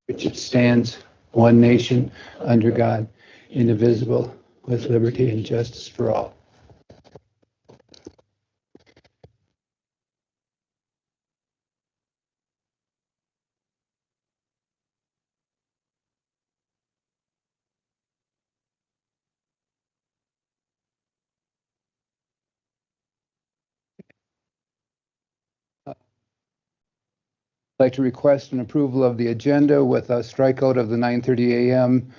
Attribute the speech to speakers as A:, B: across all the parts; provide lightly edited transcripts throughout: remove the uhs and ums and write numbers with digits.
A: which it stands, one nation, under God, indivisible, with liberty and justice for all. I'd like to request an approval of the agenda with a strikeout of the 9:30 a.m.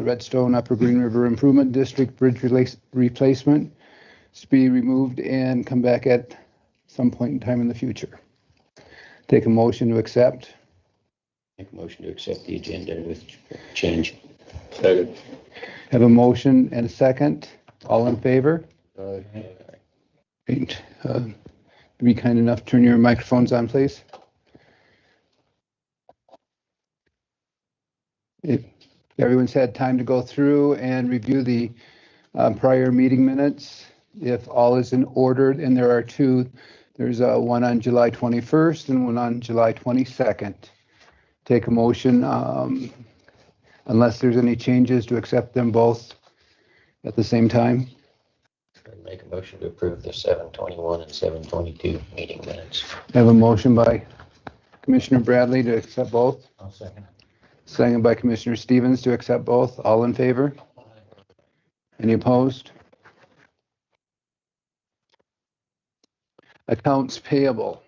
A: Redstone Upper Green River Improvement District Bridge replacement to be removed and come back at some point in time in the future. Take a motion to accept.
B: Make a motion to accept the agenda with change.
C: Second.
A: Have a motion and a second. All in favor? Great. Be kind enough to turn your microphones on, please. If everyone's had time to go through and review the prior meeting minutes, if all is in order, and there are two, there's one on July 21st and one on July 22nd. Take a motion, unless there's any changes, to accept them both at the same time.
B: Make a motion to approve the 7:21 and 7:22 meeting minutes.
A: I have a motion by Commissioner Bradley to accept both.
B: I'll second.
A: Second by Commissioner Stevens to accept both. All in favor? Any opposed? Accounts payable.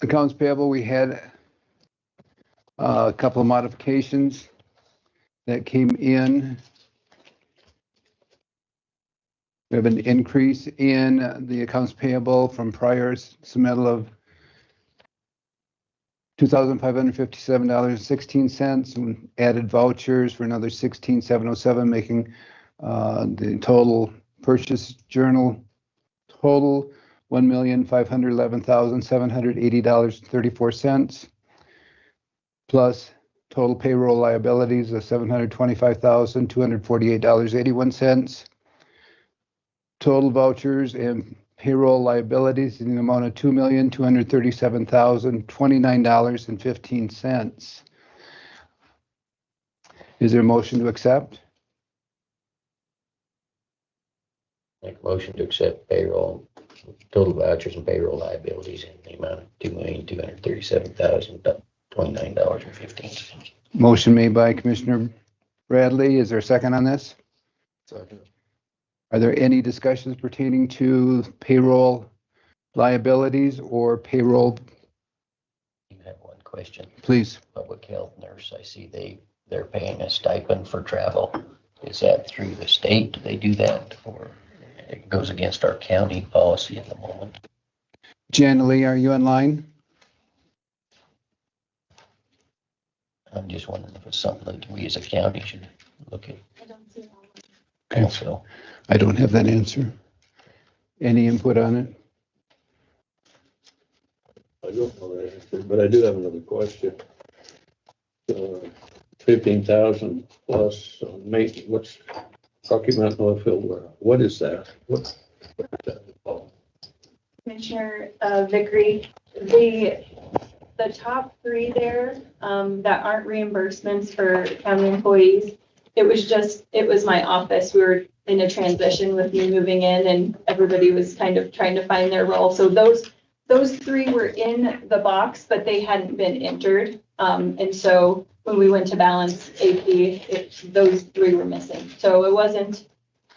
A: Accounts payable, we had a couple of modifications that came in. We have an increase in the accounts payable from prior submittal of $2,557.16, and added vouchers for another $16,707, making the total purchase journal total $1,511,780.34, plus total payroll liabilities of $725,248.81. Total vouchers and payroll liabilities in the amount of $2,237,029.15. Is there a motion to accept?
B: Make a motion to accept payroll, total vouchers and payroll liabilities in the amount of $2,237,029.15.
A: Motion made by Commissioner Bradley. Is there a second on this?
C: Second.
A: Are there any discussions pertaining to payroll liabilities or payroll?
B: You have one question.
A: Please.
B: Public health nurse, I see they're paying a stipend for travel. Is that through the state? Do they do that, or it goes against our county policy at the moment?
A: Jan Lee, are you online?
B: I'm just wondering if it's something that we as a county should look at.
D: I don't see that.
A: Okay.
B: Also,
A: I don't have that answer. Any input on it?
C: I don't know that answer, but I do have another question. 15,000 plus maintenance. What's Rocky Mountain Oilfield Warehouse? What is that? What's that involved?
D: Commissioner Vickery, the top three there that aren't reimbursements for county employees, it was my office. We were in a transition with me moving in, and everybody was kind of trying to find their role. So those three were in the box, but they hadn't been entered. And so when we went to balance AP, those three were missing. So it wasn't,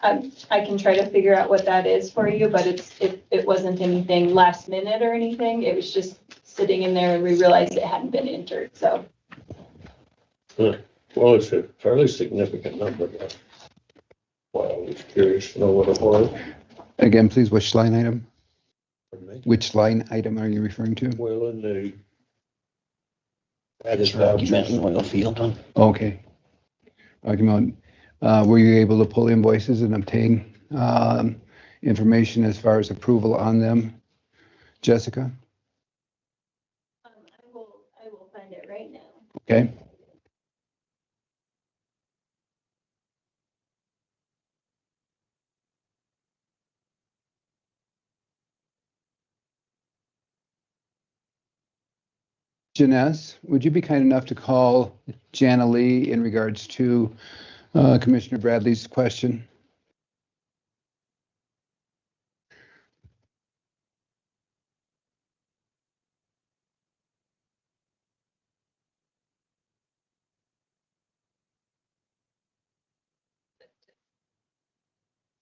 D: I can try to figure out what that is for you, but it wasn't anything last minute or anything. It was just sitting in there, and we realized it hadn't been entered. So.
C: Well, it's a fairly significant number. Well, I was curious to know what it was.
A: Again, please, which line item?
C: Pardon me?
A: Which line item are you referring to?
C: Well, in the
B: it's
C: added
B: Rocky
C: vouchers.
B: Mountain Oilfield one.
A: Okay. Argument. Were you able to pull invoices and obtain information as far as approval on them, Jessica?
D: I will find it right now.
A: Okay. Jeness, would you be kind enough to call Jana Lee in regards to Commissioner Bradley's question?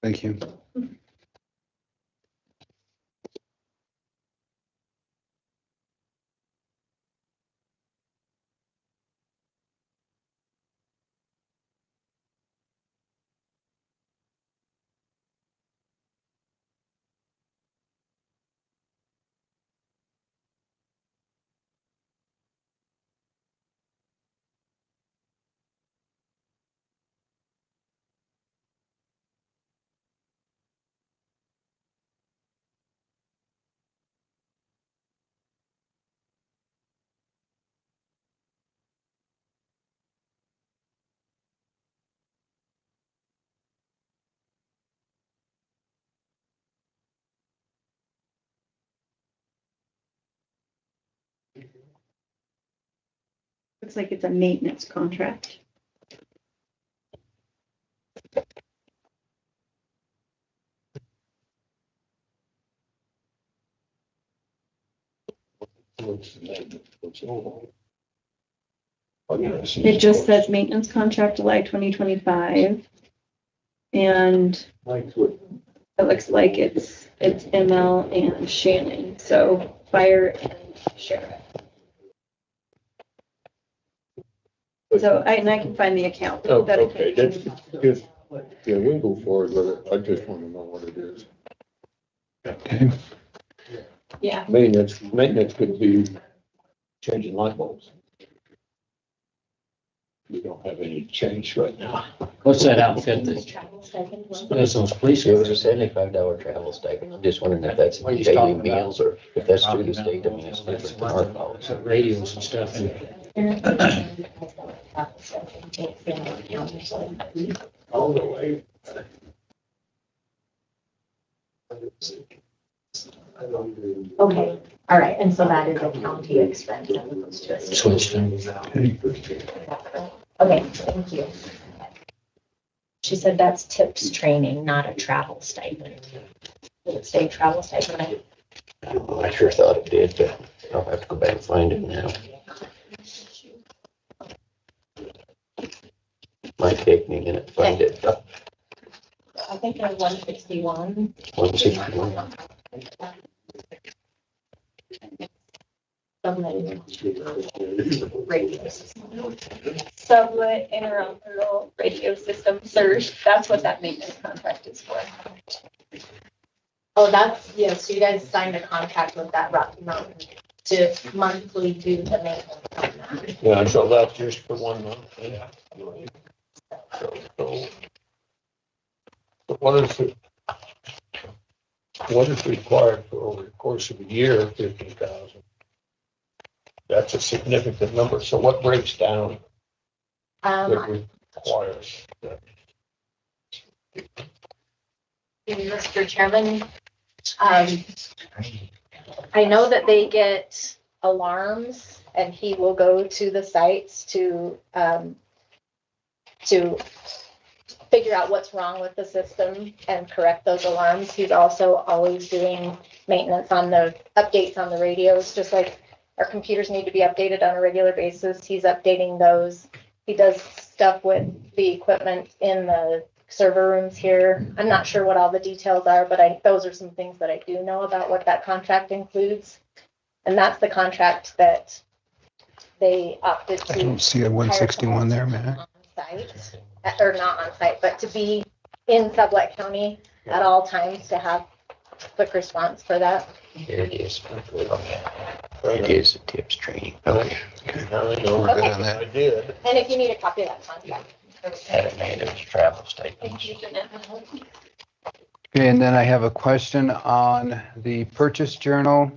A: Thank you.
E: Looks like it's a maintenance contract. It just says maintenance contract July 2025. And it looks like it's ML and Shannon, so fire and sheriff. So I can find the account.
C: Oh,
E: that
C: okay, that's just, yeah, we'll go forward with it. I just want to know what it is.
A: Okay.
E: Yeah.
C: Maintenance could be changing light bulbs. We don't have any change right now.
B: What's that outfit that's those police? It was a $75 travel stipend. I'm just wondering if that's daily meals or if that's through the state. I mean, it's different than our policy.
F: Radios and stuff.
C: All the way.
G: Okay, all right, and so that is a county expense as opposed to a state.
F: Switched them.
G: Okay, thank you. She said that's tips training, not a travel stipend. Did it say travel stipend?
B: I sure thought it did, but I'll have to go back and find it now. Might take me a minute to find it.
G: I think they're 161.
B: 161.
D: Sublette interoperable radio system surge. That's what that maintenance contract is for.
G: Oh, that's, yeah, so you guys signed a contract with that Rocky Mountain to monthly do the maintenance on that.
C: Yeah, so that's just for 1 month. Yeah. So what is required for over the course of a year, 50,000? That's a significant number. So what breaks down that requires that?
G: Mr. Chairman, I know that they get alarms and he will go to the sites to figure out what's wrong with the system and correct those alarms. He's also always doing maintenance on the updates on the radios, just like our computers need to be updated on a regular basis. He's updating those. He does stuff with the equipment in the server rooms here. I'm not sure what all the details are, but those are some things that I do know about what that contract includes. And that's the contract that they opted to.
A: I don't see a 161 there, man.
G: On site, or not on site, but to be in Sublette County at all times to have quick response for that.
B: Here it is. It is a tips training. Okay.
C: Now I know.
A: We're good on
C: I
A: that.
C: did.
G: And if you need a copy of that contract.
B: Had it made as travel stipends.
D: Thank you, Jeanette.
A: Okay, and then I have a question on the purchase journal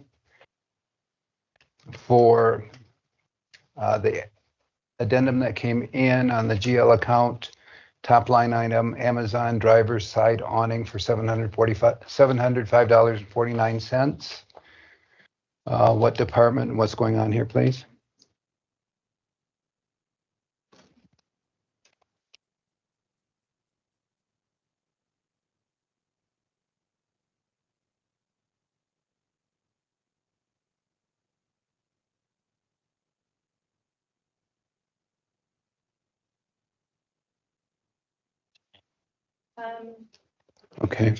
A: for the addendum that came in on the GL account, top line item, Amazon driver's side awning for $705.49. What department, and what's going on here, please? Okay.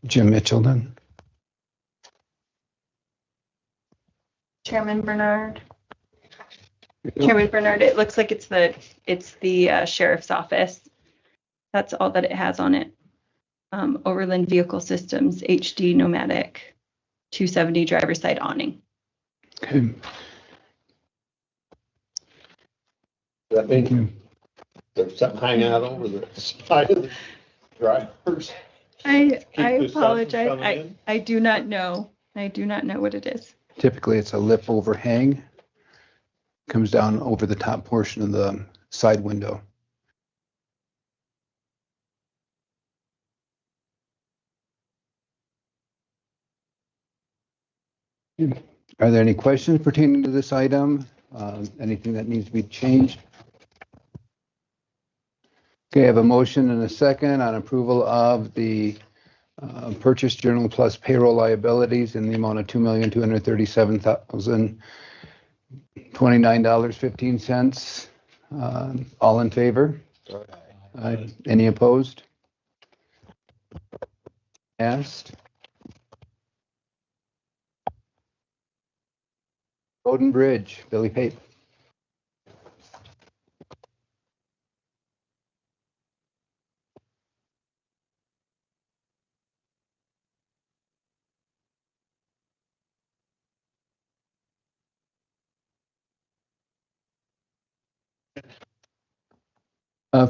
A: Jim Mitchell then.
E: Chairman Bernard. Chairman Bernard, it looks like it's the sheriff's office. That's all that it has on it. Overland Vehicle Systems, HD Nomadic, 270 driver's side awning.
A: Okay.
C: That mean there's something hanging out over the side of the drivers?
E: I
C: Keep this stuff from
E: apologize.
C: coming in?
E: I do not know. I do not know what it is.
A: Typically, it's a lip overhang. Comes down over the top portion of the side window. Are there any questions pertaining to this item? Anything that needs to be changed? Okay, I have a motion and a second on approval of the purchase journal plus payroll liabilities in the amount of $2,237,029.15. All in favor? Aye. Any opposed? Passed. Road and Bridge, Billy Pape.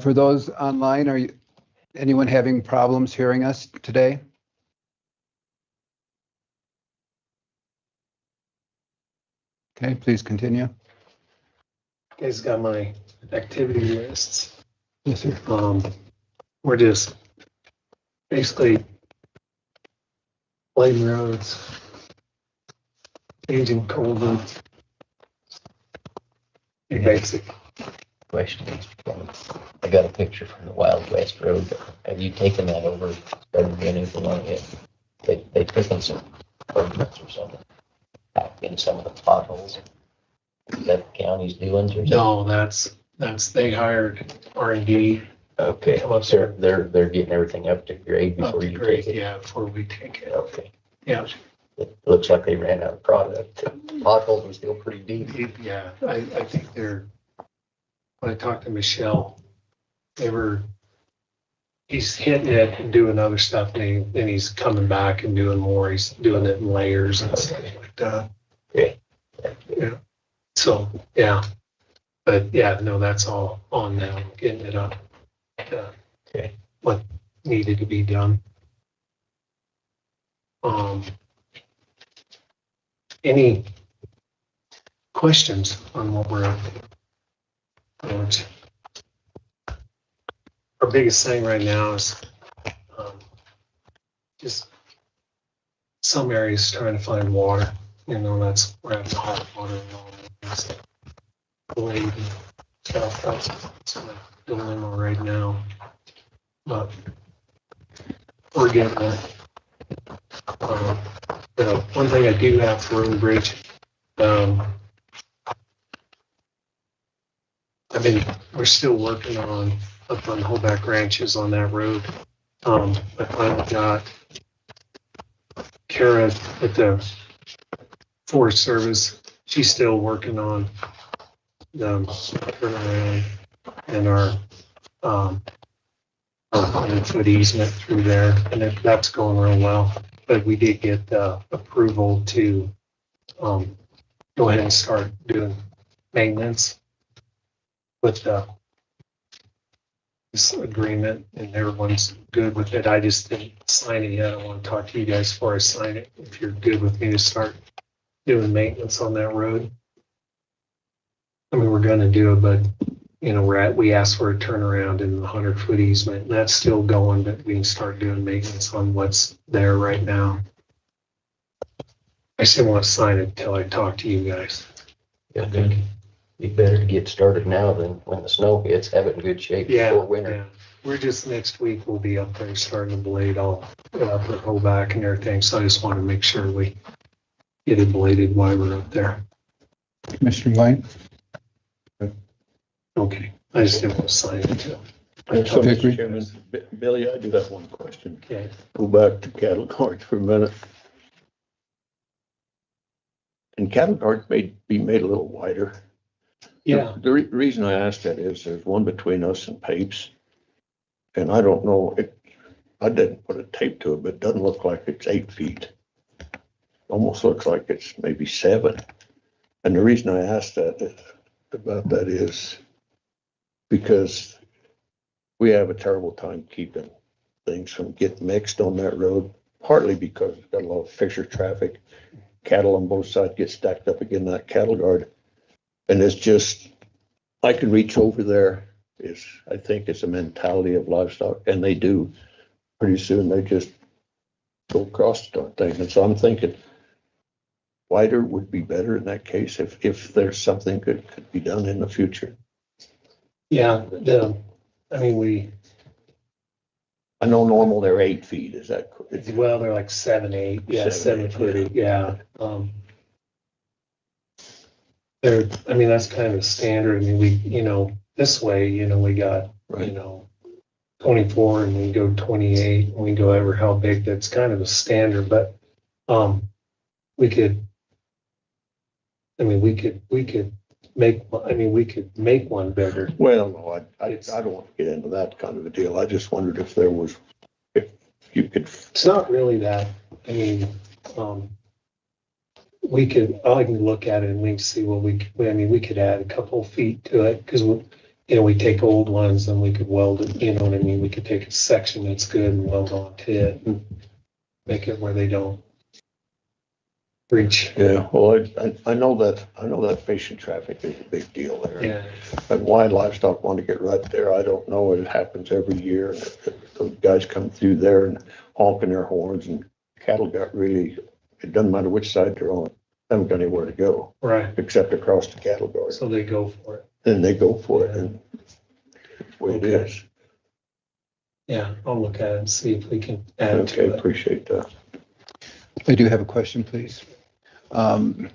A: For those online, anyone having problems hearing us today? Okay, please continue.
F: Guys got my activity lists.
A: Yes, sir.
F: We're just basically blading roads, changing culverts. Pretty basic.
B: Question is, I got a picture from the Wild West Road. Have you taken that over, started doing anything on it? They took in some improvements or something, back in some of the potholes. Is that the county's doings or something?
F: No, that's they hired R&D.
B: Okay, so they're getting everything up to grade before you take it?
F: Yeah, before we take it.
B: Okay.
F: Yeah.
B: It looks like they ran out of product. Potholes are still pretty deep.
F: Yeah, I think they're, when I talked to Michelle, he's hitting it and doing other stuff, and then he's coming back and doing more. He's doing it in layers and stuff like that.
B: Okay.
F: Yeah. So, yeah. But yeah, no, that's all on now, getting it up.
B: Okay.
F: What needed to be done. Any questions on what we're up to? Our biggest thing right now is just some areas trying to find water. You know, that's we're having hot water and all that. Blade and stuff. That's what I'm doing right now. But we're getting there. The one thing I do have for Road and Bridge, we're still working on up on Hoback Ranches on that road. I finally got Kara at the Forest Service. She's still working on the turnaround and our 100-foot easement through there, and that's going real well. But we did get approval to go ahead and start doing maintenance with this agreement, and everyone's good with it. I just didn't sign it yet. I want to talk to you guys before I sign it. If you're good with me to start doing maintenance on that road. I mean, we're going to do it, but you know, we asked for a turnaround in the 100-foot easement, and that's still going, but we can start doing maintenance on what's there right now. I still want to sign it until I talk to you guys.
B: Yeah, good. Be better to get started now than when the snow hits, have it in good shape before winter.
F: Yeah. We're just next week, we'll be up there starting to blade all up and go back and everything, so I just want to make sure we get it bladed while we're up there.
A: Commissioner White?
F: Okay, I just didn't want to sign it until
C: So,
A: Vickery?
C: Mr. Chairman, Billy, I do have one question.
F: Okay.
C: Go back to cattle guards for a minute. And cattle guards may be made a little wider.
F: Yeah,
C: The reason I ask that is there's one between us and Pape's. And I don't know, I didn't put a tape to it, but it doesn't look like it's 8 feet. Almost looks like it's maybe 7. And the reason I asked about that is because we have a terrible time keeping things from getting mixed on that road, partly because we've got a lot of fixture traffic. Cattle on both sides get stacked up against that cattle guard. And it's just, I can reach over there. I think it's a mentality of livestock, and they do. Pretty soon they just go across the darn thing. And so I'm thinking wider would be better in that case if there's something could be done in the future.
F: yeah,
C: I know normal they're 8 feet. Is that correct?
F: well, they're like 7, 8, yeah,
C: 7,
F: 7 foot, yeah. That's kind of standard. This way, we got,
C: Right.
F: 24 and we go 28 and we go over how big. That's kind of a standard, but, we could make one bigger.
C: Well, no, I don't want to get into that kind of a deal. I just wondered if you could.
F: It's not really that, I can look at it and we can see what we could add a couple of feet to it, because we take old ones and we could weld it, we could take a section that's good and weld onto it and make it where they don't breach.
C: Yeah, well, I know that patient traffic is a big deal there.
F: Yeah.
C: And why livestock want to get right there, I don't know. It happens every year. Those guys come through there and honking their horns, and cattle it doesn't matter which side they're on. They haven't got anywhere to go.
F: Right.
C: Except across the cattle guard.
F: So they go for it.
C: Then they go for it, and that's the way it
F: Okay.
C: is.
F: Yeah, I'll look at it and see if we can add
C: Okay,
F: to it.
C: appreciate that.
A: I do have a question, please. On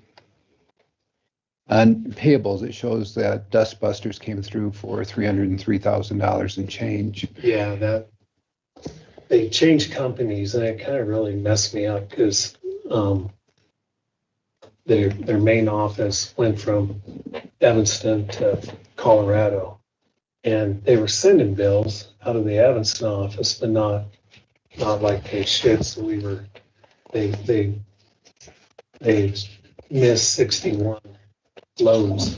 A: payables, it shows that Dust Busters came through for $303,000 and change.
F: Yeah, they changed companies and it kind of really messed me up because their main office went from Evanston to Colorado, and they were sending bills out of the Evanston office, but not like they should. So they missed 61 loads.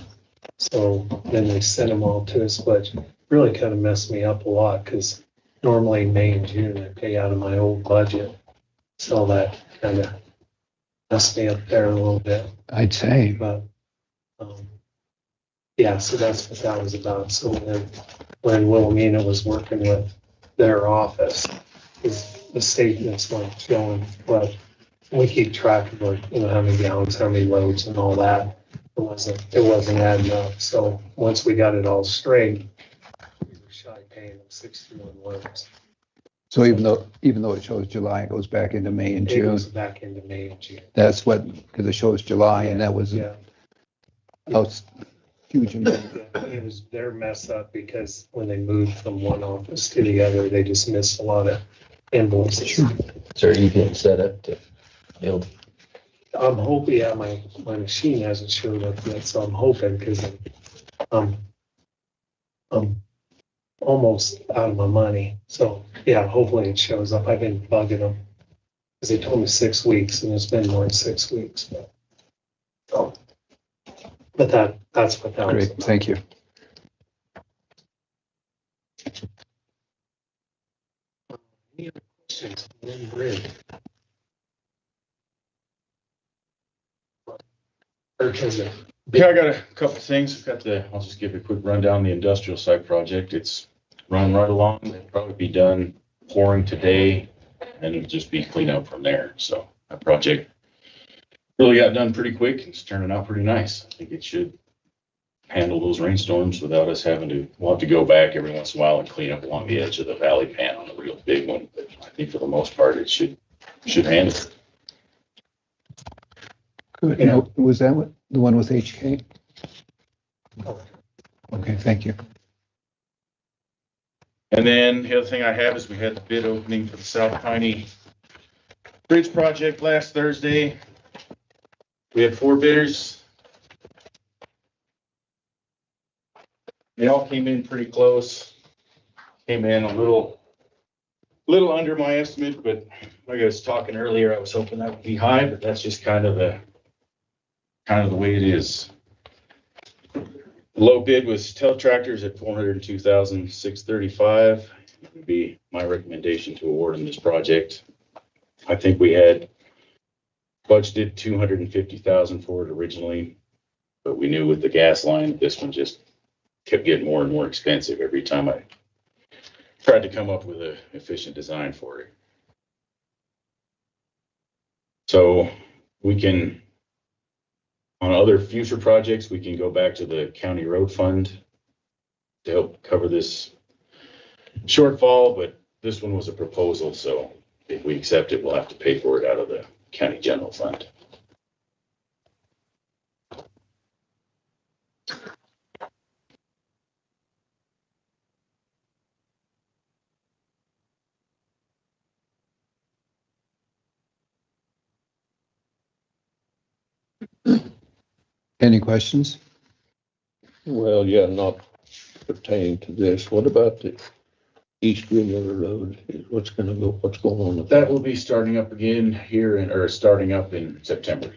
F: So then they sent them all to us, but really kind of messed me up a lot because normally May and June I pay out of my old budget. So that kind of messed me up there a little bit.
A: I'd say.
F: But yeah, so that's what that was about. So when Wilhelmina was working with their office, the statements weren't showing, but we keep track of how many gallons, how many loads, and all that. It wasn't adding up. So once we got it all straight, we were shy paying them 61 loads.
A: So even though it shows July, it goes back into May and
F: It
A: June.
F: goes back into May and June.
A: That's because it shows July, and that was
F: Yeah.
A: huge amount.
F: It was their mess up because when they moved from one office to the other, they just missed a lot of invoices.
A: Sure.
B: So are you getting set up to build?
F: I'm hoping, yeah, my machine hasn't showed up yet, so I'm hoping because I'm almost out of my money. So yeah, hopefully it shows up. I've been bugging them because they told me 6 weeks, and it's been more than 6 weeks. But that's what that was
A: Great,
F: about.
A: thank you.
F: Any other questions? Lynn Bridge.
H: Yeah, I got a couple things. I'll just give you a quick rundown. The industrial site project, it's run right along. It'll probably be done pouring today, and it'll just be clean up from there. So that project really got done pretty quick. It's turning out pretty nice. I think it should handle those rainstorms without us we'll have to go back every once in a while and clean up along the edge of the valley pan on the real big one. But I think for the most part, it should handle it.
A: Good.
F: Yeah.
A: Now, was that the one with HK? Okay, thank you.
H: And then the other thing I have is we had the bid opening for the South Piney Bridge project last Thursday. We had 4 bidders. They all came in pretty close. Came in a little under my estimate, but like I was talking earlier, I was hoping that would be high, but that's just kind of the way it is. Low bid was Teletractors at $402,635. It would be my recommendation to award in this project. I think we had budgeted $250,000 for it originally, but we knew with the gas line, this one just kept getting more and more expensive every time I tried to come up with an efficient design for it. So we can, on other future projects, we can go back to the county road fund to help cover this shortfall, but this one was a proposal, so if we accept it, we'll have to pay for it out of the county general fund.
A: Any questions?
C: Well, yeah, not pertaining to this. What about the East Green River Road? What's going on with
H: That will be starting up again here or starting up in September.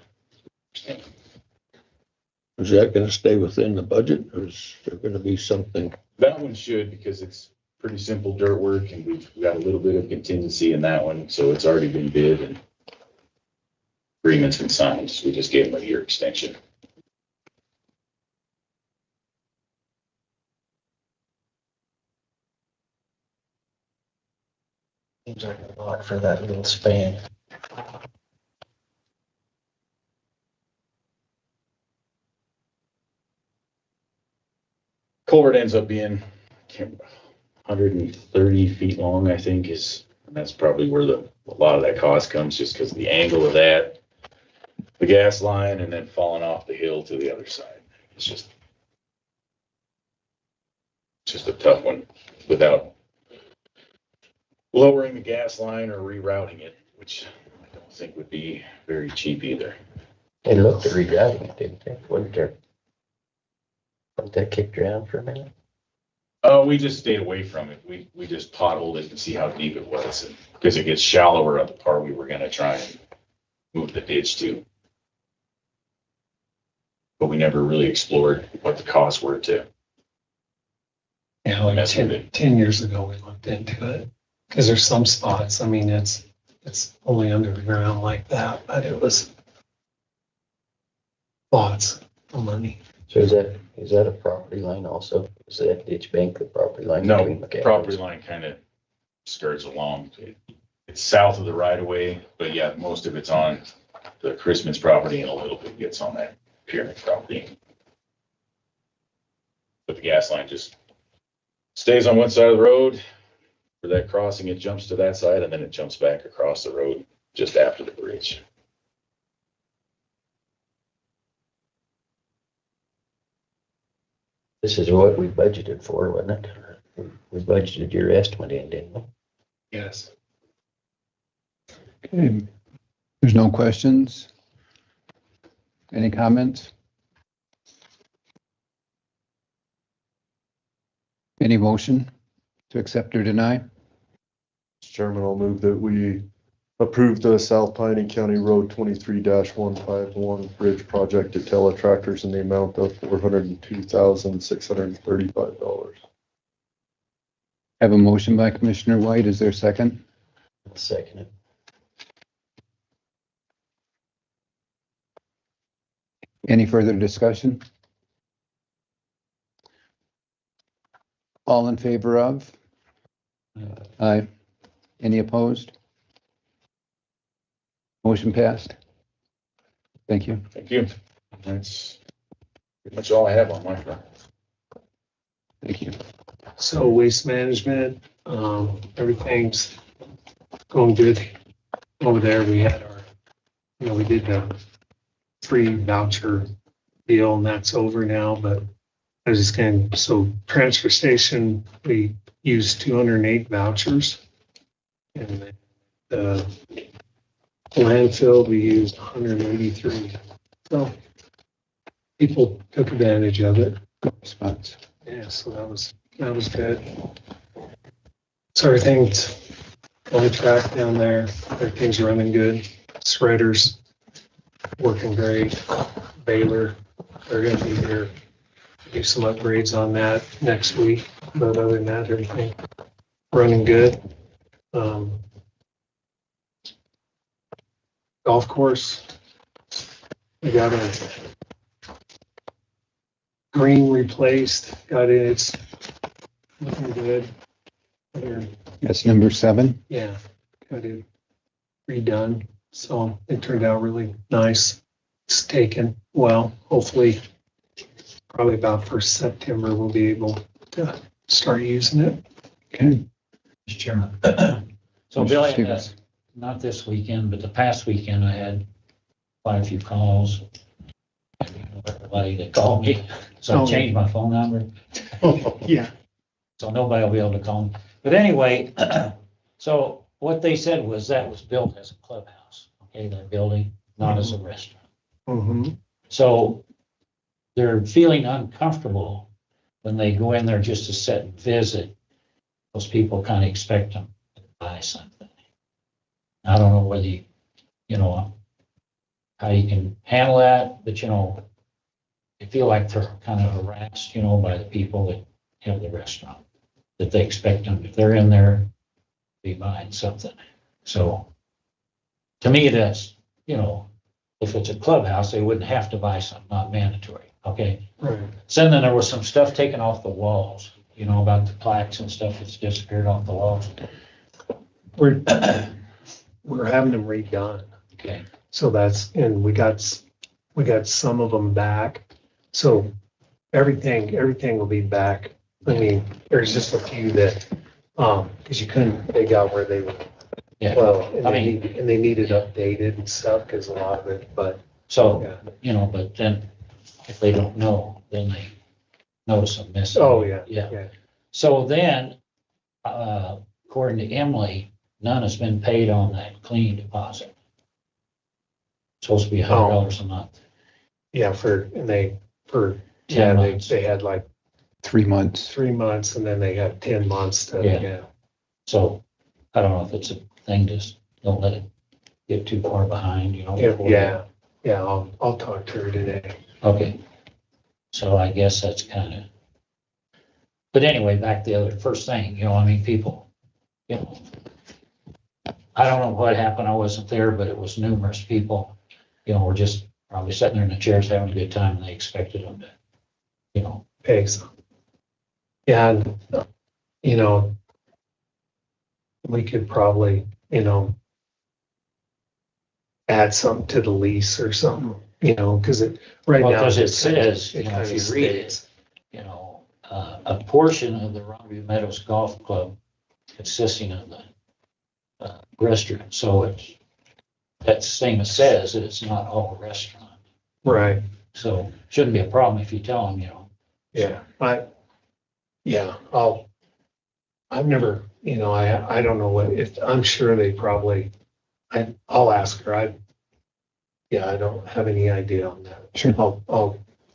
C: Is that going to stay within the budget, or is there going to be something?
H: That one should, because it's pretty simple dirt work and we've got a little bit of contingency in that one, so it's already been bid and agreements been signed. So we just gave them a year extension.
B: Seems like a lot for that little span.
H: Culvert ends up being 130 feet long, I think, and that's probably where a lot of that cost comes, just because of the angle of that, the gas line, and then falling off the hill to the other side. It's just a tough one without lowering the gas line or rerouting it, which I don't think would be very cheap either.
B: They looked at rerouting it, didn't they? Wasn't that kicked around for a minute?
H: We just stayed away from it. We just potholed it to see how deep it was, and because it gets shallower at the part we were going to try and move the ditch to. But we never really explored what the costs were to.
F: Yeah, like
H: mess with it.
F: 10 years ago, we looked into it. Because there's some spots, I mean, it's only under the ground like that, but it was lots of money.
B: So is that a property line also? Is that ditch bank the property line?
H: No,
B: between
H: the
B: McAdams?
H: property line kind of skirts along. It's south of the right of way, but yeah, most of it's on the Christmas property and a little bit gets on that pyramid property. But the gas line just stays on one side of the road. For that crossing, it jumps to that side and then it jumps back across the road just after the bridge.
B: This is what we budgeted for, wasn't it? We budgeted your estimate in, didn't we?
F: Yes.
A: Okay. There's no questions. Any comments? Any motion to accept or deny?
I: Mr. Chairman, I'll move that we approve the South Piney County Road 23-151 bridge project at Teletractors in the amount of $402,635.
A: Have a motion by Commissioner White. Is there a second?
B: I'll second it.
A: Any further discussion? All in favor of? Aye. Any opposed? Motion passed. Thank you.
H: Thank you. That's pretty much all I have on my front.
A: Thank you.
F: So waste management, everything's going good over there. We had we did the 3 voucher deal and that's over now, but I was just so transfer station, we used 208 vouchers. And then the landfill, we used 183. So people took advantage of it.
A: Response.
F: Yeah, so that was good. So everything's on track down there. Everything's running good. Shredders working great. Baler, they're gonna be here. Do some upgrades on that next week. But other than that, everything running good. Golf course. We got a green replaced. Got it. It's looking good.
A: That's number 7.
F: Yeah, got it redone. So it turned out really nice. It's taken well. Hopefully, probably about 1st September, we'll be able to start using it.
A: Okay.
J: Mr. Chairman. So Billy, not this weekend, but the past weekend, I had quite a few calls. Everybody that called me, so I changed my phone number.
F: Yeah.
J: So nobody will be able to call me. But anyway, so what they said was that was built as a clubhouse, okay, that building, not as a restaurant.
F: Mm-hmm.
J: So they're feeling uncomfortable when they go in there just to sit and visit. Those people kind of expect them to buy something. I don't know whether you know, how you can handle that, but they feel like they're kind of harassed, by the people that have the restaurant, that they expect them, if they're in there, to be buying something. So to me, that's, if it's a clubhouse, they wouldn't have to buy something, not mandatory, okay?
F: Right.
J: So then there was some stuff taken off the walls, about the plaques and stuff that's disappeared off the walls.
F: We're having them redone.
J: Okay.
F: So and we got some of them back. So everything will be back. I mean, there's just a few that, because you couldn't dig out where they were.
J: Yeah.
F: Well, and they needed updated and stuff because a lot of it, but.
J: So, but then if they don't know, then they notice them missing.
F: Oh, yeah.
J: Yeah. So then, according to Emily, none has been paid on that cleaning deposit. Supposed to be $100 a month.
F: Yeah, for
J: 10 months.
F: They had like
A: 3 months.
F: 3 months and then they have 10 months to,
J: Yeah. So I don't know if it's a thing, just don't let it get too far behind,
F: Yeah, I'll talk to her today.
J: Okay. So I guess that's kind of, but anyway, back to the first thing, people, I don't know what happened. I wasn't there, but it was numerous people, were just probably sitting there in the chairs having a good time and they expected them to,
F: Pay some. Yeah, and, we could probably, add something to the lease or something, because right now.
J: Because it says,
F: it kind
J: if
F: of
J: you read
F: states.
J: it, a portion of the Rendezvous Meadows Golf Club consisting of the restaurant. So it's, that same as says that it's not all a restaurant.
F: Right.
J: So shouldn't be a problem if you tell them,
F: Yeah, I've never, I don't know what, I'm sure they probably, I'll ask her. I don't have any idea on that.
A: Sure.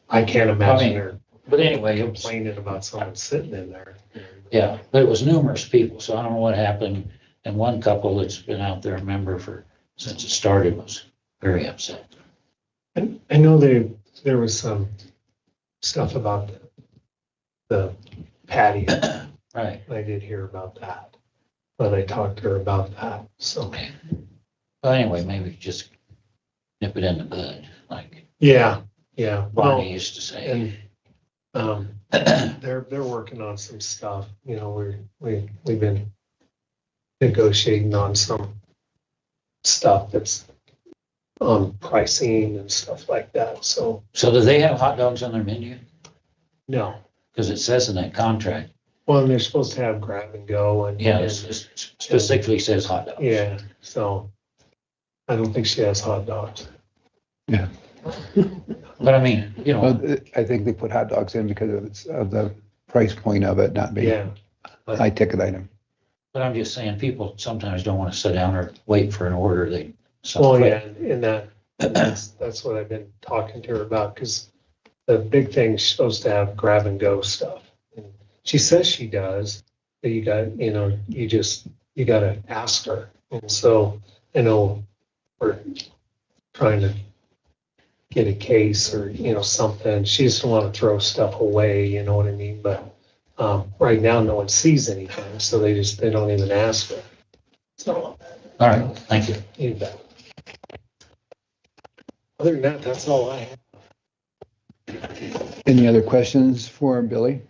F: I can't imagine her
J: But anyway, it was,
F: complaining about someone sitting in there.
J: yeah, but it was numerous people, so I don't know what happened. And one couple that's been out there, a member since it started, was very upset.
F: And I know there was some stuff about the patio.
J: Right.
F: I did hear about that, but I talked to her about that, so.
J: Okay. Well, anyway, maybe just nip it in the bud, like
F: Yeah.
J: Barney used to say.
F: And they're working on some stuff, we've been negotiating on some stuff that's on pricing and stuff like that, so.
J: So do they have hot dogs on their menu?
F: No,
J: Because it says in that contract,
F: well, and they're supposed to have grab and go and.
J: yeah, it specifically says hot dogs.
F: Yeah, so I don't think she has hot dogs.
A: Yeah.
J: But I mean,
A: Well, I think they put hot dogs in because of the price point of it not being
F: Yeah,
A: high ticket item.
J: But I'm just saying, people sometimes don't want to sit down or wait for an order. They.
F: Well, yeah, and that's what I've been talking to her about, because the big thing's supposed to have grab and go stuff. And she says she does, but you got, you gotta ask her. And so I know we're trying to get a case or, something. She doesn't want to throw stuff away, you know what I mean? But right now, no one sees anything, so they don't even ask her. So,
J: All right, thank you.
F: you bet. Other than that, that's all I have.
A: Any other questions for Billy?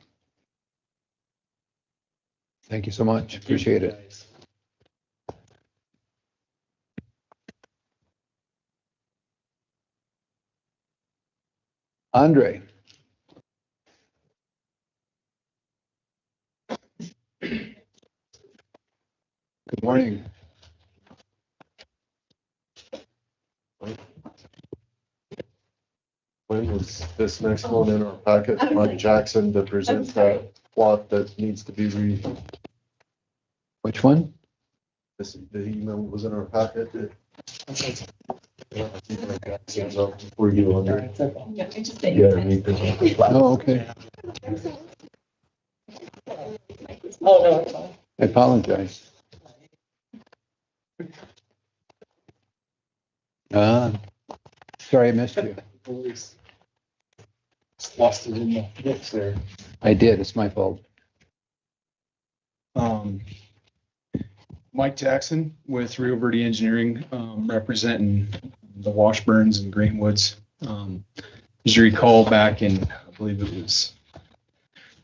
A: Thank you so much. Appreciate it. Andre. Good morning.
I: When was this next one in our packet? Mike Jackson to present that plot that needs to be
A: Which one?
I: the email was in our packet. For you, Andre.
A: Oh, okay.
G: Oh, no, it's fine.
A: I apologize. Sorry I missed you.
K: Lost it in the mix there.
A: I did. It's my fault.
K: Mike Jackson with Rio Verde Engineering, representing the Washburns and Greenwoods. As you recall, back in, I believe it was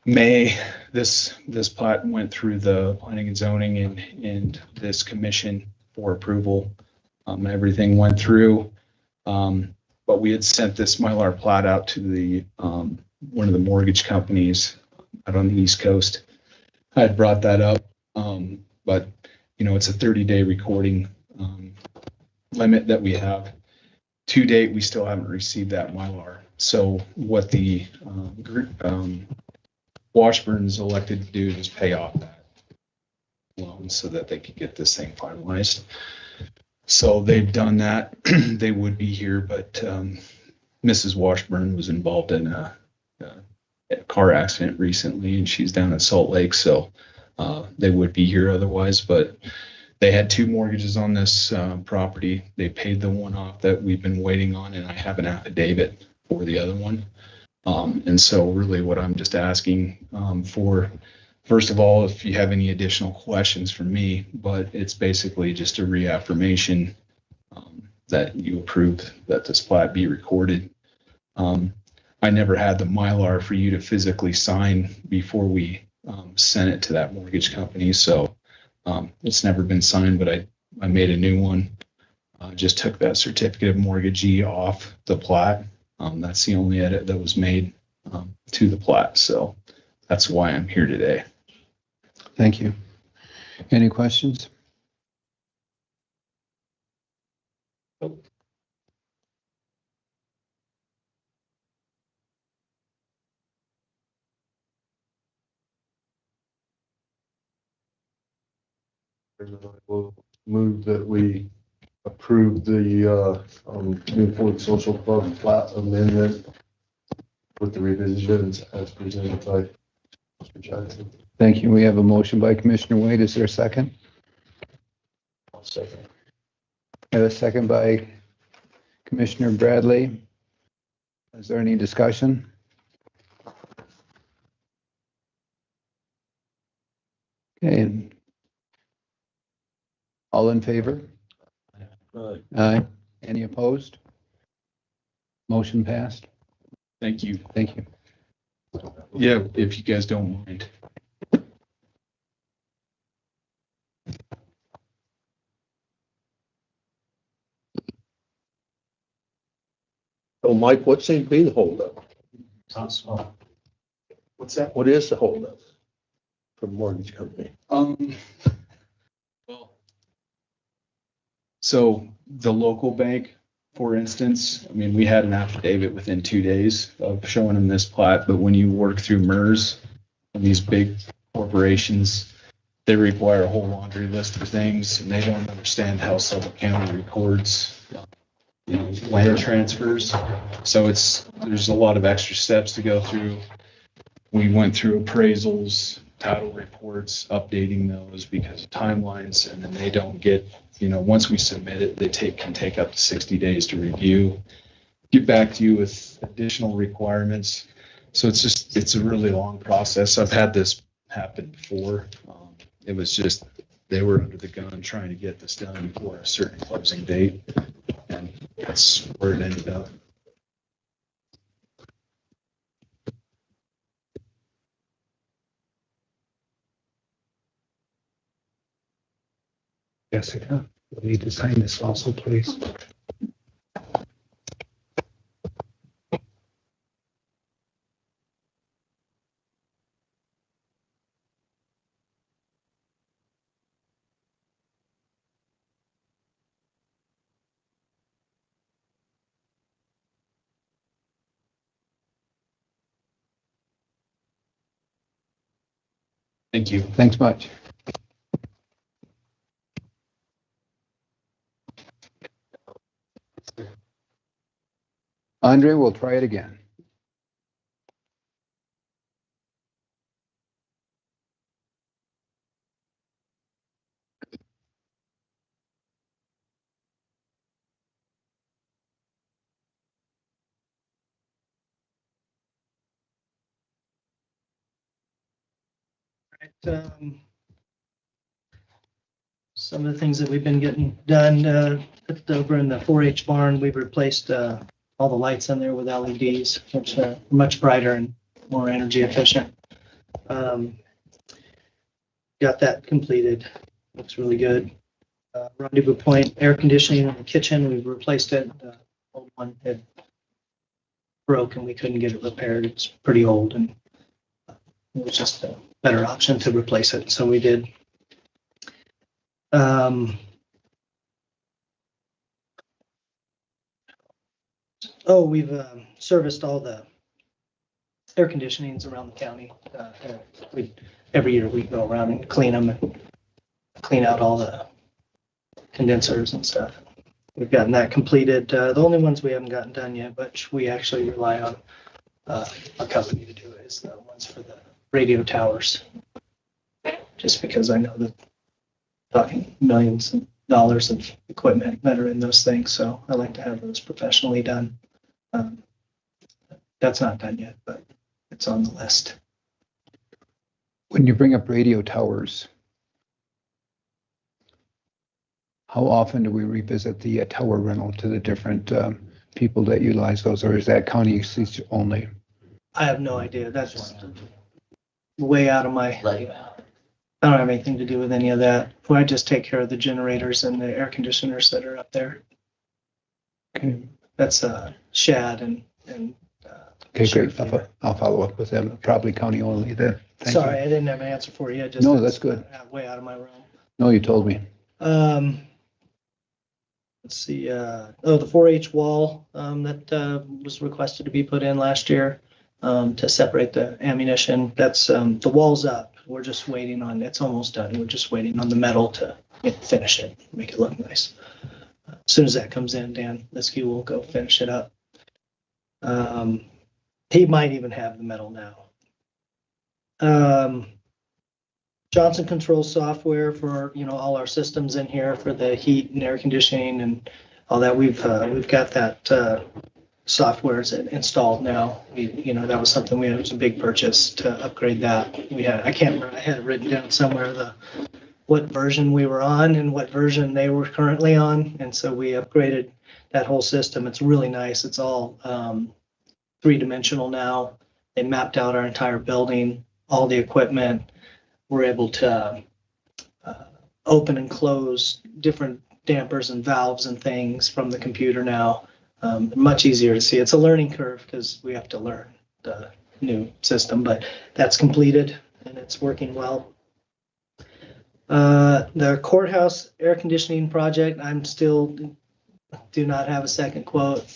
K: May, this plat went through the planning and zoning and this commission for approval. Everything went through, but we had sent this Mylar plat out to the one of the mortgage companies out on the East Coast. I had brought that up, but it's a 30-day recording limit that we have. To date, we still haven't received that Mylar. So what the Washburns elected to do is pay off that loan so that they could get this thing finalized. So they've done that. They would be here, but Mrs. Washburn was involved in a car accident recently, and she's down in Salt Lake, so they would be here otherwise. But they had two mortgages on this property. They paid the one off that we've been waiting on, and I have an affidavit for the other one. And so really what I'm just asking for, first of all, if you have any additional questions for me, but it's basically just a reaffirmation that you approved that this plat be recorded. I never had the Mylar for you to physically sign before we sent it to that mortgage company. So it's never been signed, but I made a new one. Just took that certificate of mortgagee off the plat. That's the only edit that was made to the plat. So that's why I'm here today.
A: Thank you. Any questions?
I: We'll move that we approve the Newport Social Club plat amendment with the revisions as presented by Mr. Jackson.
A: Thank you. We have a motion by Commissioner Wade. Is there a second?
B: I'll second.
A: I have a second by Commissioner Bradley. Is there any discussion? Okay. All in favor? Aye. Any opposed? Motion passed.
K: Thank you.
A: Thank you.
K: Yeah, if you guys don't mind.
C: So Mike, what seems to be the holdup?
K: What's that?
C: What is the holdup for the mortgage company?
K: Well, so the local bank, for instance, I mean, we had an affidavit within 2 days of showing them this plat, but when you work through MERS and these big corporate corporations, they require a whole laundry list of things, and they don't understand how Sublette County records, land transfers. So there's a lot of extra steps to go through. We went through appraisals, title reports, updating those because of timelines, and then they don't get, once we submit it, they can take up to 60 days to review, get back to you with additional requirements. So it's a really long process. I've had this happen before. It was just, they were under the gun trying to get this done before a certain closing date, and that's where it ended up.
A: Jessica, we need to sign this also, please.
K: Thank you.
A: Thanks much. Andre, we'll try it again.
L: Some of the things that we've been getting done, over in the 4-H barn, we've replaced all the lights in there with LEDs, which are much brighter and more energy efficient. Got that completed. Looks really good. Rendezvous Pointe air conditioning in the kitchen, we've replaced it. The old one had broke and we couldn't get it repaired. It's pretty old and it was just a better option to replace it, so we did. We've serviced all the air conditionings around the county. Every year we go around and clean them and clean out all the condensers and stuff. We've gotten that completed. The only ones we haven't gotten done yet, but we actually rely on a company to do it, is the ones for the radio towers. Just because I know that talking millions of dollars of equipment that are in those things, so I like to have those professionally done. That's not done yet, but it's on the list.
A: When you bring up radio towers, how often do we revisit the tower rental to the different people that utilize those, or is that county usage only?
L: I have no idea. That's way out of my. I don't have anything to do with any of that. I just take care of the generators and the air conditioners that are up there.
A: Okay.
L: That's Shad and.
A: Okay, great. I'll follow up with them. Probably county only then. Thank
L: Sorry,
A: you.
L: I didn't have an answer for you. Just
A: No, that's good.
L: Way out of my realm.
A: No, you told me.
L: Let's see. The 4-H wall that was requested to be put in last year to separate the ammunition. That's the wall's up. We're just waiting on. It's almost done. We're just waiting on the metal to finish it, make it look nice. As soon as that comes in, Dan Liskey will go finish it up. He might even have the metal now. Johnson Controls software for all our systems in here for the heat and air conditioning and all that. We've got that software installed now. That was something we had. It was a big purchase to upgrade that. I can't remember. I had it written down somewhere what version we were on and what version they were currently on, and so we upgraded that whole system. It's really nice. It's all 3-dimensional now. They mapped out our entire building, all the equipment. We're able to open and close different dampers and valves and things from the computer now. Much easier to see. It's a learning curve because we have to learn the new system, but that's completed and it's working well. The courthouse air conditioning project, I'm still do not have a second quote.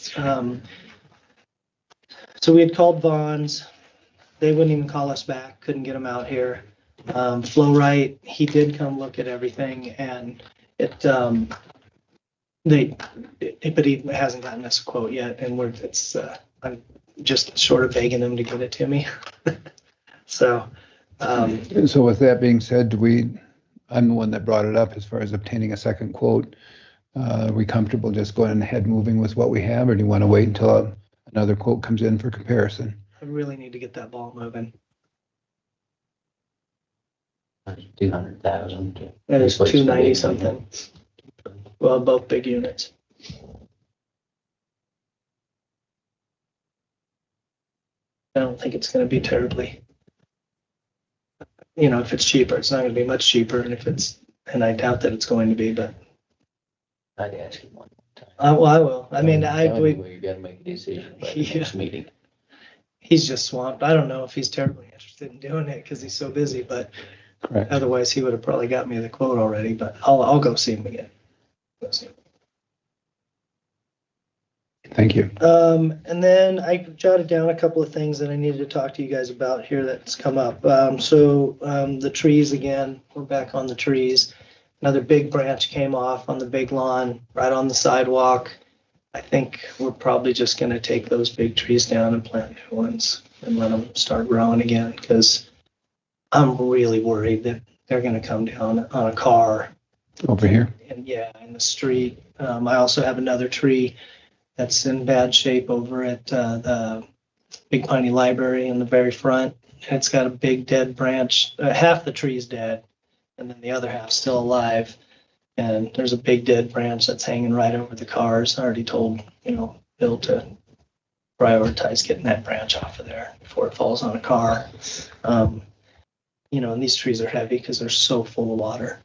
L: So we had called Vaughn's. They wouldn't even call us back. Couldn't get them out here. Flow right, he did come look at everything and but he hasn't gotten us a quote yet, and I'm just short of begging him to get it to me. So,
A: So with that being said, I'm the one that brought it up as far as obtaining a second quote. Are we comfortable just going ahead moving with what we have, or do you want to wait until another quote comes in for comparison?
L: I really need to get that ball moving.
B: 200,000.
L: And it's 290 something. Well, both big units. I don't think it's going to be terribly, if it's cheaper, it's not going to be much cheaper. And I doubt that it's going to be, but.
B: I'd ask him one time.
L: Well, I will. I mean,
B: You gotta make a decision by the next meeting.
L: He's just swamped. I don't know if he's terribly interested in doing it because he's so busy, but
A: Correct.
L: otherwise he would have probably got me the quote already, but I'll go see him again.
A: Thank you.
L: And then I jotted down a couple of things that I needed to talk to you guys about here that's come up. The trees again, we're back on the trees. Another big branch came off on the big lawn, right on the sidewalk. I think we're probably just gonna take those big trees down and plant new ones and let them start growing again, because I'm really worried that they're gonna come down on a car.
A: Over here?
L: And in the street. I also have another tree that's in bad shape over at the Big Piney Library in the very front. And it's got a big dead branch. Half the tree's dead, and then the other half's still alive. And there's a big dead branch that's hanging right over the cars. I already told, Bill to prioritize getting that branch off of there before it falls on a car. And these trees are heavy because they're so full of water.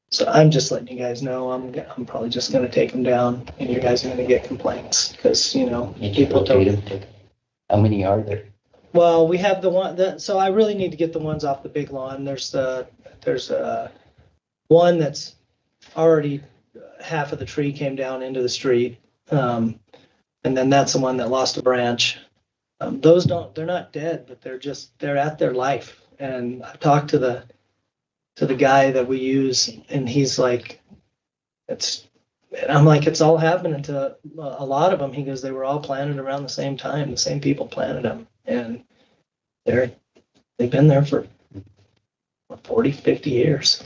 L: So I'm just letting you guys know, I'm probably just gonna take them down, and you guys are gonna get complaints, because, people don't.
B: How many are there?
L: Well, we have the one so I really need to get the ones off the big lawn. There's one that's already half of the tree came down into the street. And then that's the one that lost a branch. They're not dead, but they're at their life. And I've talked to the guy that we use, and he's like, I'm like, it's all happening to a lot of them. He goes, they were all planted around the same time. The same people planted them, and they've been there for 40, 50 years.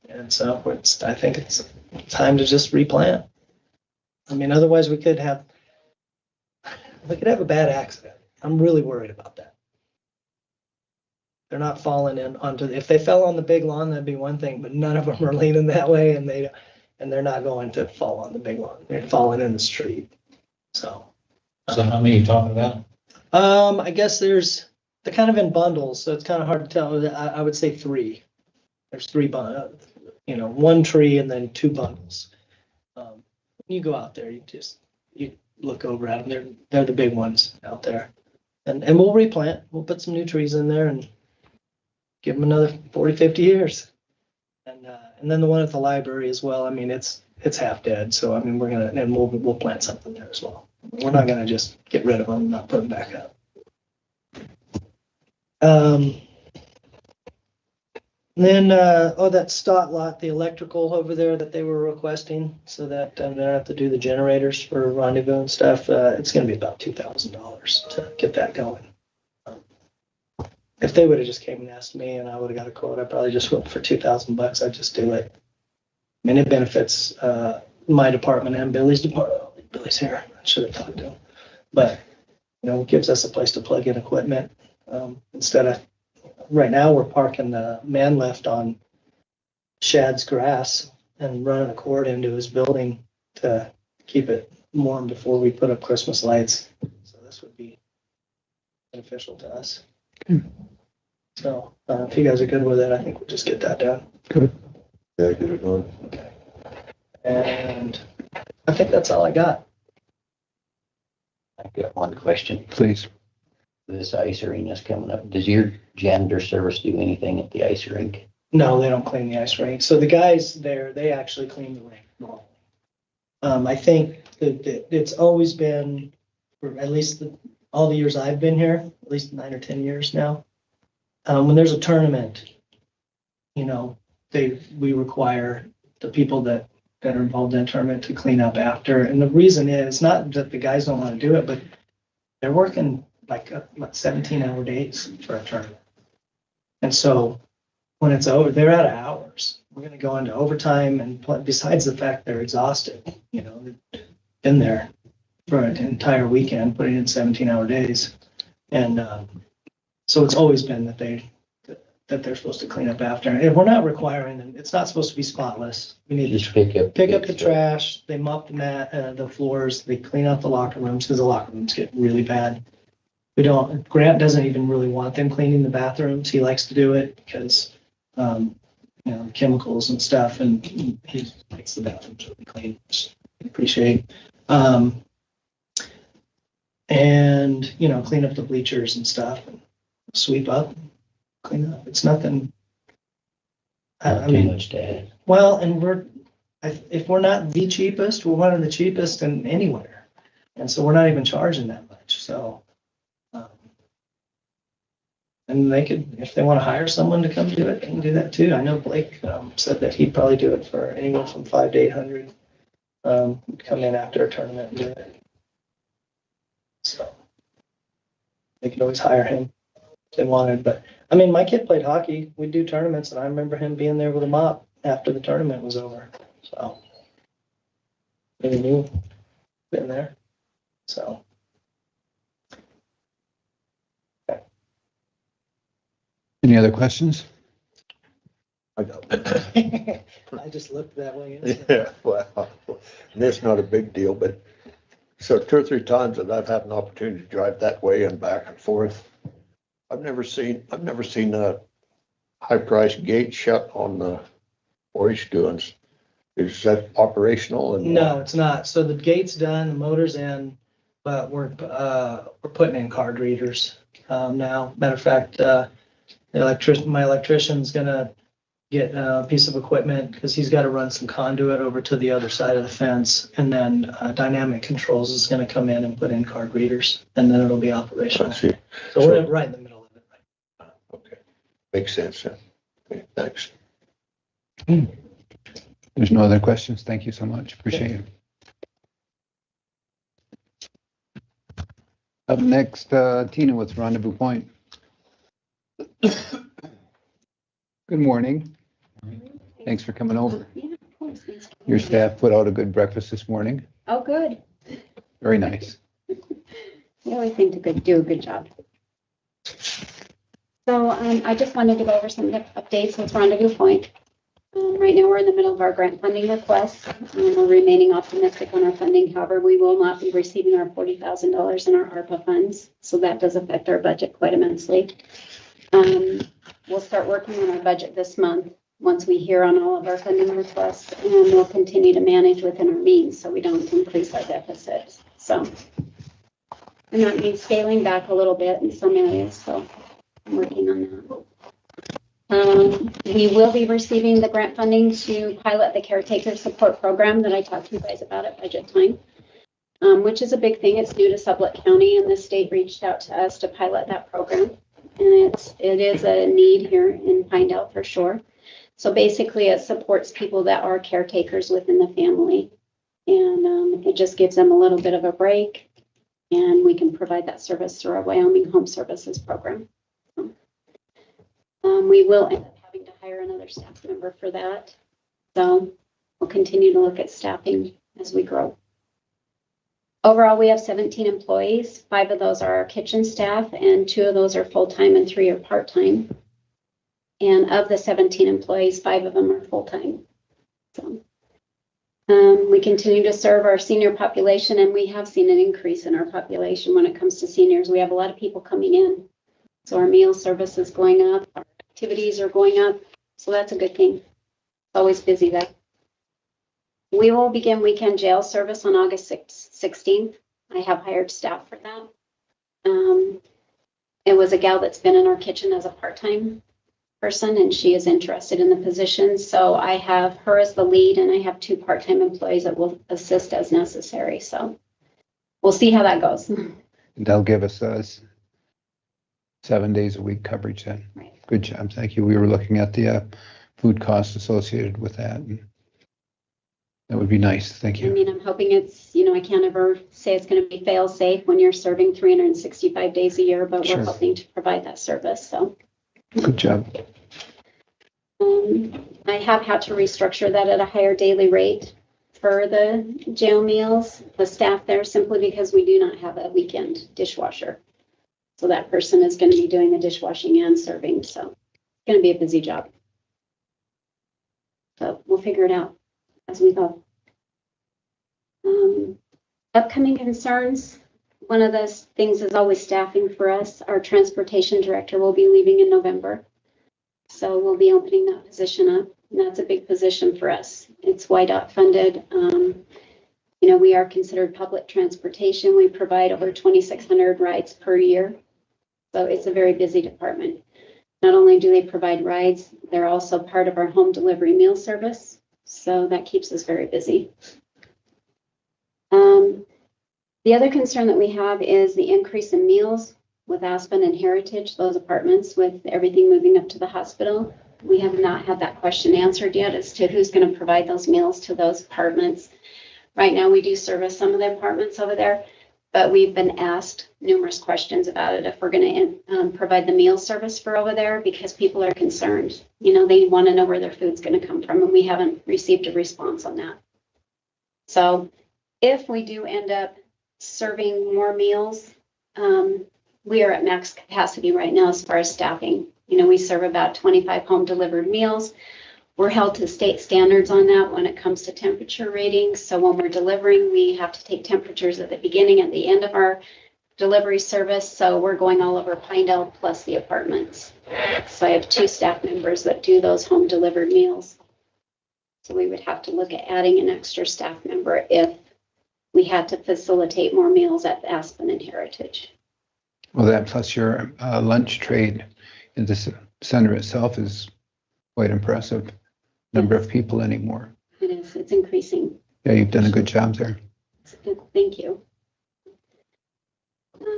L: And so I think it's time to just replant. I mean, otherwise we could have a bad accident. I'm really worried about that. They're not falling in onto, if they fell on the big lawn, that'd be one thing, but none of them are leaning that way, and they're not going to fall on the big lawn. They're falling in the street. So
J: how many are you talking about?
L: I guess they're kind of in bundles, so it's kind of hard to tell. I would say 3. There's 3 bundles, one tree and then 2 bundles. When you go out there, you look over at them. They're the big ones out there, and we'll replant. We'll put some new trees in there and give them another 40, 50 years. And then the one at the library as well. I mean, it's half dead. So, I mean, we'll plant something there as well. We're not going to just get rid of them and not put them back up. Then, that Stott lot, the electrical over there that they were requesting, so that they don't have to do the generators for Rendezvous and stuff. It's going to be about $2,000 to get that going. If they would have just came and asked me and I would have got a quote, I probably just went for $2,000. I'd just do it. I mean, it benefits my department and Billy's department. Billy's here. I should have talked to him. But, it gives us a place to plug in equipment instead of, right now we're parking the man lift on Shad's grass and running a cord into his building to keep it warm before we put up Christmas lights. So this would be beneficial to us. So if you guys are good with it, I think we'll just get that done.
A: Good.
I: Yeah, get it done.
L: Okay. And I think that's all I got.
B: I've got one question.
A: Please.
B: This ice arena's coming up. Does your janitor service do anything at the ice rink?
L: No, they don't clean the ice rink. So the guys there, they actually clean the rink normally. I think that it's always been, for at least all the years I've been here, at least 9 or 10 years now, when there's a tournament, you know, we require the people that are involved in the tournament to clean up after. And the reason is not that the guys don't want to do it, but they're working like 17-hour days for a tournament. And so when it's over, they're out of hours. We're going to go into overtime, and besides the fact they're exhausted, you know, they've been there for an entire weekend, putting in 17-hour days. And so it's always been that they're supposed to clean up after. And we're not requiring them. It's not supposed to be spotless. We need
B: Just
L: to pick up the trash. They mop the floors. They clean out the locker rooms because the locker rooms get really bad. Grant doesn't even really want them cleaning the bathrooms. He likes to do it because, you know, chemicals and stuff, and he likes the bathrooms really clean, which I appreciate. And, you know, clean up the bleachers and stuff, and sweep up, clean up. It's nothing.
J: Not too much to add.
L: Well, and if we're not the cheapest, we're one of the cheapest in anywhere. And so we're not even charging that much. So, and they could, if they want to hire someone to come do it, they can do that too. I know Blake said that he'd probably do it for anywhere from $500 to $800. Come in after a tournament and do it. So they could always hire him if they wanted. But I mean, my kid played hockey. We'd do tournaments, and I remember him being there with a mop after the tournament was over. So maybe you been there. So.
A: Any other questions?
C: I got
L: I just looked that way.
C: Yeah, well, and it's not a big deal, but so 2 or 3 times that I've had an opportunity to drive that way and back and forth, I've never seen a high-priced gate shut on the Orange doings. Is that operational? And
L: No, it's not. So the gate's done, the motor's in, but we're putting in card readers now. Matter of fact, my electrician's gonna get a piece of equipment because he's got to run some conduit over to the other side of the fence, and then Dynamic Controls is going to come in and put in card readers, and then it'll be operational.
C: I see.
L: So we're right in the middle of it.
C: Okay, makes sense. Okay, thanks.
A: There's no other questions. Thank you so much. Appreciate it. Up next, Tina with Rendezvous Point. Good morning. Thanks for coming over.
M: Yeah, of course. Thanks.
A: Your staff put out a good breakfast this morning.
M: Oh, good.
A: Very nice.
M: They always seem to do a good job. So I just wanted to go over some of the updates with Rendezvous Point. Right now, we're in the middle of our grant funding request. We're remaining optimistic on our funding. However, we will not be receiving our $40,000 in our ARPA funds. So that does affect our budget quite immensely. We'll start working on our budget this month once we hear on all of our funding requests, and we'll continue to manage within our means so we don't increase our deficits. So, and that means scaling back a little bit in some areas. So I'm working on that. We will be receiving the grant funding to pilot the caretaker support program that I talked to you guys about at budget time, which is a big thing. It's new to Sublette County, and the state reached out to us to pilot that program. And it is a need here in Pinedale for sure. So basically it supports people that are caretakers within the family. And it just gives them a little bit of a break. And we can provide that service through our Wyoming Home Services program. We will end up having to hire another staff member for that. So we'll continue to look at staffing as we grow. Overall, we have 17 employees. 5 of those are our kitchen staff, and 2 of those are full-time and 3 are part-time. And of the 17 employees, 5 of them are full-time. So we continue to serve our senior population, and we have seen an increase in our population when it comes to seniors. We have a lot of people coming in. So our meal service is going up, our activities are going up. So that's a good thing. It's always busy there. We will begin weekend jail service on August 16th. I have hired staff for that. It was a gal that's been in our kitchen as a part-time person, and she is interested in the position. So I have her as the lead, and I have 2 part-time employees that will assist as necessary. So we'll see how that goes.
A: They'll give us 7 days a week coverage then.
M: Right.
A: Good job, thank you. We were looking at the food costs associated with that. And that would be nice, thank
M: I
A: you.
M: mean, I'm hoping it's, I can't ever say it's going to be fail safe when you're serving 365 days a year, but
A: Sure.
M: we're hoping to provide that service, so.
A: Good job.
M: I have had to restructure that at a higher daily rate for the jail meals, the staff there, simply because we do not have a weekend dishwasher. So that person is going to be doing the dishwashing and serving, so it's going to be a busy job. But we'll figure it out as we go. Upcoming concerns, one of those things is always staffing for us. Our transportation director will be leaving in November. So we'll be opening that position up, and that's a big position for us. It's YDOT funded. We are considered public transportation. We provide over 2,600 rides per year. So it's a very busy department. Not only do they provide rides, they're also part of our home delivery meal service. So that keeps us very busy. The other concern that we have is the increase in meals with Aspen and Heritage, those apartments with everything moving up to the hospital. We have not had that question answered yet as to who's going to provide those meals to those apartments. Right now, we do service some of the apartments over there, but we've been asked numerous questions about it if we're going to provide the meal service for over there, because people are concerned. They want to know where their food's going to come from, and we haven't received a response on that. So if we do end up serving more meals, we are at max capacity right now as far as staffing. We serve about 25 home delivered meals. We're held to state standards on that when it comes to temperature ratings. So when we're delivering, we have to take temperatures at the beginning and the end of our delivery service. So we're going all over Pinedale plus the apartments. So I have 2 staff members that do those home delivered meals. So we would have to look at adding an extra staff member if we had to facilitate more meals at Aspen and Heritage.
A: Well, that plus your lunch trade in the center itself is quite impressive. Number of people anymore.
M: It is. It's increasing.
A: Yeah, you've done a good job there.
M: Thank you.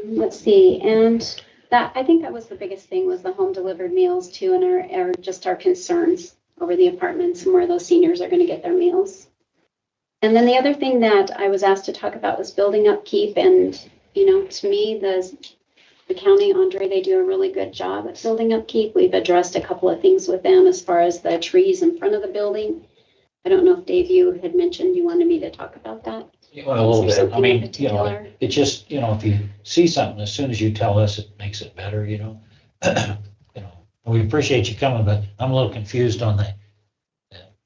M: Let's see. And that, I think that was the biggest thing, was the home delivered meals too, and our concerns over the apartments and where those seniors are going to get their meals. And then the other thing that I was asked to talk about was building upkeep. And, to me, the county, Andre, they do a really good job at building upkeep. We've addressed a couple of things with them as far as the trees in front of the building. I don't know if Dave, you had mentioned you wanted me to talk about that.
J: Well, a little
M: Is there
J: bit. I
M: something in
J: mean,
M: particular?
J: it just, if you see something, as soon as you tell us, it makes it better, We appreciate you coming, but I'm a little confused on the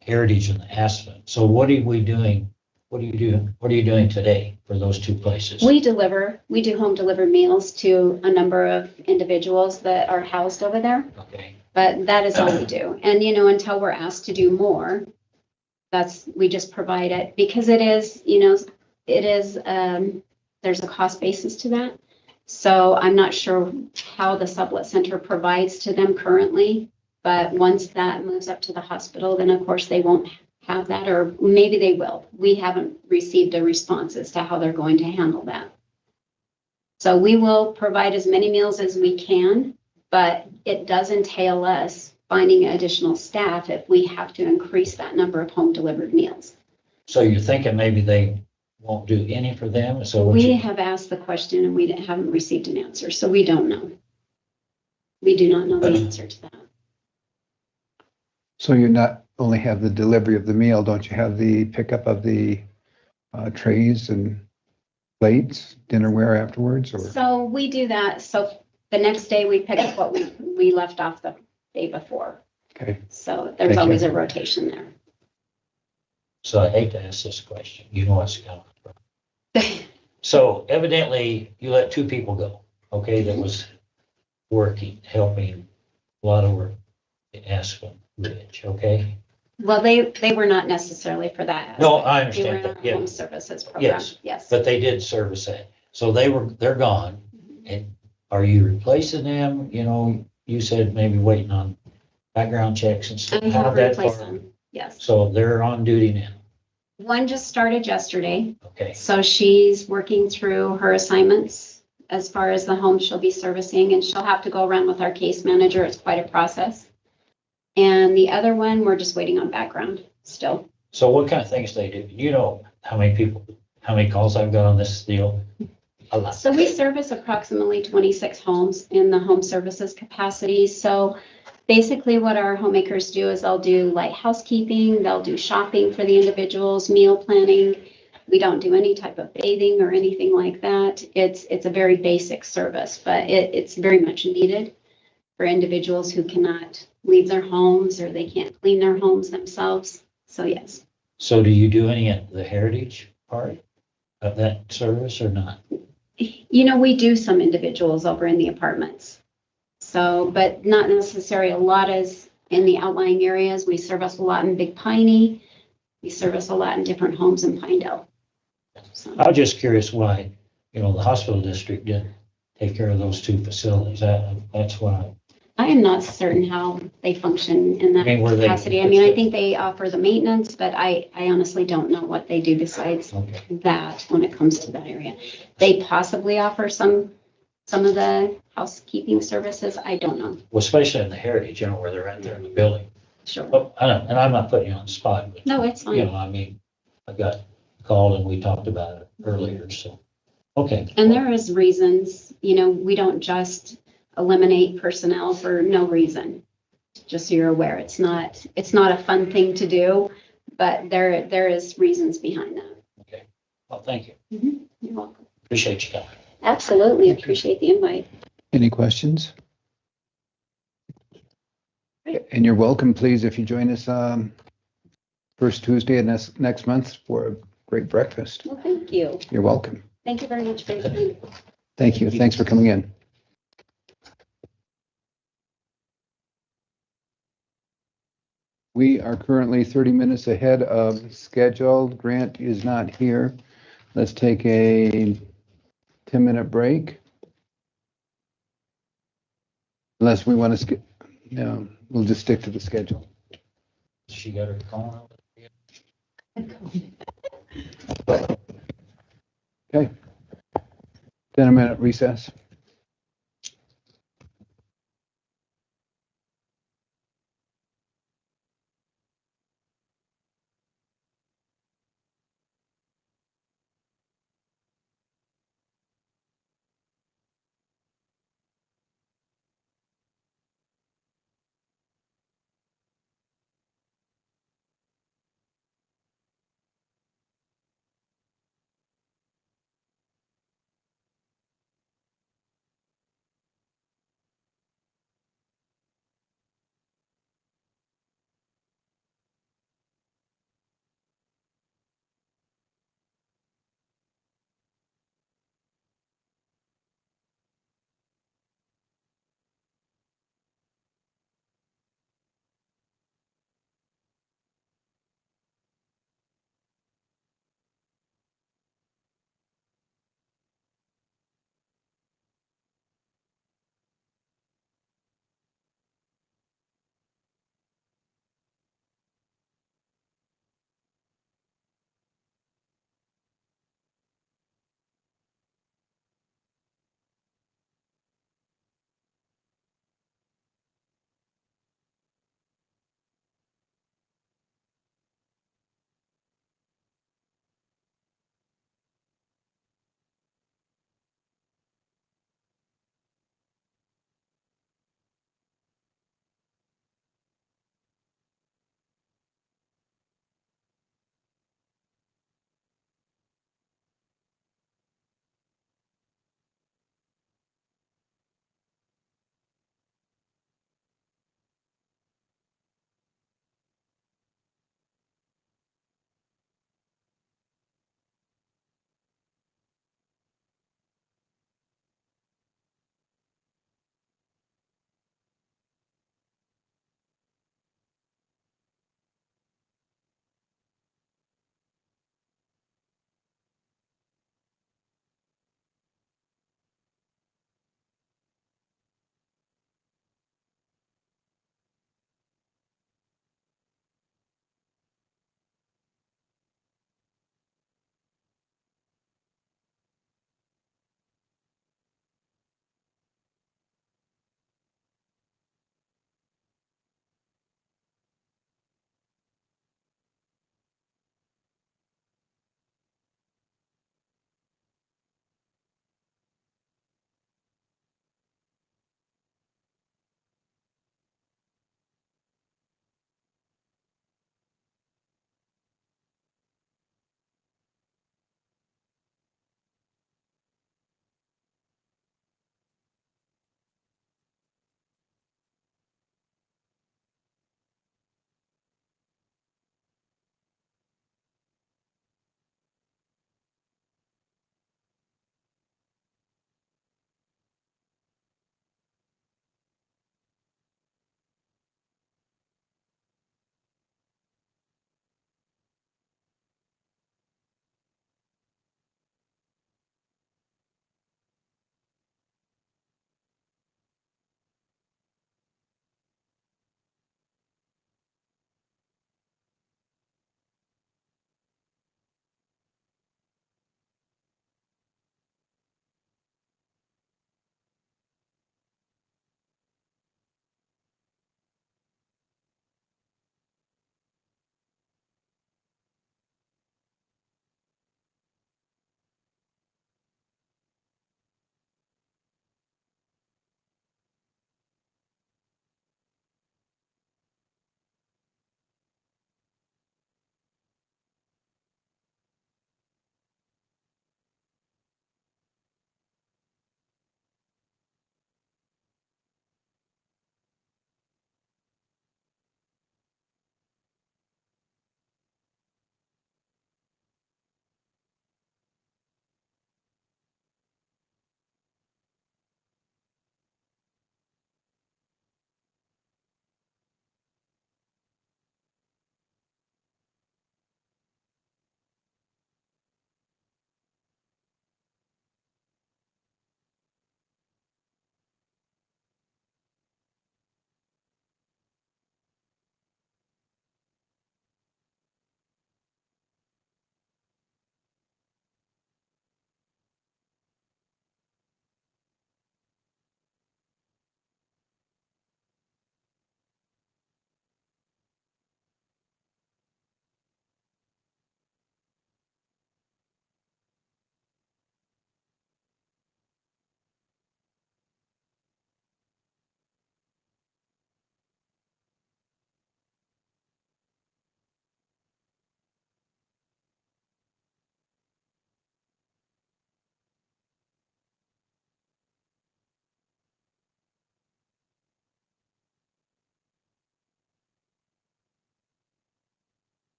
J: Heritage and the Aspen. So what are we doing? What are you doing today for those 2 places?
M: We do home delivered meals to a number of individuals that are housed over there,
J: Okay.
M: but that is all we do. And, until we're asked to do more, we just provide it, because there's a cost basis to that. So I'm not sure how the Sublette Center provides to them currently, but once that moves up to the hospital, then of course they won't have that, or maybe they will. We haven't received a response as to how they're going to handle that. So we will provide as many meals as we can, but it does entail us finding additional staff if we have to increase that number of home delivered meals.
J: So you're thinking maybe they won't do any for them? So
M: We have asked the question and we haven't received an answer, so we don't know. We do not know the answer to that.
A: So you not only have the delivery of the meal, don't you have the pickup of the trays and plates, dinnerware afterwards? Or
M: So we do that. So the next day we pick up what we left off the day before.
A: Okay.
M: So there's
A: Thank
M: always
A: you.
M: a rotation there.
J: So I hate to ask this question. You know what's coming. So evidently you let 2 people go, okay, that was working, helping a lot of work in Aspen Ridge, okay?
M: Well, they were not necessarily for that.
J: No, I
M: They were
J: understand
M: in
J: that,
M: our
J: yeah.
M: home services program.
J: Yes,
M: Yes.
J: but they did service that. So they're gone. And are you replacing them? You said maybe waiting on background checks and stuff.
M: I
J: How
M: have
J: that
M: replaced
J: far?
M: them. Yes.
J: So they're on duty now,
M: One just started yesterday.
J: okay?
M: So she's working through her assignments as far as the homes she'll be servicing, and she'll have to go around with our case manager. It's quite a process. And the other one, we're just waiting on background still.
J: So what kind of things they do? You know how many calls I've got on this deal? A lot.
M: So we service approximately 26 homes in the home services capacity. So basically what our homemakers do is they'll do light housekeeping, they'll do shopping for the individuals, meal planning. We don't do any type of bathing or anything like that. It's a very basic service, but it's very much needed for individuals who cannot leave their homes or they can't clean their homes themselves. So yes.
J: So do you do any of the heritage part of that service or not?
M: You know, we do some individuals over in the apartments. So, but not necessarily a lot as in the outlying areas. We service a lot in Big Piney. We service a lot in different homes in Pinedale. So,
J: I was just curious why, the hospital district didn't take care of those two facilities. That's what
M: I am not certain how they function in that capacity. I mean, I think they offer the maintenance, but I honestly don't know what they do besides that when it comes to that area. They possibly offer some of the housekeeping services. I don't know.
J: Well, especially in the heritage, where they're right there in the building.
M: Sure.
J: But I don't, and I'm not putting you on the spot, but
M: No, it's fine.
J: I mean, I got called and we talked about it earlier, so, okay.
M: And there is reasons, we don't just eliminate personnel for no reason. Just so you're aware, it's not a fun thing to do, but there is reasons behind that.
J: Okay. Well, thank you.
M: Mm-hmm. You're welcome.
J: Appreciate you coming.
M: Absolutely. Appreciate the invite.
A: Any questions? And you're welcome, please, if you join us first Tuesday of next month for a great breakfast.
M: Well, thank you.
A: You're welcome.
M: Thank you very much for your time.
A: Thank you. Thanks for coming in. We are currently 30 minutes ahead of schedule. Grant is not here. Let's take a 10-minute break. Unless we want to skip. No, we'll just stick to the schedule.
J: She got her phone out.
A: Okay. 10-minute recess.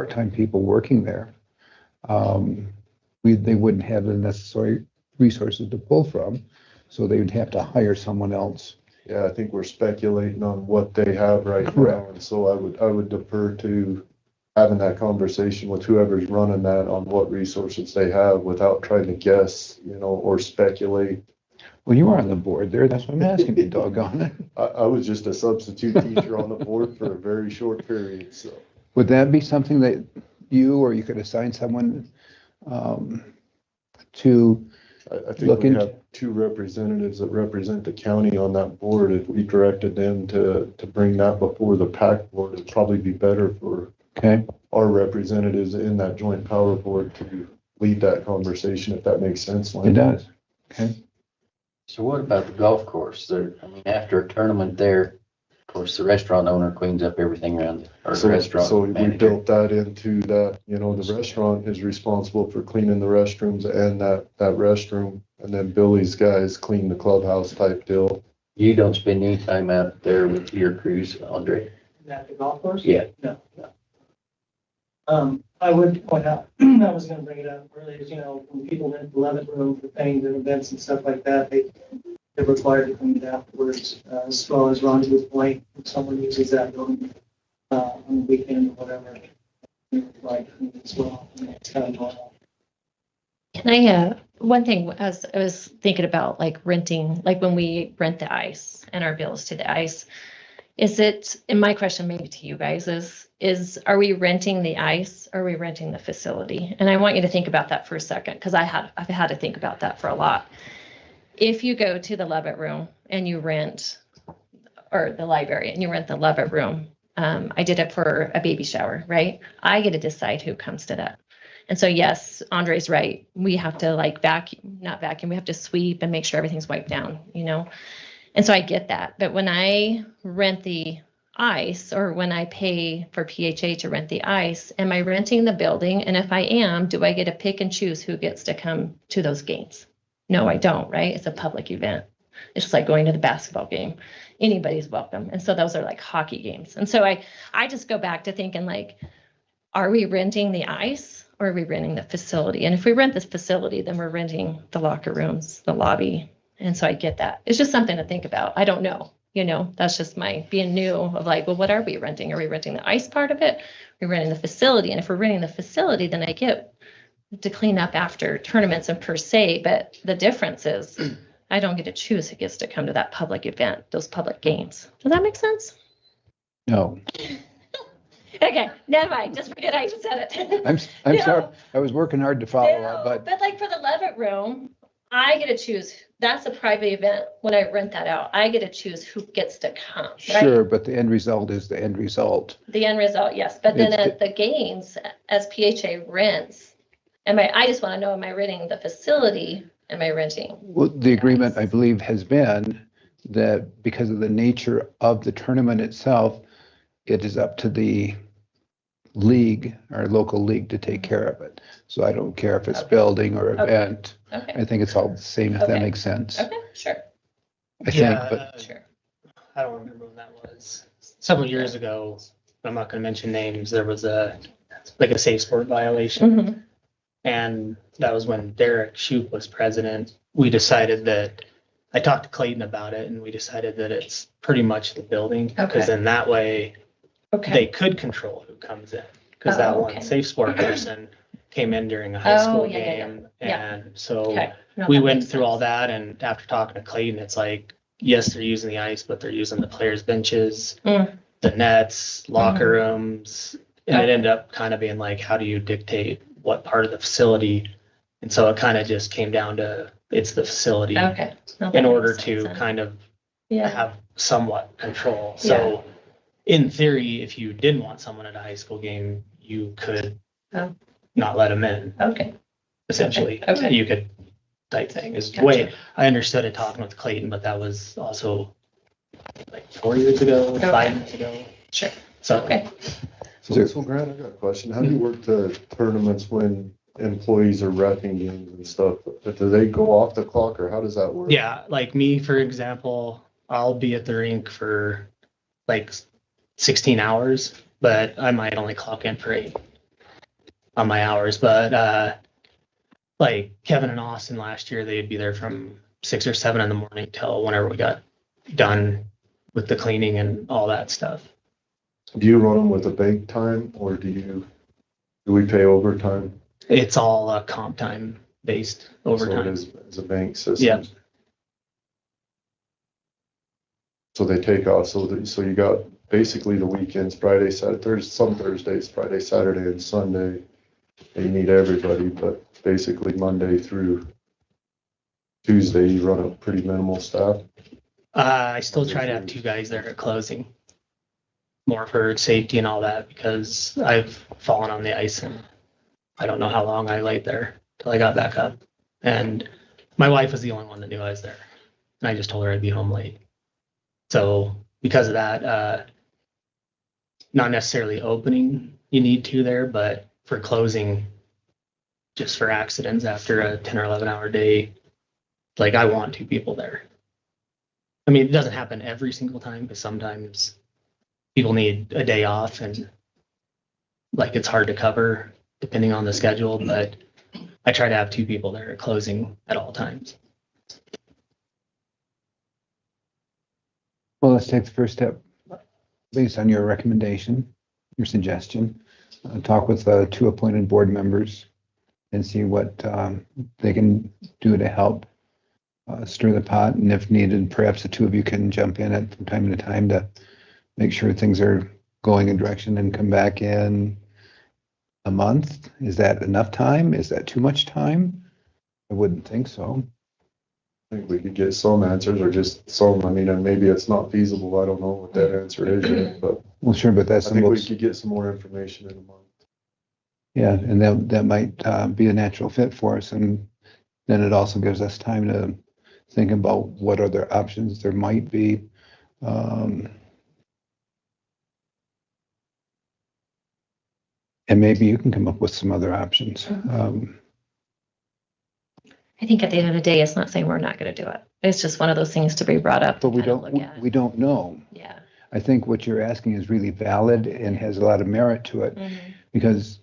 A: part-time people working there. They wouldn't have the necessary resources to pull from, so they would have to hire someone else.
I: Yeah, I think we're speculating on what they have right
A: Correct.
I: now, and so I would defer to having that conversation with whoever's running that on what resources they have without trying to guess, or speculate.
A: Well, you were on the board there, that's what I'm asking you, doggone it.
I: I was just a substitute teacher on the board for a very short period, so.
A: Would that be something that you, or you could assign someone to
I: I think
A: look
I: we
A: into?
I: have two representatives that represent the county on that board. If we directed them to bring that before the PAC board, it'd probably be better for
A: Okay,
I: our representatives in that joint power board to lead that conversation, if that makes sense.
A: it does. Okay,
B: So what about the golf course? After a tournament there, of course, the restaurant owner cleans up everything around, or the
I: So
B: restaurant
I: we
B: manager.
I: built that into that, the restaurant is responsible for cleaning the restrooms and that restroom. And then Billy's guys clean the clubhouse type deal.
B: You don't spend any time out there with your crews, Andre?
L: At the golf course?
B: Yeah.
L: No. I would point out, I was gonna bring it up earlier, when people rent the 11th room for things and events and stuff like that, they're required to clean it afterwards, as well as Rendezvous Point, if someone uses that building, on the weekend or whatever. They're required to clean it as well. It's kind of normal.
N: Can I, one thing, as I was thinking about like renting, like when we rent the ice and our bills to the ice, and my question maybe to you guys is are we renting the ice or are we renting the facility? And I want you to think about that for a second, because I've had to think about that for a lot. If you go to the Levitt room and you rent, or the library and you rent the Levitt room, I did it for a baby shower, right? I get to decide who comes to that. And so, yes, Andre's right. We have to we have to sweep and make sure everything's wiped down, And so I get that. But when I rent the ice, or when I pay for PHA to rent the ice, am I renting the building? And if I am, do I get to pick and choose who gets to come to those games? No, I don't, right? It's a public event. It's like going to the basketball game. Anybody's welcome. And so those are like hockey games. And so I just go back to thinking like, are we renting the ice or are we renting the facility? And if we rent this facility, then we're renting the locker rooms, the lobby. And so I get that. It's just something to think about. I don't know. That's just my being new of like, well, what are we renting? Are we renting the ice part of it? Are we renting the facility? And if we're renting the facility, then I get to clean up after tournaments and per se. But the difference is I don't get to choose who gets to come to that public event, those public games. Does that make sense?
A: no,
N: Okay, never mind. Just forget I just said it.
A: I'm
N: No.
A: sorry, I was working hard to follow up,
N: No,
A: but
N: like for the Levitt room, I get to choose. That's a private event. When I rent that out, I get to choose who gets to come. Right?
A: sure, but the end result is the end result.
N: The end result, yes. But then
A: It's-
N: at the games, as PHA rents, I just want to know, am I renting the facility? Am I renting?
A: Well, the agreement, I believe, has been that because of the nature of the tournament itself, it is up to the league, our local league, to take care of it. So I don't care if it's
N: Okay.
A: building or
N: Okay.
A: event.
N: Okay,
A: I think it's all the same, if that
N: Okay.
A: makes sense.
N: okay, sure,
A: I think, but
N: sure.
O: I don't remember when that was. Several years ago, I'm not gonna mention names, there was a safe sport violation.
N: Mm-hmm.
O: And that was when Derek Shoup was president. We decided that, I talked to Clayton about it, and we decided that it's pretty much the building. Because
N: Okay.
O: in that way,
N: Okay.
O: they could control who comes in. Because that
N: Oh,
O: one
N: okay.
O: safe sport person came in during a high school
N: yeah, yeah,
O: game.
N: yeah.
O: And so
N: Okay. No,
O: we
N: that
O: went
N: makes
O: through all
N: sense.
O: that, and after talking to Clayton, it's like, yes, they're using the ice, but they're using the players' benches,
N: Mm.
O: the nets, locker rooms. And it
N: Okay.
O: ended up kind of being like, how do you dictate what part of the facility? And so it kind of just came down to, it's the facility
N: Okay. No, that
O: in order
N: makes
O: to
N: sense.
O: kind of
N: Yeah,
O: have somewhat control. So in theory, if you didn't want someone at a high school game, you could
N: Oh.
O: not let them in,
N: okay,
O: essentially.
N: Okay.
O: You could type thing is
N: Gotcha.
O: way, I understood it talking with Clayton, but that was also like 4 years ago, 5 years ago.
N: Sure.
O: So,
N: okay.
I: So Grant, I got a question. How do you work the tournaments when employees are reffing games and stuff? Do they go off the clock, or how does that work?
O: yeah, like me, for example, I'll be at the rink for like 16 hours, but I might only clock in for 8. on my hours, but like Kevin and Austin last year, they'd be there from 6 or 7 in the morning till whenever we got done with the cleaning and all that stuff.
I: Do you run them with a bank time or do we pay overtime?
O: It's all comp time based
I: So it
O: overtime.
I: is a bank system.
O: Yeah.
I: So they take off, so you got basically the weekends, Friday, Saturday, there's some Thursdays, Friday, Saturday, and Sunday. And you need everybody, but basically Monday through Tuesday, you run a pretty minimal staff.
O: I still try to have 2 guys there at closing, more for safety and all that, because I've fallen on the ice and I don't know how long I laid there till I got back up. And my wife was the only one that knew I was there. And I just told her I'd be home late. So because of that, not necessarily opening, you need 2 there, but for closing, just for accidents after a 10 or 11 hour day, like I want 2 people there. I mean, it doesn't happen every single time, because sometimes people need a day off and like it's hard to cover depending on the schedule, but I try to have 2 people there at closing at all times.
A: Well, let's take the first step based on your recommendation, your suggestion. Talk with 2 appointed board members and see what they can do to help stir the pot. And if needed, perhaps the 2 of you can jump in at from time to time to make sure things are going in direction and come back in a month. Is that enough time? Is that too much time? I wouldn't think so.
I: I think we could get some answers or just some, I mean, and maybe it's not feasible. I don't know what that answer is yet, but.
A: Well, sure, but that's
I: I think we could get some more information in a month.
A: Yeah, and that might be a natural fit for us, and then it also gives us time to think about what other options there might be. And maybe you can come up with some other options.
N: I think at the end of the day, it's not saying we're not going to do it. It's just one of those things to be brought up.
A: But we
N: to look
A: don't
N: at.
A: we don't know.
N: Yeah.
A: I think what you're asking is really valid and has a lot of merit to it, because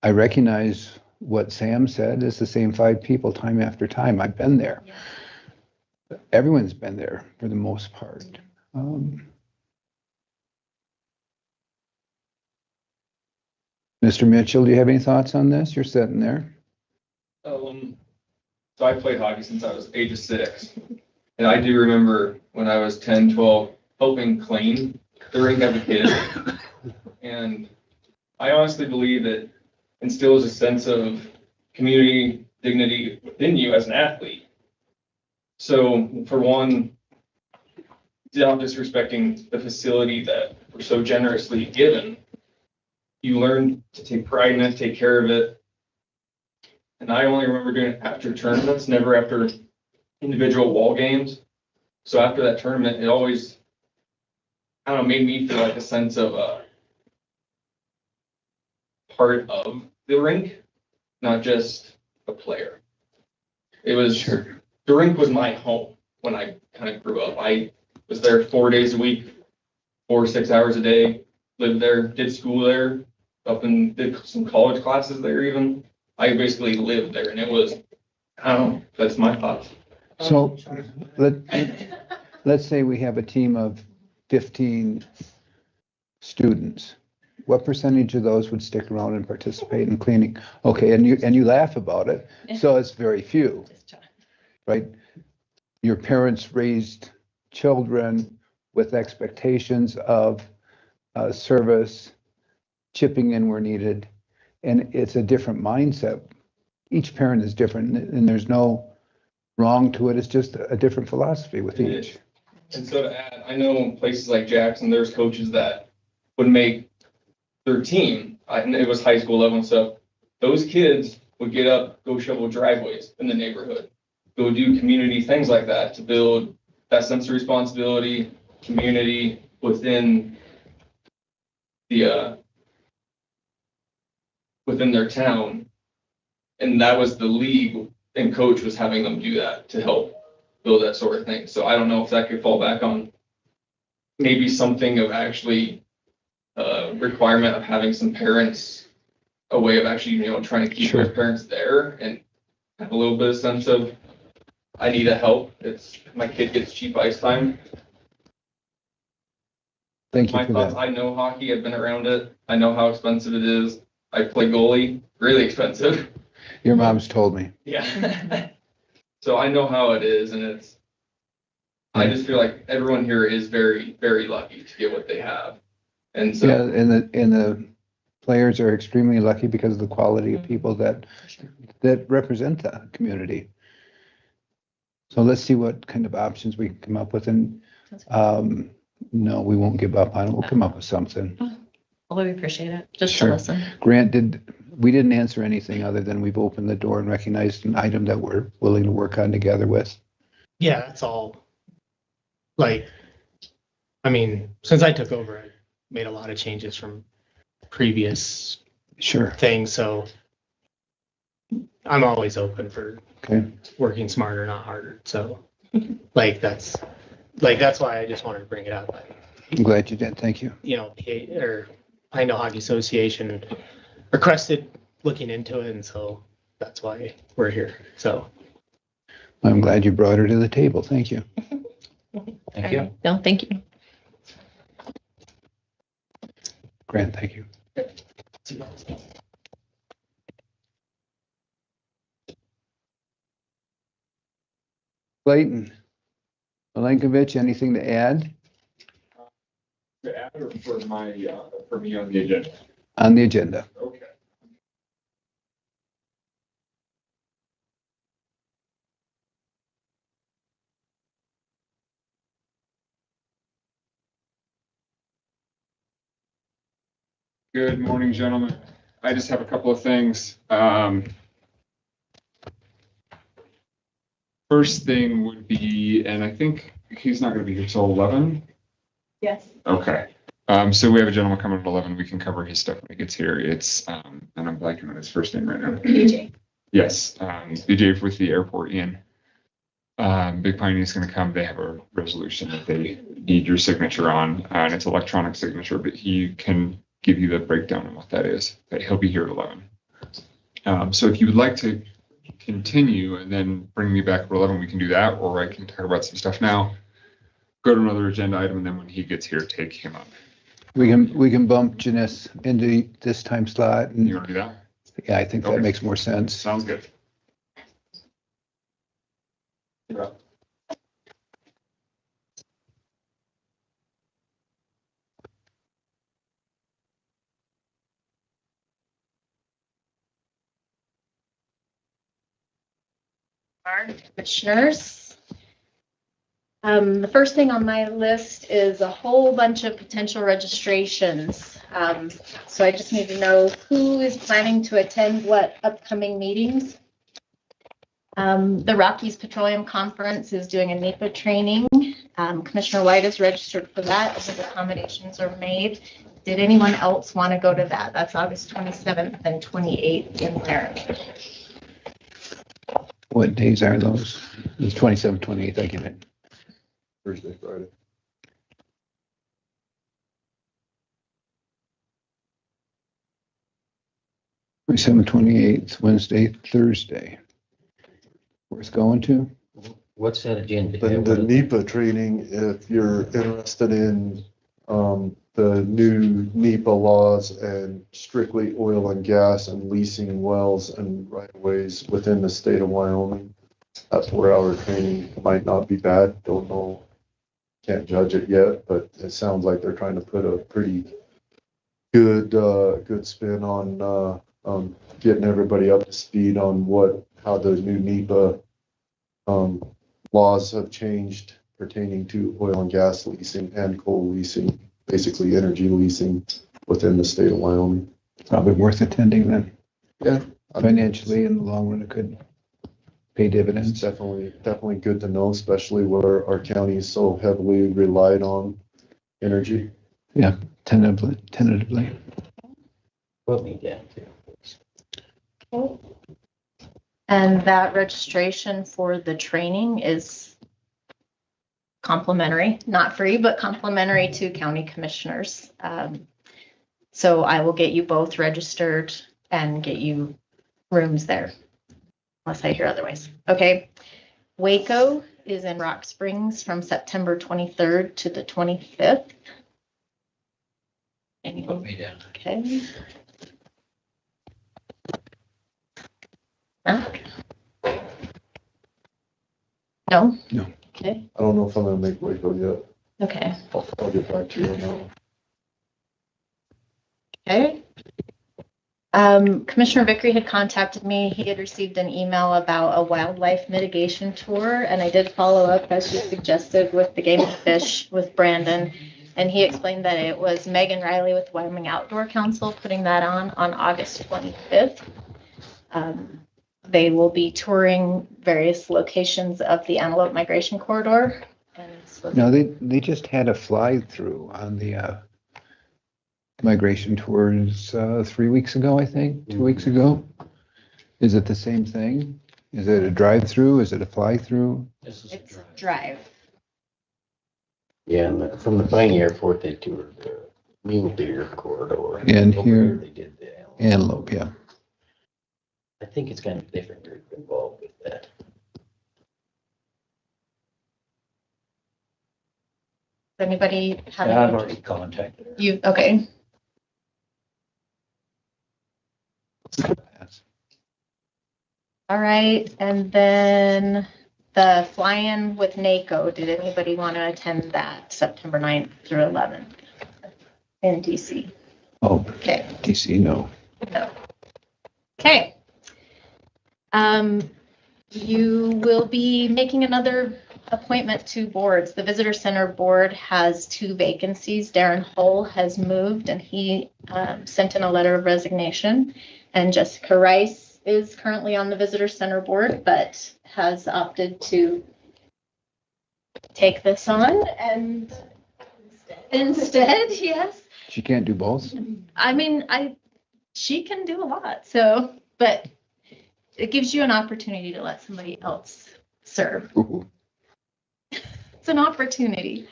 A: I recognize what Sam said. It's the same 5 people time after time. I've been there. Yeah. Everyone's been there for the most part. Mr. Mitchell, do you have any thoughts on this? You're sitting there.
P: So I played hockey since I was age of 6. And I do remember when I was 10, 12, helping clean the rink as a kid. And I honestly believe that instills a sense of community dignity within you as an athlete. So for one, without disrespecting the facility that we're so generously given, you learn to take pride in it, take care of it. And I only remember doing it after tournaments, never after individual wall games. So after that tournament, it always, I don't know, made me feel like a sense of part of the rink, not just a player. It was, the rink was my home when I kind of grew up. I was there 4 days a week, 4 or 6 hours a day, lived there, did school there, up and did some college classes there even. I basically lived there, and it was, I don't know, that's my thoughts.
A: So let's say we have a team of 15 students. What percentage of those would stick around and participate in cleaning? Okay, and you laugh about it, so it's very few, right? Your parents raised children with expectations of service, chipping in where needed, and it's a different mindset. Each parent is different, and there's no wrong to it. It's just a different philosophy with each.
P: And so to add, I know places like Jackson, there's coaches that would make their team, and it was high school level and stuff, those kids would get up, go shovel driveways in the neighborhood, go do community things like that to build that sense of responsibility, community within the within their town. And that was the league, and coach was having them do that to help build that sort of thing. So I don't know if that could fall back on maybe something of actually requirement of having some parents a way of actually, trying to keep
A: Sure.
P: those parents there and have a little bit of sense of, I need a help. My kid gets cheap ice time.
A: Thank you
P: My
A: for
P: thoughts,
A: that.
P: I know hockey, I've been around it. I know how expensive it is. I play goalie, really expensive.
A: Your mom's told me.
P: Yeah. So I know how it is, and I just feel like everyone here is very, very lucky to get what they have. And so.
A: Yeah, and the players are extremely lucky because of the quality of people that represent the community. So let's see what kind of options we can come up with, and no, we won't give up on it. We'll come up with something.
N: Well, we appreciate it, just
A: Sure.
N: to listen.
A: Grant, we didn't answer anything other than we've opened the door and recognized an item that we're willing to work on together with.
O: Yeah, that's all. Like, I mean, since I took over, I made a lot of changes from previous
A: Sure.
O: things, so I'm always open for
A: Okay.
O: working smarter, not harder. So, that's why I just wanted to bring it up.
A: I'm glad you did. Thank you.
O: Pine Hockey Association requested looking into it, and so that's why we're here. So
A: I'm glad you brought her to the table. Thank you.
J: Thank you.
N: No, thank you.
A: Grant, thank you. Clayton, Melinkovich, anything to add
Q: To add or for me on the agenda?
A: on the agenda?
Q: Okay. Good morning, gentlemen. I just have a couple of things. First thing would be, and I think he's not going to be here till 11.
D: Yes.
Q: Okay. So we have a gentleman coming at 11. We can cover his stuff when he gets here. It's, and I'm blanking on his first name right now.
D: BJ.
Q: Yes, BJ with the airport, Ian. Big Pine is going to come. They have a resolution that they need your signature on, and it's electronic signature, but he can give you the breakdown on what that is. But he'll be here at 11. So if you would like to continue and then bring me back at 11, we can do that, or I can talk about some stuff now. Go to another agenda item, and then when he gets here, take him up.
A: We can bump Jeness into this time slot. And
Q: You want to do that?
A: yeah, I think that
Q: Okay.
A: makes more sense.
Q: Sounds good. You're up.
G: Our commissioners. The first thing on my list is a whole bunch of potential registrations. So I just need to know who is planning to attend what upcoming meetings. The Rockies Petroleum Conference is doing a NEPA training. Commissioner White is registered for that. His accommodations are made. Did anyone else want to go to that? That's August 27th and 28th in there.
A: What days are those? It's 27th, 28th, I get it.
I: Thursday, Friday.
A: December 28th, Wednesday, Thursday. Worth going to?
B: What's that agenda?
I: The NEPA training, if you're interested in the new NEPA laws and strictly oil and gas and leasing wells and right of ways within the state of Wyoming, that's where our training might not be bad. Don't know, can't judge it yet, but it sounds like they're trying to put a pretty good spin on getting everybody up to speed on how the new NEPA laws have changed pertaining to oil and gas leasing and coal leasing, basically energy leasing within the state of Wyoming.
A: Probably worth attending then.
I: Yeah.
A: Financially, in the long run, it could pay dividends.
I: It's definitely good to know, especially where our county is so heavily relied on energy.
A: Yeah, tentatively.
B: Put me down too.
G: And that registration for the training is complimentary, not free, but complimentary to county commissioners. So I will get you both registered
N: and get you rooms there, unless I hear otherwise. Okay. Waco is in Rock Springs from September 23rd to the 25th.
J: Put me down.
N: Okay. Mark? No?
A: No.
N: Okay,
I: I don't know if I'm gonna make Waco yet.
N: okay,
I: I'll get back to you on that one.
N: okay. Commissioner Vickery had contacted me. He had received an email about a wildlife mitigation tour, and I did follow up, as you suggested, with the Game and Fish with Brandon. And he explained that it was Megan Riley with Wyoming Outdoor Council putting that on August 25th. They will be touring various locations of the antelope migration corridor. And so
A: No, they just had a fly through on the migration tours 3 weeks ago, I think, 2 weeks ago. Is it the same thing? Is it a drive-through? Is it a fly-through?
N: it's drive.
B: Yeah, and from the Pioneer Airport, they toured the mule deer corridor.
A: And
B: Over
A: here-
B: They did the
A: Antelope, yeah.
B: I think it's kind of different group involved with that.
N: Does anybody have?
J: Yeah, I've
N: any-
J: already contacted her.
N: You, okay. All right, and then the fly-in with NACO, did anybody want to attend that September 9th through 11th in DC?
A: Oh,
N: Okay,
A: DC, no.
N: no. Okay. You will be making another appointment to boards. The Visitor Center Board has 2 vacancies. Darren Hull has moved and he sent in a letter of resignation. And Jessica Rice is currently on the Visitor Center Board, but has opted to take this on and instead, yes.
A: She can't do both?
N: I mean, she can do a lot, so, but it gives you an opportunity to let somebody else serve.
A: Ooh.
N: It's an opportunity.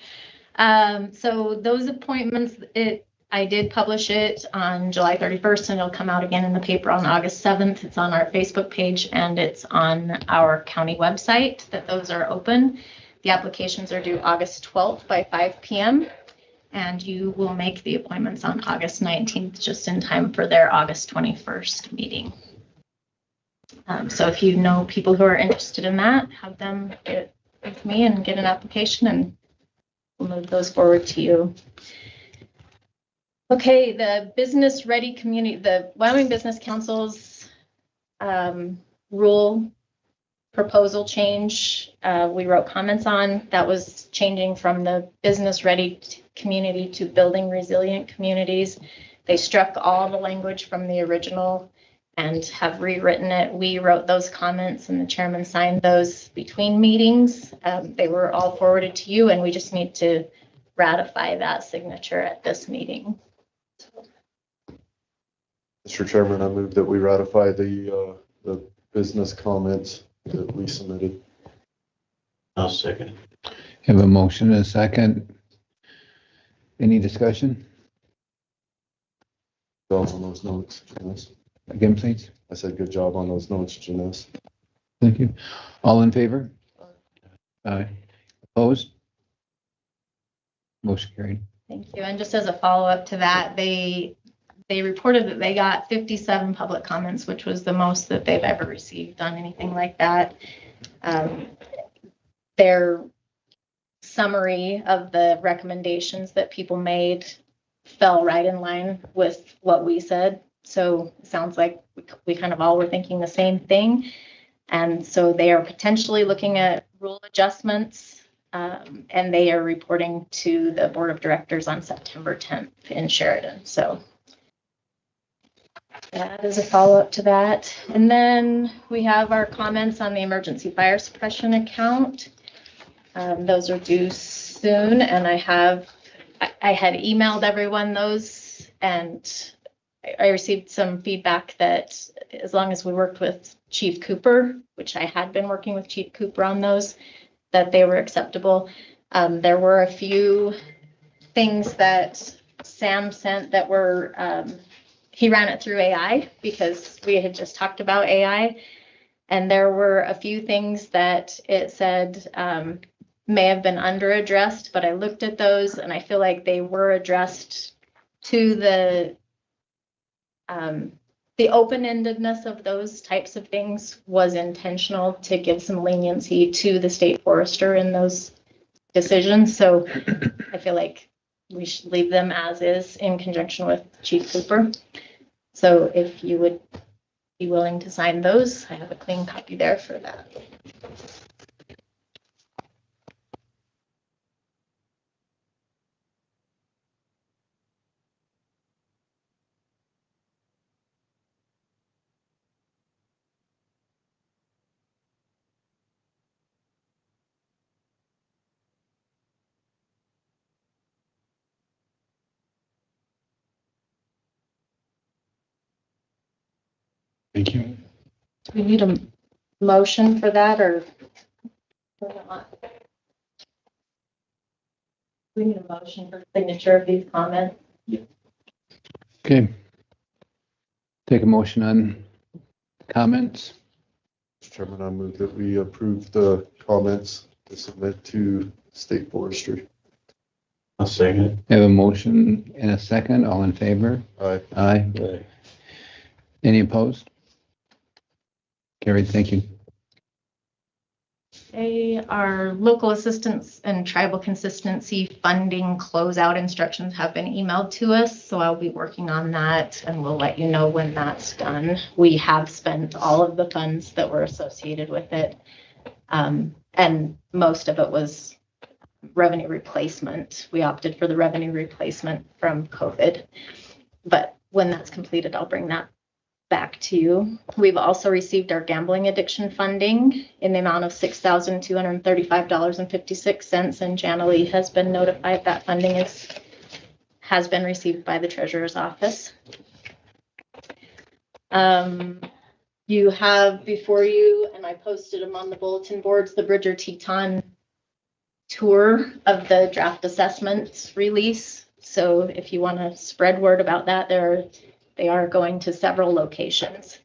N: So those appointments, I did publish it on July 31st and it'll come out again in the paper on August 7th. It's on our Facebook page and it's on our county website that those are open. The applications are due August 12th by 5 p.m. and you will make the appointments on August 19th, just in time for their August 21st meeting. So if you know people who are interested in that, have them get with me and get an application and we'll move those forward to you. Okay, the business ready community, the Wyoming Business Council's rule proposal change, we wrote comments on. That was changing from the business ready community to building resilient communities. They struck all the language from the original and have rewritten it. We wrote those comments and the chairman signed those between meetings. They were all forwarded to you and we just need to ratify that signature at this meeting.
I: Mr. Chairman, I move that we ratify the business comments that we submitted.
B: I'll second it.
A: Have a motion and a second. Any discussion?
I: Job on those notes, Jeness.
A: Again, please.
I: I said good job on those notes, Jeness.
A: Thank you. All in favor? Aye. Opposed? Motion carried.
N: Thank you. And just as a follow-up to that, they reported that they got 57 public comments, which was the most that they've ever received on anything like that. Their summary of the recommendations that people made fell right in line with what we said. So it sounds like we kind of all were thinking the same thing. And so they are potentially looking at rule adjustments, and they are reporting to the board of directors on September 10th in Sheridan. So that is a follow-up to that. And then we have our comments on the emergency fire suppression account. Those are due soon, and I had emailed everyone those, and I received some feedback that as long as we worked with Chief Cooper, which I had been working with Chief Cooper on those, that they were acceptable. There were a few things that Sam sent that were
G: he ran it through AI because we had just talked about AI. And there were a few things that it said may have been under addressed, but I looked at those and I feel like they were addressed to the open-endedness of those types of things was intentional to give some leniency to the state forester in those decisions. So I feel like we should leave them as is in conjunction with Chief Cooper. So if you would be willing to sign those, I have a clean copy there for that.
A: Thank you.
G: Do we need a motion for that or not? We need a motion for signature of these comments.
A: Okay. Take a motion on comments.
I: Mr. Chairman, I move that we approve the comments to submit to State Forestry.
C: I'll second
A: Have a motion and a second. All in favor?
I: Aye.
A: Aye.
C: it.
A: Any opposed? Carried. Thank you.
G: Our local assistance and tribal consistency funding closeout instructions have been emailed to us, so I'll be working on that and we'll let you know when that's done. We have spent all of the funds that were associated with it, and most of it was revenue replacement. We opted for the revenue replacement from COVID, but when that's completed, I'll bring that back to you. We've also received our gambling addiction funding in the amount of $6,235.56, and Janalee has been notified that funding has been received by the treasurer's office. You have before you, and I posted them on the bulletin boards, the Bridger Teton tour of the draft assessments release. So if you want to spread word about that, they are going to several locations.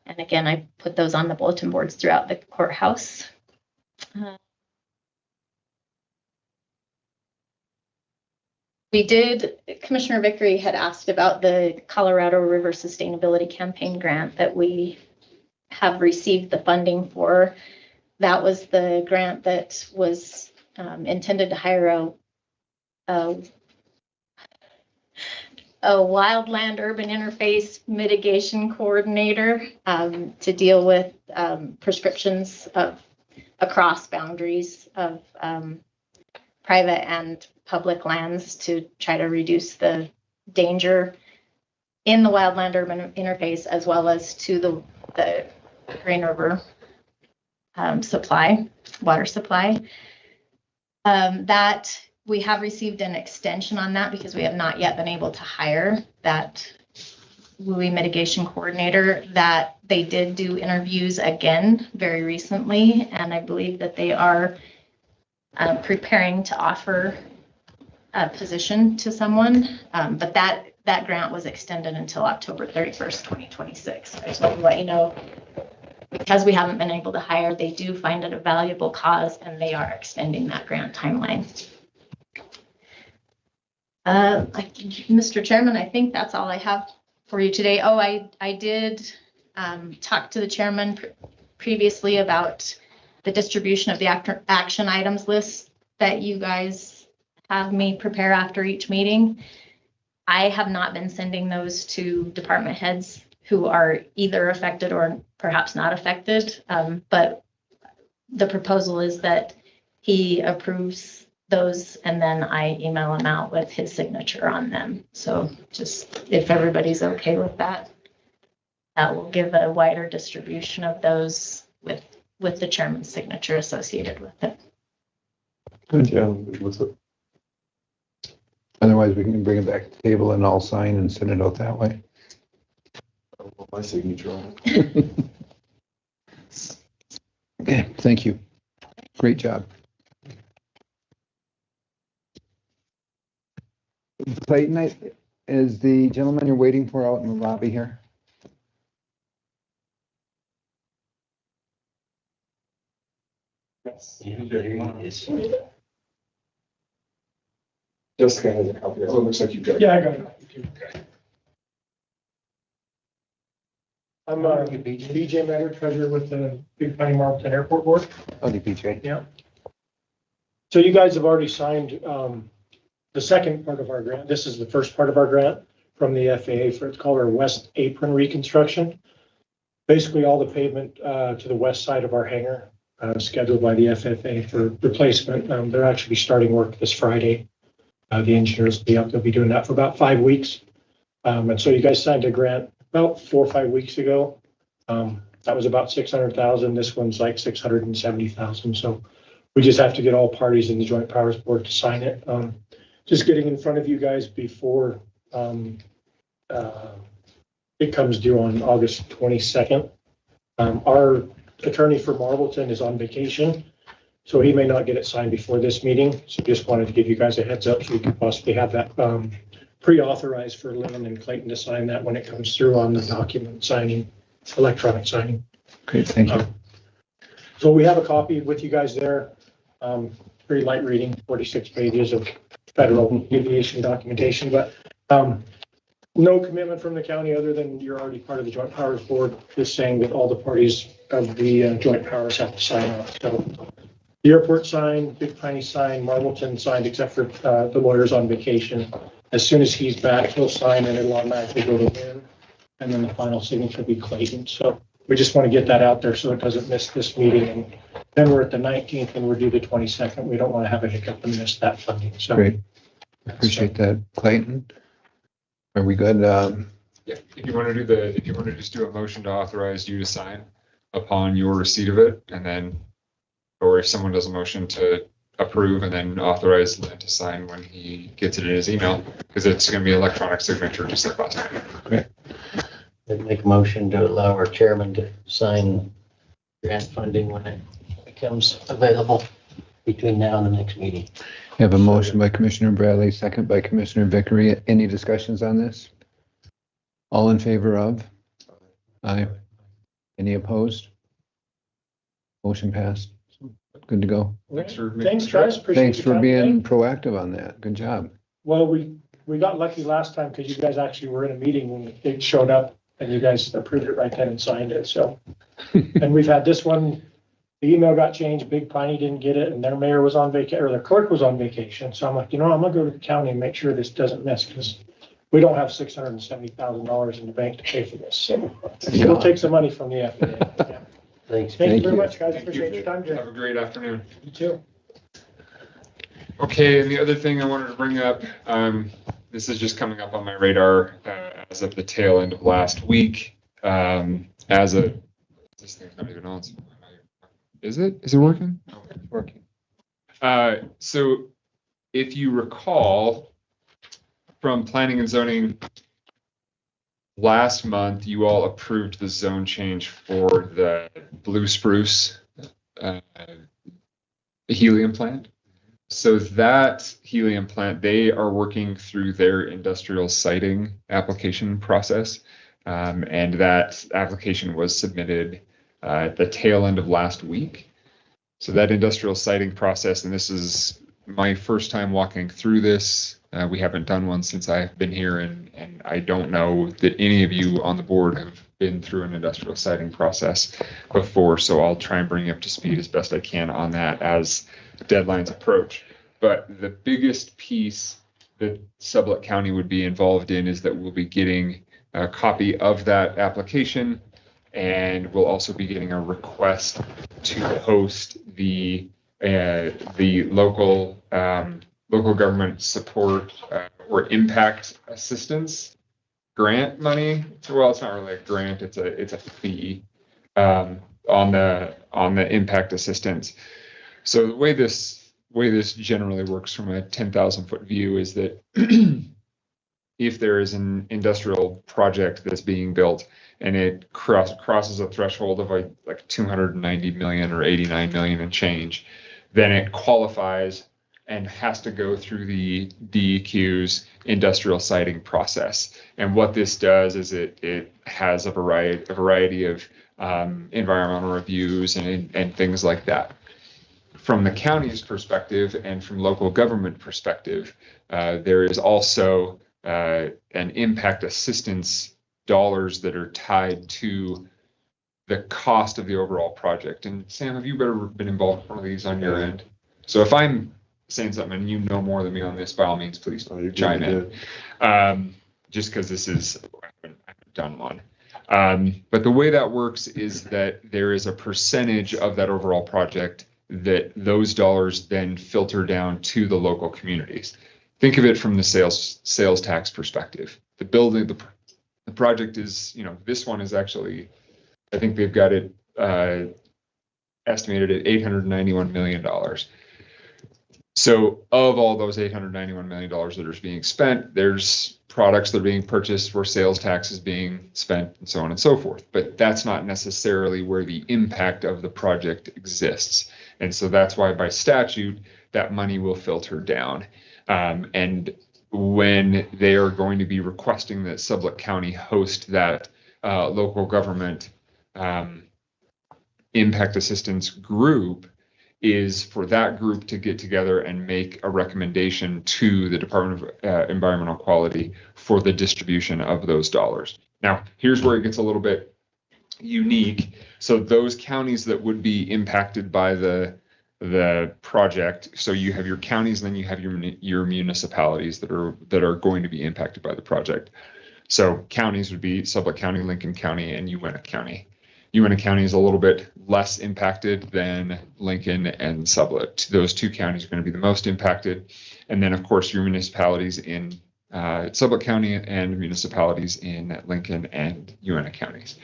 G: And again, I put those on the bulletin boards throughout the courthouse. Commissioner Vickery had asked about the Colorado River Sustainability Campaign grant that we have received the funding for. That was the grant that was intended to hire a wildland urban interface mitigation coordinator to deal with prescriptions across boundaries of private and public lands to try to reduce the danger in the wildland urban interface as well as to the Green River water supply. That we have received an extension on that because we have not yet been able to hire that WUI mitigation coordinator. That they did do interviews again very recently, and I believe that they are preparing to offer a position to someone. But that grant was extended until October 31st, 2026. I just want to let you know, because we haven't been able to hire, they do find it a valuable cause and they are extending that grant timeline. Mr. Chairman, I think that's all I have for you today. Oh, I did talk to the chairman previously about the distribution of the action items list that you guys have me prepare after each meeting. I have not been sending those to department heads who are either affected or perhaps not affected. But the proposal is that he approves those and then I email him out with his signature on them. So just if everybody's okay with that, that will give a wider distribution of those with the chairman's signature associated with it.
I: Good, yeah, I'm good with it.
A: Otherwise, we can bring it back to the table and I'll sign and send it out that way.
I: I don't want my signature on it.
A: Okay, thank you. Great job. Clayton, is the gentleman you're waiting for out in the lobby here?
F: Yes. Jessica has a copy. Oh, it looks like you've got it. Yeah, I got it. Okay. I'm BJ Matter, treasurer with the Big Piney Marlton Airport Board.
A: Oh, the BJ.
F: Yeah. So you guys have already signed the second part of our grant. This is the first part of our grant from the FAA for, it's called our West Apron Reconstruction. Basically, all the pavement to the west side of our hangar scheduled by the FFA for replacement. They're actually starting work this Friday. The engineers will be up. They'll be doing that for about 5 weeks. And so you guys signed a grant about 4 or 5 weeks ago. That was about 600,000. This one's like 670,000. So we just have to get all parties in the Joint Powers Board to sign it. Just getting in front of you guys before it comes due on August 22nd. Our attorney for Marlton is on vacation, so he may not get it signed before this meeting. So just wanted to give you guys a heads up so we could possibly have that pre-authorized for Lynn and Clayton to sign that when it comes through on the document signing, electronic signing.
A: Great, thank you.
F: So we have a copy with you guys there. Pretty light reading, 46 pages of federal aviation documentation, but no commitment from the county other than you're already part of the Joint Powers Board, just saying that all the parties of the Joint Powers have to sign off. So the airport signed, Big Piney signed, Marlton signed, except for the lawyer's on vacation. As soon as he's back, he'll sign and it'll automatically go to Lynn. And then the final signature will be Clayton. So we just want to get that out there so it doesn't miss this meeting. And then we're at the 19th and we're due the 22nd. We don't want to have a hiccup and miss that funding. So
A: great. Appreciate that. Clayton, are we good?
Q: Yeah, if you want to just do a motion to authorize you to sign upon your receipt of it, and then, or if someone does a motion to approve and then authorize Lynn to sign when he gets it in his email, because it's going to be electronic signature just like last time.
A: Great.
B: I'd make a motion to allow our chairman to sign grant funding when it becomes available between now and the next meeting.
A: We have a motion by Commissioner Bradley, second by Commissioner Vickery. Any discussions on this? All in favor of? Aye. Any opposed? Motion passed. Good to go.
F: Thanks, guys. Appreciate
A: Thanks for
F: your time
A: being
F: today.
A: proactive on that. Good job.
F: Well, we got lucky last time because you guys actually were in a meeting when it showed up and you guys approved it right then and signed it. So, and we've had this one, the email got changed. Big Piney didn't get it and their mayor was on vacation, or their clerk was on vacation. So I'm like, I'm going to go to the county and make sure this doesn't miss because we don't have $670,000 in the bank to pay for this. So we'll take some money from the FAA. Yeah.
B: Thanks.
F: Thank you very much, guys. Appreciate your time today.
Q: Have a great afternoon.
F: You too.
Q: Okay, and the other thing I wanted to bring up, this is just coming up on my radar as of the tail end of last week. This thing's not even on. Is it? Is it working? Oh, it's working. So if you recall from planning and zoning, last month, you all approved the zone change for the Blue Spruce helium plant. So that helium plant, they are working through their industrial siting application process. And that application was submitted at the tail end of last week. So that industrial siting process, and this is my first time walking through this. We haven't done one since I've been here, and I don't know that any of you on the board have been through an industrial siting process before, so I'll try and bring you up to speed as best I can on that as deadlines approach. But the biggest piece that Sublette County would be involved in is that we'll be getting a copy of that application, and we'll also be getting a request to host the local government support or impact assistance grant money. Well, it's not really a grant; it's a fee on the impact assistance. So the way this generally works from a 10,000-foot view is that if there is an industrial project that's being built and it crosses a threshold of like 290 million or 89 million and change, then it qualifies and has to go through the DEQ's industrial siting process. And what this does is it has a variety of environmental reviews and things like that. From the county's perspective and from local government perspective, there is also an impact assistance dollars that are tied to the cost of the overall project. And Sam, have you ever been involved in one of these on your end? So if I'm saying something and you know more than me on this, by all means, please chime in. Just because this is, I haven't done one. But the way that works is that there is a percentage of that overall project that those dollars then filter down to the local communities. Think of it from the sales tax perspective. The project is, this one is actually, I think they've got it estimated at $891 million. So of all those $891 million that are being spent, there's products that are being purchased where sales tax is being spent and so on and so forth. But that's not necessarily where the impact of the project exists. And so that's why by statute, that money will filter down. And when they are going to be requesting that Sublette County host that local government impact assistance group, is for that group to get together and make a recommendation to the Department of Environmental Quality for the distribution of those dollars. Now, here's where it gets a little bit unique. So those counties that would be impacted by the project, so you have your counties, and then you have your municipalities that are going to be impacted by the project. So counties would be Sublette County, Lincoln County, and Uinta County. Uinta County is a little bit less impacted than Lincoln and Sublette. Those two counties are going to be the most impacted. And then, of course, your municipalities in Sublette County and municipalities in Lincoln and Uinta counties.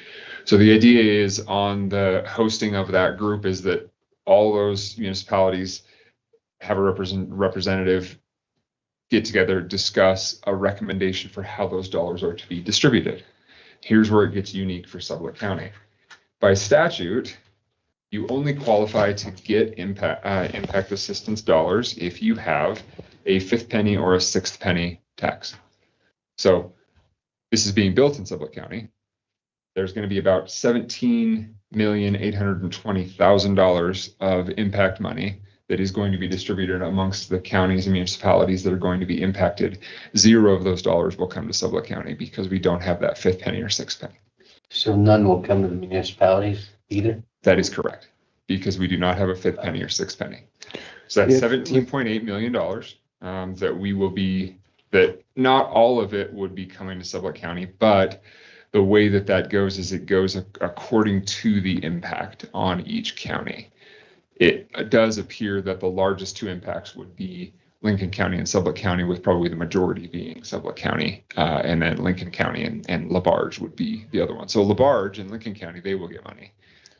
Q: So the idea is on the hosting of that group is that all those municipalities have a representative get together, discuss a recommendation for how those dollars are to be distributed. Here's where it gets unique for Sublette County. By statute, you only qualify to get impact assistance dollars if you have a fifth penny or a sixth penny tax. So this is being built in Sublette County. There's going to be about $17,820,000 of impact money that is going to be distributed amongst the counties and municipalities that are going to be impacted. 0 of those dollars will come to Sublette County because we don't have that fifth penny or sixth penny.
B: So none will come to the municipalities either?
Q: That is correct, because we do not have a fifth penny or sixth penny. So that's $17.8 million that not all of it would be coming to Sublette County, but the way that goes is it goes according to the impact on each county. It does appear that the largest two impacts would be Lincoln County and Sublette County, with probably the majority being Sublette County, and then Lincoln County and LaBarge would be the other one. So LaBarge and Lincoln County, they will get money,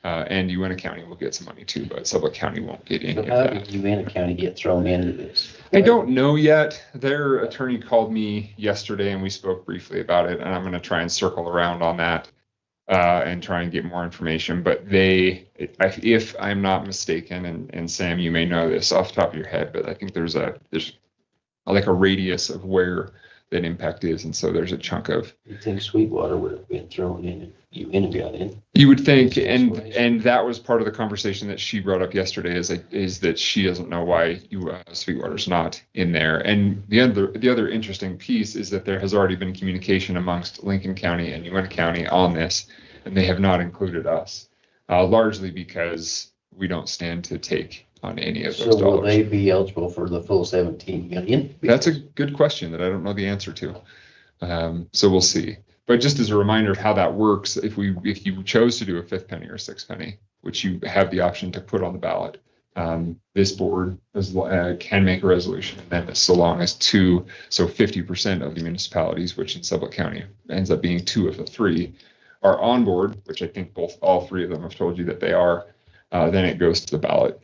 Q: and Uinta County will get some money too, but Sublette County won't get any of that.
B: How did Uinta County get thrown into this?
Q: I don't know yet. Their attorney called me yesterday and we spoke briefly about it, and I'm going to try and circle around on that and try and get more information. But if I'm not mistaken, and Sam, you may know this off the top of your head, but I think there's like a radius of where that impact is, and so there's a chunk of.
B: You think Sweetwater would have been thrown in and Uinta got in?
Q: You would think, and that was part of the conversation that she brought up yesterday, is that she doesn't know why Sweetwater's not in there. And the other interesting piece is that there has already been communication amongst Lincoln County and Uinta County on this, and they have not included us, largely because we don't stand to take on any of those dollars.
B: So will they be eligible for the full 17 million?
Q: That's a good question that I don't know the answer to. So we'll see. But just as a reminder of how that works, if you chose to do a fifth penny or sixth penny, which you have the option to put on the ballot, this board can make a resolution, and then so long as 50% of the municipalities, which in Sublette County ends up being 2 of the 3, are on board, which I think all 3 of them have told you that they are, then it goes to the ballot.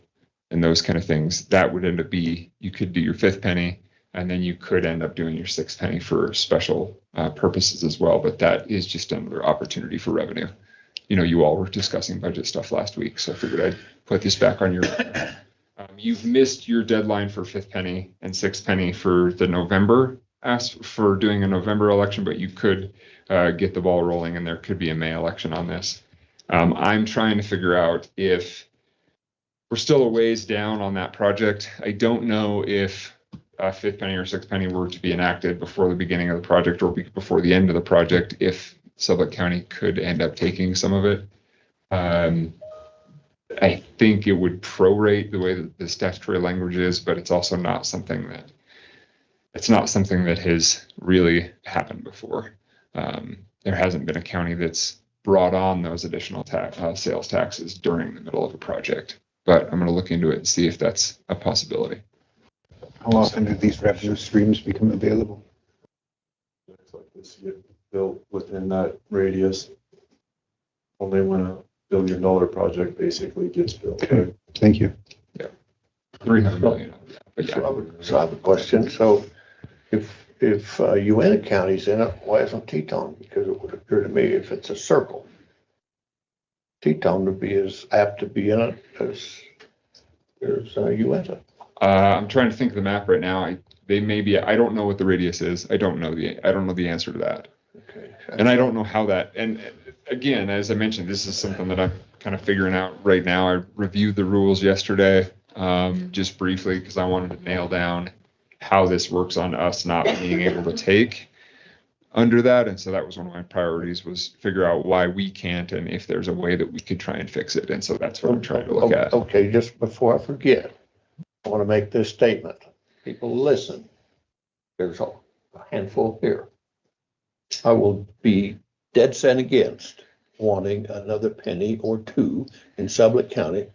Q: And those kind of things, that would end up you could do your fifth penny, and then you could end up doing your sixth penny for special purposes as well. But that is just another opportunity for revenue. You all were discussing budget stuff last week, so I figured I'd put this back on your you've missed your deadline for fifth penny and sixth penny for the November, ask for doing a November election, but you could get the ball rolling and there could be a May election on this. I'm trying to figure out if we're still a ways down on that project. I don't know if fifth penny or sixth penny were to be enacted before the beginning of the project or before the end of the project, if Sublette County could end up taking some of it. I think it would prorate the way that the statutory language is, but it's also not something that has really happened before. There hasn't been a county that's brought on those additional sales taxes during the middle of a project, but I'm going to look into it and see if that's a possibility.
A: How often do these revenue streams become available?
I: It's like this get built within that radius. Only when a $1 billion project basically gets built.
A: Okay, thank you.
Q: Yeah, 300 million. But yeah.
C: So I have a question. So if Uena County's in it, why isn't Teton? Because it would appear to me if it's a circle, Teton would be as apt to be in it as Uena.
Q: I'm trying to think of the map right now. I don't know what the radius is. I don't know the answer to that.
C: Okay.
Q: And I don't know how that, and again, as I mentioned, this is something that I'm kind of figuring out right now. I reviewed the rules yesterday, just briefly, because I wanted to nail down how this works on us not being able to take under that. And so that was one of my priorities, was figure out why we can't and if there's a way that we could try and fix it. And so that's what I'm trying to look at.
C: Okay, just before I forget, I want to make this statement. People listen. There's a handful here. I will be dead set against wanting another penny or two in Sublette County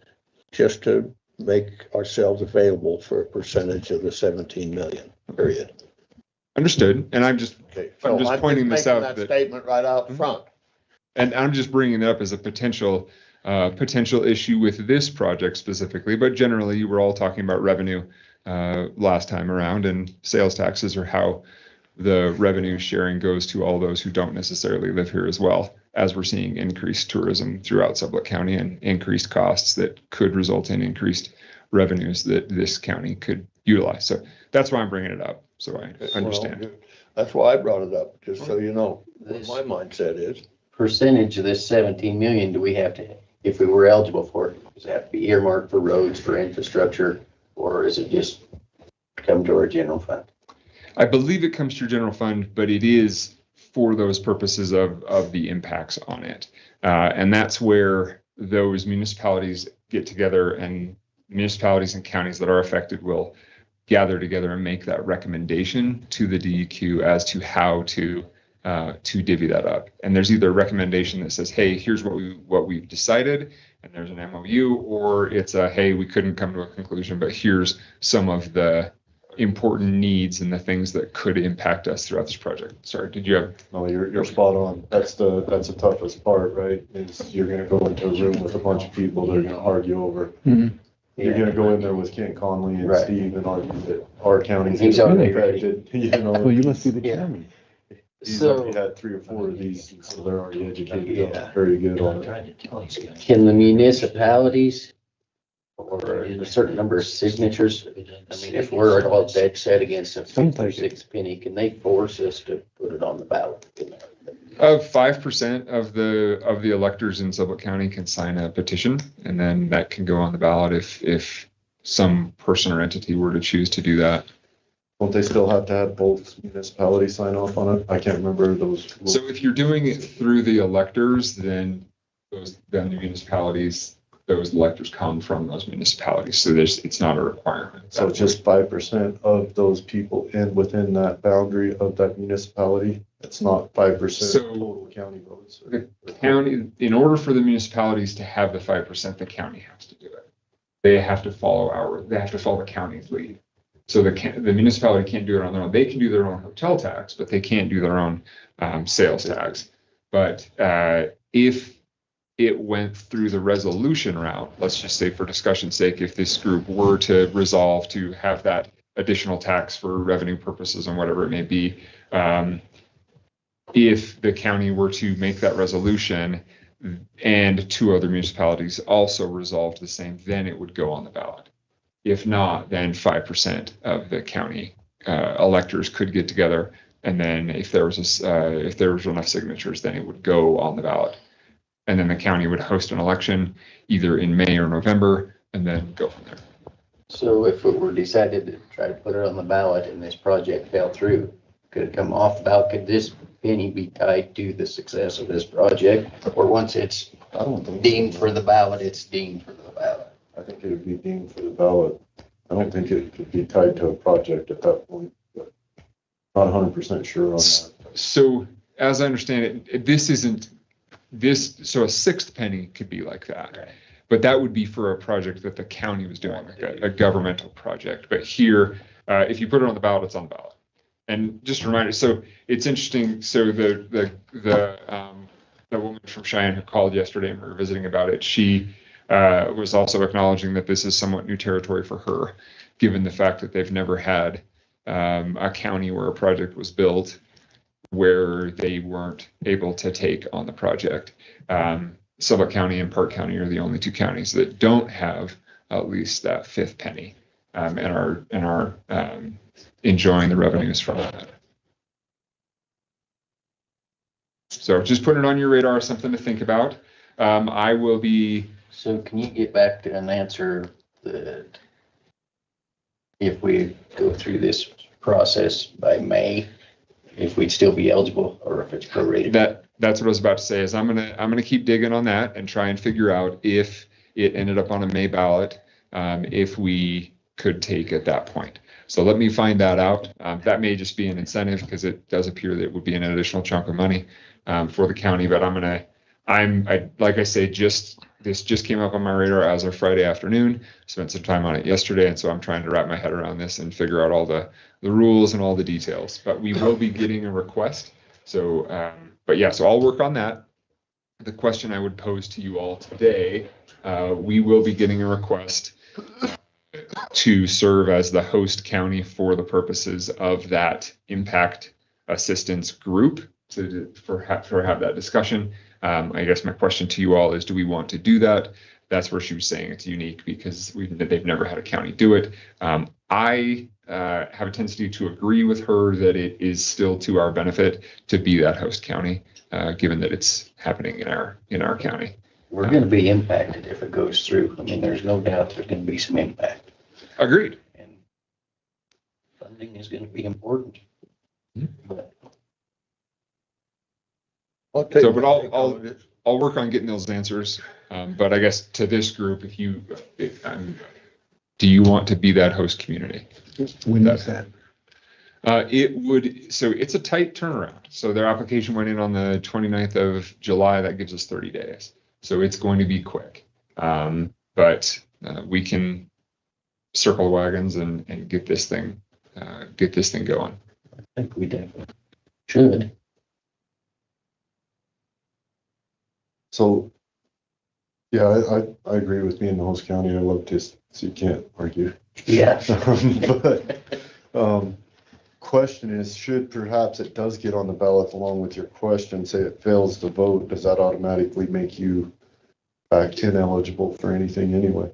C: just to make ourselves available for a percentage of the 17 million, period.
Q: Understood. And I'm just pointing this out.
C: That statement right out front.
Q: And I'm just bringing it up as a potential issue with this project specifically, but generally you were all talking about revenue last time around, and sales taxes are how the revenue sharing goes to all those who don't necessarily live here as well, as we're seeing increased tourism throughout Sublette County and increased costs that could result in increased revenues that this county could utilize. So that's why I'm bringing it up, so I understand.
C: Well, that's why I brought it up, just so you know what my mindset is.
B: Percentage of this 17 million do we have to, if we were eligible for it, does it have to be earmarked for roads, for infrastructure, or is it just come to our general fund?
Q: I believe it comes to your general fund, but it is for those purposes of the impacts on it. And that's where those municipalities get together, and municipalities and counties that are affected will gather together and make that recommendation to the DEQ as to how to divvy that up. And there's either a recommendation that says, hey, here's what we've decided, and there's an MOU, or it's a, hey, we couldn't come to a conclusion, but here's some of the important needs and the things that could impact us throughout this project. Sorry, did you have?
I: No, you're spot on. That's the toughest part, right? Is you're going to go into a room with a bunch of people that are going to argue over.
A: Mm-hmm.
I: You're going to go in there with Kent Conley and
B: Right.
I: Steve and argue that our county's
B: He's already ready.
I: affected. You know,
A: Well, you must be the chairman.
I: he's
B: So-
I: already had 3 or 4 of these, and so they're already educated.
B: Yeah.
I: Very good on
J: I'm
I: it.
J: trying to tell these guys.
B: Can the municipalities or a certain number of signatures, I mean, if we're all dead set against a
A: Sounds like it.
B: 6 penny, can they force us to put it on the ballot?
Q: 5% of the electors in Sublette County can sign a petition, and then that can go on the ballot if some person or entity were to choose to do that.
I: Won't they still have to have both municipalities sign off on it? I can't remember those rules.
Q: So if you're doing it through the electors, then the municipalities, those electors come from those municipalities. So it's not a requirement.
I: So just 5% of those people within that boundary of that municipality. It's not 5%
Q: So-
I: of total county votes.
Q: The county, in order for the municipalities to have the 5%, the county has to do it. They have to follow the county's lead. So the municipality can't do it on their own. They can do their own hotel tax, but they can't do their own sales tax. But if it went through the resolution route, let's just say for discussion's sake, if this group were to resolve to have that additional tax for revenue purposes and whatever it may be, if the county were to make that resolution and 2 other municipalities also resolved the same, then it would go on the ballot. If not, then 5% of the county electors could get together, and then if there was enough signatures, then it would go on the ballot, and then the county would host an election either in May or November, and then go from there.
B: So if it were decided to try to put it on the ballot and this project fell through, could it come off the ballot? Could this penny be tied to the success of this project? Or once it's deemed for the ballot, it's deemed for the ballot?
I: I think it would be deemed for the ballot. I don't think it could be tied to a project at that point, but not 100% sure on that.
Q: So as I understand it, so a sixth penny could be like that.
B: Right.
Q: But that would be for a project that the county was doing, like a governmental project. But here, if you put it on the ballot, it's on the ballot. And just a reminder, so it's interesting. So the woman from Cheyenne who called yesterday and we were visiting about it, she was also acknowledging that this is somewhat new territory for her, given the fact that they've never had a county where a project was built where they weren't able to take on the project. Sublette County and Park County are the only two counties that don't have at least that fifth penny, and are enjoying the revenues from that. So just put it on your radar, something to think about. I will be.
B: So can you get back to an answer that if we go through this process by May, if we'd still be eligible, or if it's prorated?
Q: That's what I was about to say, is I'm gonna keep digging on that and try and figure out if it ended up on a May ballot, if we could take at that point. So let me find that out. That may just be an incentive, because it does appear that it would be an additional chunk of money for the county. But like I say, this just came up on my radar as of Friday afternoon. Spent some time on it yesterday, and so I'm trying to wrap my head around this and figure out all the rules and all the details. But we will be getting a request. So, but yeah, so I'll work on that. The question I would pose to you all today, we will be getting a request to serve as the host county for the purposes of that impact assistance group for have that discussion. I guess my question to you all is, do we want to do that? That's where she was saying it's unique because they've never had a county do it. I have a tendency to agree with her that it is still to our benefit to be that host county, given that it's happening in our county.
B: We're going to be impacted if it goes through. I mean, there's no doubt there's going to be some impact.
Q: Agreed.
B: And funding is going to be important. But
Q: I'll work on getting those answers. But I guess to this group, do you want to be that host community?
C: When is that?
Q: So it's a tight turnaround. So their application went in on the 29th of July. That gives us 30 days. So it's going to be quick. But we can circle the wagons and get this thing going.
B: I think we definitely should.
I: So, yeah, I agree with being the host county. I love to, so you can't argue.
B: Yeah.
I: But question is, should perhaps it does get on the ballot along with your question, say it fails to vote, does that automatically make you Act 10 eligible for anything anyway?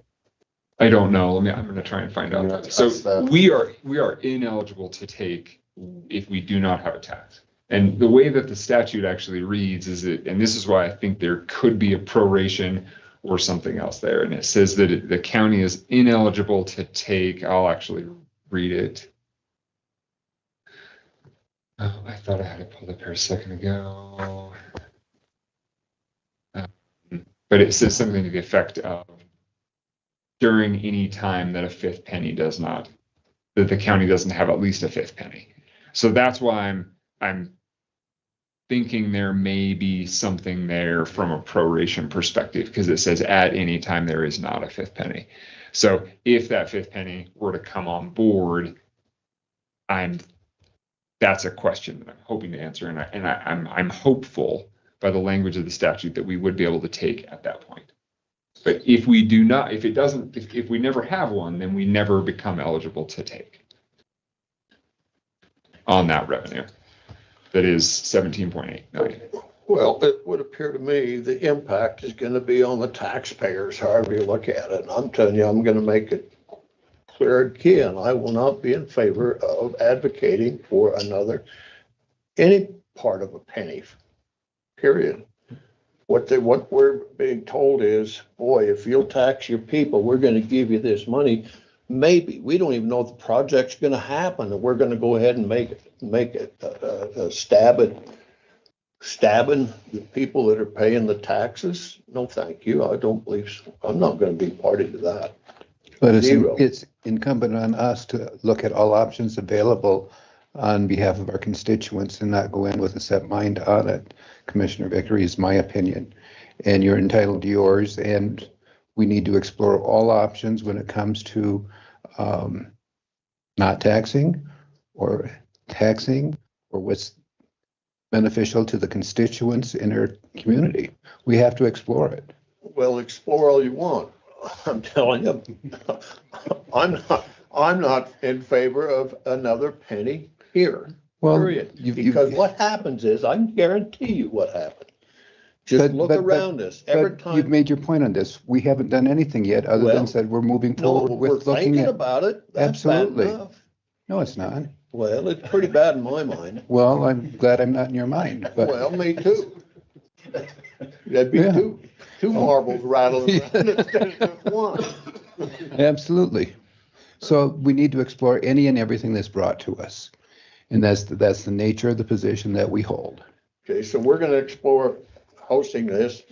Q: I don't know. I'm going to try and find out. So we are ineligible to take if we do not have a tax. And the way that the statute actually reads is that, and this is why I think there could be a proration or something else there. And it says that the county is ineligible to take, I'll actually read it. Oh, I thought I had it pulled up here a second ago. But it says something to the effect of during any time that a fifth penny that the county doesn't have at least a fifth penny. So that's why I'm thinking there may be something there from a proration perspective, because it says at any time there is not a fifth penny. So if that fifth penny were to come on board, that's a question that I'm hoping to answer, and I'm hopeful by the language of the statute that we would be able to take at that point. But if we do not, if we never have one, then we never become eligible to take on that revenue. That is 17.8 million.
C: Well, it would appear to me the impact is going to be on the taxpayers, however you look at it. And I'm telling you, I'm going to make it clear key, and I will not be in favor of advocating for any part of a penny, period. What we're being told is, boy, if you'll tax your people, we're gonna give you this money. Maybe, we don't even know if the project's gonna happen, and we're gonna go ahead and make it stabbing the people that are paying the taxes. No, thank you. I don't believe so. I'm not gonna be party to that.
A: But
C: Zero.
A: it's incumbent on us to look at all options available on behalf of our constituents and not go in with a set mind on it. Commissioner Vickery is my opinion, and you're entitled to yours, and we need to explore all options when it comes to not taxing or taxing, or what's beneficial to the constituents in our community. We have to explore it.
C: Well, explore all you want. I'm telling you, I'm not in favor of another penny here.
A: Well,
C: period. Because what happens is, I can guarantee you what happens. Just look around us every time.
A: You've made your point on this. We haven't done anything yet, other than said we're moving forward
C: No,
A: with
C: we're
A: looking
C: thinking
A: at.
C: about it. That's bad
A: Absolutely.
C: enough.
A: No, it's not.
C: Well, it's pretty bad in my mind.
A: Well, I'm glad I'm not in your mind, but.
C: Well, me too. That'd be two marbles rattling around instead of just one.
A: Absolutely. So we need to explore any and everything that's brought to us. And that's the nature of the position that we hold.
C: Okay, so we're gonna explore hosting this.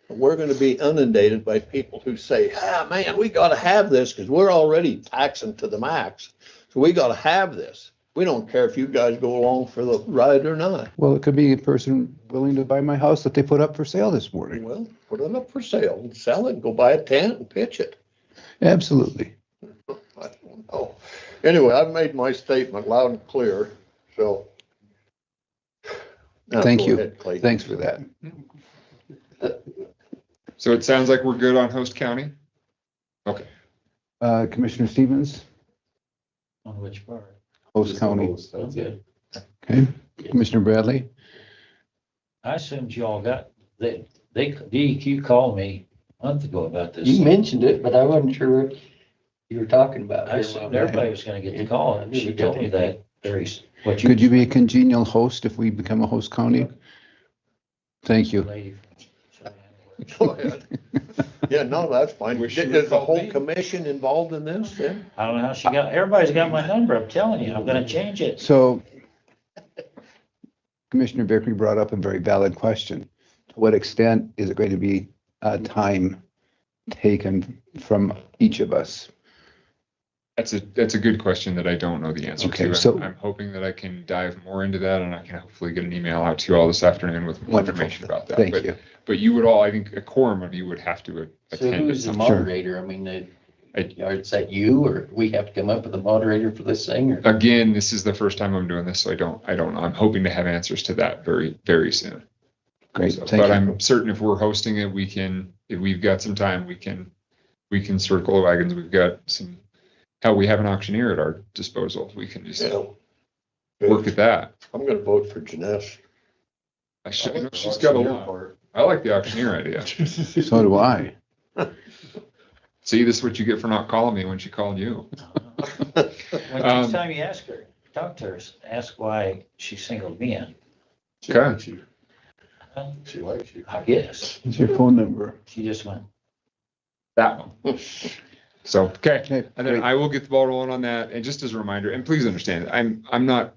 C: We're gonna be inundated by people who say, man, we gotta have this because we're already taxing to the max. So we gotta have this. We don't care if you guys go along for the ride or not.
A: Well, it could be a person willing to buy my house that they put up for sale this morning.
C: Well, put it up for sale and sell it and go buy a tent and pitch it.
A: Absolutely.
C: I don't know. Anyway, I've made my statement loud and clear, so. Now
A: Thank
C: go
A: you.
C: ahead, Clayton.
A: Thanks for that.
Q: So it sounds like we're good on Host County? Okay.
A: Commissioner Stevens,
J: On which part?
A: Host County.
J: I'm good.
A: Okay. Commissioner Bradley,
J: I assumed y'all got, DEQ called me a month ago about this.
B: You mentioned it, but I wasn't sure what you were talking about.
J: I assumed everybody was gonna get the call, and she told me that what you.
A: could you be a congenial host if we become a host county? Thank you.
J: Lady
C: Go ahead. Yeah, no, that's fine.
Q: Wish you
C: Is
Q: would've
C: the
Q: called
C: whole
Q: me.
C: commission involved in this then?
J: I don't know how she got, everybody's got my number, I'm telling you, I'm gonna change it.
A: So Commissioner Vickery brought up a very valid question. To what extent is it going to be time taken from each of us?
Q: That's a good question that I don't know the answer
A: Okay,
Q: to.
A: so-
Q: I'm hoping that I can dive more into that, and I can hopefully get an email out to you all this afternoon with more
A: Wonderful.
Q: information about that.
A: Thank
Q: But-
A: you.
Q: But you would all, I think a quorum of you would have to
B: So
Q: attend.
B: who's the
Q: at some point.
B: moderator? I mean, is that you, or we have to come up with a moderator for this thing, or?
Q: Again, this is the first time I'm doing this, so I don't know. I'm hoping to have answers to that very, very soon.
A: Great,
Q: So,
A: thank
Q: but
A: you.
Q: I'm certain if we're hosting it, if we've got some time, we can circle the wagons. We've got we have an auctioneer at our disposal. We can just
C: Yeah.
Q: work at that.
C: I'm gonna vote for Jeness.
Q: She's got a lot. I like the auctioneer idea.
A: So do I.
Q: See, this is what you get for not calling me when she called you.
J: Next time you ask her, talk to her, ask why she singled me in.
Q: Okay.
I: She likes you.
J: I guess,
A: What's your phone number?
J: she just went,
Q: That one. So, okay.
A: Okay,
Q: And then
A: great.
Q: I will get the ball rolling on that. And just as a reminder, and please understand, I'm not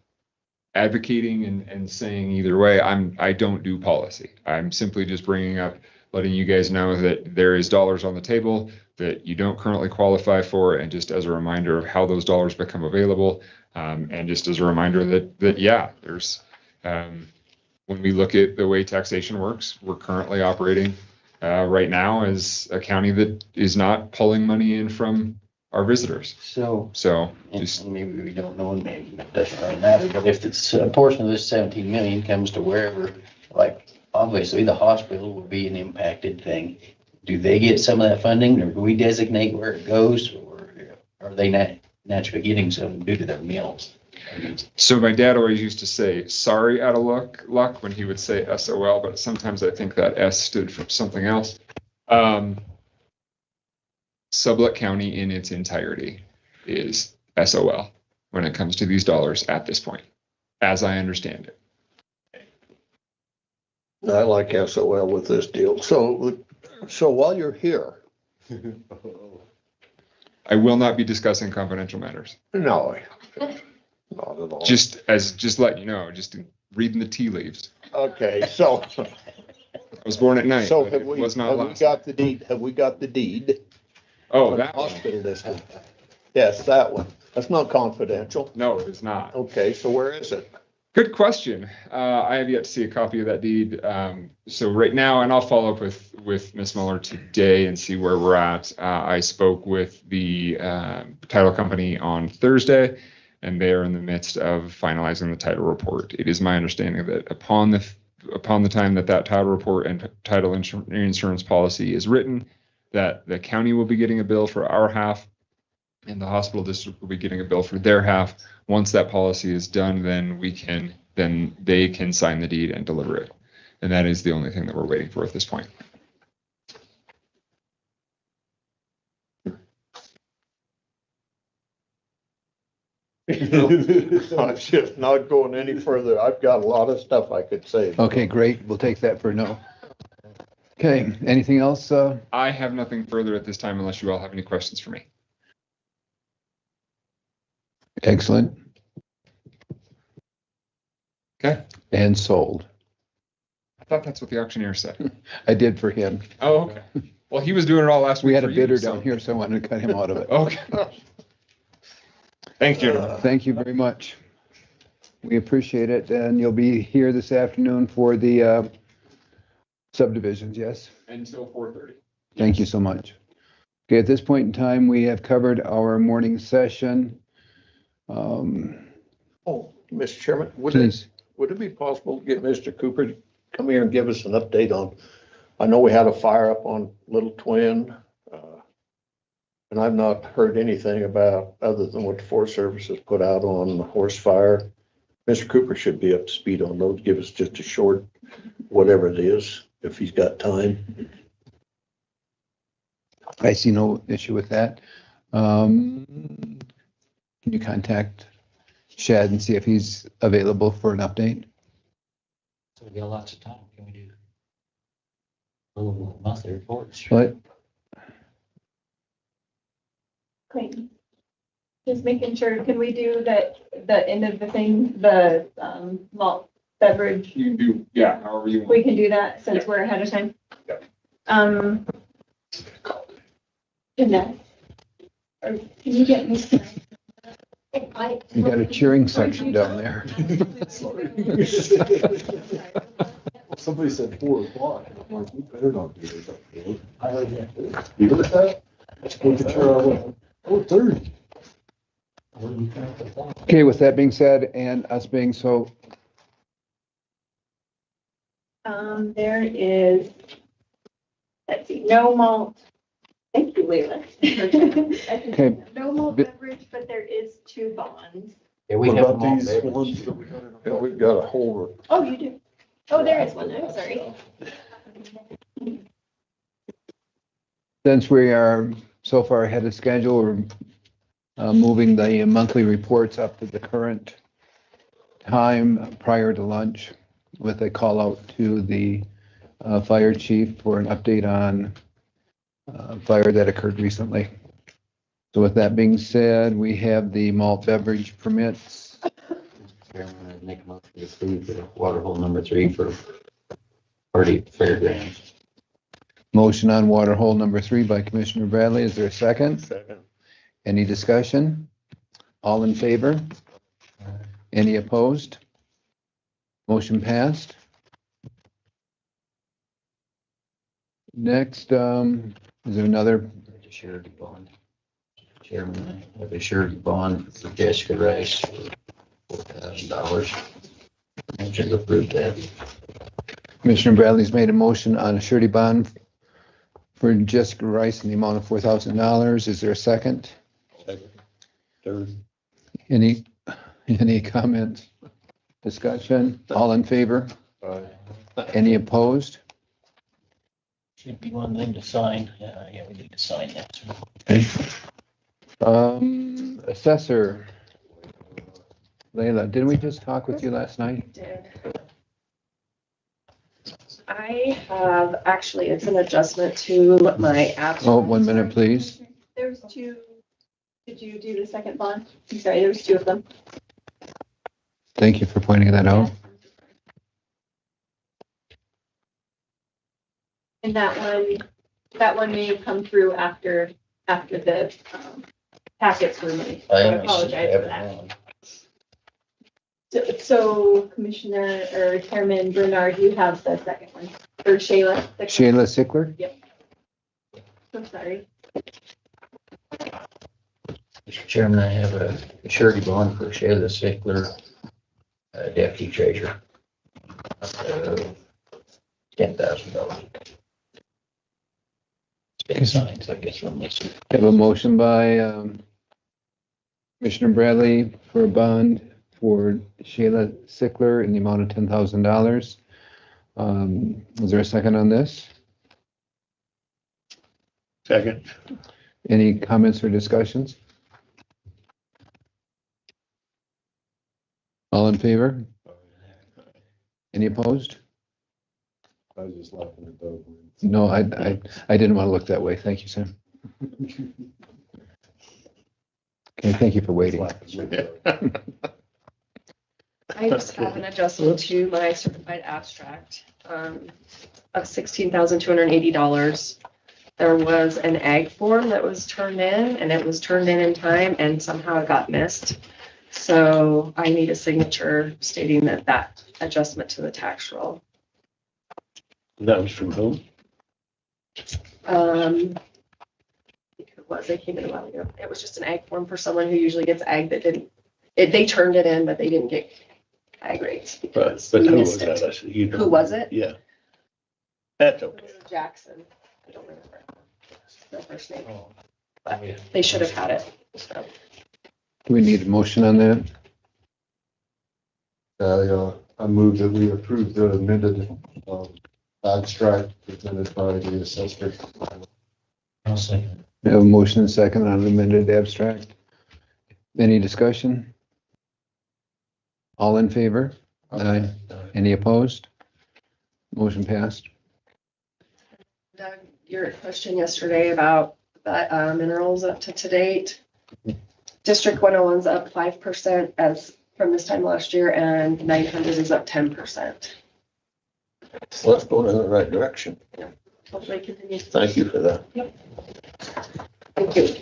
Q: advocating and saying either way. I don't do policy. I'm simply just bringing up, letting you guys know that there is dollars on the table that you don't currently qualify for, and just as a reminder of how those dollars become available. And just as a reminder that yeah, there's, when we look at the way taxation works, we're currently operating right now as a county that is not pulling money in from our visitors.
B: So,
Q: Just,
B: and maybe we don't know, and maybe it doesn't really matter, but if it's a portion of this 17 million comes to wherever, like, obviously the hospital will be an impacted thing. Do they get some of that funding, or do we designate where it goes, or are they naturally getting some due to their meals?
Q: so my dad always used to say, sorry out of luck when he would say SOL, but sometimes I think that S stood for something else. Sublette County in its entirety is SOL when it comes to these dollars at this point, as I understand it.
C: I like SOL with this deal. So while you're here,
Q: I will not be discussing confidential matters.
C: no, not at all.
Q: Just letting you know, just reading the tea leaves.
C: Okay, so.
Q: I was born at night.
C: So
Q: but
C: have
Q: it
C: we,
Q: was not
C: have we
Q: last
C: got the deed? Have we got the deed?
Q: Oh,
C: on
Q: that
C: the
Q: one.
C: hospital district? Yes, that one. That's not confidential.
Q: No, it is not.
C: Okay, so where is it?
Q: Good question. I have yet to see a copy of that deed. So right now, and I'll follow up with Ms. Muller today and see where we're at. I spoke with the title company on Thursday, and they are in the midst of finalizing the title report. It is my understanding that upon the time that title report and title insurance policy is written, that the county will be getting a bill for our half, and the hospital district will be getting a bill for their half. Once that policy is done, then they can sign the deed and deliver it. And that is the only thing that we're waiting for at this point.
C: I'm just not going any further. I've got a lot of stuff I could say.
A: Okay, great. We'll take that for no. Okay, anything else?
Q: I have nothing further at this time unless you all have any questions for me.
A: Excellent.
Q: Okay.
A: And sold.
Q: I thought that's what the auctioneer said.
A: I did for him.
Q: Oh, okay. Well, he was doing it all last week.
A: We had a
Q: for
A: bidder
Q: you, so.
A: down here, so I wanted to cut him out of it.
Q: Okay. Thank you.
A: Thank you very much. We appreciate it, and you'll be here this afternoon for the subdivisions, yes?
Q: Until 4:30.
A: Thank you so much. Okay, at this point in time, we have covered our morning session.
C: Oh, Mr. Chairman, would
A: Please.
C: it be possible to get Mr. Cooper to come here and give us an update on, I know we had a fire up on Little Twin, and I've not heard anything about, other than what the Forest Service has put out on the horse fire. Mr. Cooper should be up to speed on those, give us just a short, whatever it is, if he's got time.
A: I see no issue with that. Can you contact Shad and see if he's available for an update?
J: So we got lots of time. Can we do a little monthly reports?
A: What?
D: Clayton. Just making sure, can we do the end of the thing, the malt beverage?
Q: You can do, yeah, however you want.
D: We can do that since we're ahead of time.
Q: Yep.
D: Jeness, can you get me?
A: You got a cheering section down there.
I: Somebody said 4:00. I'm like, we better not do this. You heard that? Look at your, 4:30.
A: Okay, with that being said, and us being so,
D: There is, let's see, no malt. Thank you, Leila.
A: Okay.
D: No malt beverage, but there is 2 bonds.
J: Yeah, we
I: What
J: have
I: about
J: them all
I: these
J: there.
I: ones that we got in
C: Yeah, we've got a whole,
D: Oh, you do? Oh, there is one, I'm sorry.
A: since we are so far ahead of schedule, we're moving the monthly reports up to the current time prior to lunch with a call out to the fire chief for an update on fire that occurred recently. So with that being said, we have the malt beverage permits.
J: Chairman, I'd make a motion to approve the water hole number 3 for party at the fairgrounds.
A: Motion on water hole number 3 by Commissioner Bradley. Is there a second?
C: second.
A: Any discussion? All in favor? Any opposed? Motion passed. Next, is there another?
J: The surety bond. Chairman, I have a surety bond for Jessica Rice for $4,000. Motion to approve that.
A: Commissioner Bradley's made a motion on a surety bond for Jessica Rice in the amount of $4,000. Is there a second?
C: Second. Third.
A: Any comments? Discussion? All in favor? Any opposed?
J: Should be one thing to sign. Yeah, we need to sign that.
A: Okay. Assessor. Layla, didn't we just talk with you last night?
R: Did. I have, actually, it's an adjustment to my abstract.
A: Oh, 1 minute, please.
D: There's two. Did you do the second bond? I'm sorry, there was two of them.
A: Thank you for pointing that out.
D: And that one may have come through after the packets were made. So I apologize for that. So Commissioner or Chairman Bernard, you have the second one, or Shayla?
A: Shayla Sickler?
D: Yep. I'm sorry.
B: Mr. Chairman, I have a surety bond for Shayla Sickler, Deputy Treasurer. $10,000. It's been signed, so I guess I'm missing.
A: Have a motion by Commissioner Bradley for a bond for Shayla Sickler in the amount of $10,000. Is there a second on this?
C: Second.
A: Any comments or discussions? All in favor? Any opposed?
I: I was just laughing at Doug.
A: No, I didn't want to look that way. Thank you, Sam. Okay, thank you for waiting.
R: I just have an adjustment to my certified abstract of $16,280. There was an ag form that was turned in, and it was turned in time, and somehow it got missed. So I need a signature stating that adjustment to the tax roll.
C: That was from whom?
R: I think it came in a while ago. It was just an ag form for someone who usually gets ag that didn't, they turned it in, but they didn't get ag rates because
C: But
R: we
C: who was
R: missed
C: that?
R: it.
C: I said, you
R: Who
C: don't-
R: was it?
C: Yeah. That's okay.
R: Jackson. I don't remember the first name.
B: Oh.
R: They should have had it. So.
A: Do we need a motion on that?
I: I move that we approve the amended abstract presented by the assessor.
J: I'll second.
A: We have a motion and second on amended abstract. Any discussion? All in favor? Aye. Any opposed? Motion passed.
R: Doug, your question yesterday about the minerals up to date. District 101's up 5% as from this time last year, and 900 is up 10%.
C: Well, let's go in the right direction.
R: Hopefully it continues.
C: Thank you for that.
R: Yep. Thank you.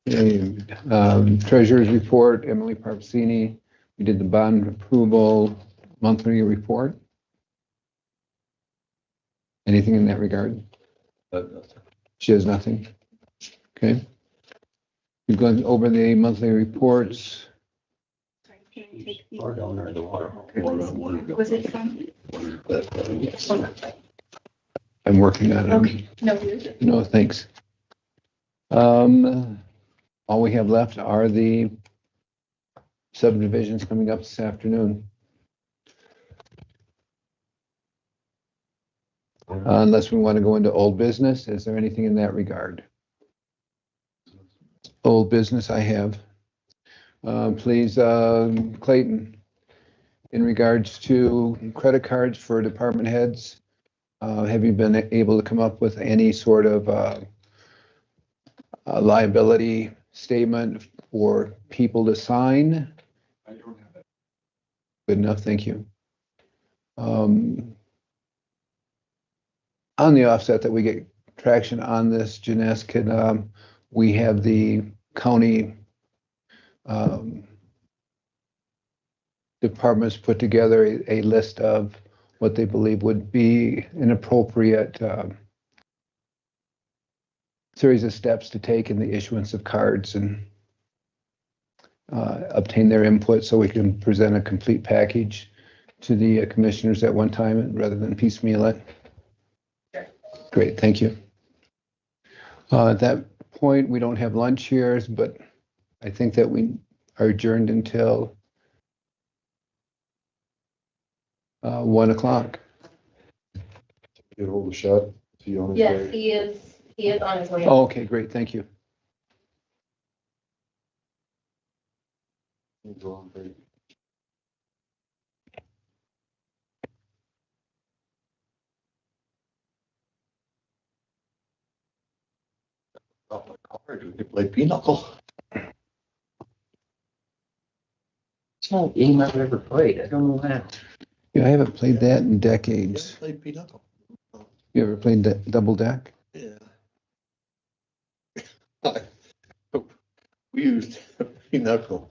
A: Okay, Treasurer's report, Emily Parpsini. We did the bond approval monthly report. Anything in that regard? She has nothing. Okay. We've gone over the monthly reports.
B: Or down there in the water.
D: Was it from?
A: I'm working on it.
D: Okay, no, you're good.
A: No, thanks. All we have left are the subdivisions coming up this afternoon. Unless we want to go into old business, is there anything in that regard? Old business I have. Please, Clayton, in regards to credit cards for department heads, have you been able to come up with any sort of liability statement for people to sign?
Q: I don't have that.
A: Good enough, thank you. On the offset that we get traction on this, Jeness, can we have the county departments put together a list of what they believe would be an appropriate series of steps to take in the issuance of cards and obtain their input so we can present a complete package to the commissioners at one time rather than piecemeal it?
R: Sure.
A: Great, thank you. At that point, we don't have lunch here, but I think that we are adjourned until 1 o'clock.
I: Get hold of Shad, see on his
G: Yes,
I: way.
G: he is on his way.
A: Oh, okay, great, thank you.
I: Go on break.
C: Oh, my card, we could play pinochle.
J: It's not a game I've ever played. I don't know that.
A: Yeah, I haven't played that in decades.
C: Play pinochle.
A: You ever played Double Deck?
C: Yeah. We used pinochle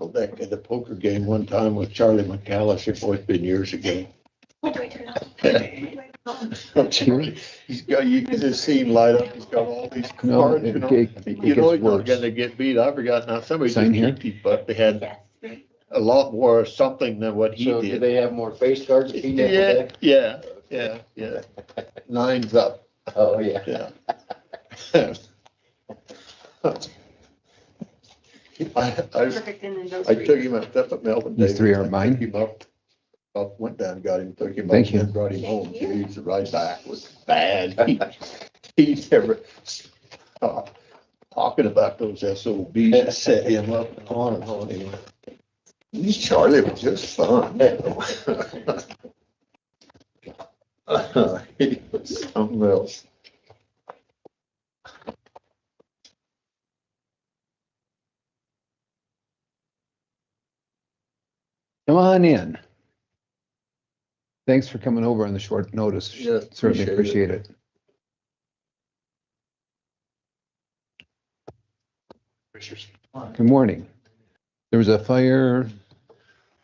C: deck at a poker game one time with Charlie McAllister. Boy, it's been years ago.
G: What do I turn off?
C: He's got, you can just see him light up. He's got all these
A: No,
C: cards,
A: it
C: you know.
A: gets
C: He's not
A: worse.
C: gonna get beat. I forgot now. Somebody
A: Sign
C: just
A: here?
C: kicked his butt. They had a lot more something than what he
B: So do
C: did.
B: they have more face cards at Pinochle
C: Yeah,
B: deck?
C: yeah. 9's up.
B: Oh, yeah.
C: Yeah. I
R: Perfect in those.
C: took him up at Melvin
A: These
C: Davis.
A: three are
C: I
A: mine?
C: took him up, went down, got him, took him up,
A: Thank
C: and
A: you.
C: then brought him home. Geez, the ride back was bad. He never, talking about those SOBs that set him up and on. Anyway. Charlie was just fun. He was something else.
A: Come on in. Thanks for coming over on the short notice.
C: Yeah,
A: Certainly
C: appreciate
A: appreciate it. Good morning. There was a fire.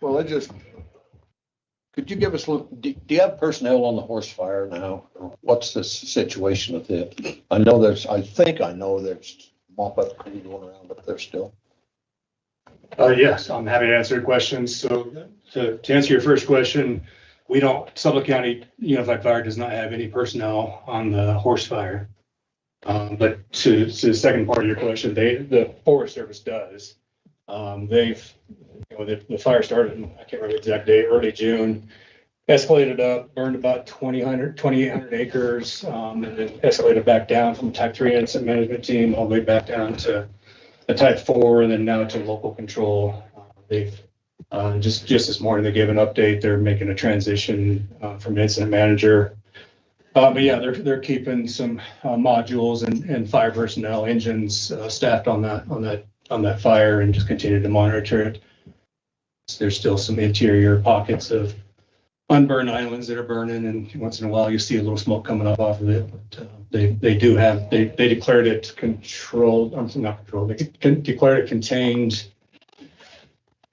C: Well, could you give us a little, do you have personnel on the horse fire now? Or what's the situation with it? I know there's mop-up crew going around up there still.
S: Yes, I'm happy to answer your questions. So to answer your first question, Sublette County Unified Fire does not have any personnel on the horse fire. But to the second part of your question, the Forest Service does. The fire started, I can't remember the exact date, early June, escalated up, burned about 2,800 acres, and then escalated back down from type 3 incident management team all the way back down to a type 4, and then now to local control. They've just this morning, they gave an update. They're making a transition from incident manager. But yeah, they're keeping some modules and fire personnel, engines staffed on that fire, and just continue to monitor it. There's still some interior pockets of unburned islands that are burning, and once in a while you see a little smoke coming up off of it. But they declared it controlled. I'm not controlled. They declared it contained.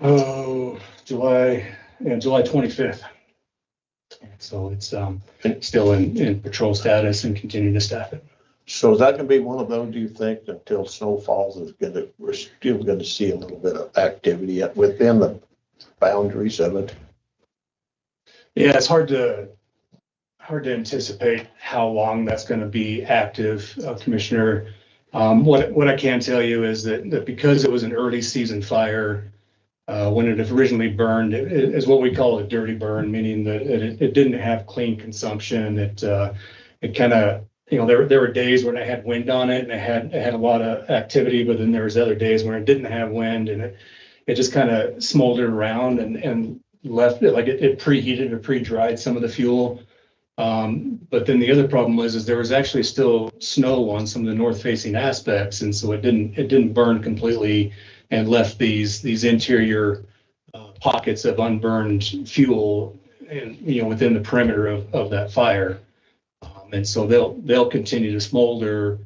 S: July 25th. So it's still in patrol status and continue to staff it.
C: So is that gonna be one of those, do you think, until snow falls, we're still gonna see a little bit of activity within the boundaries of it?
S: Yeah, it's hard to anticipate how long that's going to be active, Commissioner. What I can tell you is that because it was an early season fire, when it originally burned, it is what we call a dirty burn, meaning that it didn't have clean consumption. It kind of, there were days when it had wind on it and it had a lot of activity, but then there was other days when it didn't have wind, and it just kind of smoldered around and left it, like it preheated or pre-dried some of the fuel. But then the other problem was there was actually still snow on some of the north facing aspects, and so it didn't burn completely and left these interior pockets of unburned fuel and within the perimeter of that fire. And so they'll continue to smolder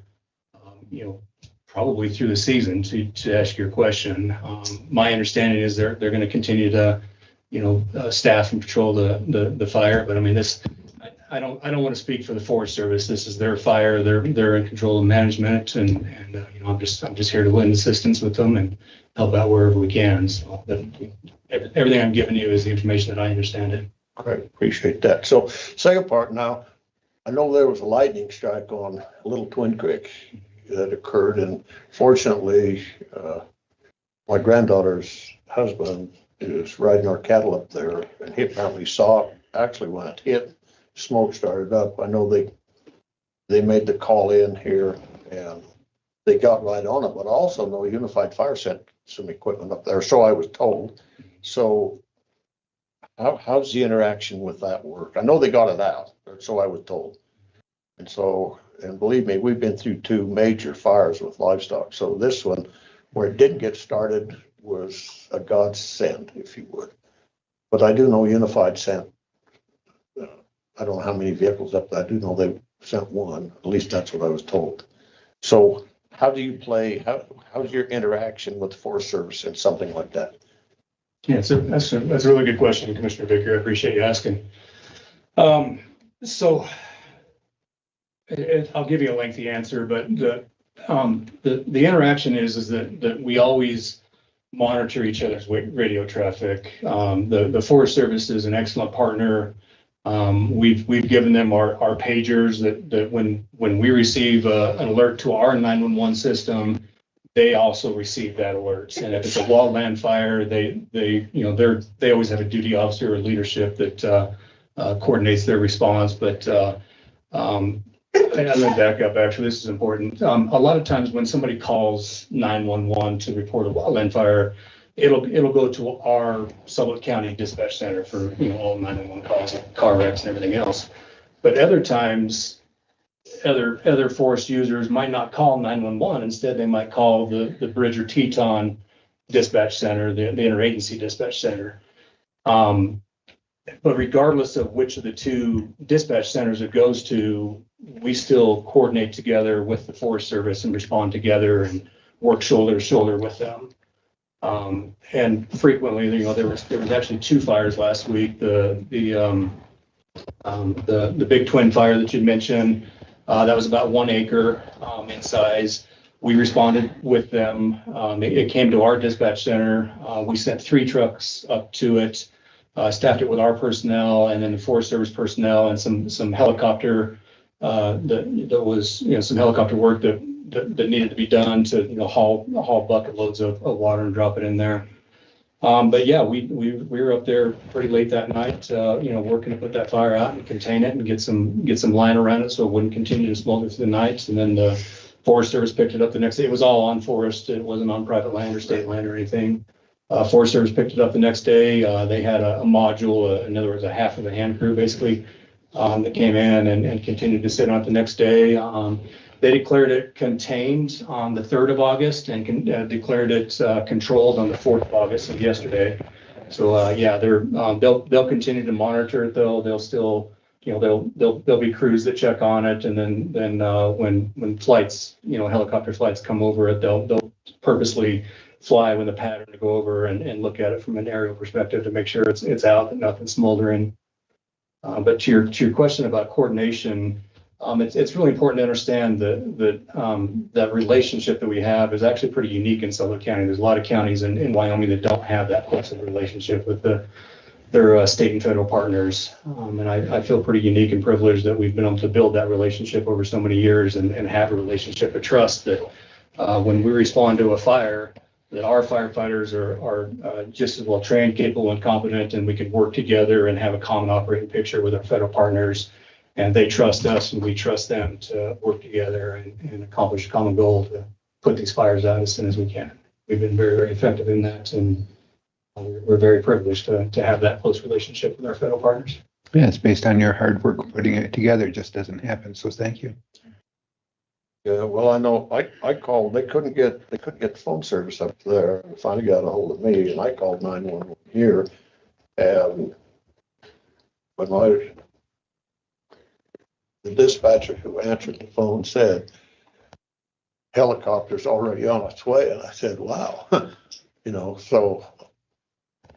S: probably through the season, to ask your question. My understanding is they're going to continue to staff and patrol the fire, but I mean I don't want to speak for the Forest Service. This is their fire. They're in control of management, and I'm just here to lend assistance with them and help out wherever we can. So everything I'm giving you is the information that I understand it.
C: Great, appreciate that. So second part now, I know there was a lightning strike on Little Twin Creek that occurred, and fortunately, my granddaughter's husband is riding our cattle up there, and he apparently saw it. Actually, when it hit, smoke started up. I know they made the call in here, and they got right on it, but I also know Unified Fire sent some equipment up there, so I was told. So how's the interaction with that work? I know they got it out, so I was told. And so, and believe me, we've been through 2 major fires with livestock. So this one, where it didn't get started, was a godsend, if you would. But I do know Unified sent, I don't know how many vehicles up there. I do know they sent one. At least that's what I was told. So how do you play, how's your interaction with the Forest Service in something like that?
S: Yeah, that's a really good question, Commissioner Vicker. I appreciate you asking. So I'll give you a lengthy answer, but the interaction is that we always monitor each other's radio traffic. The Forest Service is an excellent partner. We've given them our pagers that when we receive an alert to our 911 system, they also receive that alert. And if it's a wildland fire, they always have a duty officer or leadership that coordinates their response. But let me back up. Actually, this is important. A lot of times when somebody calls 911 to report a wildland fire, it'll go to our Sublette County dispatch center for all 911 calls, car wrecks and everything else. But other times, other forest users might not call 911. Instead, they might call the Bridger Teton dispatch center, the interagency dispatch center. But regardless of which of the 2 dispatch centers it goes to, we still coordinate together with the Forest Service and respond together and work shoulder to shoulder with them. And frequently, there was actually 2 fires last week. The big twin fire that you mentioned, that was about 1 acre in size. We responded with them. It came to our dispatch center. We sent 3 trucks up to it, staffed it with our personnel, and then the Forest Service personnel and some helicopter. That was some helicopter work that needed to be done to haul bucket loads of water and drop it in there. But yeah, we were up there pretty late that night, working to put that fire out and contain it and get some line around it so it wouldn't continue to smolder through the night. And then the Forest Service picked it up the next day. It was all on forest. It wasn't on private land or state land or anything. Forest Service picked it up the next day. They had a module, in other words, a half of a hand crew basically, that came in and continued to sit on it the next day. They declared it contained on the 3rd of August and declared it controlled on the 4th of August, of yesterday. So yeah, they'll continue to monitor it though. They'll still, there'll be crews that check on it, and then when flights, helicopter flights come over it, they'll purposely fly with a pattern to go over and look at it from an aerial perspective to make sure it's out and nothing's smoldering. But to your question about coordination, it's really important to understand that relationship that we have is actually pretty unique in Sublette County. There's a lot of counties in Wyoming that don't have that close of a relationship with their state and federal partners. And I feel pretty unique and privileged that we've been able to build that relationship over so many years and have a relationship of trust that when we respond to a fire, that our firefighters are just as well trained, capable, and competent, and we can work together and have a common operating picture with our federal partners. And they trust us and we trust them to work together and accomplish a common goal to put these fires out as soon as we can. We've been very, very effective in that, and we're very privileged to have that close relationship with our federal partners.
A: Yeah, it's based on your hard work putting it together. It just doesn't happen. So thank you.
C: Yeah, well, I know I called, they couldn't get the phone service up there. Finally got a hold of me, and I called 911 here. And when the dispatcher who answered the phone said, helicopter's already on its way. And I said, wow, so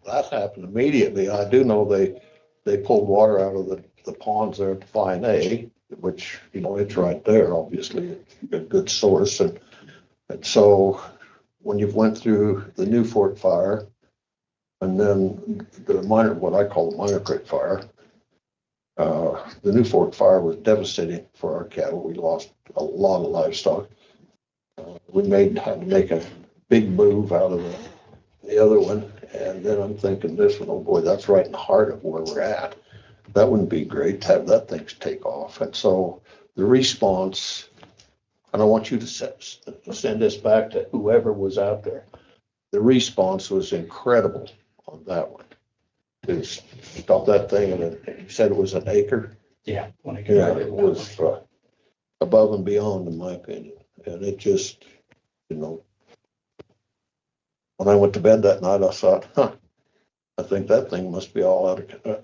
C: that happened immediately. I do know they pulled water out of the ponds there at Fine A, which, it's right there, obviously, a good source. And so when you've went through the New Fort fire and then what I call the Minor Creek fire, the New Fort fire was devastating for our cattle. We lost a lot of livestock. We had to make a big move out of the other one, And then I'm thinking this one, oh boy, that's right in the heart of where we're at. That wouldn't be great to have that thing take off. And so the response, and I want you to send this back to whoever was out there. The response was incredible on that one. To stop that thing, and you said it was an acre?
S: Yeah.
C: Yeah, it was above and beyond, in my opinion. And it just, you know, when I went to bed that night, I thought, I think that thing must be all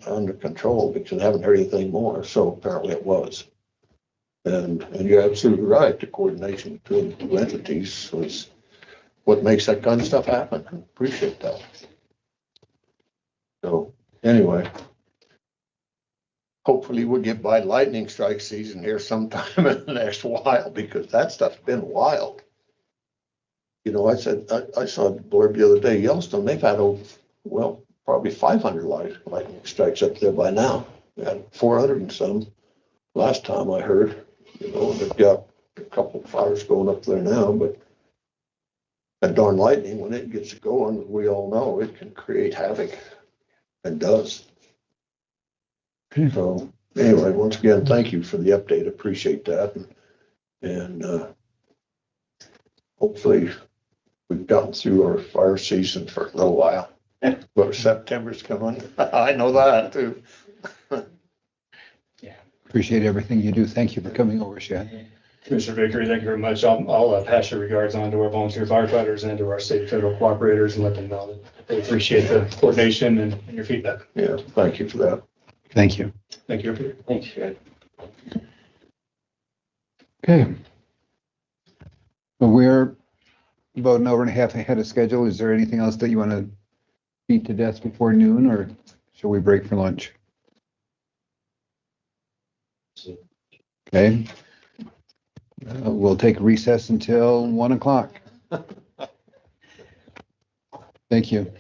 C: under control, because I haven't heard anything more. So apparently it was. And you're absolutely right. The coordination between the two entities was what makes that kind of stuff happen. I appreciate that. So anyway, hopefully we'll get by lightning strike season here sometime in the next while, because that stuff's been wild. You know, I said, I saw the blurb the other day, Yellowstone, they've had over, well, probably 500 lightning strikes up there by now. We had 400 and some last time I heard. You know, they've got a couple of fires going up there now, but that darn lightning, when it gets going, we all know it can create havoc, and does. So anyway, once again, thank you for the update. Appreciate that. And hopefully we've gotten through our fire season for a little while. But September's coming. I know that too.
A: Appreciate everything you do. Thank you for coming over, Shad.
S: Commissioner Vickery, thank you very much. I'll pass your regards on to our volunteer firefighters and to our state and federal cooperators, and let them know that they appreciate the coordination and your feedback.
C: Yeah, thank you for that.
A: Thank you.
S: Thank you.
B: Thanks, Shad.
A: Okay. Well, we're about an hour and a half ahead of schedule. Is there anything else that you want to beat to death before noon, or shall we break for lunch? Okay. We'll take recess until 1 o'clock. Thank you.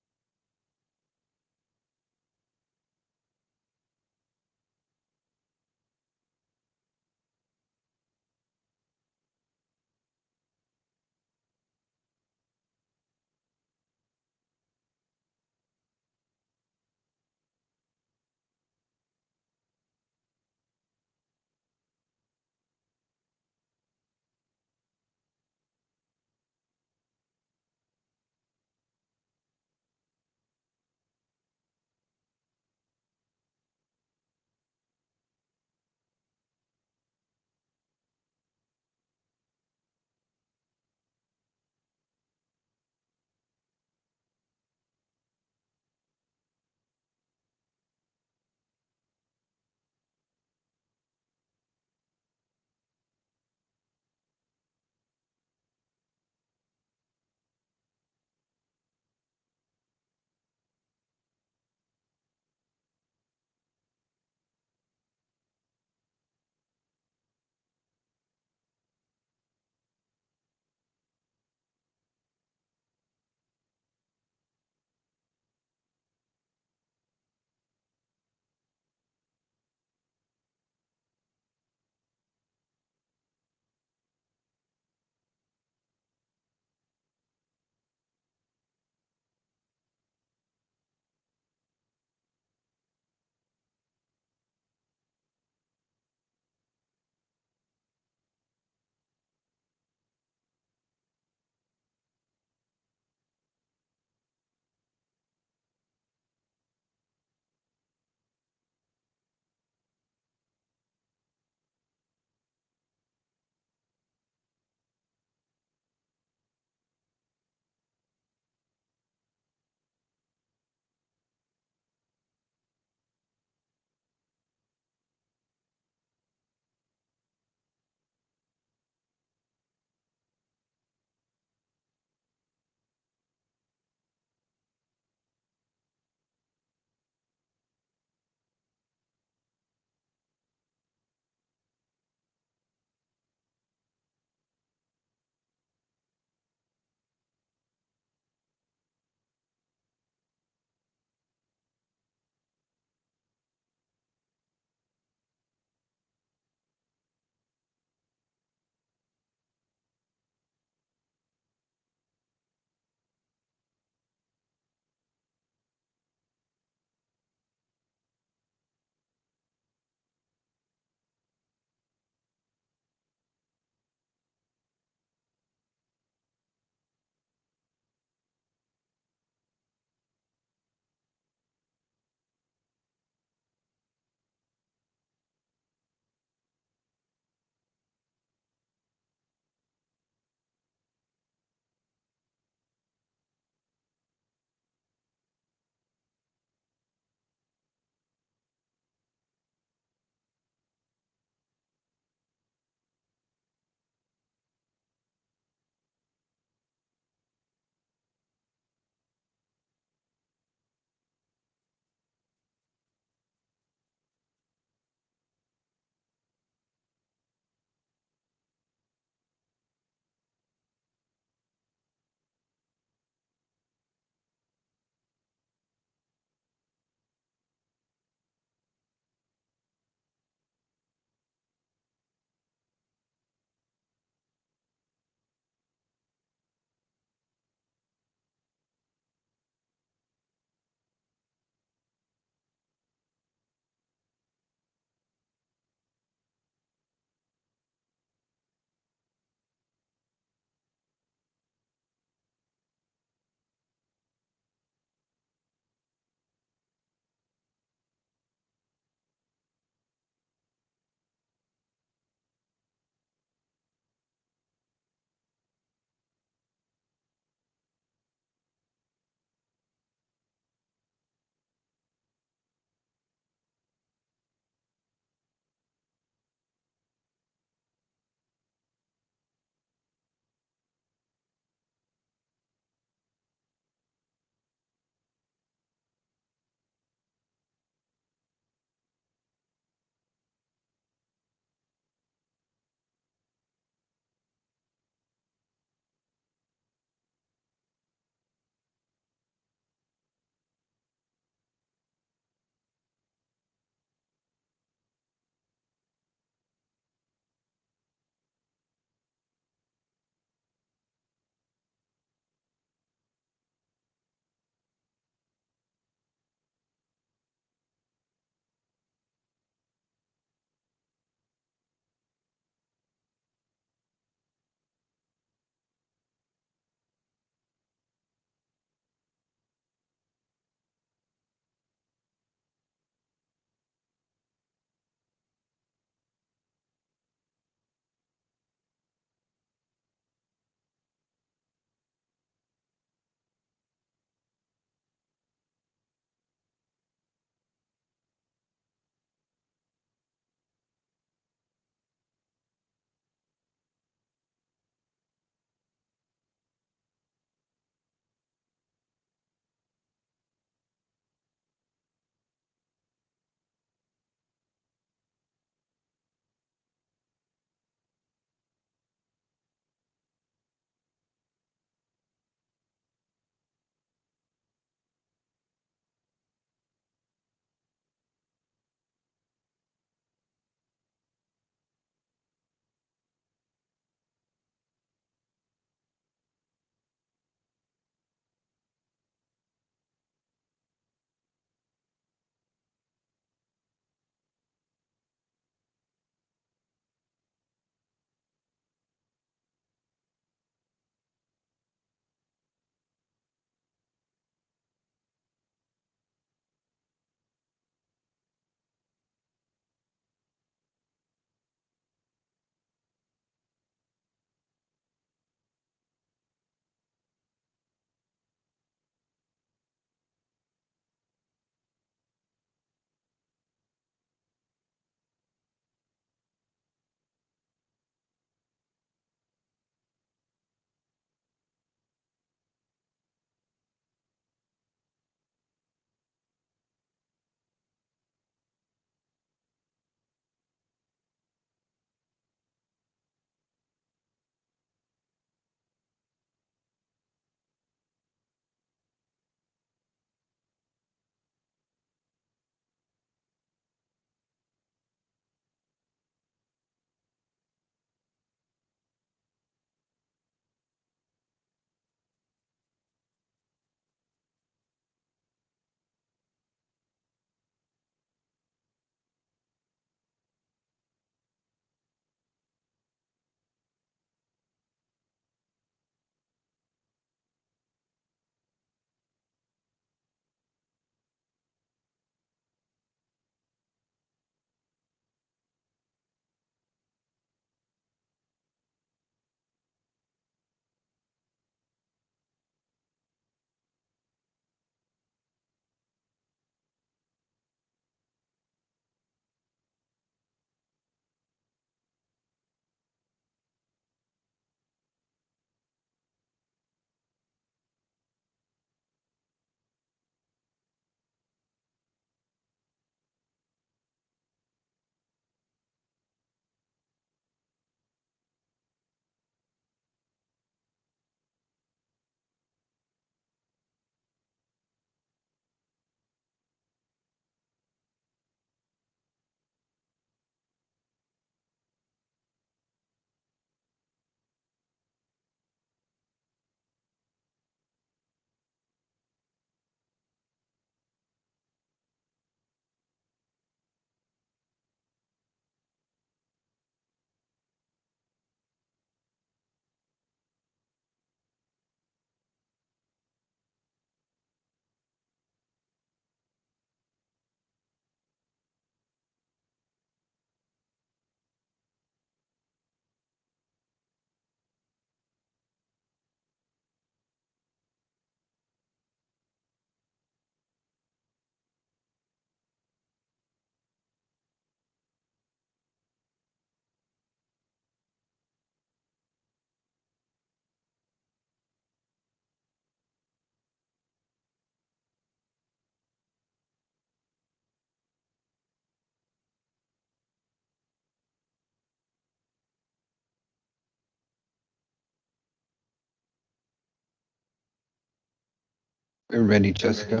A: You're ready, Jessica.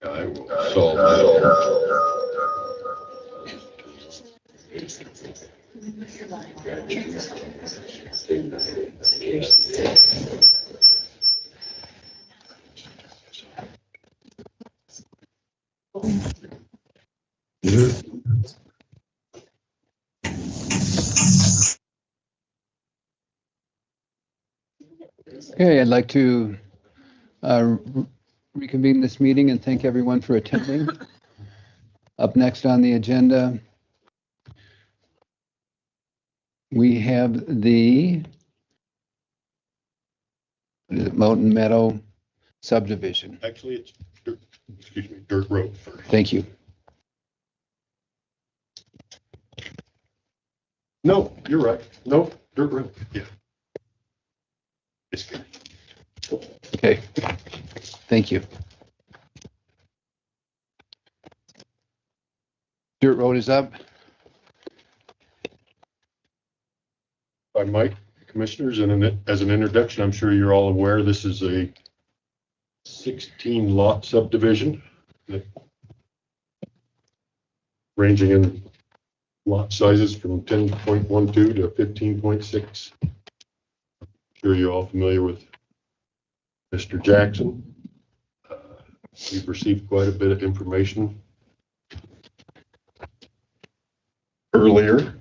C: I will solve that.
A: Okay, I'd like to reconvene this meeting and thank everyone for attending. Up next on the agenda, we have the Mountain Meadow Subdivision.
C: Actually, it's dirt road first.
A: Thank you.
C: No, you're right. No, dirt road. Yeah. It's good.
A: Okay, thank you. Dirt road is up.
C: I might, commissioners, and as an introduction, I'm sure you're all aware this is a 16 lot subdivision that ranging in lot sizes from 10.12 to 15.6. Sure you're all familiar with Mr. Jackson. We've received quite a bit of information earlier,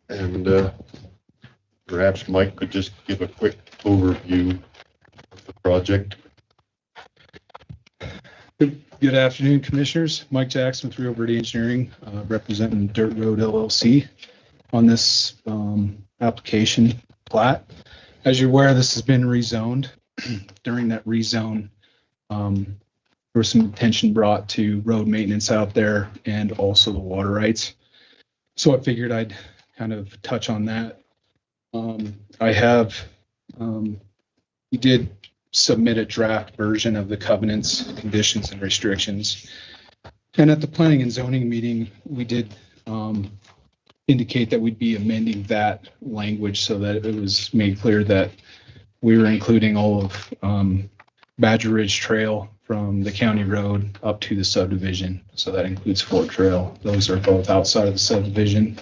C: and perhaps Mike could just give a quick overview of the project.
K: Good afternoon, Commissioners. Mike Jackson with Verde Engineering, representing Dirt Road LLC on this application plat. As you're aware, this has been rezoned. During that rezone, there was some attention brought to road maintenance out there and also the water rights. So I figured I'd kind of touch on that. We did submit a draft version of the covenants, conditions, and restrictions. And at the planning and zoning meeting, we did indicate that we'd be amending that language so that it was made clear that we were including all of Badger Ridge Trail from the county road up to the subdivision. So that includes Fort Trail. Those are both outside of the subdivision.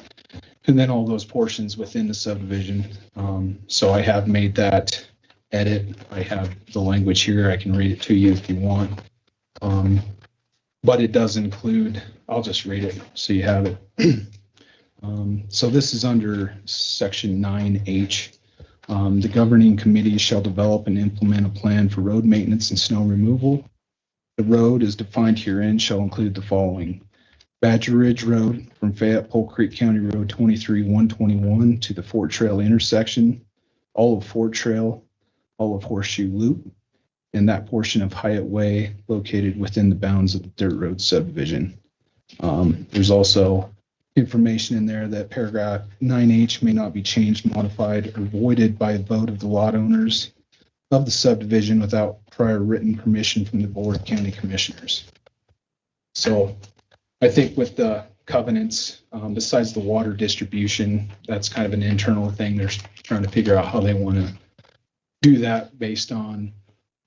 K: And then all those portions within the subdivision. So I have made that edit. I have the language here. I can read it to you if you want. But it does include, I'll just read it so you have it. So this is under section 9H. The governing committee shall develop and implement a plan for road maintenance and snow removal. The road as defined herein shall include the following: Badger Ridge Road from Fayette Pole Creek County Road 23-121 to the Fort Trail intersection, all of Fort Trail, all of Horseshoe Loop, and that portion of Hyatt Way located within the bounds of the Dirt Road subdivision. There's also information in there that paragraph 9H may not be changed, modified, or voided by a vote of the lot owners of the subdivision without prior written permission from the Board of County Commissioners. So I think with the covenants, besides the water distribution, that's kind of an internal thing. They're trying to figure out how they want to do that based on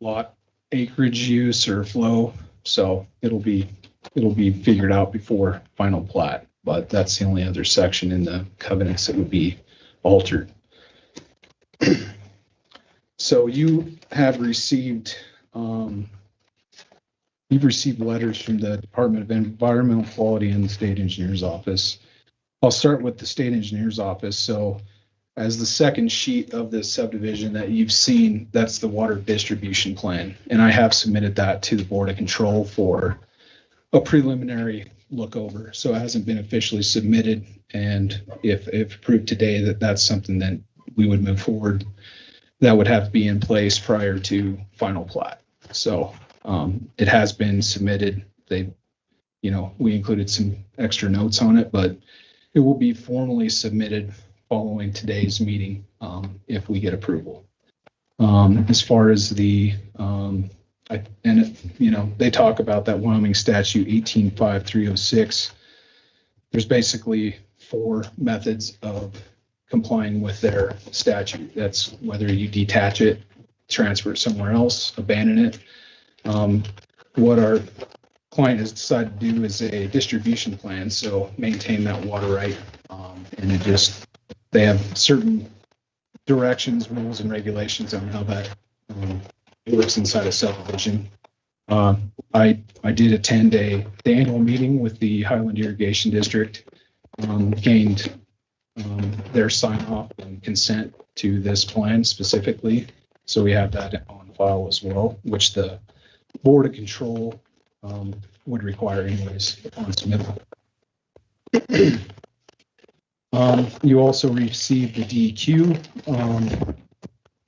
K: lot acreage use or flow. So it'll be figured out before final plat, but that's the only other section in the covenants that would be altered. So you have received, you've received letters from the Department of Environmental Quality and the State Engineer's Office. I'll start with the State Engineer's Office. So as the second sheet of this subdivision that you've seen, that's the water distribution plan. And I have submitted that to the Board of Control for a preliminary look over. So it hasn't been officially submitted. And if approved today, that's something that we would move forward. That would have to be in place prior to final plat. So it has been submitted. We included some extra notes on it, but it will be formally submitted following today's meeting if we get approval. As far as they talk about that Wyoming statute 185306. There's basically 4 methods of complying with their statute. That's whether you detach it, transfer it somewhere else, abandon it. What our client has decided to do is a distribution plan, so maintain that water right. And they have certain directions, rules, and regulations on how that works inside a subdivision. I did attend the annual meeting with the Highland Irrigation District, gained their sign off and consent to this plan specifically. So we have that on file as well, which the Board of Control would require anyways upon submittal. You also received the DEQ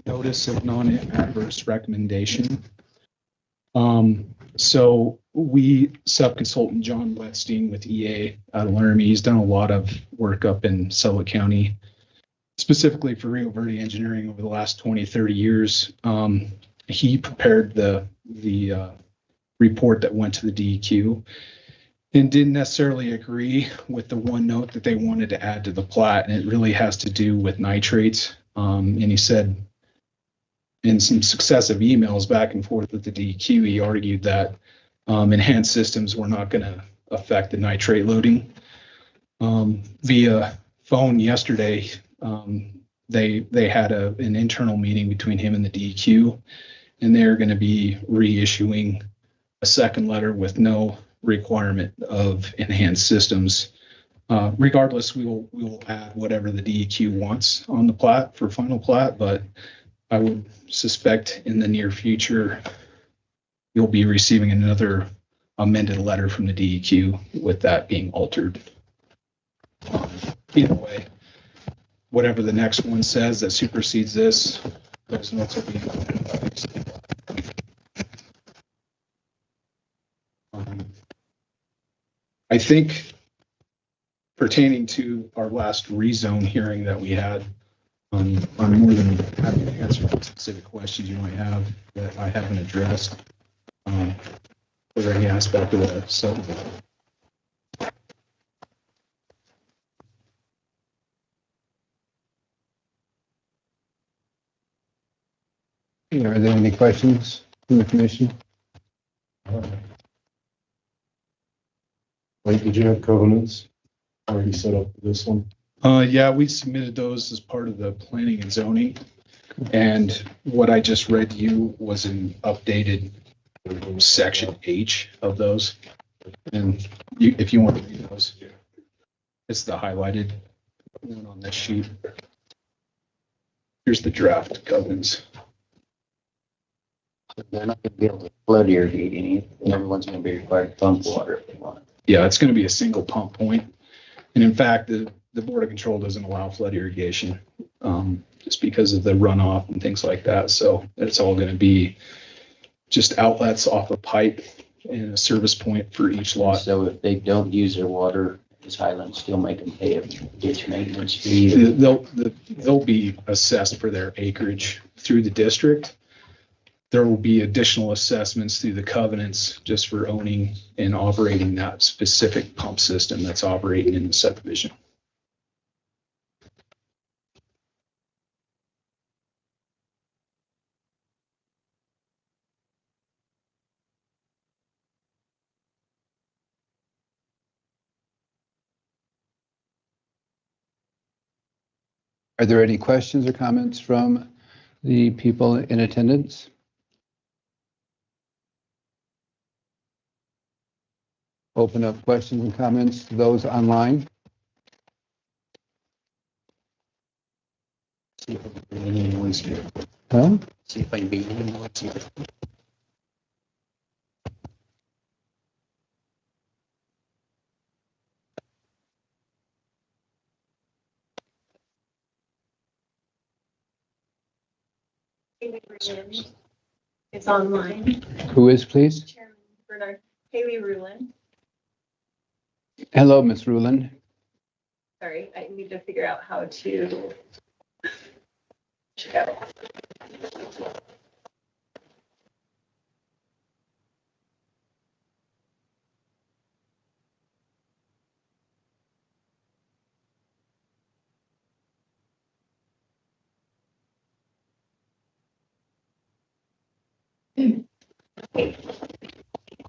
K: notice of non-adverse recommendation. So we sub-consultant John Wetstein with EA out of Laramie. He's done a lot of work up in Sublette County, specifically for Rio Verde engineering over the last 20, 30 years. He prepared the report that went to the DEQ and didn't necessarily agree with the one note that they wanted to add to the plat, and it really has to do with nitrates. And he said in some successive emails back and forth with the DEQ, he argued that enhanced systems were not going to affect the nitrate loading. Via phone yesterday, they had an internal meeting between him and the DEQ, and they're going to be reissuing a second letter with no requirement of enhanced systems. Regardless, we will add whatever the DEQ wants on the plat for final plat, but I would suspect in the near future, you'll be receiving another amended letter from the DEQ with that being altered. Either way, whatever the next one says that supersedes this, those notes will be I think pertaining to our last rezone hearing that we had, I'm more than happy to answer specific questions you might have that I haven't addressed for any aspect of the subdivision.
A: Are there any questions from the commission?
I: Like, did you have covenants already set up for this one?
K: Yeah, we submitted those as part of the planning and zoning. And what I just read to you was an updated section H of those. And if you want to read those, it's the highlighted one on this sheet. Here's the draft covenants.
B: They're not gonna be able to flood irrigate any, everyone's gonna be required to pump water if they want.
K: Yeah, it's going to be a single pump point. And in fact, the Board of Control doesn't allow flood irrigation just because of the runoff and things like that. So it's all going to be just outlets off a pipe and a service point for each lot.
B: So if they don't use their water, does Highland still make them pay a ditch maintenance fee?
K: They'll be assessed for their acreage through the district. There will be additional assessments through the covenants just for owning and operating that specific pump system that's operating in the subdivision.
A: Are there any questions or comments from the people in attendance? Open up questions and comments to those online.
B: See if I can bring any noise here.
A: Huh?
B: See if I can be any noise here.
D: It's online.
A: Who is, please?
D: Chairman Bernard, Haley Rulin.
A: Hello, Ms. Rulin.
D: Sorry, I need to figure out how to check out.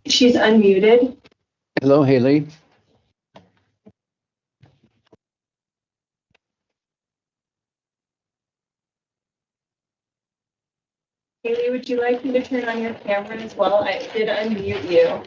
D: She's unmuted.
A: Hello, Haley.
D: Haley, would you like me to turn on your camera as well? I did unmute you.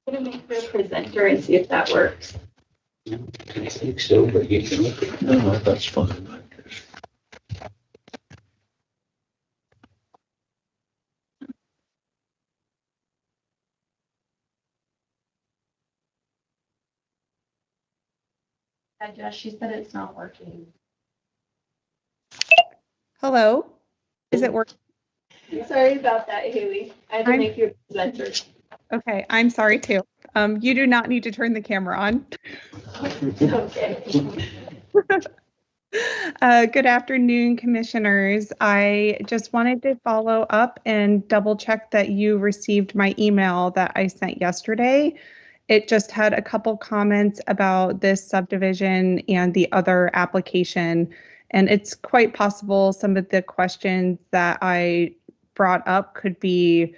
D: I'm gonna make her a presenter and see if that works.
J: I think so, but you can look at.
C: No, that's fine.
D: Jess, she said it's not working.
T: Hello, is it working?
D: Sorry about that, Haley. I had to make you a presenter.
T: Okay, I'm sorry too. You do not need to turn the camera on.
D: Okay.
T: Good afternoon, commissioners. I just wanted to follow up and double check that you received my email that I sent yesterday. It just had a couple comments about this subdivision and the other application. And it's quite possible some of the questions that I brought up could be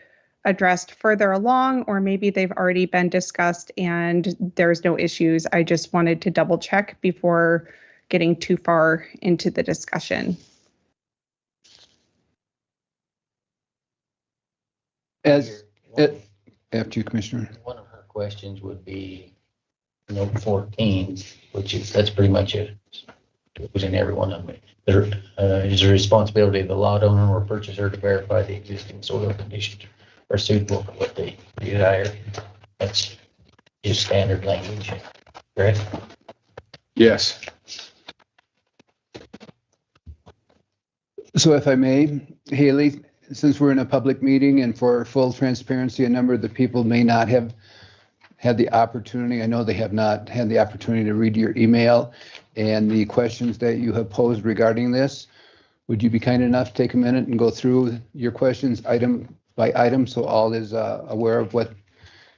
T: addressed further along, or maybe they've already been discussed and there's no issues. I just wanted to double check before getting too far into the discussion.
A: After you, Commissioner.
B: One of her questions would be note 14, which is, that's pretty much it. It was in every one of them. There is a responsibility of the lot owner or purchaser to verify the existing soil conditions are suitable for what they desire. That's just standard language, correct?
K: Yes.
A: So if I may, Haley, since we're in a public meeting and for full transparency, a number of the people may not have had the opportunity, I know they have not had the opportunity to read your email and the questions that you have posed regarding this. Would you be kind enough to take a minute and go through your questions item by item so all is aware of what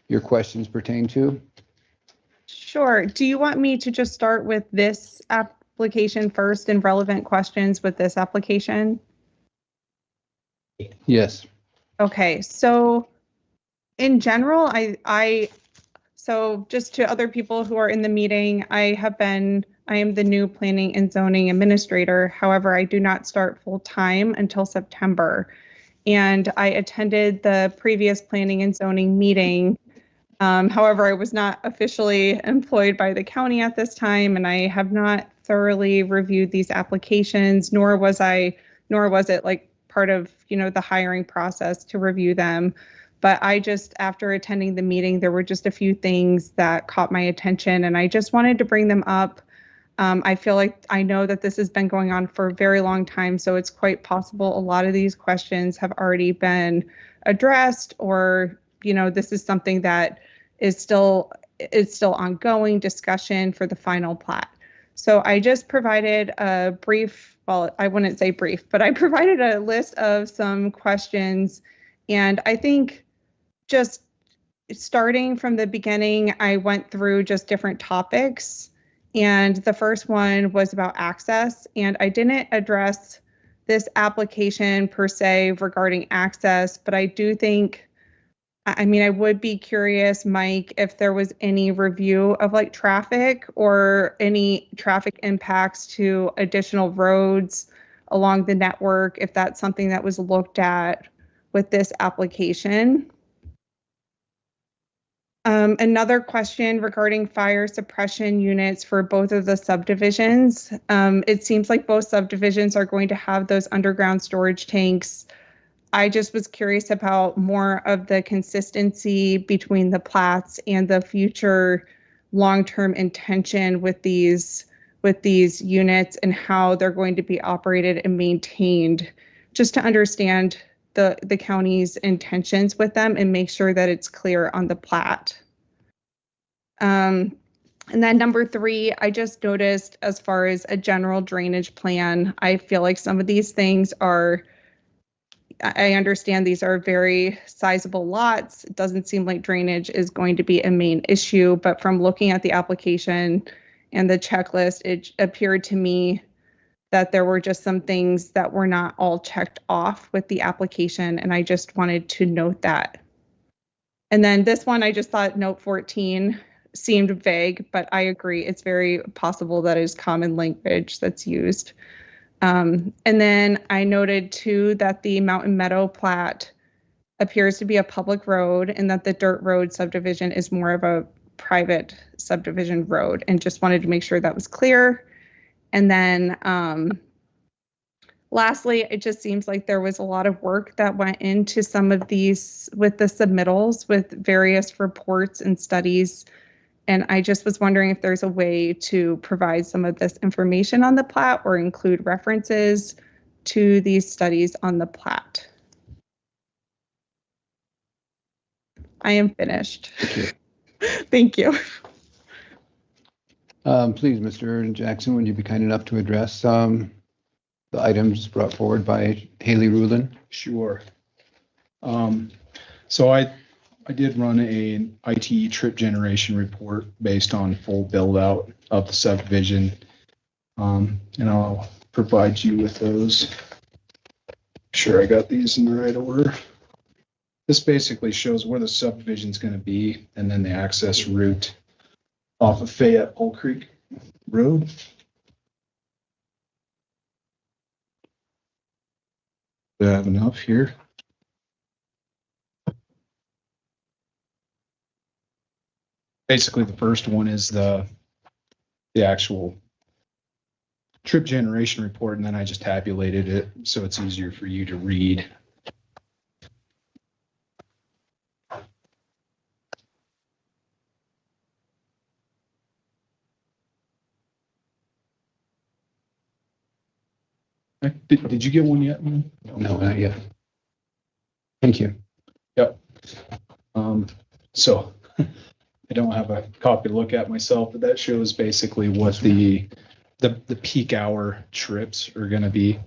A: your questions pertain to?
T: Sure. Do you want me to just start with this application first and relevant questions with this application?
A: Yes.
T: Okay, so in general, so just to other people who are in the meeting, I am the new planning and zoning administrator. However, I do not start full time until September. And I attended the previous planning and zoning meeting. However, I was not officially employed by the county at this time, and I have not thoroughly reviewed these applications, nor was it like part of, the hiring process to review them. But I just, after attending the meeting, there were just a few things that caught my attention, and I just wanted to bring them up. I feel like I know that this has been going on for a very long time, so it's quite possible a lot of these questions have already been addressed, or, this is something that is still ongoing discussion for the final plat. So I just provided a brief, well, I wouldn't say brief, but I provided a list of some questions. And I think just starting from the beginning, I went through just different topics. And the first one was about access. And I didn't address this application per se regarding access, but I do think, I would be curious, Mike, if there was any review of like traffic or any traffic impacts to additional roads along the network, if that's something that was looked at with this application. Another question regarding fire suppression units for both of the subdivisions. It seems like both subdivisions are going to have those underground storage tanks I just was curious about more of the consistency between the plats and the future long-term intention with these units and how they're going to be operated and maintained, just to understand the county's intentions with them and make sure that it's clear on the plat. And then number 3, I just noticed as far as a general drainage plan, I feel like some of these things are, I understand these are very sizable lots. It doesn't seem like drainage is going to be a main issue, but from looking at the application and the checklist, it appeared to me that there were just some things that were not all checked off with the application, and I just wanted to note that. And then this one, I just thought note 14 seemed vague, but I agree. It's very possible that is common language that's used. And then I noted too that the Mountain Meadow plat appears to be a public road and that the dirt road subdivision is more of a private subdivision road, and just wanted to make sure that was clear. And then lastly, it just seems like there was a lot of work that went into some of these with the submittals with various reports and studies. And I just was wondering if there's a way to provide some of this information on the plat or include references to these studies on the plat. I am finished. Thank you.
A: Please, Mr. Jackson, would you be kind enough to address the items brought forward by Haley Rulin?
K: Sure. So I did run an IT trip generation report based on full build out of the subdivision. And I'll provide you with those. Sure, I got these in the right order. This basically shows where the subdivision is going to be and then the access route off of Fayette Pole Creek Road. Do I have enough here? Basically, the first one is the actual trip generation report, and then I just tabulated it so it's easier for you to read. Did you get one yet?
A: No, not yet. Thank you.
K: Yep. So I don't have a copy to look at myself, but that shows basically what the peak hour trips are going to be.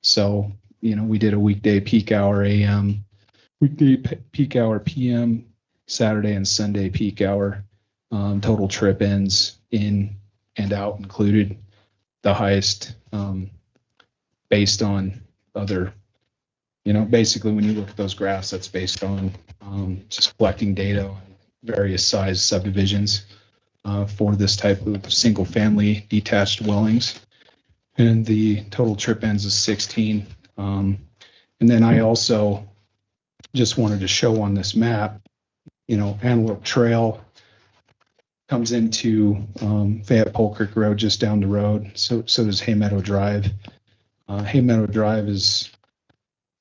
K: So, you know, we did a weekday peak hour AM, weekday peak hour PM, Saturday and Sunday peak hour. Total trip ends in and out included. The highest based on other, you know, basically when you look at those graphs, that's based on just collecting data on various size subdivisions for this type of single family detached dwellings. And the total trip ends is 16. And then I also just wanted to show on this map, you know, Antelope Trail comes into Fayette Pole Creek Road just down the road. So does Hay Meadow Drive. Hay Meadow Drive is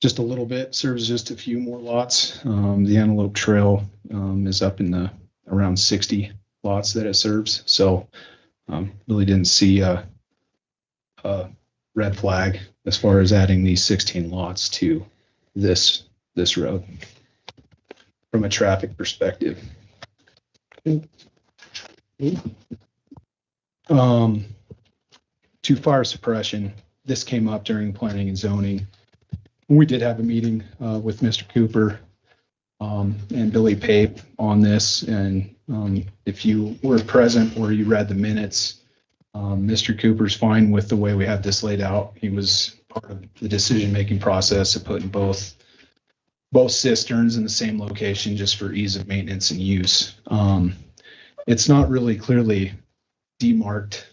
K: just a little bit, serves just a few more lots. The Antelope Trail is up in the around 60 lots that it serves. So really didn't see a red flag as far as adding these 16 lots to this road from a traffic perspective. To fire suppression, this came up during planning and zoning. We did have a meeting with Mr. Cooper and Billy Pape on this, and if you were present or you read the minutes, Mr. Cooper's fine with the way we have this laid out. He was part of the decision-making process of putting both cisterns in the same location just for ease of maintenance and use. It's not really clearly demarcated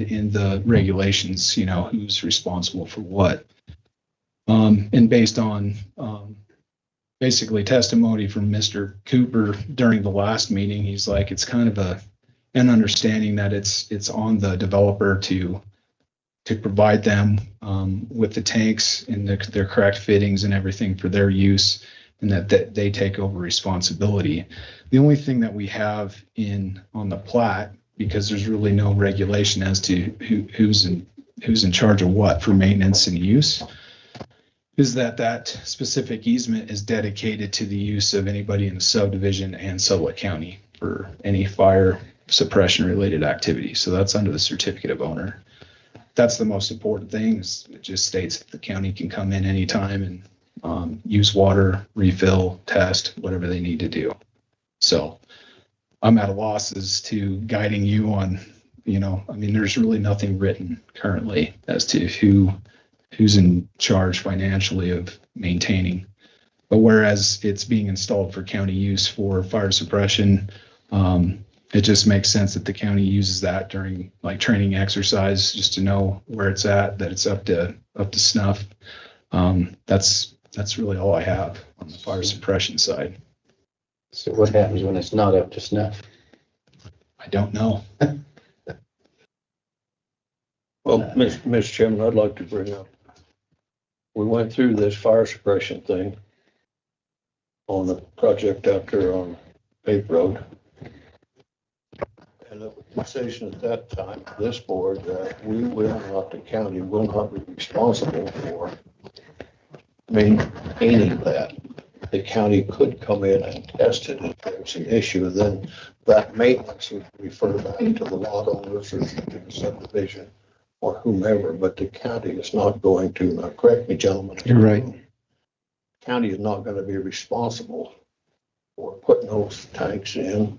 K: in the regulations, you know, who's responsible for what. And based on basically testimony from Mr. Cooper during the last meeting, he's like, it's kind of an understanding that it's on the developer to to provide them with the tanks and their correct fittings and everything for their use, and that they take over responsibility. The only thing that we have on the Plat, because there's really no regulation as to who's in charge of what for maintenance and use, is that specific easement is dedicated to the use of anybody in the subdivision and Sublette County for any fire suppression related activity. So that's under the certificate of owner. That's the most important thing. It just states that the county can come in anytime and use water, refill, test, whatever they need to do. So I'm at a loss as to guiding you on, there's really nothing written currently as to who's in charge financially of maintaining. But whereas it's being installed for county use for fire suppression, it just makes sense that the county uses that during like training exercise, just to know where it's at, that it's up to snuff. That's really all I have on the fire suppression side.
B: So what happens when it's not up to snuff?
K: I don't know.
C: Well, Mr. Chairman, I'd like to bring up, we went through this fire suppression thing on the project out there on Pape Road. And it was a decision at that time, this board, that we will not, the county will not be responsible for maintaining that. The county could come in and test it if there's an issue, then that maintenance would refer back to the lot owners or to the subdivision or whomever, but the county is not going to, now correct me, gentlemen.
A: You're right.
C: County is not going to be responsible for putting those tanks in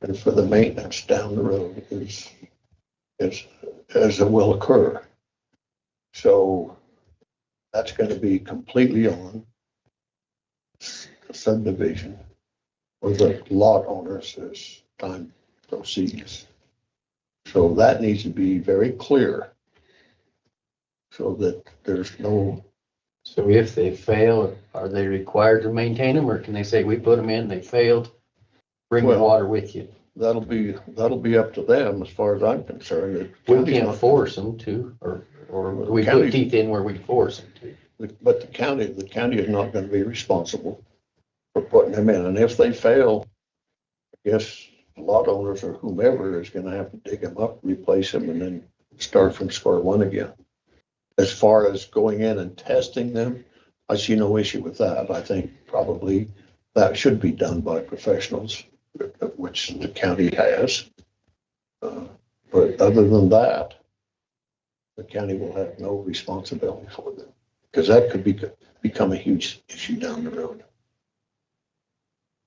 C: and for the maintenance down the road as it will occur. So that's going to be completely on the subdivision or the lot owners as time proceeds. So that needs to be very clear so that there's no.
B: So if they fail, are they required to maintain them, or can they say, we put them in, they failed, bring the water with you?
C: That'll be up to them as far as I'm concerned.
B: We can't force them to, or we put teeth in where we force them to.
C: But the county is not going to be responsible for putting them in. And if they fail, I guess lot owners or whomever is going to have to dig them up, replace them, and then start from square one again. As far as going in and testing them, I see no issue with that. I think probably that should be done by professionals, which the county has. But other than that, the county will have no responsibility for them, because that could become a huge issue down the road.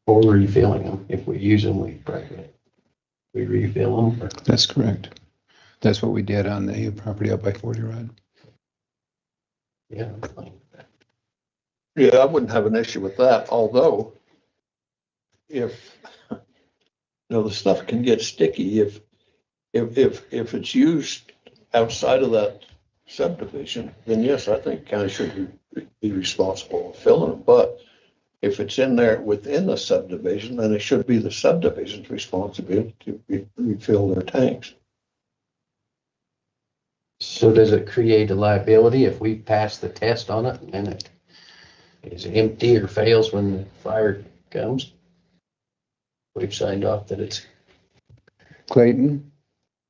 B: Or refilling them. If we use them, we refill them.
A: That's correct. That's what we did on the property up by 40 Rod.
B: Yeah.
C: Yeah, I wouldn't have an issue with that, although if the stuff can get sticky if it's used outside of that subdivision, then yes, I think county should be responsible for filling them. But if it's in there within the subdivision, then it should be the subdivision's responsibility to refill their tanks.
B: So does it create a liability if we pass the test on it and it is empty or fails when the fire comes? We've signed off that it's.
A: Clayton,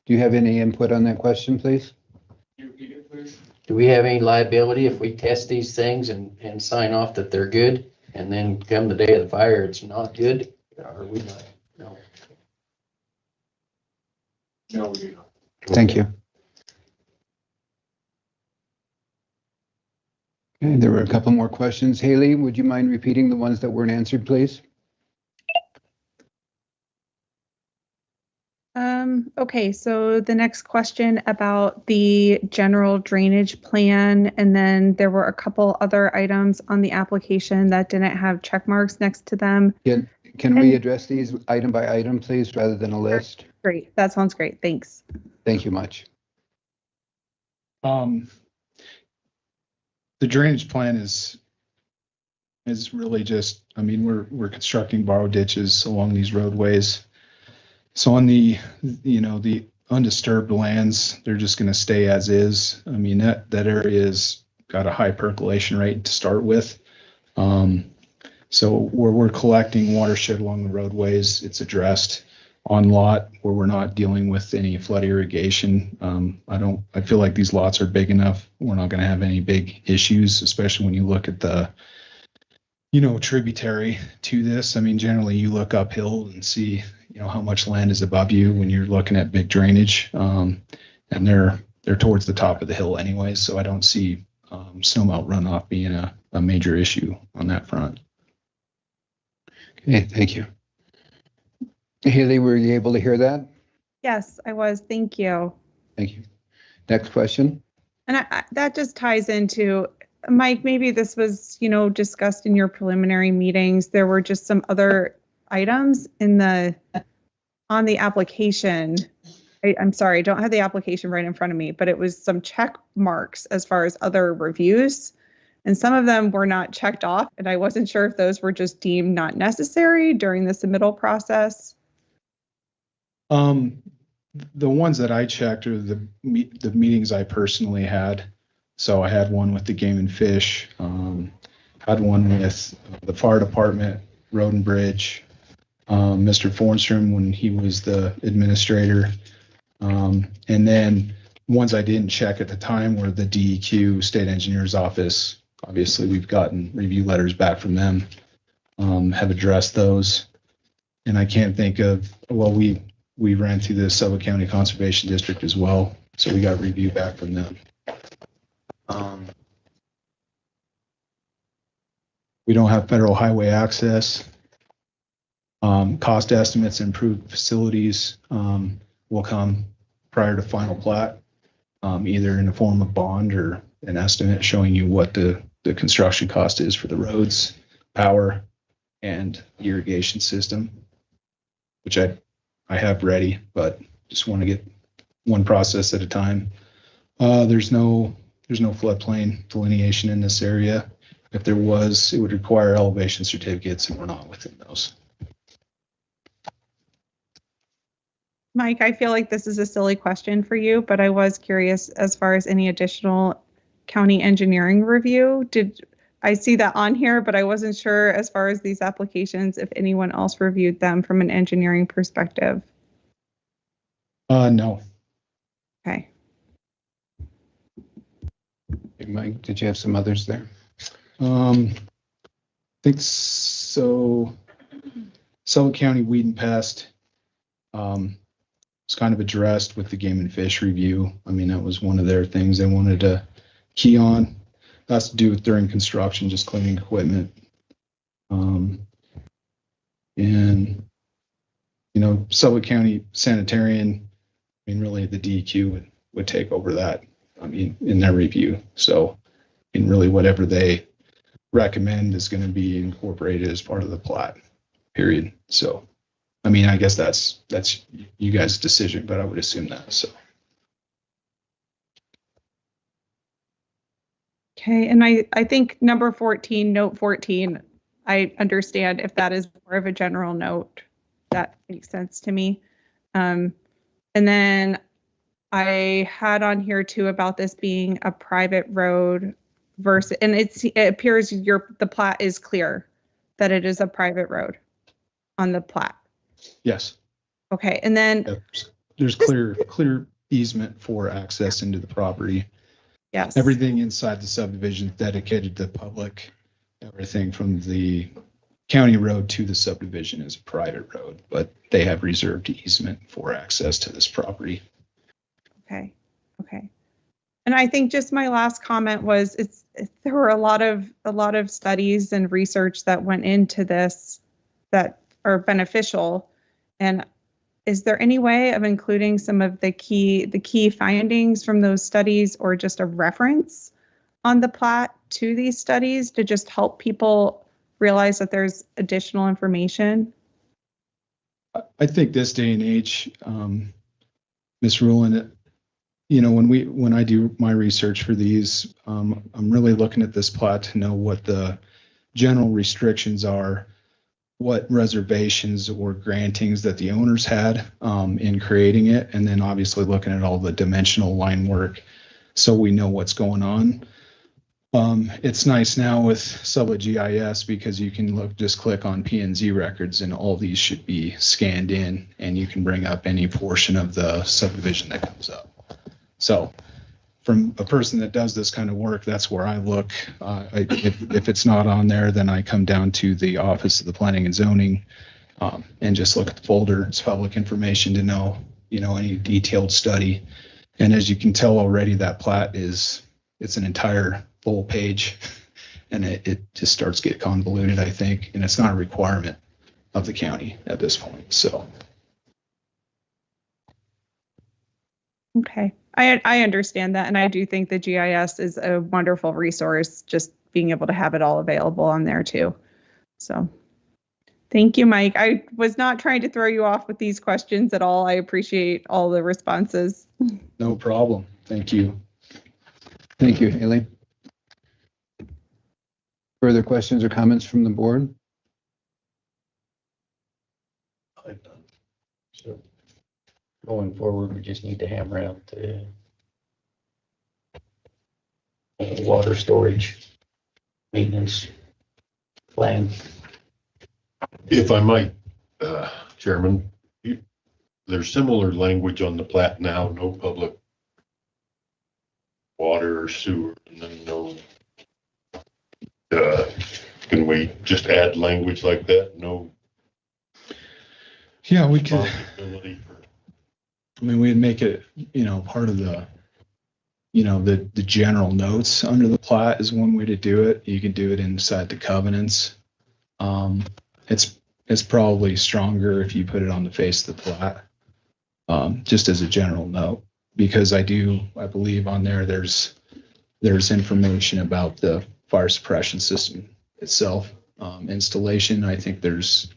A: do you have any input on that question, please?
B: Do we have any liability if we test these things and sign off that they're good, and then come the day of the fire, it's not good? Or are we not? No.
C: No.
A: Thank you. Okay, there were a couple more questions. Haley, would you mind repeating the ones that weren't answered, please?
T: Okay, so the next question about the general drainage plan, and then there were a couple other items on the application that didn't have check marks next to them.
A: Can we address these item by item, please, rather than a list?
T: Great, that sounds great. Thanks.
A: Thank you much.
K: The drainage plan is really just, we're constructing borrow ditches along these roadways. So on the undisturbed lands, they're just gonna stay as is. I mean, that area's got a high percolation rate to start with. So where we're collecting watershed along the roadways, it's addressed on lot where we're not dealing with any flood irrigation. I feel like these lots are big enough. We're not gonna have any big issues, especially when you look at the, tributary to this. I mean, generally you look uphill and see, how much land is above you when you're looking at big drainage. And they're towards the top of the hill anyway, so I don't see snowmelt runoff being a major issue on that front.
A: Okay, thank you. Haley, were you able to hear that?
T: Yes, I was. Thank you.
A: Thank you. Next question.
T: And that just ties into, Mike, maybe this was, discussed in your preliminary meetings. There were just some other items on the application. I'm sorry, I don't have the application right in front of me, but it was some check marks as far as other reviews. And some of them were not checked off, and I wasn't sure if those were just deemed not necessary during the submittal process.
K: The ones that I checked are the meetings I personally had. So I had one with the Game and Fish, had one with the fire department, Road and Bridge, Mr. Fornstrom when he was the administrator. And then ones I didn't check at the time were the DEQ State Engineer's Office. Obviously, we've gotten review letters back from them, have addressed those. And I can't think of, well, we ran through the Sublette County Conservation District as well, so we got review back from them. We don't have federal highway access. Cost estimates, improved facilities will come prior to final plat, either in the form of bond or an estimate showing you what the construction cost is for the roads, power, and irrigation system, which I have ready, but just want to get one process at a time. There's no floodplain delineation in this area. If there was, it would require elevation certificates, and we're not within those.
T: Mike, I feel like this is a silly question for you, but I was curious as far as any additional county engineering review. Did I see that on here, but I wasn't sure as far as these applications, if anyone else reviewed them from an engineering perspective.
K: No.
T: Okay.
A: Hey, Mike, did you have some others there?
K: I think so. Sublette County Weed and Pest was kind of addressed with the Game and Fish review. I mean, that was one of their things they wanted to key on. That's to do with during construction, just cleaning equipment. And, Sublette County Sanitarian, I mean, really the DEQ would take over that, I mean, in their review. So, and really whatever they recommend is going to be incorporated as part of the plat, period. So, I mean, I guess that's you guys' decision, but I would assume that, so.
T: Okay, and I think number 14, note 14, I understand if that is more of a general note. That makes sense to me. And then I had on here too about this being a private road versus, and it appears the plat is clear that it is a private road on the plat.
K: Yes.
T: Okay, and then
K: there's clear easement for access into the property.
T: Yes.
K: Everything inside the subdivision is dedicated to the public. Everything from the county road to the subdivision is a private road, but they have reserved easement for access to this property.
T: Okay. And I think just my last comment was there were a lot of studies and research that went into this that are beneficial. And is there any way of including some of the key findings from those studies, or just a reference on the plat to these studies to just help people realize that there's additional information?
K: I think this day and age, Ms. Rulin, when I do my research for these, I'm really looking at this plat to know what the general restrictions are what reservations or grantings that the owners had in creating it, and then obviously looking at all the dimensional line work so we know what's going on. It's nice now with Sublette GIS because you can just click on P&Z records and all these should be scanned in, and you can bring up any portion of the subdivision that comes up. So from a person that does this kind of work, that's where I look. If it's not on there, then I come down to the Office of the Planning and Zoning and just look at the folder. It's public information to know, any detailed study. And as you can tell already, that plat it's an entire full page, and it just starts to get convoluted, I think, and it's not a requirement of the county at this point. So.
T: Okay, I understand that, and I do think the GIS is a wonderful resource, just being able to have it all available on there too. So thank you, Mike. I was not trying to throw you off with these questions at all. I appreciate all the responses.
K: No problem. Thank you.
A: Thank you, Haley. Further questions or comments from the board?
B: So going forward, we just need to hammer out the water storage maintenance plan.
U: If I might, Chairman, there's similar language on the plat now, no public water or sewer, and then no, can we just add language like that? No.
K: Yeah, we could. We'd make it, part of the, the general notes under the plat is one way to do it. You can do it inside the covenants. It's probably stronger if you put it on the face of the plat, just as a general note, because I believe on there, there's information about the fire suppression system itself, installation. I think there's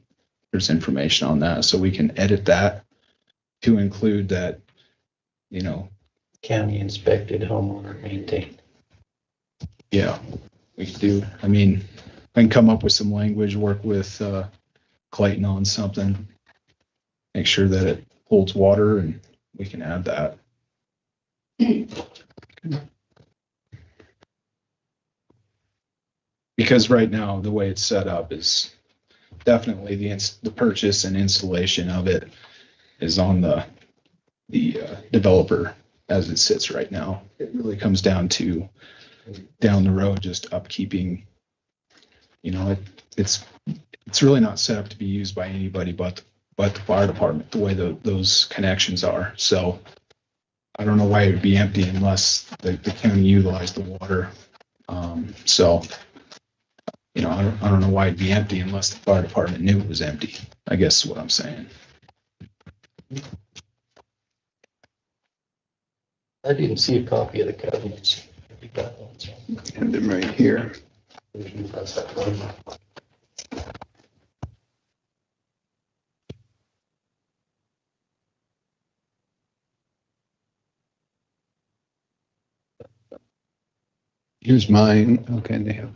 K: information on that, so we can edit that to include that,
B: county inspected, homeowner maintained.
K: Yeah, we can do. I can come up with some language, work with Clayton on something, make sure that it holds water, and we can add that. Because right now, the way it's set up is definitely the purchase and installation of it is on the developer as it sits right now. It really comes down to down the road, just upkeeping. It's really not set up to be used by anybody but the fire department, the way those connections are. So I don't know why it would be empty unless the county utilized the water. I don't know why it'd be empty unless the fire department knew it was empty, I guess is what I'm saying.
B: I didn't see a copy of the covenants.
A: And them right here. Here's mine. Okay, they have.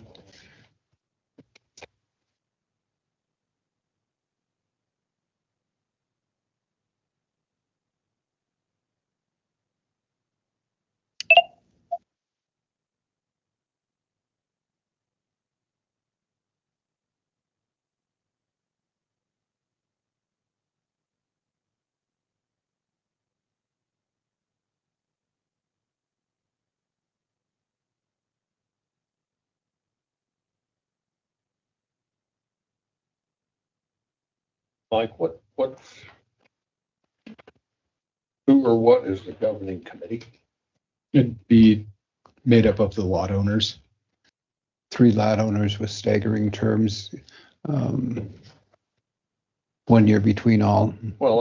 C: Mike, who or what is the governing committee?
K: It'd be made up of the lot owners.
A: 3 lot owners with staggering terms, 1 year between all.
C: Well,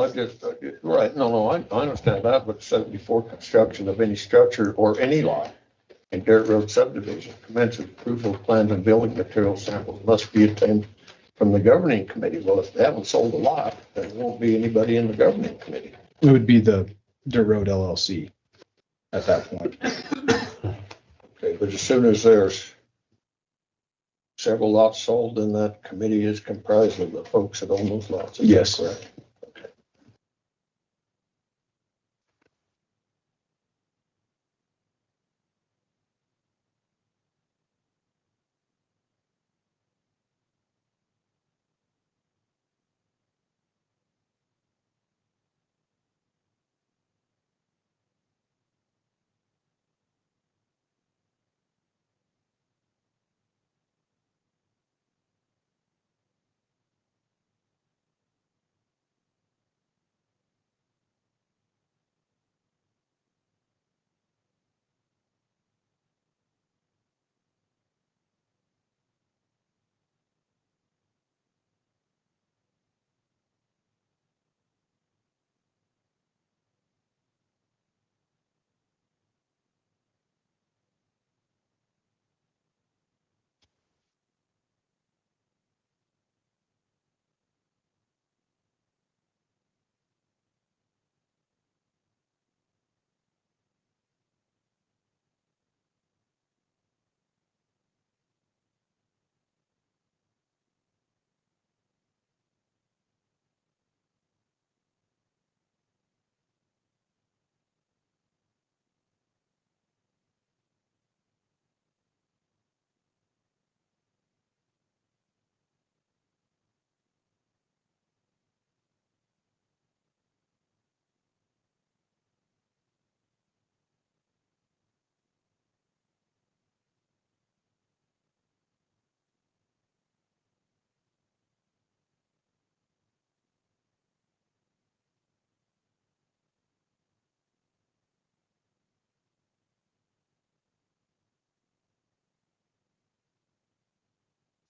C: right, no, I understand that, but said before construction of any structure or any lot in dirt road subdivision, commences approval of plans and building material samples must be obtained from the governing committee. Well, if they haven't sold a lot, there won't be anybody in the governing committee.
K: It would be the Dirt Road LLC at that point.
C: Okay, but as soon as there's several lots sold, and that committee is comprised of the folks that own those lots. Is that
K: Yes.
C: correct?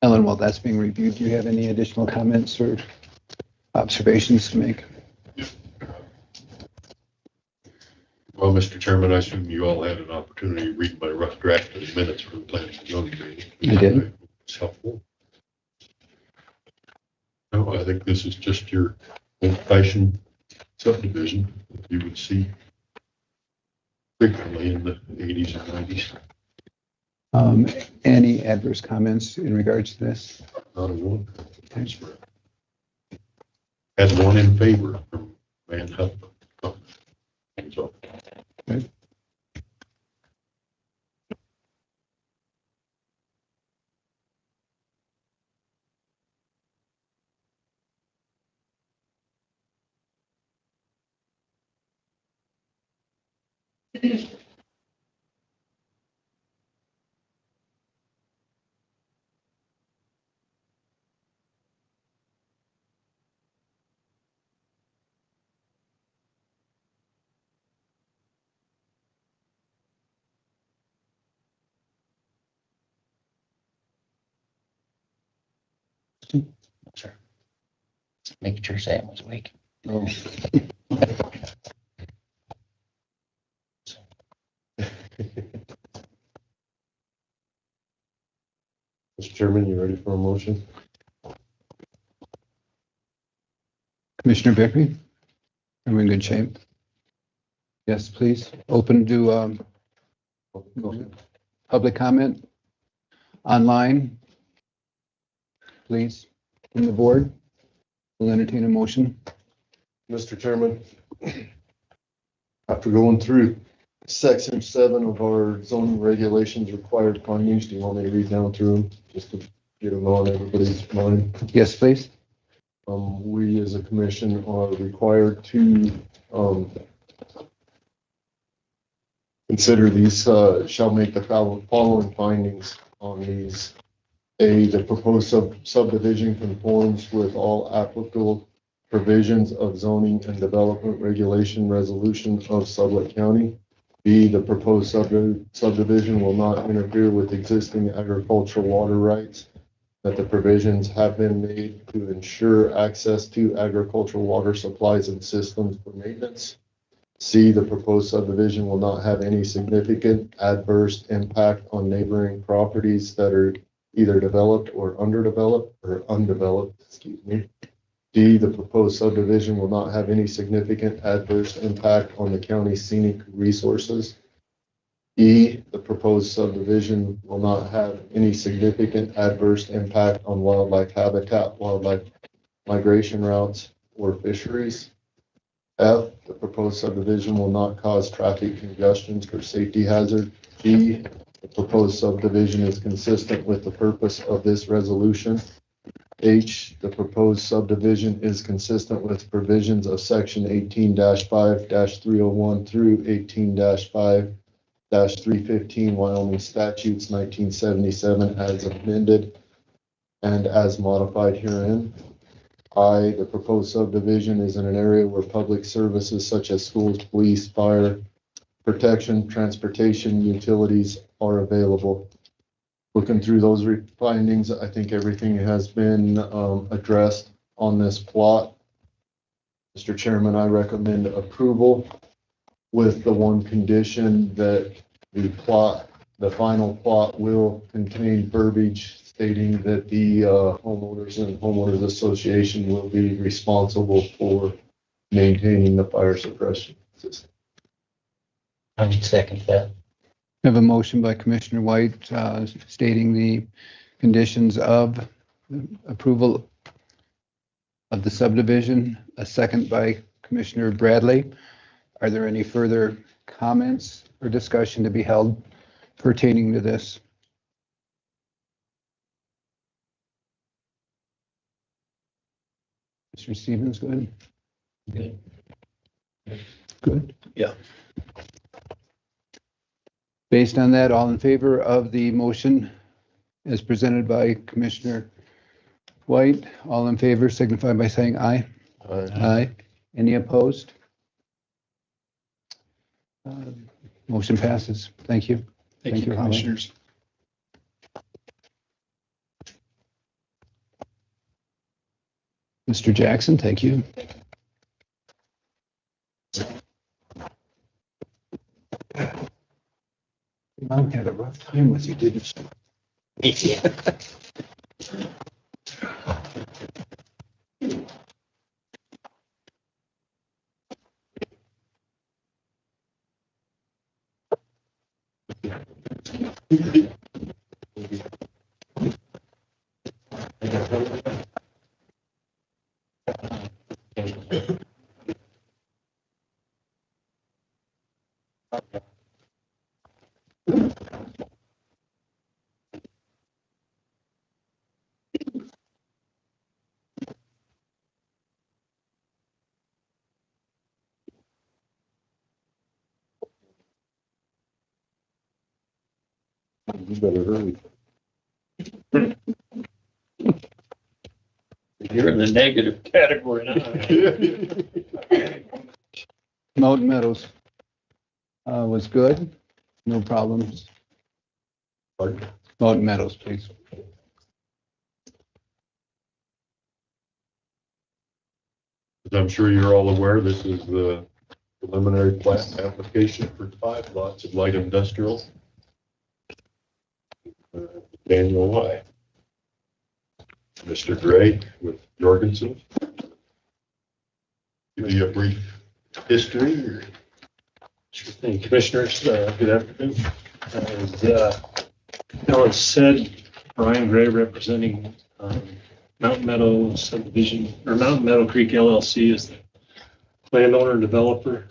A: Ellen, while that's being reviewed, do you have any additional comments or observations to make?
U: Well, Mr. Chairman, I assume you all had an opportunity to read my rough draft of the minutes for the planning and zoning meeting.
A: I did.
U: It's helpful. No, I think this is just your old-fashioned subdivision that you would see frequently in the 80s and 90s.
A: Any adverse comments in regards to this?
U: Not a one. Had one in favor from Van Hutton. So.
A: Good.
B: Sure. Making sure Sam was awake.
U: Oh.
I: Mr. Chairman, you ready for a motion?
A: Commissioner Vickery? Are we in good shape? Yes, please. Open to public comment online. Please, from the board. We'll entertain a motion.
I: Mr. Chairman, after going through section 7 of our zoning regulations required findings, do you want me to read down through them just to get them on everybody's mind?
A: Yes, please.
I: We as a commission are required to consider these, shall make the following findings on these. A, the proposed subdivision conforms with all applicable provisions of zoning and development regulation resolutions of Sublette County. B, the proposed subdivision will not interfere with existing agricultural water rights, that the provisions have been made to ensure access to agricultural water supplies and systems for maintenance. C, the proposed subdivision will not have any significant adverse impact on neighboring properties that are either developed or undeveloped. D, the proposed subdivision will not have any significant adverse impact on the county's scenic resources. E, the proposed subdivision will not have any significant adverse impact on wildlife habitat, wildlife migration routes, or fisheries. F, the proposed subdivision will not cause traffic congestions or safety hazard. G, the proposed subdivision is consistent with the purpose of this resolution. H, the proposed subdivision is consistent with provisions of section 18-5-301 through 18-5-315 Wyoming statutes 1977 as amended and as modified herein. I, the proposed subdivision is in an area where public services such as schools, police, fire, protection, transportation, utilities are available. Looking through those findings, I think everything has been addressed on this plot. Mr. Chairman, I recommend approval with the one condition that the final plot will contain verbiage stating that the homeowners and homeowners association will be responsible for maintaining the fire suppression system.
B: I would second that.
A: I have a motion by Commissioner White stating the conditions of approval of the subdivision, a second by Commissioner Bradley. Are there any further comments or discussion to be held pertaining to this? Mr. Stevens, go ahead.
B: Good.
A: Good.
C: Yeah.
A: Based on that, all in favor of the motion as presented by Commissioner White, all in favor signify by saying aye. Aye. Any opposed? Motion passes. Thank you.
K: Thank you,
A: Holly.
K: commissioners.
A: Mr. Jackson, thank you. Mom had a rough time with you, didn't she?
B: Yeah.
C: You better hurry.
J: You're in the negative category now.
A: Mountain Meadows was good. No problems. Mountain Meadows, please.
U: As I'm sure you're all aware, this is the preliminary plat application for 5 lots of light industrial. Daniel Y. Mr. Gray with Jorgensen. Give you a brief history.
F: Sure thing. Commissioners, good afternoon. As Ellen said, Brian Gray representing Mountain Meadow Subdivision, or Mountain Meadow Creek LLC is the landowner and developer.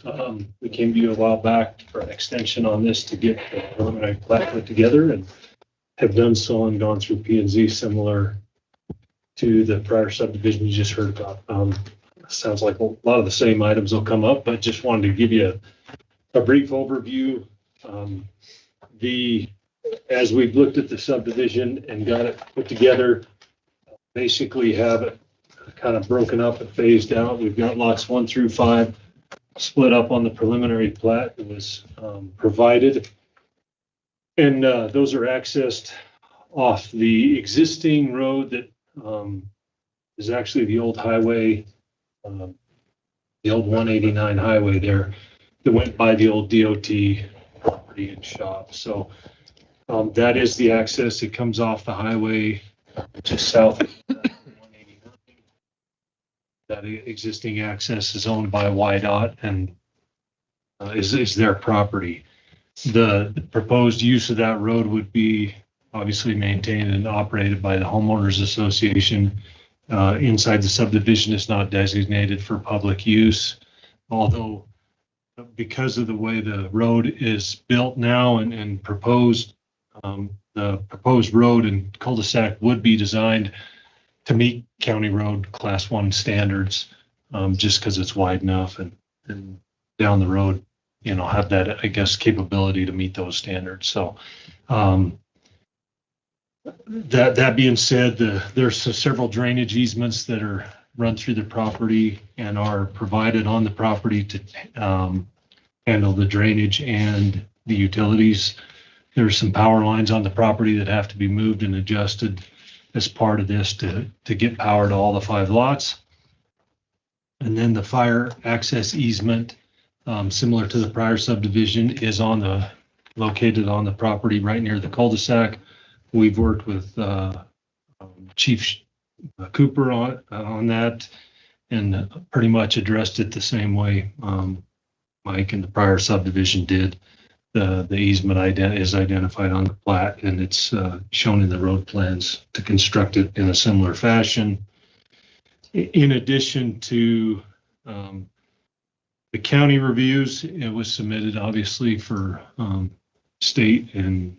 F: We came to you a while back for an extension on this to get the preliminary plat put together and have done so and gone through P&Z similar to the prior subdivision you just heard about. Sounds like a lot of the same items will come up, but just wanted to give you a brief overview. As we've looked at the subdivision and got it put together, basically have it kind of broken up and phased out. We've got lots 1 through 5 split up on the preliminary plat that was provided. And those are accessed off the existing road that is actually the old highway, the old 189 highway there that went by the old DOT property and shop. So that is the access. It comes off the highway just south of 189. That existing access is owned by YDOT and is their property. The proposed use of that road would be obviously maintained and operated by the homeowners association. Inside the subdivision is not designated for public use, although because of the way the road is built now and proposed, the proposed road and cul-de-sac would be designed to meet county road class 1 standards, just because it's wide enough and down the road, have that, I guess, capability to meet those standards. So that being said, there's several drainage easements that are run through the property and are provided on the property to handle the drainage and the utilities. There's some power lines on the property that have to be moved and adjusted as part of this to get power to all the 5 lots. And then the fire access easement, similar to the prior subdivision, is located on the property right near the cul-de-sac. We've worked with Chief Cooper on that and pretty much addressed it the same way Mike and the prior subdivision did. The easement is identified on the plat, and it's shown in the road plans to construct it in a similar fashion. In addition to the county reviews, it was submitted obviously for state and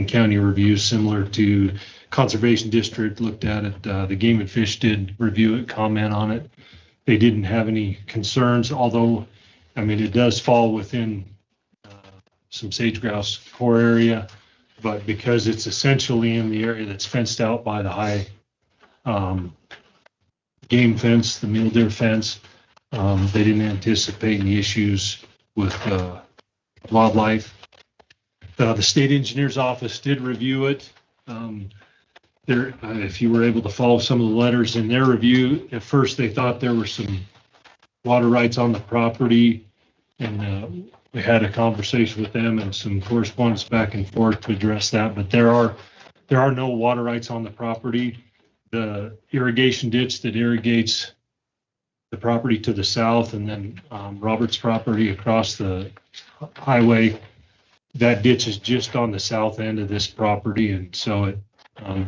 F: county reviews similar to Conservation District looked at it. The Game and Fish did review it, comment on it. They didn't have any concerns, although, it does fall within some sage grouse core area, but because it's essentially in the area that's fenced out by the high game fence, the mule deer fence, they didn't anticipate any issues with wildlife. The state engineer's office did review it. If you were able to follow some of the letters in their review, at first they thought there were some water rights on the property, and we had a conversation with them and some correspondence back and forth to address that. But there are no water rights on the property. The irrigation ditch that irrigates the property to the south, and then Robert's property across the highway, that ditch is just on the south end of this property, and so it,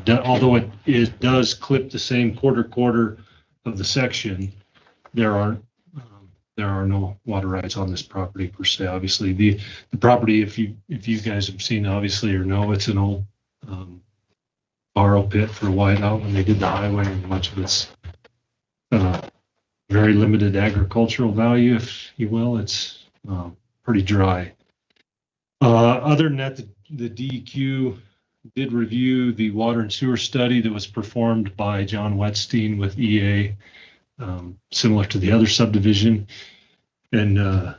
F: although it does clip the same quarter of the section, there are no water rights on this property per se. Obviously, the property, if you guys have seen, obviously, or know, it's an old borrow pit for whiteout when they did the highway, and much of it's very limited agricultural value, if you will. It's pretty dry. Other than that, the DEQ did review the water and sewer study that was performed by John Wetstein with EA, similar to the other subdivision, and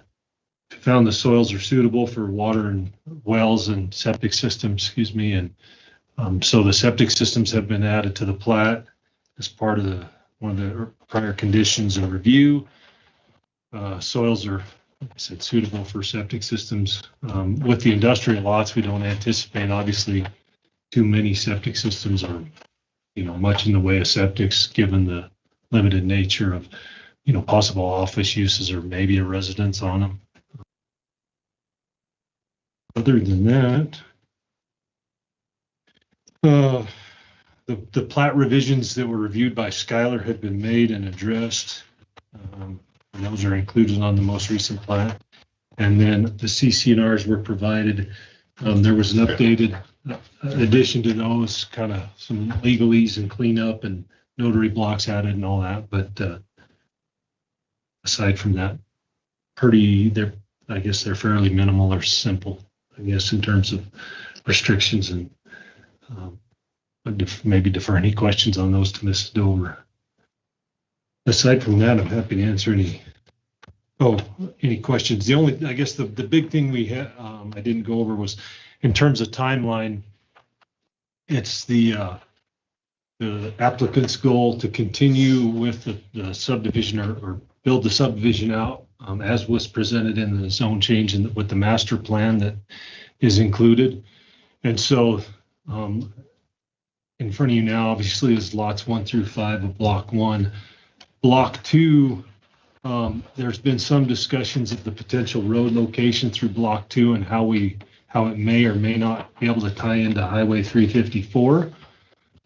F: found the soils are suitable for water and wells and septic systems, and so the septic systems have been added to the plat as part of one of the prior conditions of review. Soils are, like I said, suitable for septic systems. With the industrial lots, we don't anticipate, obviously, too many septic systems or, much in the way of septics, given the limited nature of, possible office uses or maybe a residence on them. Other than that, the plat revisions that were reviewed by Schuyler had been made and addressed. And those are included on the most recent plat. And then the CC&Rs were provided. There was an updated addition to those, kind of some legalese and cleanup and notary blocks added and all that. But aside from that, I guess they're fairly minimal or simple, I guess, in terms of restrictions, and maybe defer any questions on those to Mrs. Dover. Aside from that, I'm happy to answer any questions. The only, I guess, the big thing we had, I didn't go over was in terms of timeline. It's the applicant's goal to continue with the subdivision or build the subdivision out as was presented in the zone change and with the master plan that is included. And so in front of you now, obviously, is lots 1 through 5 of block 1. Block 2
E: There's been some discussions of the potential road location through Block 2 and how it may or may not be able to tie into Highway 354.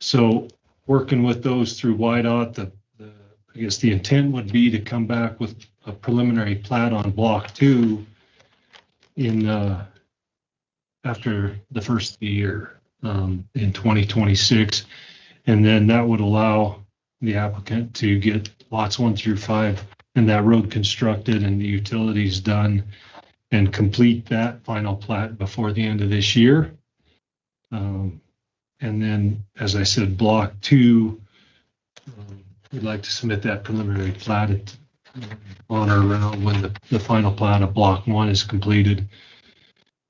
E: So working with those through YDOT, I guess the intent would be to come back with a preliminary plat on Block 2 after the first of the year, in 2026. And then that would allow the applicant to get lots 1 through 5 and that road constructed and the utilities done and complete that final plat before the end of this year. And then, as I said, Block 2, we'd like to submit that preliminary plat on or around when the final plat of Block 1 is completed,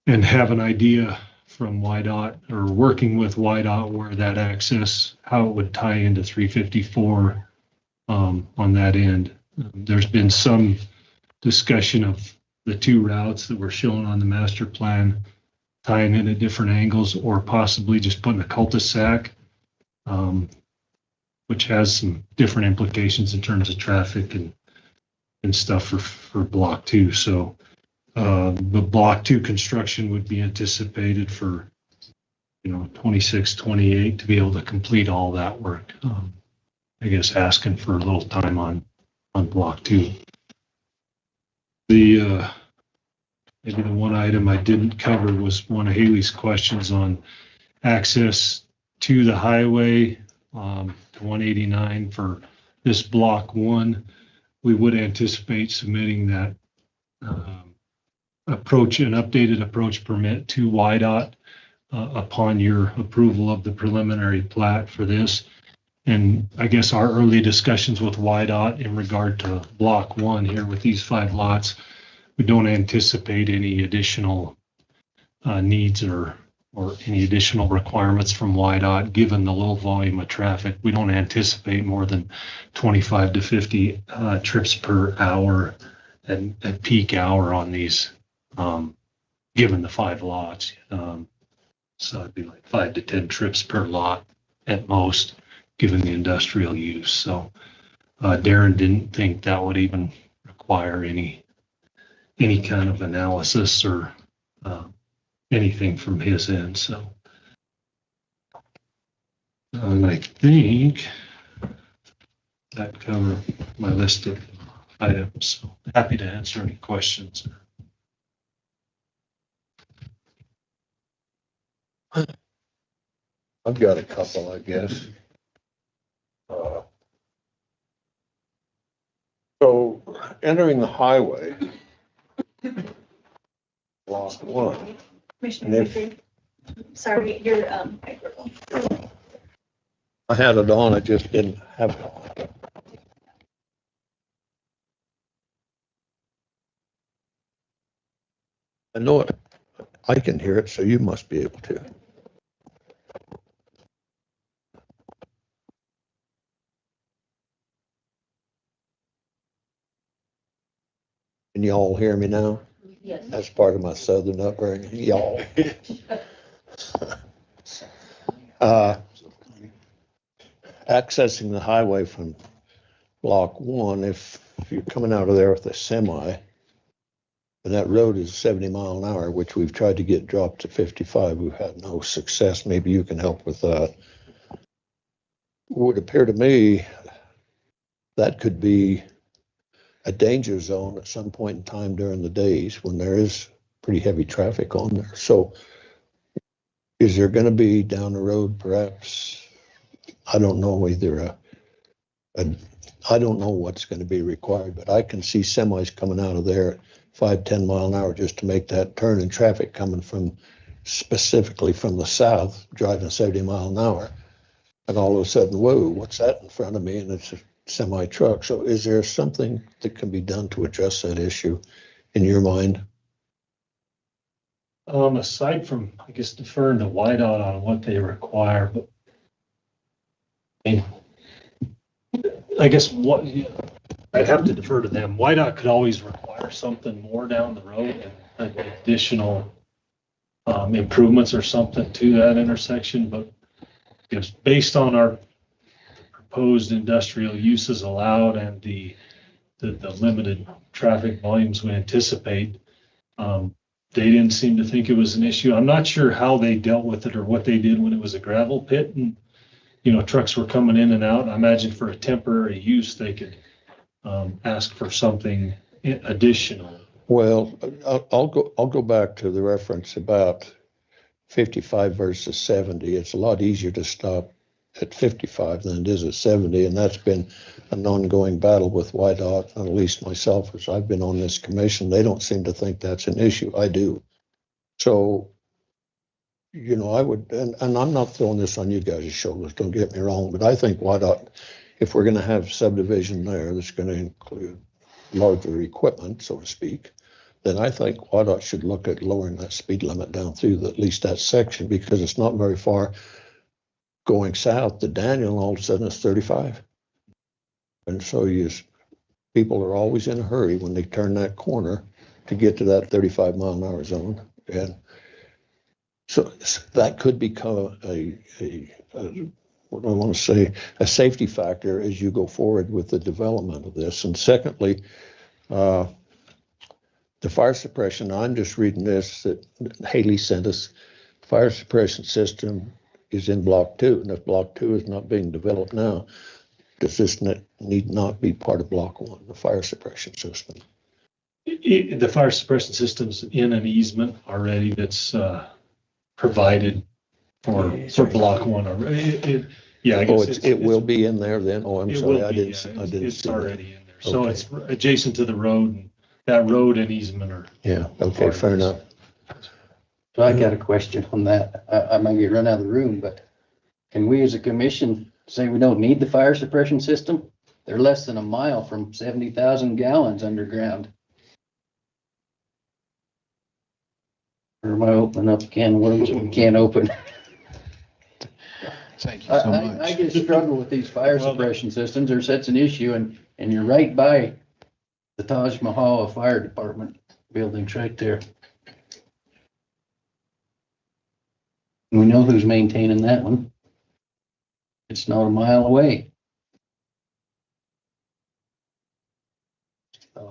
E: and have an idea from YDOT or working with YDOT where that access, how it would tie into 354 on that end. There's been some discussion of the 2 routes that were shown on the master plan tying in at different angles, or possibly just putting a cul-de-sac, which has some different implications in terms of traffic and stuff for Block 2. So the Block 2 construction would be anticipated for 26, 28 to be able to complete all that work. I guess asking for a little time on Block 2. Maybe the one item I didn't cover was one of Haley's questions on access to the highway to 189 for this Block 1. We would anticipate submitting that an updated approach permit to YDOT upon your approval of the preliminary plat for this. And I guess our early discussions with YDOT in regard to Block 1 here with these 5 lots, we don't anticipate any additional needs or any additional requirements from YDOT, given the low volume of traffic. We don't anticipate more than 25 to 50 trips per hour at peak hour on these, given the 5 lots. So it'd be like 5 to 10 trips per lot at most, given the industrial use. So Darren didn't think that would even require any kind of analysis or anything from his end. So I think that covered my list of items. So happy to answer any questions.
C: I've got a couple, I guess. So entering the highway, Block 1.
D: Commissioner Vickery, sorry, your microphone.
C: I had it on, I just didn't have it on. I know it. I can hear it, so you must be able to. Can you all hear me now?
G: Yes.
C: That's part of my southern upbringing, y'all. Accessing the highway from Block 1, if you're coming out of there with a semi, and that road is 70 mile an hour, which we've tried to get dropped to 55, we've had no success. Maybe you can help with that. It would appear to me that could be a danger zone at some point in time during the days when there is pretty heavy traffic on there. So is there going to be down the road perhaps, I don't know, either I don't know what's going to be required, but I can see semis coming out of there at 5-10 mile an hour just to make that turn, and traffic coming from specifically from the south driving 70 mile an hour, and all of a sudden, whoa, what's that in front of me? And it's a semi truck. So is there something that can be done to address that issue in your mind?
E: Aside from, I guess, deferring to YDOT on what they require, but I guess I'd have to defer to them. YDOT could always require something more down the road, and additional improvements or something to that intersection, but just based on our proposed industrial uses allowed and the the limited traffic volumes we anticipate, they didn't seem to think it was an issue. I'm not sure how they dealt with it or what they did when it was a gravel pit and, trucks were coming in and out. I imagine for a temporary use, they could ask for something additional.
H: Well, I'll go back to the reference about 55 versus 70. It's a lot easier to stop at 55 than it is at 70, and that's been an ongoing battle with YDOT, and at least myself, as I've been on this commission. They don't seem to think that's an issue. I do. So, I would, and I'm not throwing this on you guys' shoulders, don't get me wrong, but I think YDOT, if we're going to have subdivision there that's going to include larger equipment, so to speak, then I think YDOT should look at lowering that speed limit down through at least that section, because it's not very far going south to Daniel, and all of a sudden it's 35. And so people are always in a hurry when they turn that corner to get to that 35 mile an hour zone. And so that could become what do I want to say, a safety factor as you go forward with the development of this. And secondly, the fire suppression, I'm just reading this that Haley sent us. Fire suppression system is in block 2, and if block 2 is not being developed now, does this need not be part of block 1, the fire suppression system?
E: The fire suppression system's in an easement already that's provided for block 1 already. I guess
H: it will be in there then. Oh, I'm sorry, I didn't see
E: it's
H: that.
E: already in there. So it's adjacent to the road, and that road and easement are.
H: Yeah, okay, fair enough.
V: So I got a question on that. I might get run out of the room, but can we as a commission say we don't need the fire suppression system? They're less than a mile from 70,000 gallons underground. Or am I opening up a can of worms we can't open?
A: Thank you so much.
V: I just struggle with these fire suppression systems. There's such an issue, and you're right by the Taj Mahal Fire Department buildings right there. We know who's maintaining that one. It's not a mile away.
E: I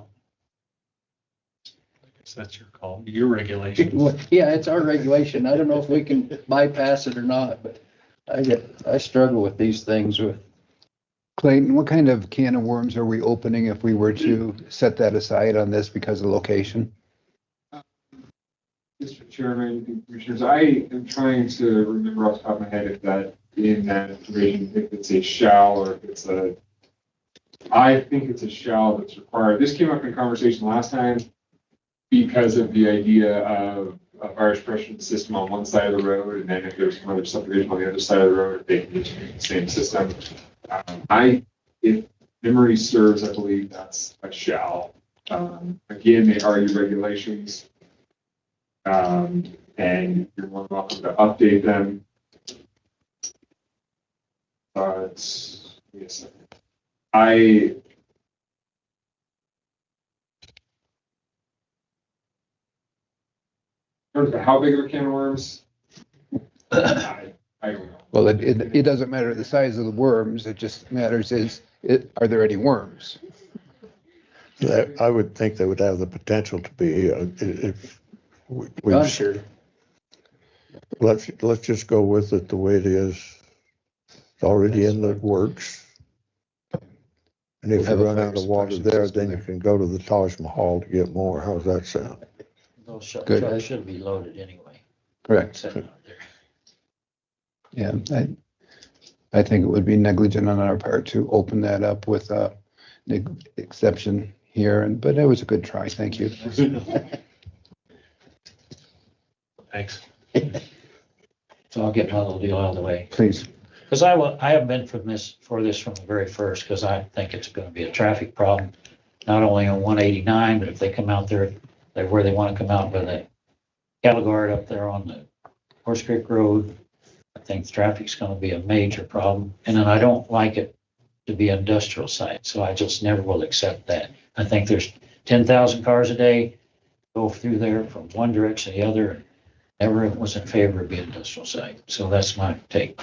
E: guess that's your call, your regulation.
V: Yeah, it's our regulation. I don't know if we can bypass it or not, but I struggle with these things with.
A: Clayton, what kind of can of worms are we opening if we were to set that aside on this because of location?
Q: Mr. Chairman and Commissioners, I am trying to remember off the top of my head if that in that information, if it's a shall or if it's a, I think it's a shall that's required. This came up in conversation last time because of the idea of a fire suppression system on one side of the road, and then if there's some other subdivision on the other side of the road, they can use the same system. If memory serves, I believe that's a shall. Again, they are your regulations. And you're more than welcome to update them. But yes, in terms of how big of a can of worms, I don't know.
A: Well, it doesn't matter the size of the worms. It just matters are there any worms?
H: I would think they would have the potential to be if.
V: Sure.
H: Let's just go with it the way it is. It's already in the works. And if you run out of water there, then you can go to the Taj Mahal to get more. How's that sound?
J: Those trucks
A: Good.
J: should be loaded anyway.
A: Correct. Yeah, I think it would be negligent on our part to open that up with an exception here, but it was a good try. Thank you.
E: Thanks.
J: So I'll get my little deal out of the way.
A: Please.
J: Because I have been for this from the very first, because I think it's going to be a traffic problem, not only on 189, but if they come out there, where they want to come out by the cattle guard up there on the Horse Creek Road, I think the traffic's going to be a major problem. And then I don't like it to be an industrial site, so I just never will accept that. I think there's 10,000 cars a day go through there from one direction to the other. Never was in favor of being an industrial site. So that's my take.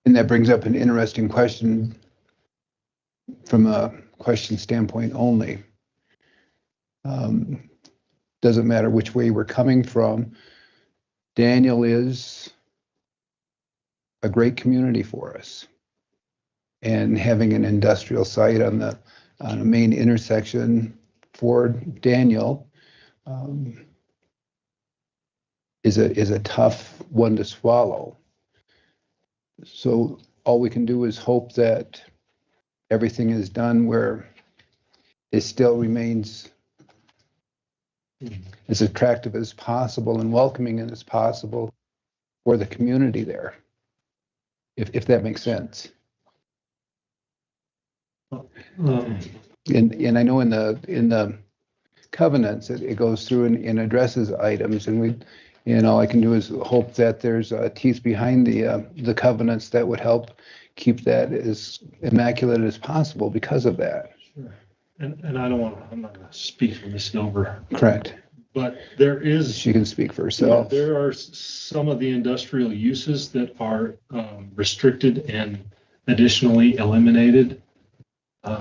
A: And that brings up an interesting question from a question standpoint only. Doesn't matter which way we're coming from. Daniel is a great community for us. And having an industrial site on a main intersection for Daniel is a tough one to swallow. So all we can do is hope that everything is done where it still remains as attractive as possible and welcoming as possible for the community there, if that makes sense. And I know in the covenants, it goes through and addresses items, and all I can do is hope that there's teeth behind the covenants that would help keep that as immaculate as possible because of that.
E: Sure. And I'm not going to speak for Ms. Silver.
A: Correct.
E: But there is.
A: She can speak for herself.
E: There are some of the industrial uses that are restricted and additionally eliminated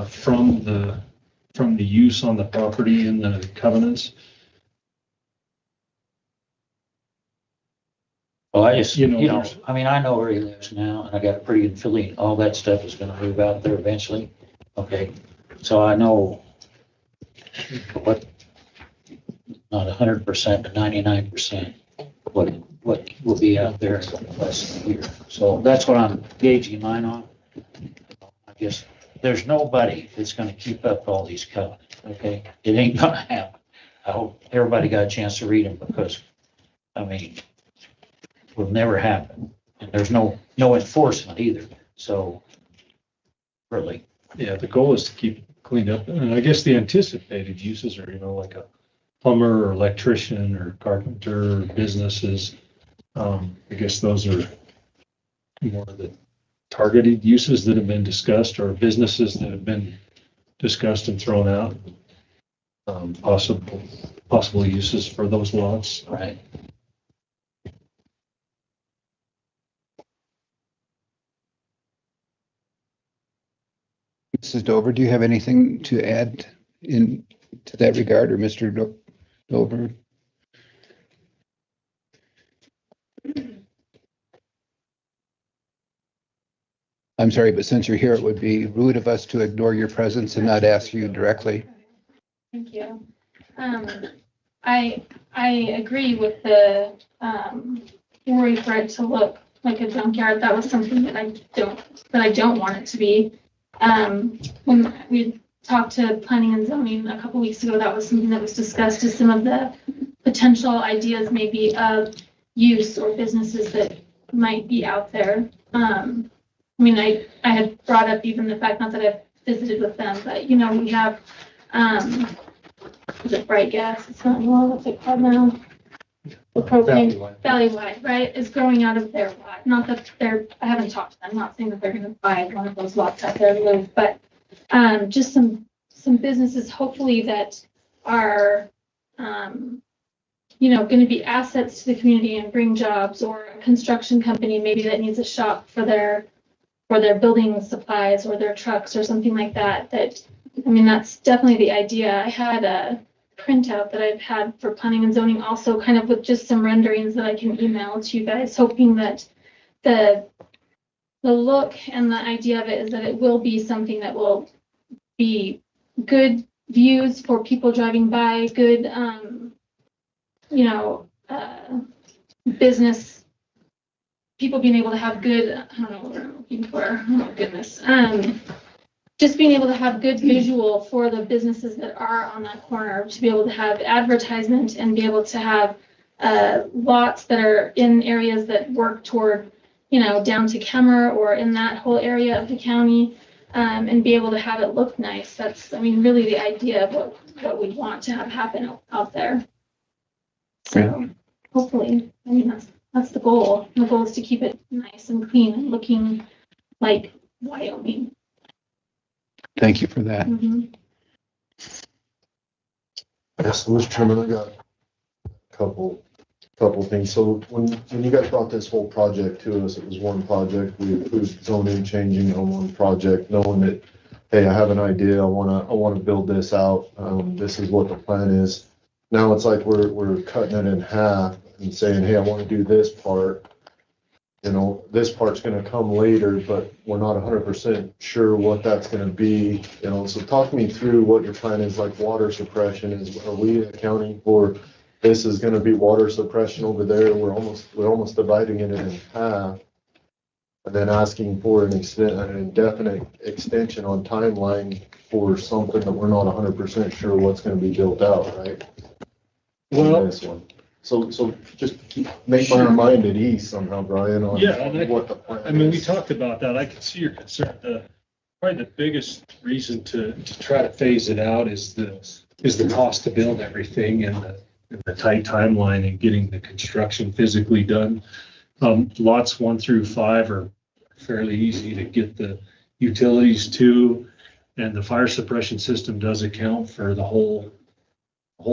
E: from the use on the property in the covenants.
J: Well, I just, I mean, I know where he lives now, and I got a pretty good feeling all that stuff is gonna move out there eventually. Okay, so I know what, not 100%, but 99%, what will be out there in less than a year. So that's what I'm gauging mine on. I guess there's nobody that's gonna keep up all these covenants, okay? It ain't gonna happen. I hope everybody got a chance to read them because, I mean, it will never happen. And there's no enforcement either. So really.
E: Yeah, the goal is to keep it cleaned up. And I guess the anticipated uses are, like a plumber or electrician or carpenter or businesses. I guess those are more of the targeted uses that have been discussed, or businesses that have been discussed and thrown out. Possible uses for those lots.
J: Right.
A: Mrs. Dover, do you have anything to add to that regard, or Mr. Dover? I'm sorry, but since you're here, it would be rude of us to ignore your presence and not ask you directly.
L: Thank you. I agree with the worry for it to look like a junkyard. That was something that I don't want it to be. When we talked to planning and zoning a couple weeks ago, that was something that was discussed as some of the potential ideas maybe of use or businesses that might be out there. I mean, I had brought up even the fact, not that I've visited with them, but we have, is it Bright Gas? It's not anymore. What's it called now? The propane Valley-wide, right, is growing out of their lot. Not that I haven't talked to them. I'm not saying that they're going to buy one of those lots out there to move, but just some businesses hopefully that are, going to be assets to the community and bring jobs, or a construction company maybe that needs a shop for their building supplies or their trucks or something like that. That's definitely the idea. I had a printout that I've had for planning and zoning also, kind of with just some renderings that I can email to you guys, hoping that the look and the idea of it is that it will be something that will be good views for people driving by, good business, people being able to have good, I don't know what I'm looking for, oh goodness, just being able to have good visual for the businesses that are on that corner, to be able to have advertisement and be able to have lots that are in areas that work toward, down to Kemmer or in that whole area of the county, and be able to have it look nice. That's, really the idea of what we want to have happen out there. So hopefully, that's the goal. The goal is to keep it nice and clean and looking like Wyoming.
A: Thank you for that.
L: Mm-hmm.
I: Yes, Mr. Chairman, I got a couple couple things. So when you guys brought this whole project to us, it was one project. We approved zoning changing on one project, knowing that, hey, I have an idea. I wanna build this out. This is what the plan is. Now it's like we're cutting it in half and saying, hey, I want to do this part. You know, this part's going to come later, but we're not 100% sure what that's going to be. You know, so talk me through what your plan is, like water suppression. Are we accounting for this is going to be water suppression over there? We're almost dividing it in half, and then asking for an indefinite extension on timeline for something that we're not 100% sure what's going to be built out, right?
E: Well,
I: This one. So just make my mind at ease somehow, Brian, on what the plan is.
E: I mean, we talked about that. I can see your concern. Probably the biggest reason to try to phase it out is the cost to build everything and the tight timeline and getting the construction physically done. Lots 1 through 5 are fairly easy to get the utilities to, and the fire suppression system does account for the whole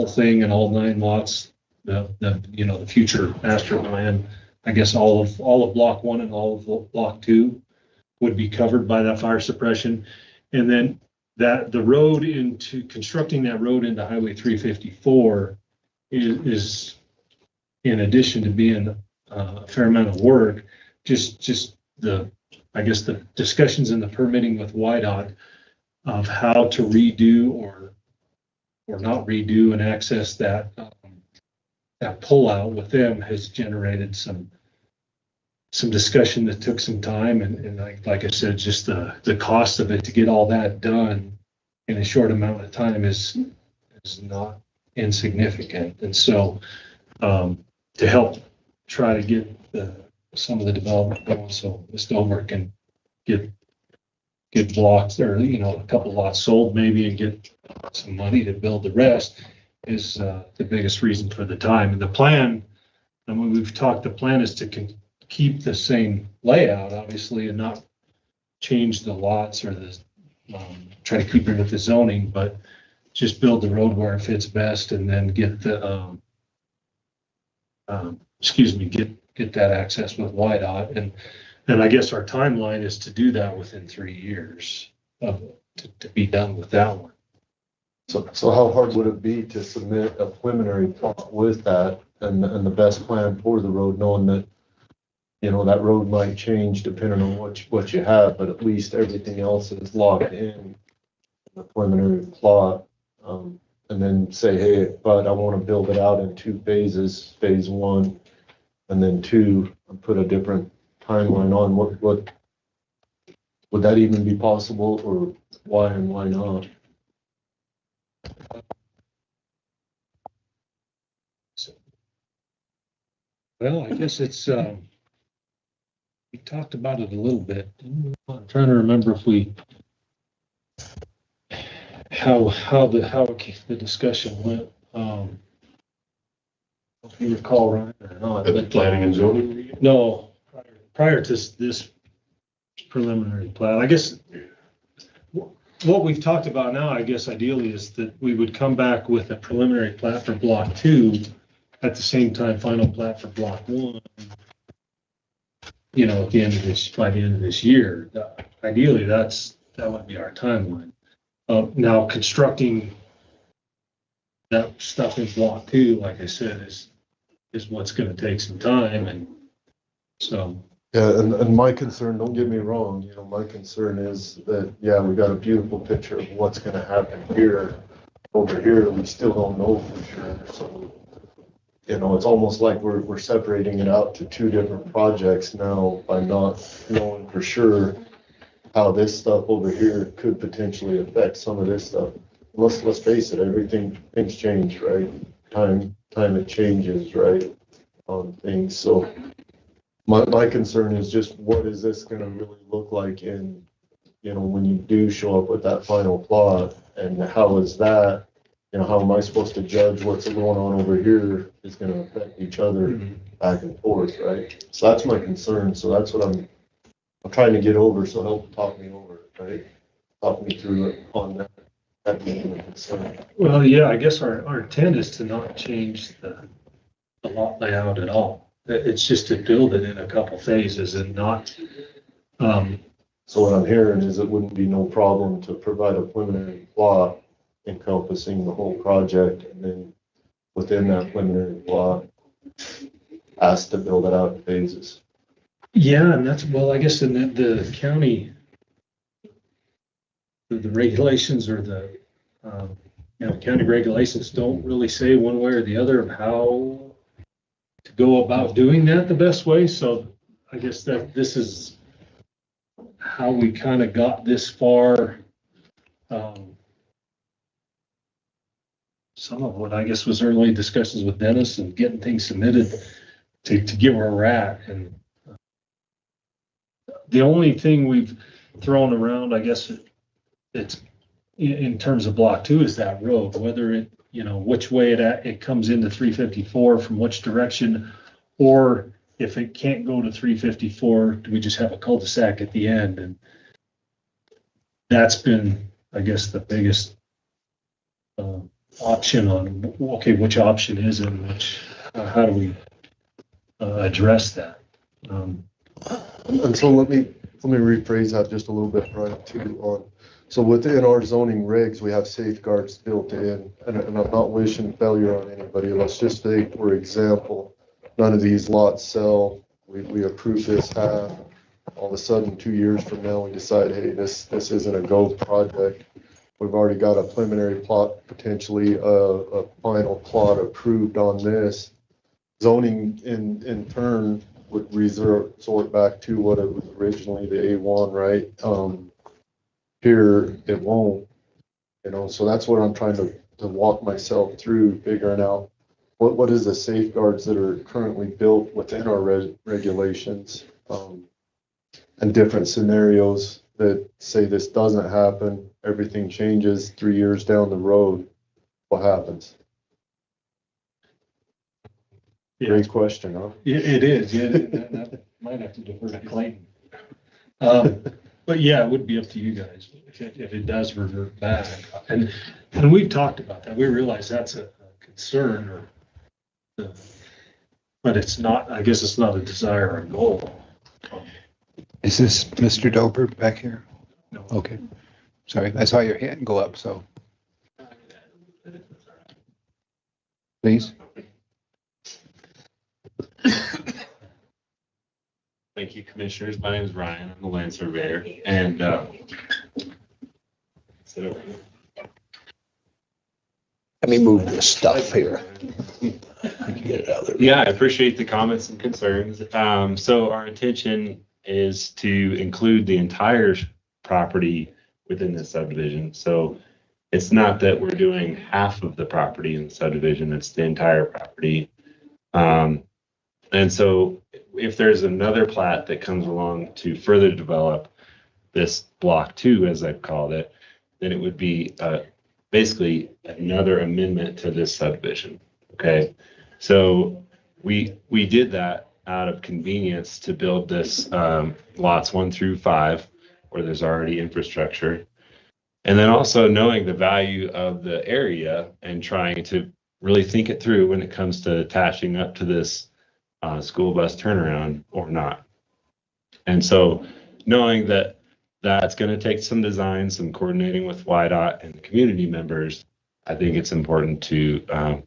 E: thing and all 9 lots. The future master plan, I guess all of block 1 and all of block 2 would be covered by that fire suppression. And then the road constructing that road into Highway 354 is in addition to being a fair amount of work, just the discussions and the permitting with YDOT of how to redo or not redo and access that pullout with them has generated some discussion that took some time, and like I said, just the cost of it to get all that done in a short amount of time is not insignificant. And so to help try to get some of the development going, so Mr. Over can get blocks or a couple lots sold maybe and get some money to build the rest is the biggest reason for the time. And the plan, and when we've talked, the plan is to keep the same layout, obviously, and not change the lots or try to keep it with the zoning, but just build the road where it fits best and then get the, get that access with YDOT. And I guess our timeline is to do that within 3 years to be done with that one.
I: So how hard would it be to submit a preliminary plot with that and the best plan for the road, knowing that, that road might change depending on what you have, but at least everything else is locked in the preliminary plot, and then say, hey, but I want to build it out in 2 phases, phase 1, and then 2, and put a different timeline on. What would that even be possible, or why and why not?
E: Well, I guess it's, we talked about it a little bit. I'm trying to remember if how the discussion went. If you recall, Ryan, or not.
U: At the planning and zoning?
E: No, prior to this preliminary plat. I guess what we've talked about now, I guess ideally is that we would come back with a preliminary plat for block 2 at the same time, final plat for block 1, at the end of by the end of this year. Ideally, that would be our timeline. Now constructing that stuff in block 2, like I said, is what's going to take some time, and so.
I: Yeah, and my concern, don't get me wrong, my concern is that, yeah, we got a beautiful picture of what's going to happen here. Over here, we still don't know for sure. So, it's almost like we're separating it out to 2 different projects now by not knowing for sure how this stuff over here could potentially affect some of this stuff. Let's face it, things change, right? Time it changes, right? On things. So my concern is just what is this going to really look like in, when you do show up with that final plot, and how is that, how am I supposed to judge what's going on over here is going to affect each other back and forth, right? So that's my concern. So that's what I'm trying to get over. So help talk me over it, right? Talk me through it on that being a concern.
E: Well, yeah, I guess our intent is to not change the lot layout at all. It's just to build it in a couple phases and not,
I: So what I'm hearing is it wouldn't be no problem to provide a preliminary plot encompassing the whole project, and then within that preliminary plot, ask to build it out in phases.
E: yeah, and that's, well, I guess in the county, the regulations or the, county regulations don't really say one way or the other of how to go about doing that the best way. So I guess that this is how we kind of got this far. Some of what I guess was early discussions with Dennis and getting things submitted to get where we're at. And the only thing we've thrown around, I guess it's in terms of block 2 is that road, whether it, which way it comes into 354 from which direction, or if it can't go to 354, do we just have a cul-de-sac at the end? And that's been, I guess, the biggest option on, okay, which option is it, and which, how do we address that?
I: And so let me rephrase that just a little bit, Brian, too, on, so within our zoning regs, we have safeguards built in, and I'm not wishing failure on anybody. Let's just say, for example, none of these lots sell, we approve this half, all of a sudden, 2 years from now, we decide, hey, this isn't a go project. We've already got a preliminary plot, potentially a final plot approved on this. Zoning in turn would resort back to what it was originally, the A1, right? Here, it won't, so that's what I'm trying to walk myself through, figuring out what is the safeguards that are currently built within our regulations, and different scenarios that say this doesn't happen, everything changes 3 years down the road, what happens?
E: Yeah.
I: Great question, huh?
E: It is, yeah, that might have to defer to Clayton. But yeah, it would be up to you guys if it does revert back. And we've talked about that. We realize that's a concern, but it's not, I guess it's not a desire or a goal.
A: Is this Mr. Doper back here?
E: No.
A: Okay. Sorry, I saw your hand go up, so. Please.
M: Thank you, commissioners. My name is Ryan. I'm the land surveyor, and
H: let me move this stuff here. Get it out there.
M: Yeah, I appreciate the comments and concerns. So our intention is to include the entire property within the subdivision. So it's not that we're doing half of the property in the subdivision, it's the entire property. And so if there's another plat that comes along to further develop this block 2, as I've called it, then it would be basically another amendment to this subdivision. Okay, so we did that out of convenience to build this lots 1 through 5, where there's already infrastructure, and then also knowing the value of the area and trying to really think it through when it comes to attaching up to this school bus turnaround or not. And so knowing that that's going to take some design, some coordinating with YDOT and community members, I think it's important to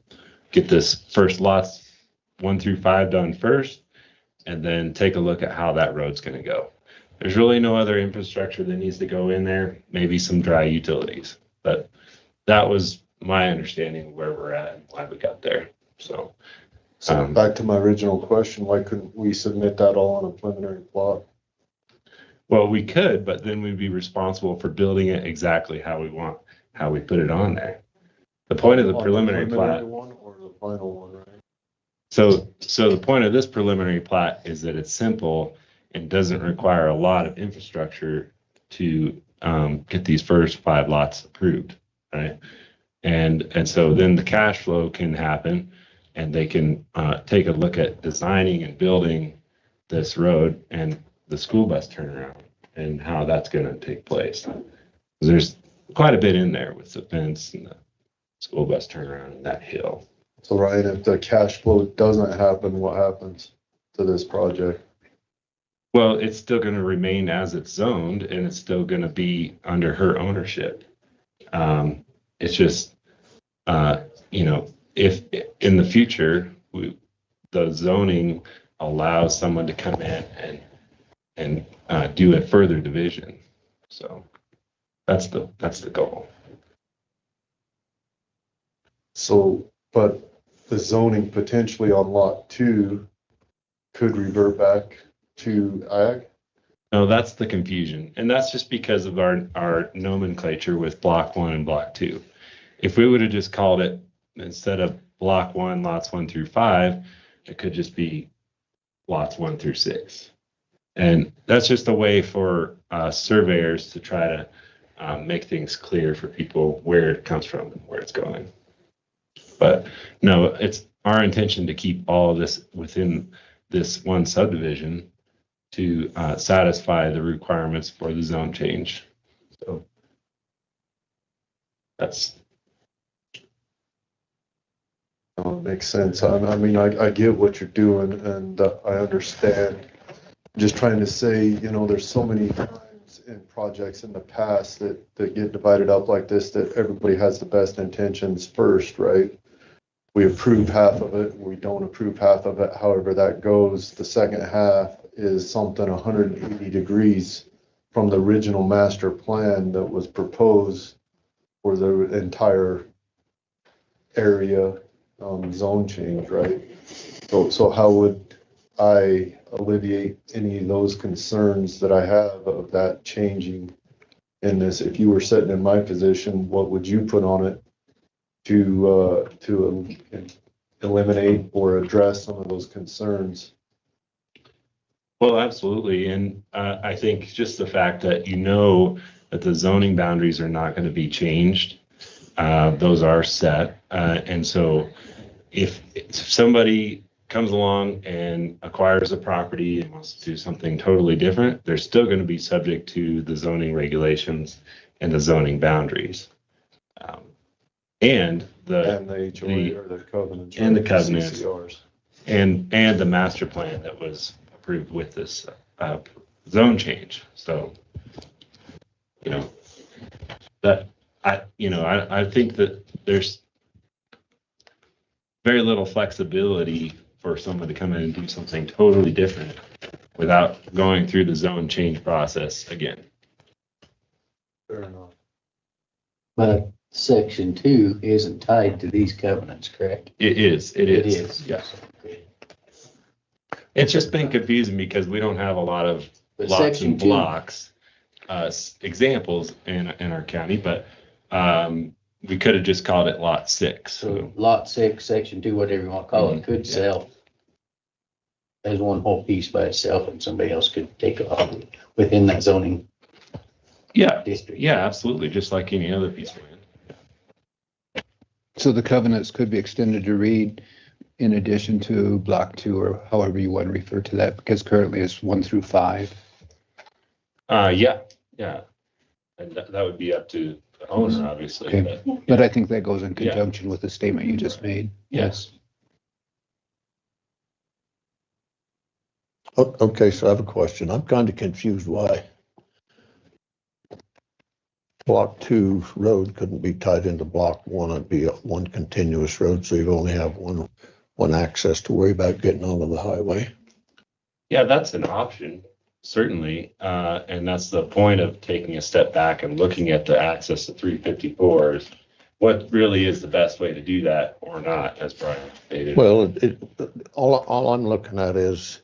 M: get this first lots 1 through 5 done first, and then take a look at how that road's going to go. There's really no other infrastructure that needs to go in there, maybe some dry utilities, but that was my understanding of where we're at and why we got there. So
I: back to my original question, why couldn't we submit that all on a preliminary plot?
M: Well, we could, but then we'd be responsible for building it exactly how we want, how we put it on there. The point of the preliminary plat.
I: One or the final one, right?
M: So the point of this preliminary plat is that it's simple and doesn't require a lot of infrastructure to get these first 5 lots approved, right? And so then the cash flow can happen, and they can take a look at designing and building this road and the school bus turnaround and how that's going to take place. There's quite a bit in there with the fence and the school bus turnaround and that hill.
I: So Ryan, if the cash flow doesn't happen, what happens to this project?
M: Well, it's still going to remain as it's zoned, and it's still going to be under her ownership. It's just, if in the future, the zoning allows someone to come in and do a further division. So that's the goal.
I: So, but the zoning potentially on lot 2 could revert back to ag?
M: No, that's the confusion. And that's just because of our nomenclature with block 1 and block 2. If we would have just called it, instead of block 1, lots 1 through 5, it could just be lots 1 through 6. And that's just a way for surveyors to try to make things clear for people where it comes from and where it's going. But no, it's our intention to keep all of this within this one subdivision to satisfy the requirements for the zone change. So that's.
I: Makes sense. I mean, I get what you're doing and I understand. I'm just trying to say, there's so many times in projects in the past that get divided up like this, that everybody has the best intentions first, right? We approve half of it, we don't approve half of it. However that goes, the second half is something 180 degrees from the original master plan that was proposed for the entire area zone change, right? So how would I alleviate any of those concerns that I have of that changing in this? If you were sitting in my position, what would you put on it to eliminate or address some of those concerns?
M: Well, absolutely. And I think just the fact that that the zoning boundaries are not going to be changed, those are set. And so if somebody comes along and acquires a property and wants to do something totally different, they're still going to be subject to the zoning regulations and the zoning boundaries. And the HOA or the covenants, and the covenants, and the master plan that was approved with this zone change. So, that I think that there's very little flexibility for someone to come in and do something totally different without going through the zone change process again.
I: Fair enough.
V: But section 2 isn't tied to these covenants, correct?
M: It is.
V: It is.
M: Yes. It's just been confusing because we don't have a lot of
V: But
M: lots
V: section
M: and
V: 2
M: blocks examples in our county, but we could have just called it lot 6.
V: So lot 6, section 2, whatever you want to call it, could sell as one whole piece by itself, and somebody else could take it off within that zoning district.
M: Yeah, absolutely, just like any other piece of land.
A: So the covenants could be extended to read in addition to block 2, or however you want to refer to that, because currently it's 1 through 5.
M: Yeah. And that would be up to the owner, obviously.
A: Okay. But I think that goes in conjunction with the statement you just made.
M: Yes.
H: Okay, so I have a question. I'm kind of confused why block 2 road couldn't be tied into block 1. It'd be one continuous road, so you'd only have one access to worry about getting onto the highway.
M: Yeah, that's an option, certainly. And that's the point of taking a step back and looking at the access to 354s. What really is the best way to do that or not, as Brian stated?
H: Well, all I'm looking at is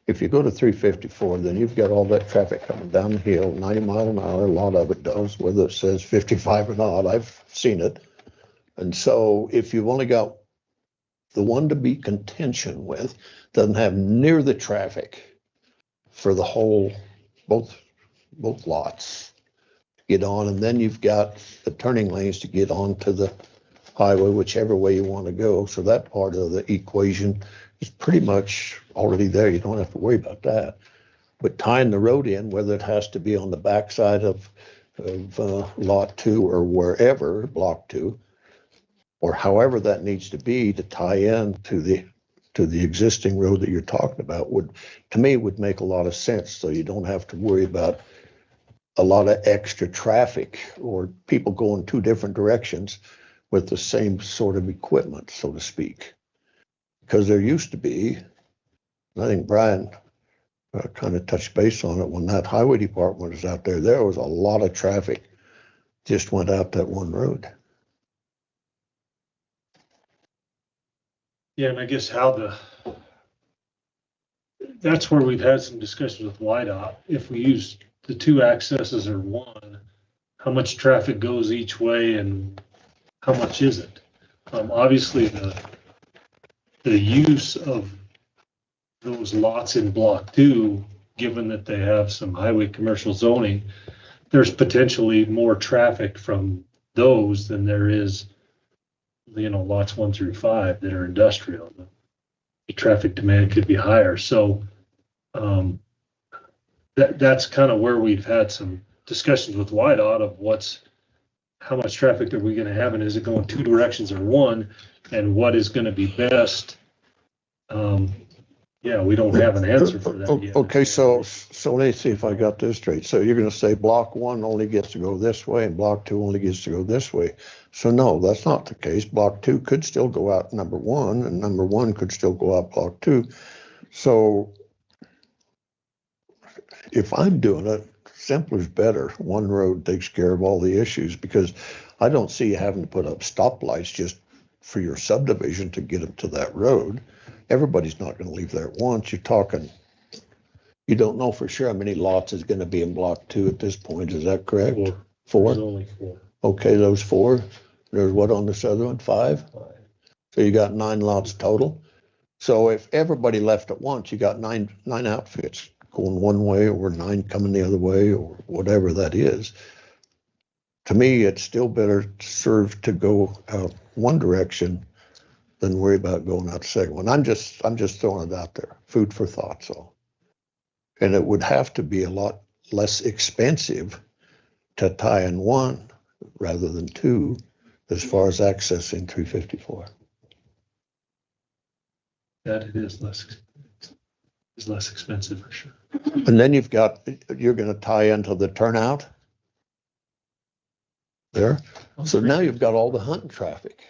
H: if you go to 354, then you've got all that traffic coming down the hill, 90 mile an hour. A lot of it does, whether it says 55 or not. I've seen it. And so if you've only got the one to be contention with, doesn't have near the traffic for the whole, both lots to get on. And then you've got the turning lanes to get onto the highway, whichever way you want to go. So that part of the equation is pretty much already there. You don't have to worry about that. But tying the road in, whether it has to be on the backside of lot 2 or wherever, block 2, or however that needs to be to tie in to the existing road that you're talking about would, to me, would make a lot of sense. So you don't have to worry about a lot of extra traffic or people going two different directions with the same sort of equipment, so to speak. Because there used to be, and I think Brian kind of touched base on it, when that highway department was out there, there was a lot of traffic just went out that one road.
E: Yeah, and I guess that's where we've had some discussions with YDOT. If we use the two accesses or one, how much traffic goes each way and how much is it? Obviously, the use of those lots in block 2, given that they have some highway commercial zoning, there's potentially more traffic from those than there is, lots 1 through 5 that are industrial. The traffic demand could be higher. So that's kind of where we've had some discussions with YDOT of how much traffic are we going to have, and is it going two directions or one, and what is going to be best? Yeah, we don't have an answer for that yet.
H: Okay, so let me see if I got this straight. So you're going to say block 1 only gets to go this way and block 2 only gets to go this way. So no, that's not the case. Block 2 could still go out number 1 and number 1 could still go out block 2. So if I'm doing it, simpler is better. One road takes care of all the issues, because I don't see you having to put up stoplights just for your subdivision to get them to that road. Everybody's not going to leave there at once. You're talking, you don't know for sure how many lots is going to be in block 2 at this point. Is that correct? 4?
E: There's only 4.
H: Okay, those 4. There's what on this other one? 5? So you got 9 lots total. So if everybody left at once, you got nine outfits going one way, or 9 coming the other way, or whatever that is. To me, it's still better served to go out one direction than worry about going out the second one. I'm just throwing it out there, food for thought. So, and it would have to be a lot less expensive to tie in 1 rather than 2, as far as accessing 354.
E: That it is less expensive. Is less expensive for sure.
H: And then you're going to tie into the turnout there. So now you've got all the hunting traffic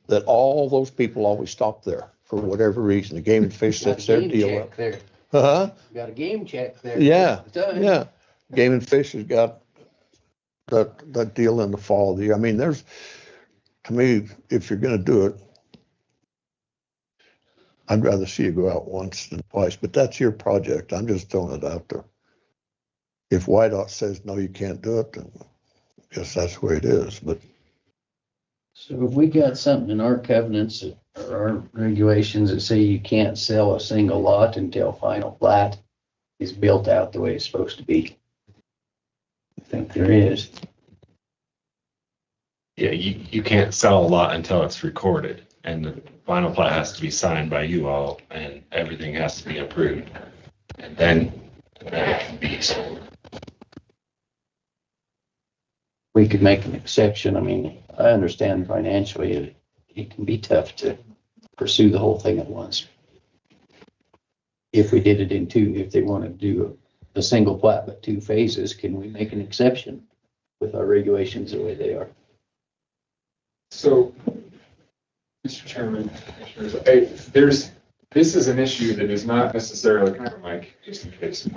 H: that all those people always stop there for whatever reason. The Game and Fish sets their deal up.
V: There.
H: Uh-huh.
V: Got a game check there.
H: Yeah, yeah. Game and Fish has got that deal in the fall of the year. I mean, to me, if you're going to do it, I'd rather see you go out once than twice, but that's your project. I'm just throwing it out there. If YDOT says, no, you can't do it, then I guess that's the way it is, but.
V: So if we got something in our covenants or our regulations that say you can't sell a single lot until final plat is built out the way it's supposed to be. I think there is.
M: Yeah, you can't sell a lot until it's recorded, and the final plat has to be signed by you all, and everything has to be approved. And then it can be sold.
V: We could make an exception. I mean, I understand financially it can be tough to pursue the whole thing at once. If we did it in 2, if they want to do a single plat but 2 phases, can we make an exception with our regulations the way they are?
Q: So, Mr. Chairman, this is an issue that is not necessarily kind of like just in case.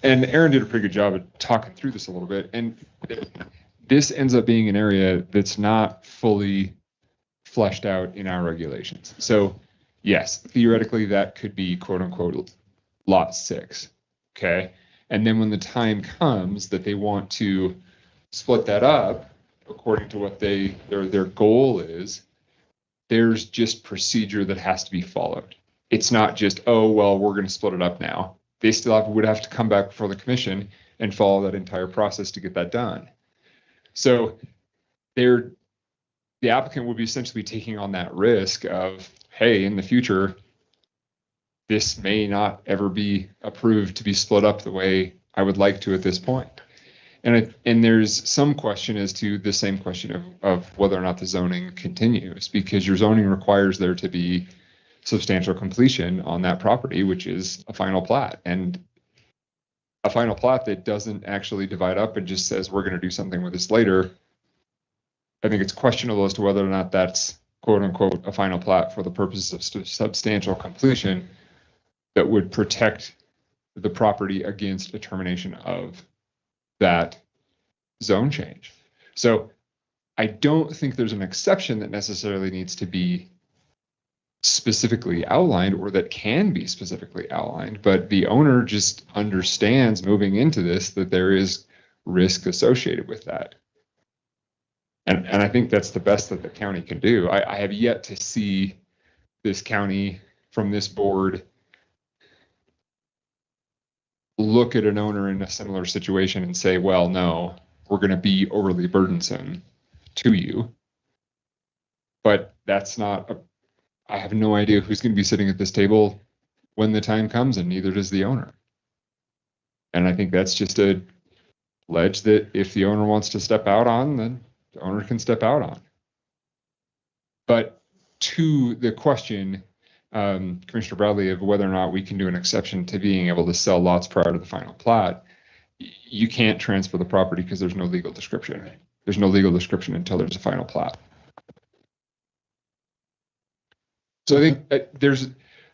Q: And Aaron did a pretty good job of talking through this a little bit. And this ends up being an area that's not fully fleshed out in our regulations. So yes, theoretically that could be quote unquote lot 6. Okay. And then when the time comes that they want to split that up, according to what their goal is, there's just procedure that has to be followed. It's not just, oh, well, we're going to split it up now. They still would have to come back before the commission and follow that entire process to get that done. So the applicant would be essentially taking on that risk of, hey, in the future, this may not ever be approved to be split up the way I would like to at this point. And there's some question as to the same question of whether or not the zoning continues, because your zoning requires there to be substantial completion on that property, which is a final plat. And a final plat that doesn't actually divide up and just says, we're going to do something with this later, I think it's questionable as to whether or not that's quote unquote a final plat for the purposes of substantial completion that would protect the property against a termination of that zone change. So I don't think there's an exception that necessarily needs to be specifically outlined or that can be specifically outlined, but the owner just understands moving into this that there is risk associated with that. And I think that's the best that the county can do. I have yet to see this county from this board look at an owner in a similar situation and say, well, no, we're going to be overly burdensome to you. But that's not I have no idea who's going to be sitting at this table when the time comes, and neither does the owner. And I think that's just a ledge that if the owner wants to step out on, then the owner can step out on. But to the question, Commissioner Bradley, of whether or not we can do an exception to being able to sell lots prior to the final plat, you can't transfer the property because there's no legal description. There's no legal description until there's a final plat. So I think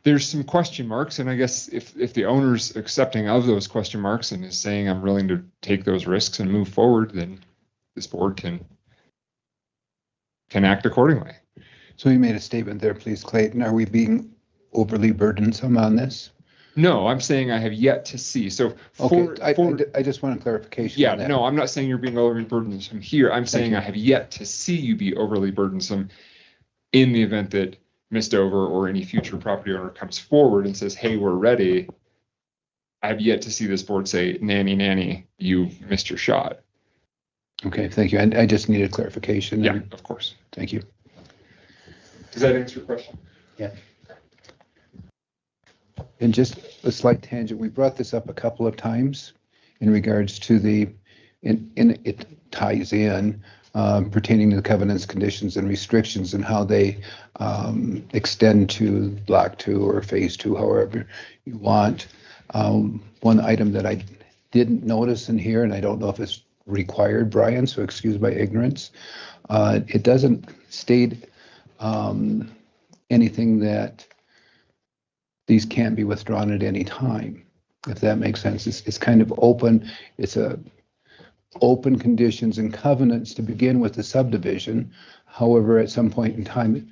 Q: there's some question marks, and I guess if the owner's accepting of those question marks and is saying I'm willing to take those risks and move forward, then this board can act accordingly.
A: So you made a statement there, please, Clayton. Are we being overly burdensome on this?
Q: No, I'm saying I have yet to see. So
A: I just want a clarification.
Q: Yeah,
A: on that.
Q: no, I'm not saying you're being overly burdensome here. I'm saying I have yet to see you be overly burdensome in the event that Ms. Dover or any future property owner comes forward and says, hey, we're ready. I have yet to see this board say, nanny, you missed your shot.
A: Okay, thank you. I just needed clarification.
Q: Yeah, of course.
A: Thank you.
Q: Does that answer your question?
A: Yeah. And just a slight tangent, we brought this up a couple of times in regards to it ties in pertaining to the covenants, conditions, and restrictions and how they extend to Block 2 or Phase 2, however you want. One item that I didn't notice in here, and I don't know if it's required, Brian, so excuse my ignorance, it doesn't state anything that these can't be withdrawn at any time, if that makes sense. It's kind of open. It's a open conditions and covenants to begin with the subdivision. However, at some point in time,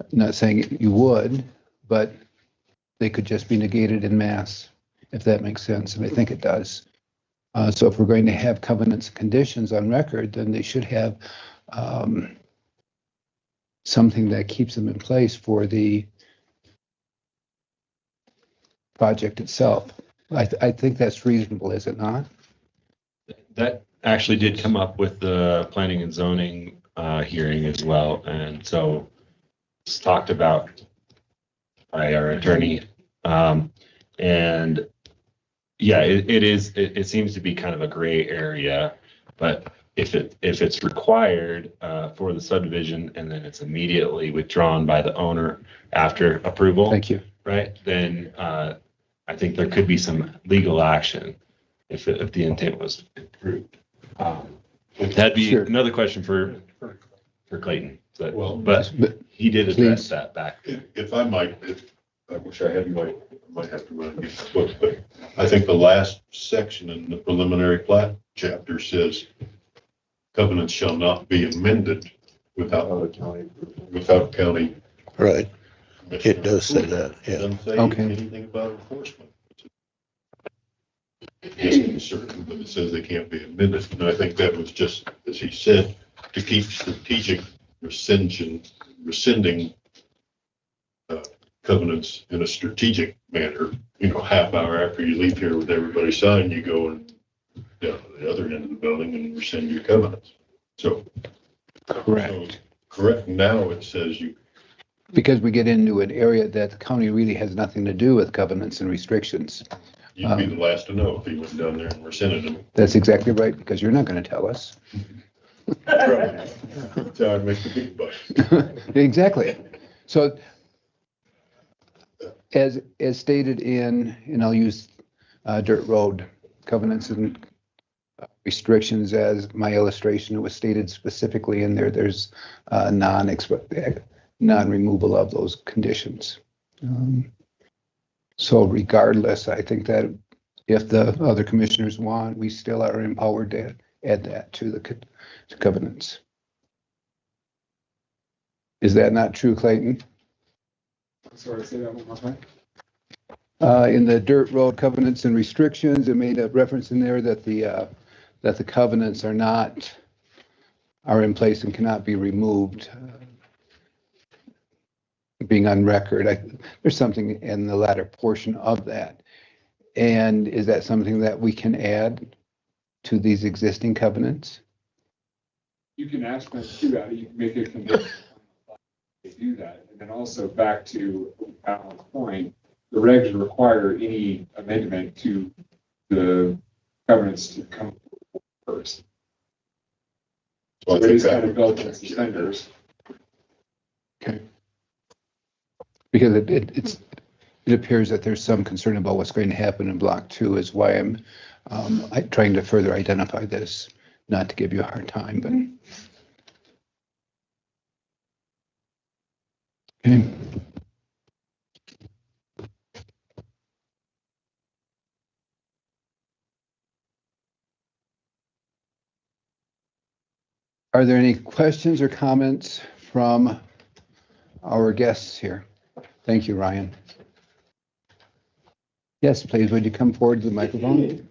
A: I'm not saying you would, but they could just be negated en masse, if that makes sense, and I think it does. So if we're going to have covenants and conditions on record, then they should have something that keeps them in place for the project itself. I think that's reasonable, is it not?
M: That actually did come up with the planning and zoning hearing as well, and so it's talked about by our attorney. And yeah, it seems to be kind of a gray area, but if it's required for the subdivision and then it's immediately withdrawn by the owner after approval.
A: Thank you.
M: Right, then I think there could be some legal action if the intent was approved. That'd be another question for Clayton. But he did address that back.
U: If I might, I wish I had might have to run and get the book, but I think the last section in the preliminary plat chapter says covenants shall not be amended without county.
H: Right. It does say that, yeah.
U: It doesn't say anything about enforcement. It's certain, but it says they can't be amended. And I think that was just, as he said, to keep strategic rescinding covenants in a strategic manner. Half hour after you leave here with everybody signed, you go and down to the other end of the building and rescind your covenants. So correct. Now it says you.
A: Because we get into an area that the county really has nothing to do with covenants and restrictions.
U: You'd be the last to know if he went down there and rescinded them.
A: That's exactly right, because you're not going to tell us.
U: That's how I'd make the big bucks.
A: Exactly. So as stated in, and I'll use dirt road covenants and restrictions as my illustration, it was stated specifically in there, there's non-removal of those conditions. So regardless, I think that if the other commissioners want, we still are empowered to add that to the covenants. Is that not true, Clayton?
Q: Sorry, say that one more time.
A: In the dirt road covenants and restrictions, it made a reference in there that the covenants are in place and cannot be removed. Being on record, there's something in the latter portion of that. And is that something that we can add to these existing covenants?
Q: You can ask them to do that. You can make a condition they do that. And then also back to Alan's point, the regs require any amendment to the covenants to come first. So it is kind of built in suspenders.
A: Okay. Because it appears that there's some concern about what's going to happen in Block 2, is why I'm trying to further identify this, not to give you a hard time, but. Okay. Are there any questions or comments from our guests here? Thank you, Ryan. Yes, please, would you come forward to the microphone?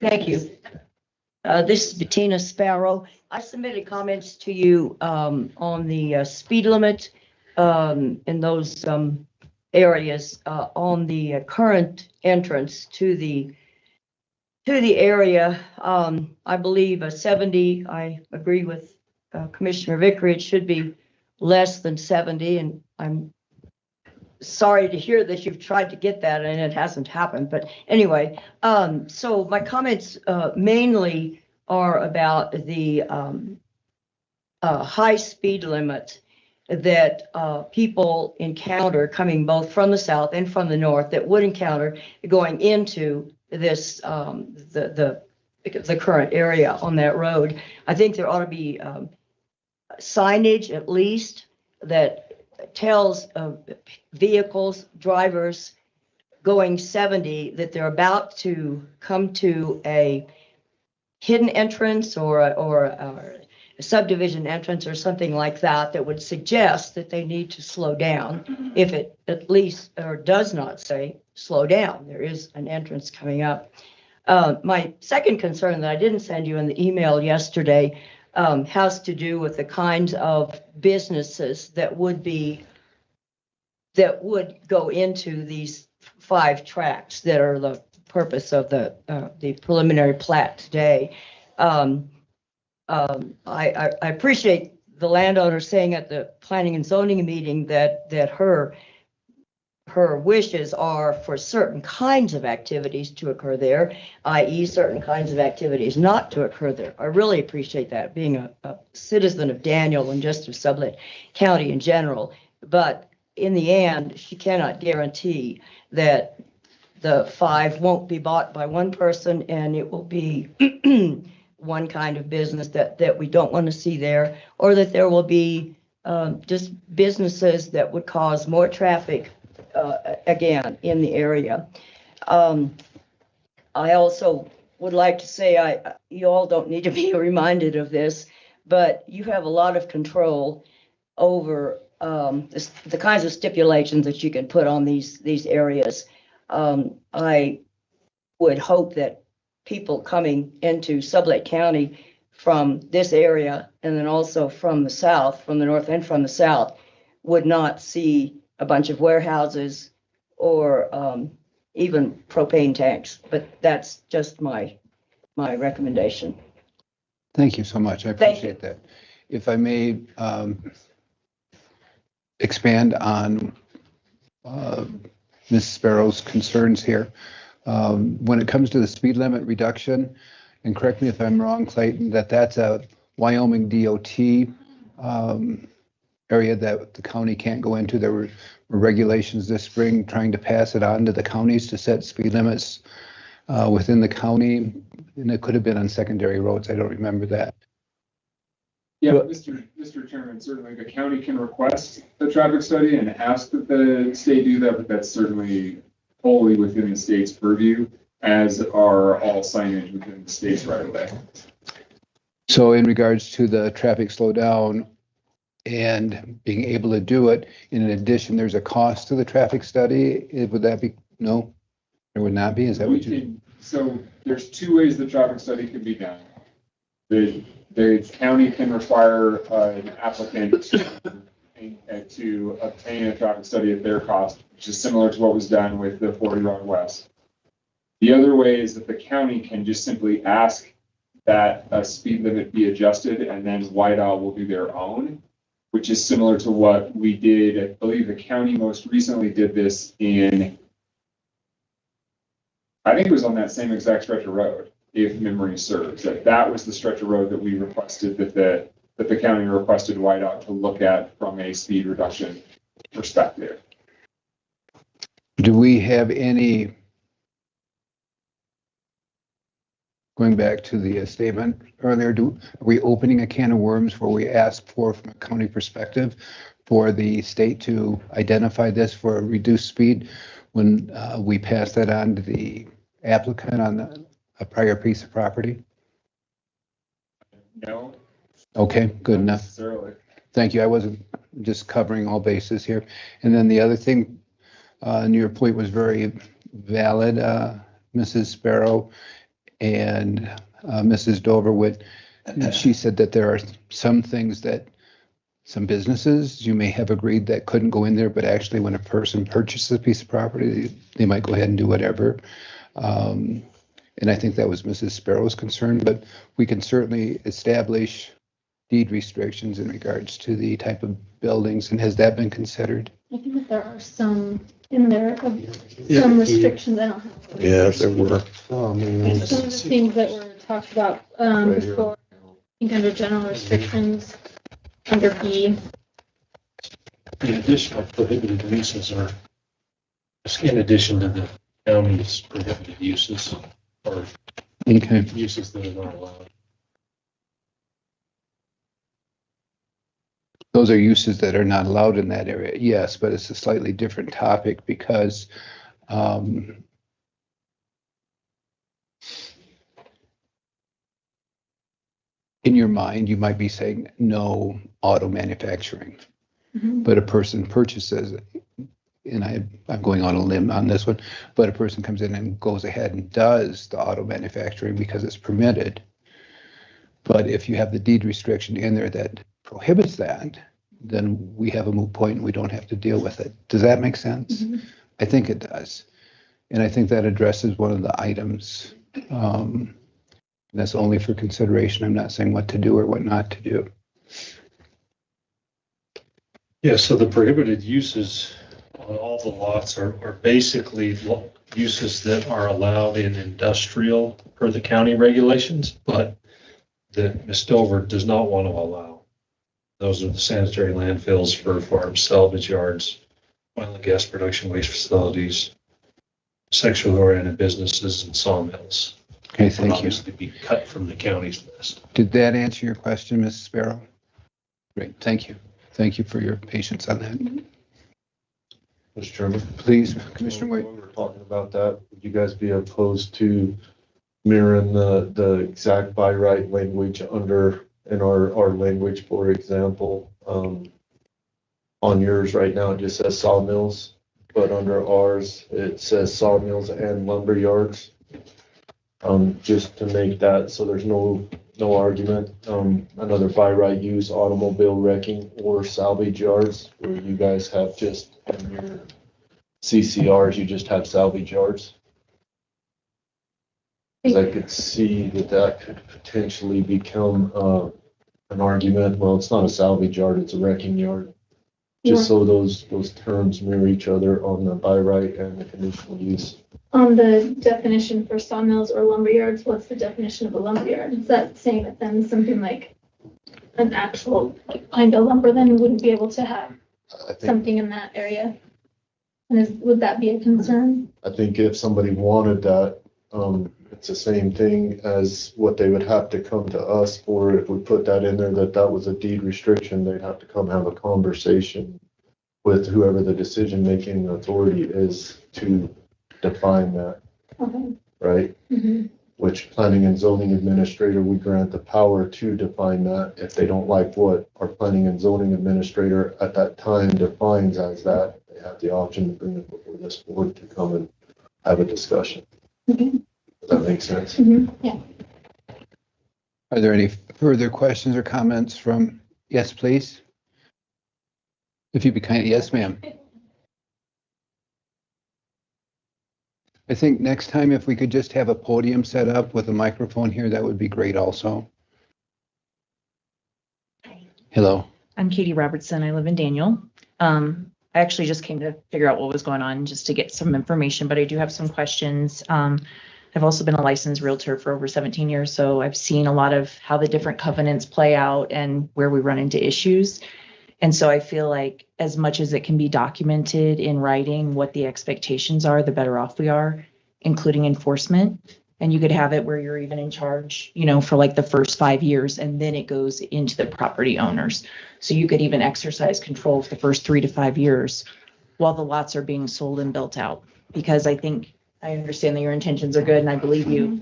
O: Thank you. This is Bettina Sparrow. I submitted comments to you on the speed limit in those areas on the current entrance to the area. I believe a 70. I agree with Commissioner Vickery. It should be less than 70, and I'm sorry to hear that you've tried to get that and it hasn't happened. But anyway, so my comments mainly are about the high speed limit that people encounter coming both from the south and from the north that would encounter going into this the current area on that road. I think there ought to be signage at least that tells vehicles, drivers going 70 that they're about to come to a hidden entrance or a subdivision entrance or something like that, that would suggest that they need to slow down. If it at least or does not say slow down, there is an entrance coming up. My second concern that I didn't send you in the email yesterday has to do with the kinds of businesses that would go into these 5 tracks that are the purpose of the preliminary plat today. I appreciate the landowner saying at the planning and zoning meeting that her wishes are for certain kinds of activities to occur there, i.e. certain kinds of activities not to occur there. I really appreciate that, being a citizen of Daniel and just of Sublette County in general. But in the end, she cannot guarantee that the 5 won't be bought by one person and it will be one kind of business that we don't want to see there, or that there will be just businesses that would cause more traffic again in the area. I also would like to say, you all don't need to be reminded of this, but you have a lot of control over the kinds of stipulations that you can put on these areas. I would hope that people coming into Sublette County from this area and then also from the south, from the north and from the south, would not see a bunch of warehouses or even propane tanks. But that's just my recommendation.
A: Thank you so much. I appreciate that. If I may expand on Ms. Sparrow's concerns here. When it comes to the speed limit reduction, and correct me if I'm wrong, Clayton, that's a Wyoming DOT area that the county can't go into. There were regulations this spring trying to pass it on to the counties to set speed limits within the county, and it could have been on secondary roads. I don't remember that.
Q: Yeah, Mr. Chairman, certainly the county can request the traffic study and ask that the state do that, but that's certainly wholly within the state's purview, as are all signage within the state's right of way.
A: So in regards to the traffic slowdown and being able to do it, in addition, there's a cost to the traffic study. Would that be, no, there would not be? Is that what you?
Q: So there's two ways the traffic study can be done. The county can require an applicant to obtain a traffic study at their cost, which is similar to what was done with the 40 Road West. The other way is that the county can just simply ask that a speed limit be adjusted, and then White Owl will do their own, which is similar to what we did. I believe the county most recently did this in, I think it was on that same exact stretch of road, if memory serves. That was the stretch of road that we requested, that the county requested White Owl to look at from a speed reduction perspective.
A: Do we have any, going back to the statement earlier, are we opening a can of worms where we ask for, from a county perspective, for the state to identify this for a reduced speed when we pass that on to the applicant on a prior piece of property?
Q: No.
A: Okay, good enough.
Q: Necessarily.
A: Thank you. I wasn't just covering all bases here. And then the other thing, and your point was very valid, Mrs. Sparrow and Mrs. Doverwood. She said that there are some things that some businesses you may have agreed that couldn't go in there, but actually when a person purchases a piece of property, they might go ahead and do whatever. And I think that was Mrs. Sparrow's concern, but we can certainly establish deed restrictions in regards to the type of buildings. And has that been considered?
L: I think that there are some in there, some restrictions. I don't have.
H: Yes, there were.
L: Some of the things that were talked about before, I think under general restrictions, under B.
F: The additional prohibited uses are in addition to the county's prohibited uses or uses that are not allowed.
A: Those are uses that are not allowed in that area, yes, but it's a slightly different topic because in your mind, you might be saying no auto manufacturing, but a person purchases, and I'm going on a limb on this one, but a person comes in and goes ahead and does the auto manufacturing because it's permitted. But if you have the deed restriction in there that prohibits that, then we have a moot point and we don't have to deal with it. Does that make sense? I think it does. And I think that addresses one of the items. That's only for consideration. I'm not saying what to do or what not to do.
F: Yeah, so the prohibited uses on all the lots are basically uses that are allowed in industrial per the county regulations, but that Ms. Dover does not want to allow. Those are the sanitary landfills, fur farms, salvage yards, oil and gas production waste facilities, sexually oriented businesses, and sawmills.
A: Okay, thank you.
F: Obviously be cut from the county's list.
A: Did that answer your question, Mrs. Sparrow? Great, thank you. Thank you for your patience on that.
I: Mr. Chairman?
A: Please, Commissioner White.
I: When we're talking about that, would you guys be opposed to mirroring the exact by right language under in our language? For example, on yours right now, it just says sawmills, but under ours, it says sawmills and lumber yards. Just to make that so there's no argument. Another by right use, automobile wrecking or salvage yards, where you guys have just in your CCRs, you just have salvage yards. 'Cause I could see that could potentially become an argument. Well, it's not a salvage yard, it's a wrecking yard. just so those terms mirror each other on the by right and the conditional use.
L: On the definition for sawmills or lumberyards, what's the definition of a lumberyard? Is that saying that then something like an actual pine to lumber then wouldn't be able to have something in that area? And would that be a concern?
I: I think if somebody wanted that, it's the same thing as what they would have to come to us for. If we put that in there, that was a deed restriction, they'd have to come have a conversation with whoever the decision-making authority is to define that,
L: Okay.
I: right?
L: Mm-hmm.
I: Which planning and zoning administrator would grant the power to define that. If they don't like what our planning and zoning administrator at that time defines as that, they have the option to bring it before this board to come and have a discussion.
L: Mm-hmm.
I: Does that make sense?
L: Mm-hmm. Yeah.
A: Are there any further questions or comments from, yes, please? If you'd be kind, yes, ma'am. I think next time if we could just have a podium set up with a microphone here, that would be great also. Hello.
N: I'm Katie Robertson. I live in Daniel. I actually just came to figure out what was going on just to get some information, but I do have some questions. I've also been a licensed realtor for over 17 years, so I've seen a lot of how the different covenants play out and where we run into issues. And so I feel like as much as it can be documented in writing what the expectations are, the better off we are, including enforcement. And you could have it where you're even in charge, you know, for like the first 5 years, and then it goes into the property owners. So you could even exercise control for the first 3 to 5 years while the lots are being sold and built out. Because I understand that your intentions are good and I believe you,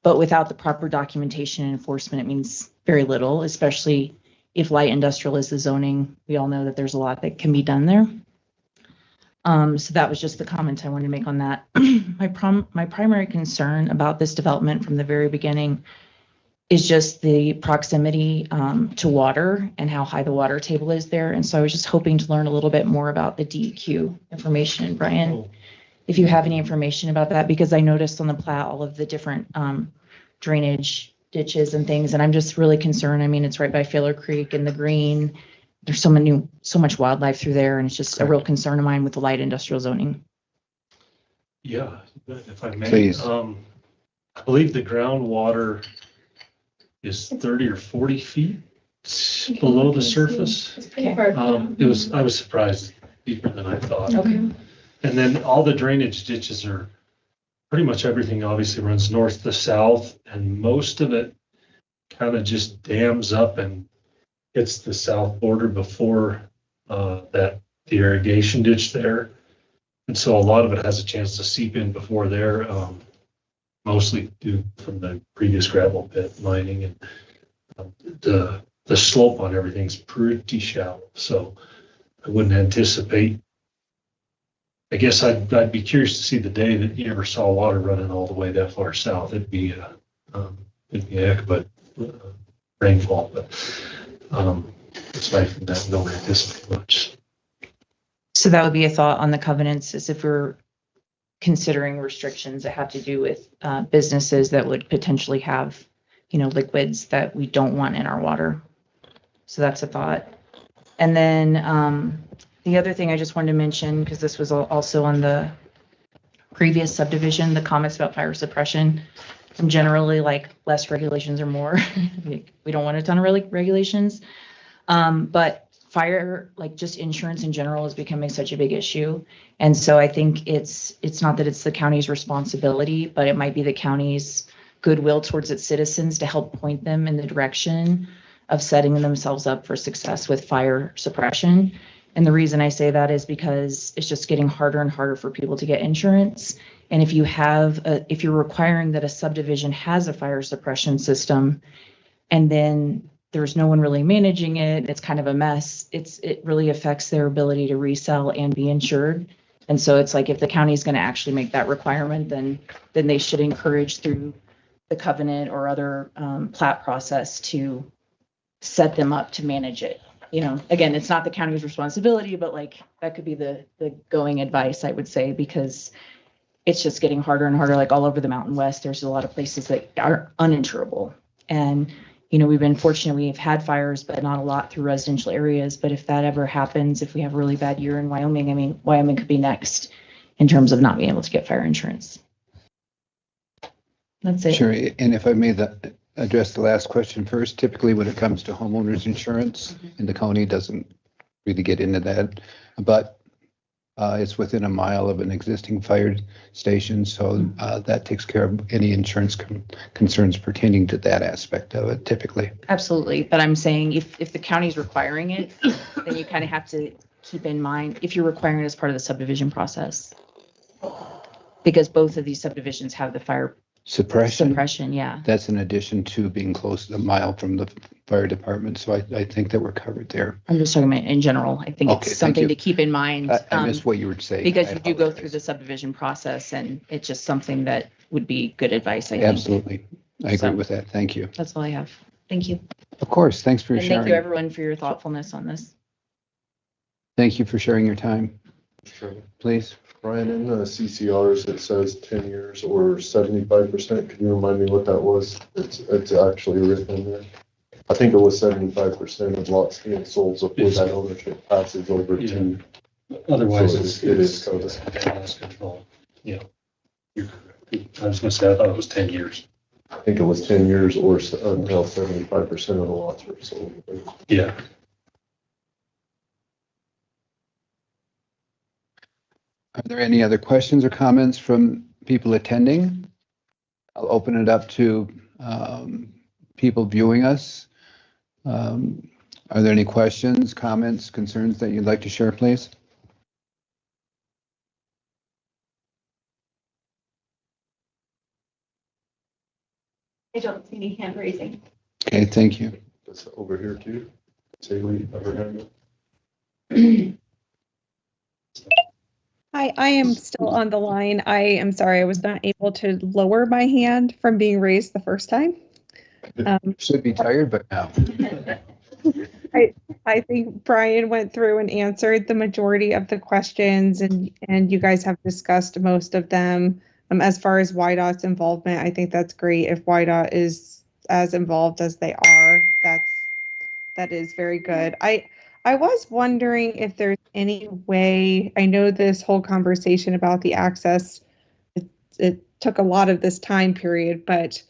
N: but without the proper documentation and enforcement, it means very little, especially if light industrial is the zoning. We all know that there's a lot that can be done there. So that was just the comment I wanted to make on that. My primary concern about this development from the very beginning is just the proximity to water and how high the water table is there. And so I was just hoping to learn a little bit more about the DEQ information. Brian, if you have any information about that, because I noticed on the plat all of the different drainage ditches and things, and I'm just really concerned. I mean, it's right by Failure Creek and the green. There's so much wildlife through there, and it's just a real concern of mine with the light industrial zoning.
E: Yeah, if I may.
A: Please.
E: I believe the groundwater is 30 or 40 feet below the surface.
L: It's pretty far.
E: I was surprised, deeper than I thought.
L: Okay.
E: And then all the drainage ditches are, pretty much everything obviously runs north to south, and most of it kind of just dams up and hits the south border before the irrigation ditch there. And so a lot of it has a chance to seep in before there, mostly due from the previous gravel pit mining, and the slope on everything's pretty shallow. So I wouldn't anticipate. I guess I'd be curious to see the day that you ever saw water running all the way that far south. It'd be a heck of a rainfall, but aside from that, don't anticipate much.
N: So that would be a thought on the covenants, is if we're considering restrictions that have to do with businesses that would potentially have, you know, liquids that we don't want in our water. So that's a thought. And then the other thing I just wanted to mention, because this was also on the previous subdivision, the comments about fire suppression. I'm generally like less regulations or more. We don't want a ton of regulations. But fire, like just insurance in general, is becoming such a big issue. And so I think it's not that it's the county's responsibility, but it might be the county's goodwill towards its citizens to help point them in the direction of setting themselves up for success with fire suppression. And the reason I say that is because it's just getting harder and harder for people to get insurance. And if you're requiring that a subdivision has a fire suppression system, and then there's no one really managing it, it's kind of a mess. It really affects their ability to resell and be insured. And so it's like, if the county is going to actually make that requirement, then they should encourage through the covenant or other plat process to set them up to manage it. You know, again, it's not the county's responsibility, but like that could be the going advice, I would say, because it's just getting harder and harder. Like all over the Mountain West, there's a lot of places that are uninsurable. And You know, we've been fortunate, we've had fires, but not a lot through residential areas. But if that ever happens, if we have a really bad year in Wyoming, I mean, Wyoming could be next in terms of not being able to get fire insurance. That's it.
A: Sure, and if I may address the last question first, typically when it comes to homeowners insurance, and the county doesn't really get into that, but it's within a mile of an existing fire station, so that takes care of any insurance concerns pertaining to that aspect of it typically.
N: Absolutely, but I'm saying if the county's requiring it, then you kind of have to keep in mind if you're requiring it as part of the subdivision process. Because both of these subdivisions have the fire suppression, yeah.
A: That's in addition to being close to a mile from the fire department, so I think that we're covered there.
N: I'm just talking about in general. I think
A: Okay,
N: it's something to keep in mind.
A: I missed what you were saying.
N: Because you do go through the subdivision process, and it's just something that would be good advice, I think.
A: Absolutely. I agree with that. Thank you.
N: That's all I have. Thank you.
A: Of course. Thanks for
N: And
A: sharing.
N: thank you everyone for your thoughtfulness on this.
A: Thank you for sharing your time.
I: Sure.
A: Please.
I: Brian, in the CCRs, it says 10 years or 75%. Can you remind me what that was? It's actually written in there. I think it was 75% of lots being sold before that ownership passes over to.
F: Otherwise,
I: So it is covered.
F: It's control. Yeah. You're correct. I was gonna say, I thought it was 10 years.
I: I think it was 10 years or until 75% of the lots were sold.
F: Yeah.
A: Are there any other questions or comments from people attending? I'll open it up to people viewing us. Are there any questions, comments, concerns that you'd like to share, please?
D: I don't see any hand raising.
A: Okay, thank you.
I: That's over here too. Haley, ever hand up?
T: Hi, I am still on the line. I am sorry, I was not able to lower my hand from being raised the first time.
A: Should be tired, but no.
T: I think Brian went through and answered the majority of the questions, and you guys have discussed most of them. As far as YDOT's involvement, I think that's great. If YDOT is as involved as they are, that is very good. I was wondering if there's any way, I know this whole conversation about the access, it took a lot of this time period, but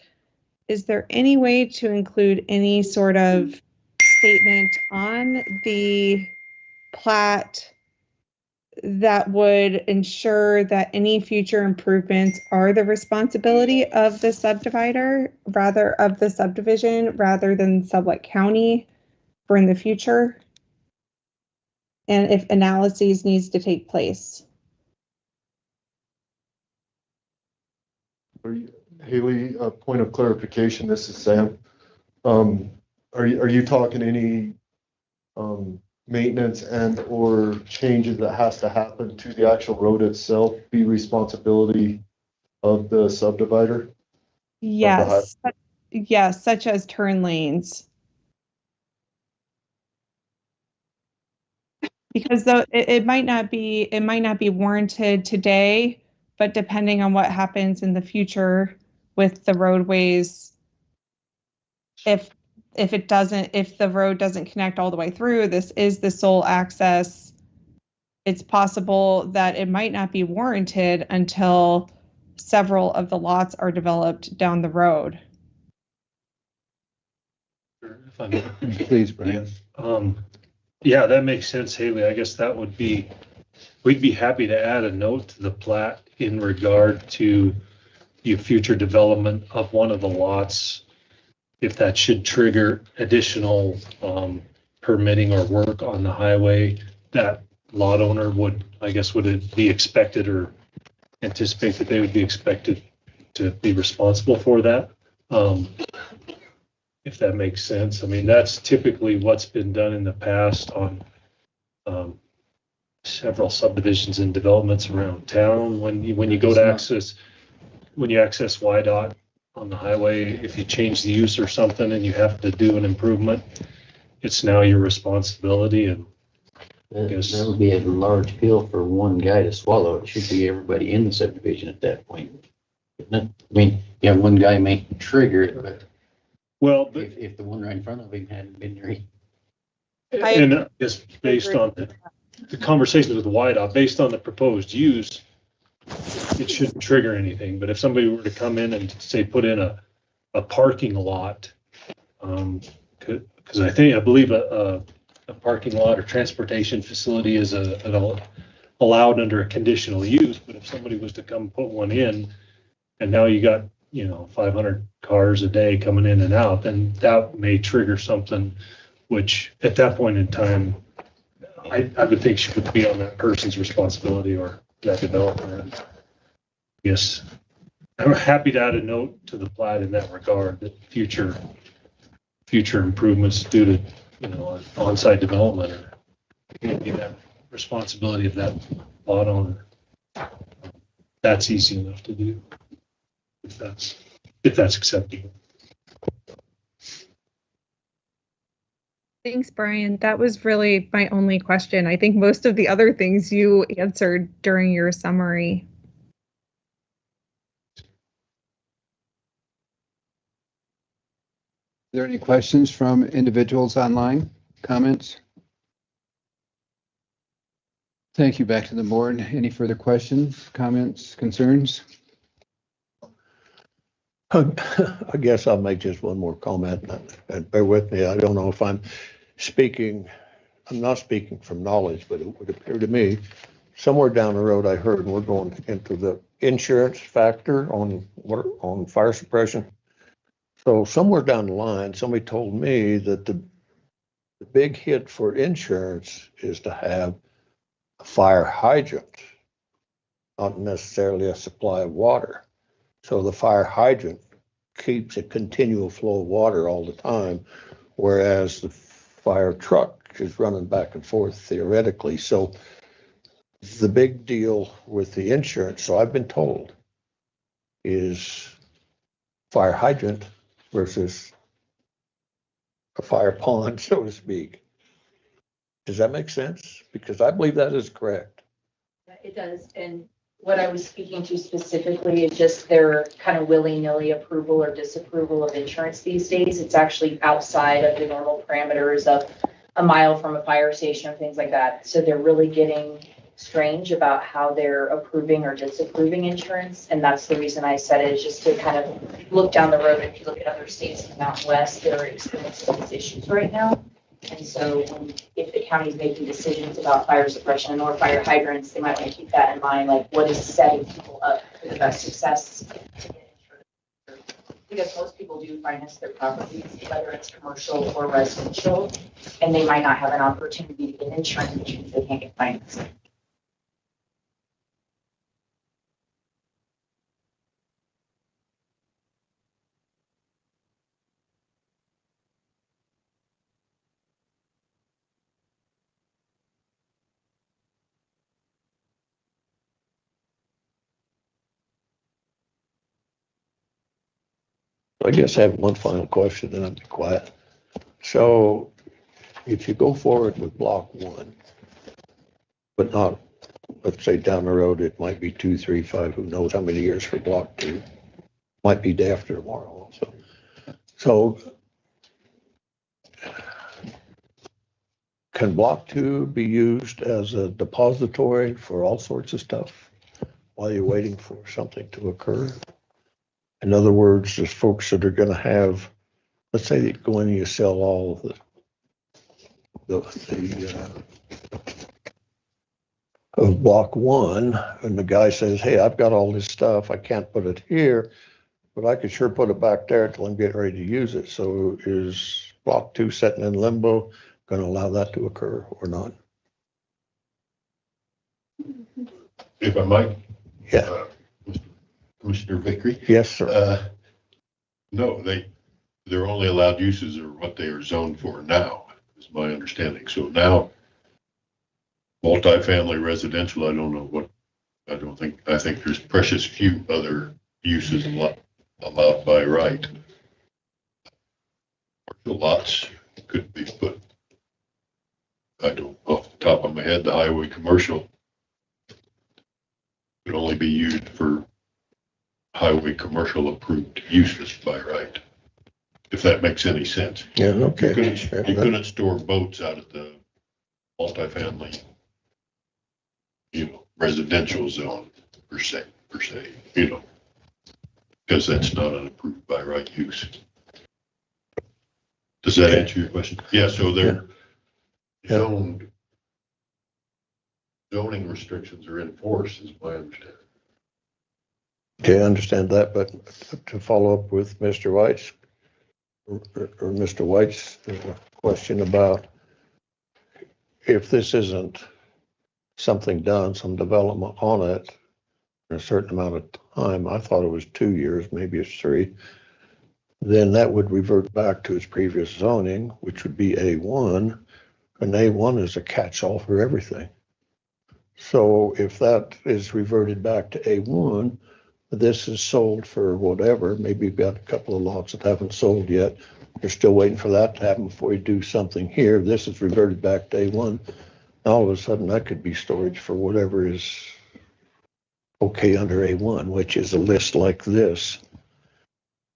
T: is there any way to include any sort of statement on the plat that would ensure that any future improvements are the responsibility of the subdivision rather than Sublette County for in the future? And if analyses needs to take place.
I: Haley, a point of clarification, this is Sam. Are you talking any maintenance and or changes that has to happen to the actual road itself be responsibility of the subdivider?
T: Yes, yes, such as turn lanes. Because though it might not be warranted today, but depending on what happens in the future with the roadways, if the road doesn't connect all the way through, this is the sole access. It's possible that it might not be warranted until several of the lots are developed down the road.
F: If I may.
A: Please, Brian.
F: Yeah, that makes sense, Haley. I guess that would be, we'd be happy to add a note to the plat in regard to your future development of one of the lots. If that should trigger additional permitting or work on the highway, that lot owner would it be expected or anticipate that they would be expected to be responsible for that? If that makes sense. I mean, that's typically what's been done in the past on several subdivisions and developments around town. When you go to access YDOT on the highway, if you change the use or something and you have to do an improvement, it's now your responsibility. And
V: that would be a large pill for one guy to swallow. It should be everybody in the subdivision at that point. I mean, yeah, one guy may trigger it, but
E: Well, but,
V: if the one right in front of him hadn't been there.
E: and just based on the conversations with YDOT, based on the proposed use, it shouldn't trigger anything. But if somebody were to come in and say, put in a parking lot, because I believe a parking lot or transportation facility is allowed under a conditional use. But if somebody was to come put one in, and now you got 500 cars a day coming in and out, then that may trigger something, which at that point in time, I would think should be on that person's responsibility or that developer. And yes, I'm happy to add a note to the plat in that regard, that future improvements due to on-site development are be that responsibility of that lot owner. That's easy enough to do if that's acceptable.
T: Thanks, Brian. That was really my only question. I think most of the other things you answered during your summary.
A: Are there any questions from individuals online? Comments? Thank you. Back to the board. Any further questions, comments, concerns?
H: I guess I'll make just one more comment, and bear with me. I don't know if I'm not speaking from knowledge, but it would appear to me somewhere down the road I heard, and we're going into the insurance factor on fire suppression. So somewhere down the line, somebody told me that the big hit for insurance is to have a fire hydrant, not necessarily a supply of water. So the fire hydrant keeps a continual flow of water all the time, whereas the fire truck is running back and forth theoretically. So the big deal with the insurance, so I've been told, is fire hydrant versus a fire pond, so to speak. Does that make sense? Because I believe that is correct.
G: It does, and what I was speaking to specifically is just their kind of willy-nilly approval or disapproval of insurance these days. It's actually outside of the normal parameters of a mile from a fire station or things like that. So they're really getting strange about how they're approving or disapproving insurance. And that's the reason I said it, is just to kind of look down the road. If you look at other states in the Mountain West, they're experiencing these issues right now. And so if the county's making decisions about fire suppression or fire hydrants, they might want to keep that in mind, like what is setting people up for the best success. Because most people do finance their properties, whether it's commercial or residential, and they might not have an opportunity to get insurance if they can't get financed.
H: I guess I have one final question, and I'll be quiet. So if you go forward with block 1, but not, let's say down the road, it might be 2, 3, 5, who knows how many years for block 2. Might be day after tomorrow also. So can block 2 be used as a depository for all sorts of stuff while you're waiting for something to occur? In other words, there's folks that are going to have, let's say they go in and you sell all of block 1, and the guy says, hey, I've got all this stuff, I can't put it here, but I could sure put it back there until I'm getting ready to use it. So is block 2 sitting in limbo going to allow that to occur or not?
U: If I might?
H: Yeah.
U: Commissioner Vickery?
H: Yes, sir.
U: No, their only allowed uses are what they are zoned for now, is my understanding. So now, multifamily residential, I don't know what, I think there's precious few other uses allowed by right. Commercial lots could be put, I don't, off the top of my head, the highway commercial could only be used for highway commercial approved uses by right. if that makes any sense.
H: Yeah, okay.
U: You couldn't store boats out at the multifamily, residential zone per se, because that's not an approved by right use. Does that answer your question? Yeah, so they're zoned. Zoning restrictions are in force, is my understanding.
H: Okay, I understand that, but to follow up with Mr. White's or Mr. White's question about if this isn't something done, some development on it in a certain amount of time, I thought it was 2 years, maybe it's 3, then that would revert back to its previous zoning, which would be A1, and A1 is a catch-all for everything. So if that is reverted back to A1, this is sold for whatever, maybe you've got a couple of lots that haven't sold yet. You're still waiting for that to happen before you do something here. This is reverted back to A1. All of a sudden, that could be storage for whatever is okay under A1, which is a list like this.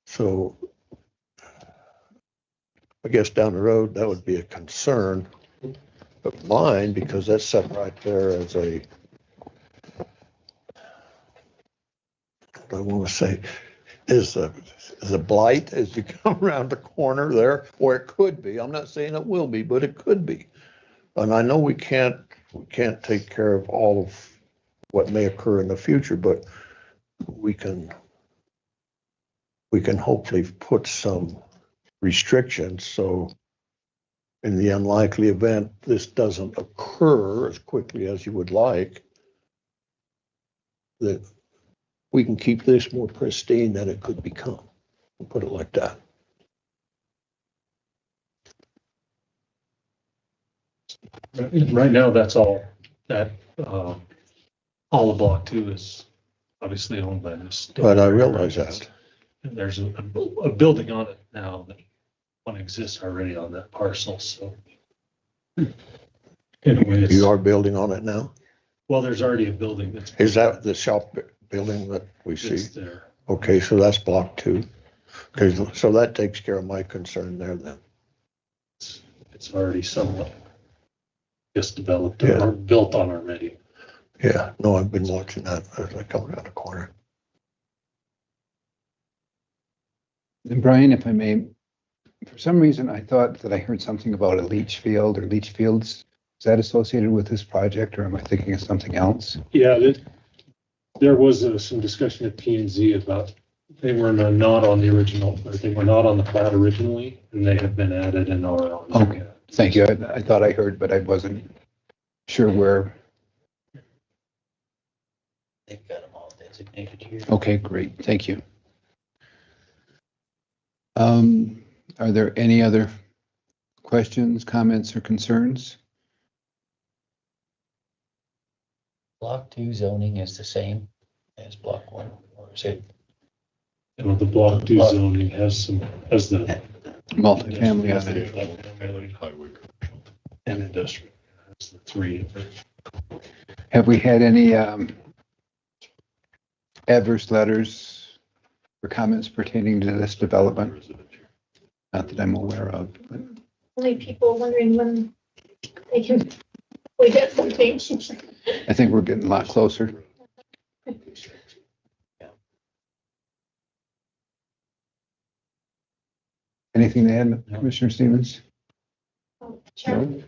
H: So I guess down the road, that would be a concern of mine, because that's set right there as a, what I want to say, is a blight as you come around the corner there, or it could be. I'm not saying it will be, but it could be. And I know we can't take care of all of what may occur in the future, but we can hopefully put some restrictions, so in the unlikely event this doesn't occur as quickly as you would like, that we can keep this more pristine than it could become. We'll put it like that.
F: Right now, that's all, that, all of block 2 is obviously owned by this.
H: But I realize that.
F: And there's a building on it now that one exists already on that parcel, so. Anyway,
H: You are building on it now?
F: well, there's already a building that's.
H: Is that the shop building that we see?
F: It's there.
H: Okay, so that's block 2. Okay, so that takes care of my concern there then.
F: It's already somewhat just developed or built on already.
H: Yeah, no, I've been watching that as I come around the corner.
A: And Brian, if I may, for some reason, I thought that I heard something about a leach field or leach fields. Is that associated with this project, or am I thinking of something else?
F: Yeah, there was some discussion at P&Z about they were not on the original, or they were not on the plat originally, and they have been added and are on.
A: Okay, thank you. I thought I heard, but I wasn't sure where.
B: They've got them all designated here.
A: Okay, great. Thank you. Are there any other questions, comments, or concerns?
B: Block 2 zoning is the same as block 1, or is it?
F: You know, the block 2 zoning has the
A: Multifamily on it.
U: Highway
F: and industrial. That's the 3.
A: Have we had any adverse letters or comments pertaining to this development? Not that I'm aware of, but
L: Only people wondering when we get something.
A: I think we're getting a lot closer. Anything to add, Commissioner Stevens? No?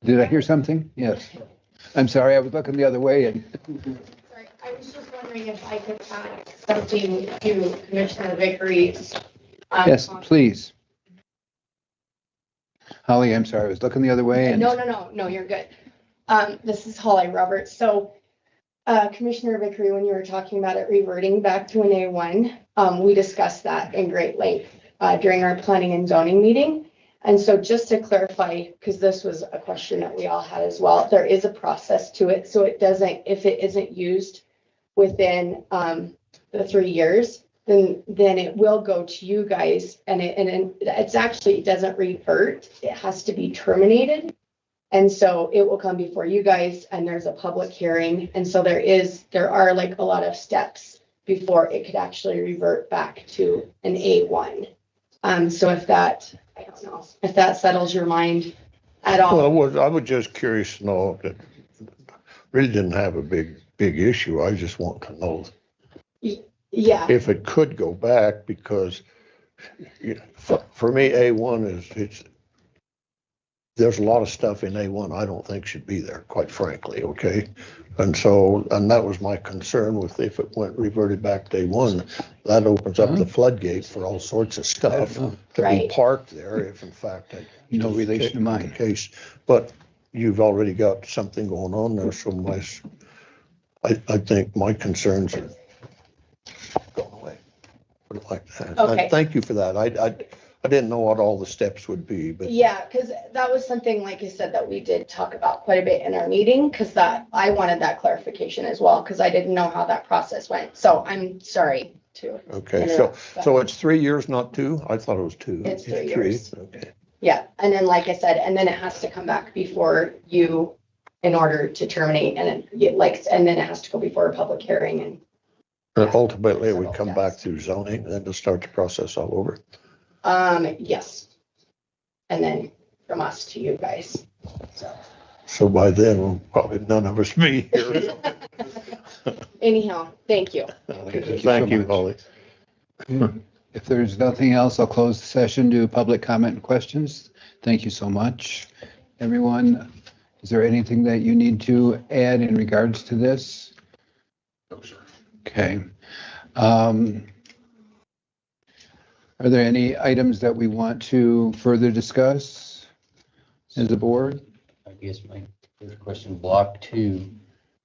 A: Did I hear something? Yes. I'm sorry, I was looking the other way and.
G: Sorry, I was just wondering if I could add something to Commissioner Vickery's.
A: Yes, please. Holly, I'm sorry, I was looking the other way and.
G: No, you're good. This is Holly Roberts. So, Commissioner Vickery, when you were talking about it reverting back to an A1, we discussed that in great length during our planning and zoning meeting. And so just to clarify, because this was a question that we all had as well, there is a process to it. So it doesn't, if it isn't used within the 3 years, then it will go to you guys, and it's actually, it doesn't revert. It has to be terminated. And so it will come before you guys, and there's a public hearing. And so there are like a lot of steps
P: before it could actually revert back to an A1. So if that, I don't know, if that settles your mind at all.
H: Well, I was just curious to know that really didn't have a big issue. I just want to know.
P: Yeah.
H: If it could go back, because for me, A1 there's a lot of stuff in A1 I don't think should be there, quite frankly, okay? And that was my concern with if it reverted back to A1, that opens up the floodgate for all sorts of stuff to be parked there if in fact
A: no relation to mine
H: case. But you've already got something going on there, so I think my concerns are going away. Put it like that.
P: Okay.
H: Thank you for that. I didn't know what all the steps would be, but.
P: Yeah, because that was something, like I said, that we did talk about quite a bit in our meeting, because I wanted that clarification as well, because I didn't know how that process went. So I'm sorry to.
H: Okay,
P: interrupt,
H: so it's 3 years, not 2? I thought it was 2.
P: It's 3 years.
H: Okay.
P: Yeah, and then like I said, and then it has to come back before you in order to terminate, and then and then it has to go before a public hearing and.
H: But ultimately, it would come back through zoning, and then to start the process all over.
P: Yes. And then from us to you guys.
H: So by then, we'll probably none of us be here.
P: Anyhow, thank you.
H: Thank you, Holly.
A: If there's nothing else, I'll close the session to public comment and questions. Thank you so much, everyone. Is there anything that you need to add in regards to this?
U: No, sir.
A: Okay. Are there any items that we want to further discuss as a board?
V: I guess my first question, block 2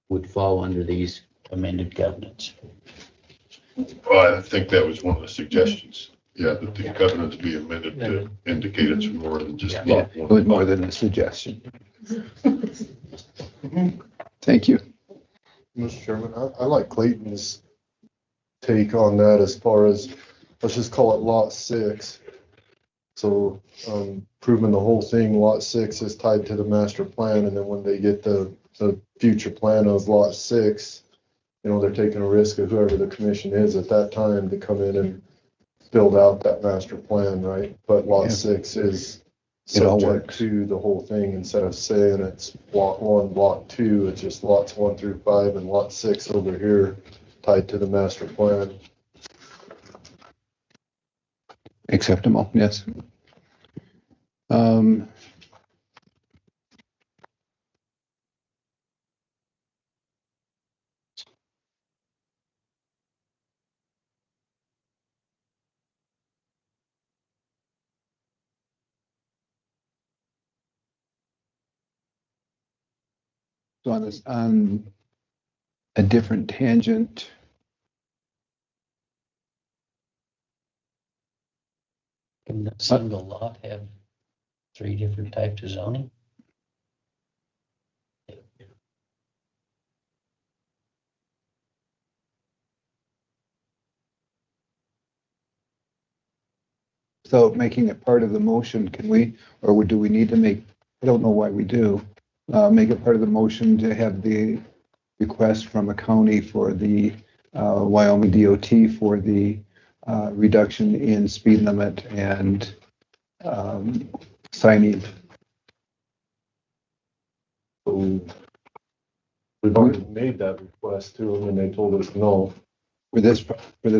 V: would fall under these amended covenants.
U: Well, I think that was one of the suggestions. Yeah, that the covenants be amended to indicate it's more than just block 1.
A: It was more than a suggestion. Thank you.
I: Mr. Chairman, I like Clayton's take on that as far as, let's just call it lot 6. So proving the whole thing, lot 6 is tied to the master plan, and then when they get the future plan of lot 6, they're taking a risk of whoever the commission is at that time to come in and build out that master plan, right? But lot 6 is subject to the whole thing. Instead of saying it's block 1, block 2, it's just lots 1 through 5 and lot 6 over here tied to the master plan.
A: Acceptable, yes. So on a different tangent.
V: Can a single lot have 3 different types of zoning?
A: So making it part of the motion, can we, or do we need to make, I don't know why we do, make it part of the motion to have the request from a county for the Wyoming DOT for the reduction in speed limit and signage.
I: So we've already made that request to them and they told us no.
A: For this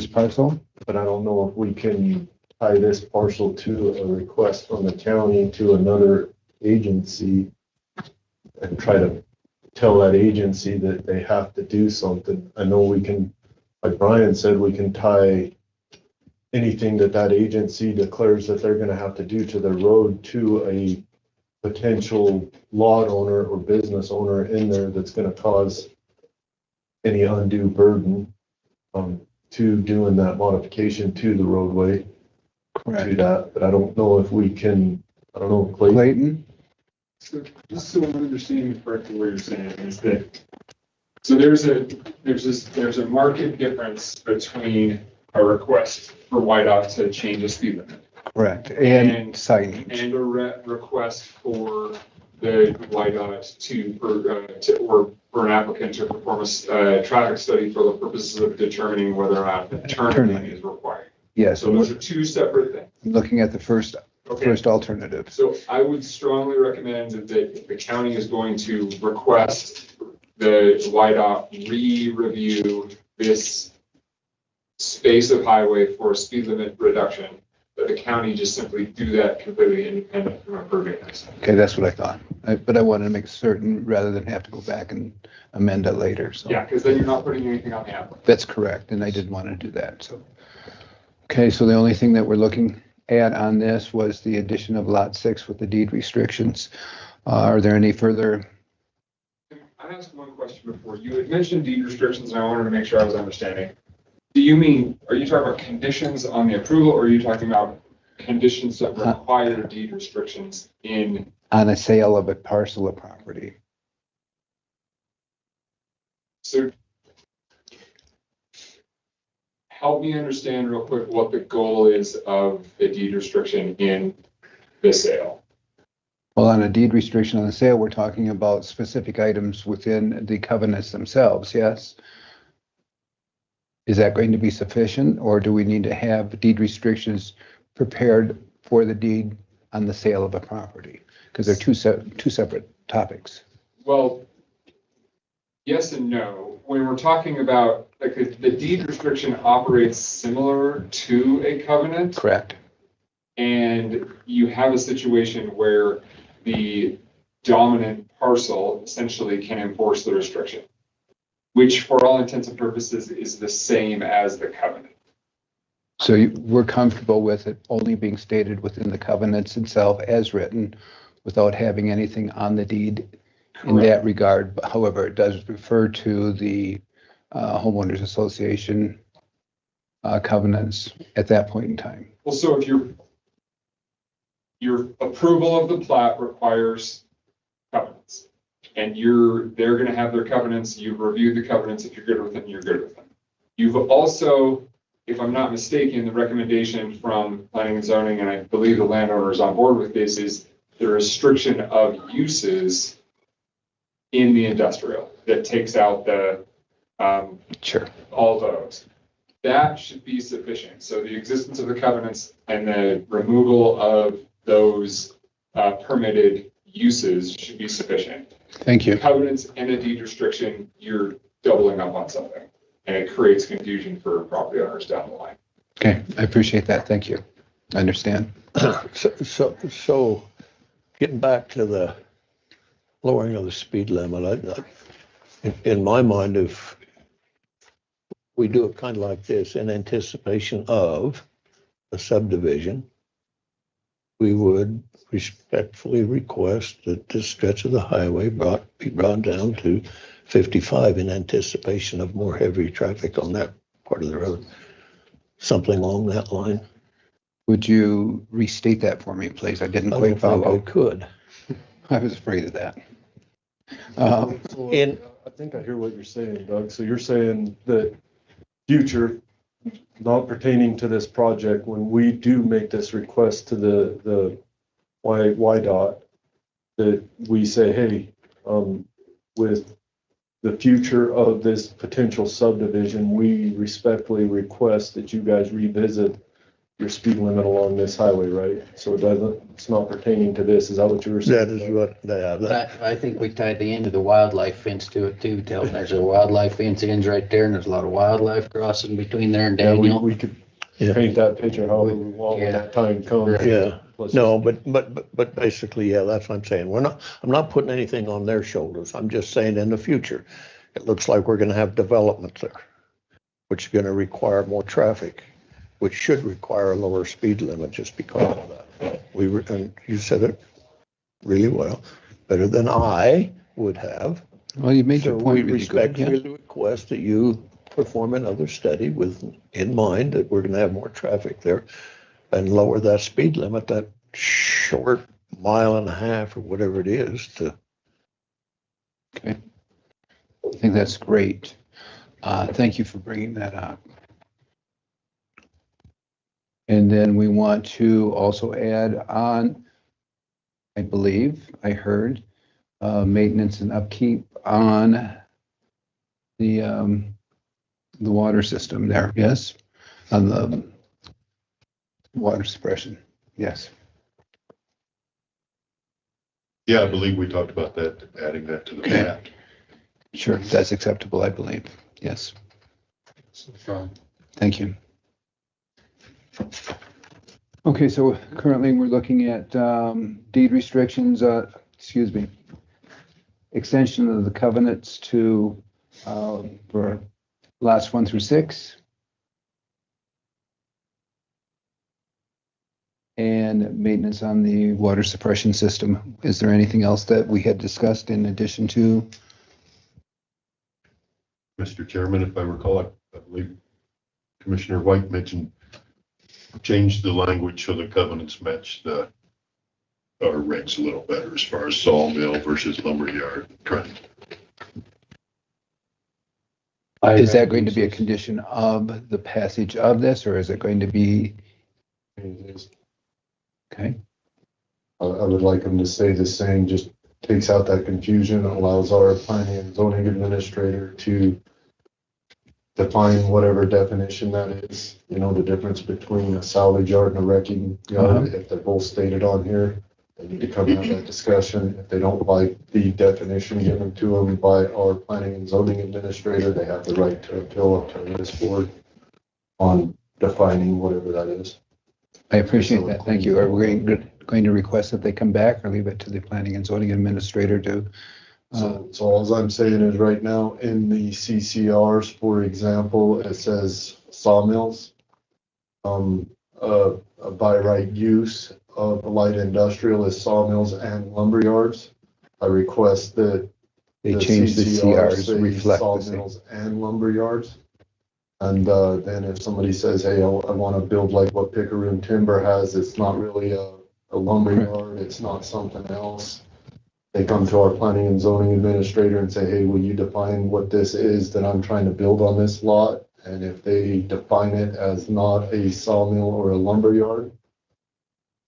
A: parcel?
I: But I don't know if we can tie this parcel to a request from the county to another agency and try to tell that agency that they have to do something. I know we can, like Brian said, we can tie anything that agency declares that they're gonna have to do to the road to a potential lot owner or business owner in there that's gonna cause any undue burden to doing that modification to the roadway.
A: Correct.
I: To that, but I don't know if we can, I don't know,
A: Clayton?
K: So just so I'm understanding correctly what you're saying is that, so there's a market difference between a request for YDOT to change the speed limit.
A: Correct, and signage.
K: And a request for the YDOT or
Q: for an applicant to perform a traffic study for the purposes of determining whether or not a turn lane is required.
A: Yes,
Q: So those are two separate things.
A: looking at the first alternative.
Q: So I would strongly recommend that the county is going to request the YDOT re-review this space of highway for speed limit reduction, that the county just simply do that completely independent from approving this.
A: Okay, that's what I thought. But I wanted to make certain rather than have to go back and amend it later, so.
Q: Yeah, because then you're not putting anything on the applicant.
A: That's correct, and I didn't want to do that, so. Okay, so the only thing that we're looking at on this was the addition of lot 6 with the deed restrictions. Are there any further?
Q: I asked one question before. You had mentioned deed restrictions, and I wanted to make sure I was understanding. Do you mean, are you talking about conditions on the approval, or are you talking about conditions that require deed restrictions in?
A: On a sale of a parcel of property.
Q: So help me understand real quick what the goal is of the deed restriction in the sale.
A: Well, on a deed restriction on the sale, we're talking about specific items within the covenants themselves, yes? Is that going to be sufficient, or do we need to have deed restrictions prepared for the deed on the sale of a property? Because they're two separate topics.
Q: Well, yes and no. When we're talking about, like, the deed restriction operates similar to a covenant.
A: Correct.
Q: And you have a situation where the dominant parcel essentially can enforce the restriction, which for all intents and purposes is the same as the covenant.
A: So we're comfortable with it only being stated within the covenants itself as written without having anything on the deed in that regard. However, it does refer to the homeowners association covenants at that point in time.
Q: Well, so if your approval of the plat requires covenants, and they're going to have their covenants, you've reviewed the covenants. If you're good with them, you're good with them. You've also, if I'm not mistaken, the recommendation from planning and zoning, and I believe the landowner is on board with this, is the restriction of uses in the industrial that takes out the all those. That should be sufficient. So the existence of the covenants and the removal of those permitted uses should be sufficient.
A: Thank you.
Q: Covenants and a deed restriction, you're doubling up on something, and it creates confusion for property owners down the line.
A: Okay, I appreciate that. Thank you. I understand.
H: So getting back to the lowering of the speed limit, in my mind, if we do it kind of like this, in anticipation of a subdivision, we would respectfully request that this stretch of the highway be brought down to 55 in anticipation of more heavy traffic on that part of the road. Something along that line.
A: Would you restate that for me, please? I didn't quite follow.
H: I could.
A: I was afraid of that.
I: I think I hear what you're saying, Doug. So you're saying that future, not pertaining to this project, when we do make this request to the YDOT, that we say, hey, with the future of this potential subdivision, we respectfully request that you guys revisit your speed limit along this highway, right? So it's not pertaining to this. Is that what you were saying?
H: That is what they have.
V: I think we tied the end of the wildlife fence to it too. Tell them there's a wildlife fence ends right there, and there's a lot of wildlife crossing between there and Daniel.
I: We could paint that picture however we want when that time comes.
H: Yeah. No, but basically, yeah, that's what I'm saying. I'm not putting anything on their shoulders. I'm just saying in the future, it looks like we're going to have development there, which is going to require more traffic, which should require a lower speed limit just because of that. And you said it really well, better than I would have.
A: Well, you made your point.
H: We respectfully request that you perform another study in mind that we're going to have more traffic there and lower that speed limit, that short mile and a half or whatever it is to.
A: Okay. I think that's great. Thank you for bringing that up. And then we want to also add on, I believe I heard, maintenance and upkeep on the water system there, yes? On the water suppression, yes.
U: Yeah, I believe we talked about that, adding that to the
A: Okay.
U: map.
A: Sure, that's acceptable, I believe, yes. Thank you. Okay, so currently we're looking at deed restrictions, extension of the covenants to, for last 1 through 6. And maintenance on the water suppression system. Is there anything else that we had discussed in addition to?
U: Mr. Chairman, if I recall, I believe Commissioner White mentioned change the language so the covenants match our regs a little better as far as sawmill versus lumberyard trend.
A: Is that going to be a condition of the passage of this, or is it going to be? Okay.
I: I would like them to say the same, just takes out that confusion, allows our planning and zoning administrator to define whatever definition that is, you know, the difference between a salvage yard and a wrecking yard. If they're both stated on here, they need to come have that discussion. If they don't like the definition given to them by our planning and zoning administrator, they have the right to appeal up to this board on defining whatever that is.
A: I appreciate that. Thank you. Are we going to request that they come back or leave it to the planning and zoning administrator to?
I: So all I'm saying is right now in the CCRs, for example, it says sawmills. By right use of light industrial is sawmills and lumber yards. I request that
A: they change the CRs
I: say
A: reflect
I: sawmills and lumber yards. And then if somebody says, hey, I want to build like what Picaroon Timber has, it's not really a lumber yard, it's not something else. They come to our planning and zoning administrator and say, hey, will you define what this is that I'm trying to build on this lot? And if they define it as not a sawmill or a lumber yard,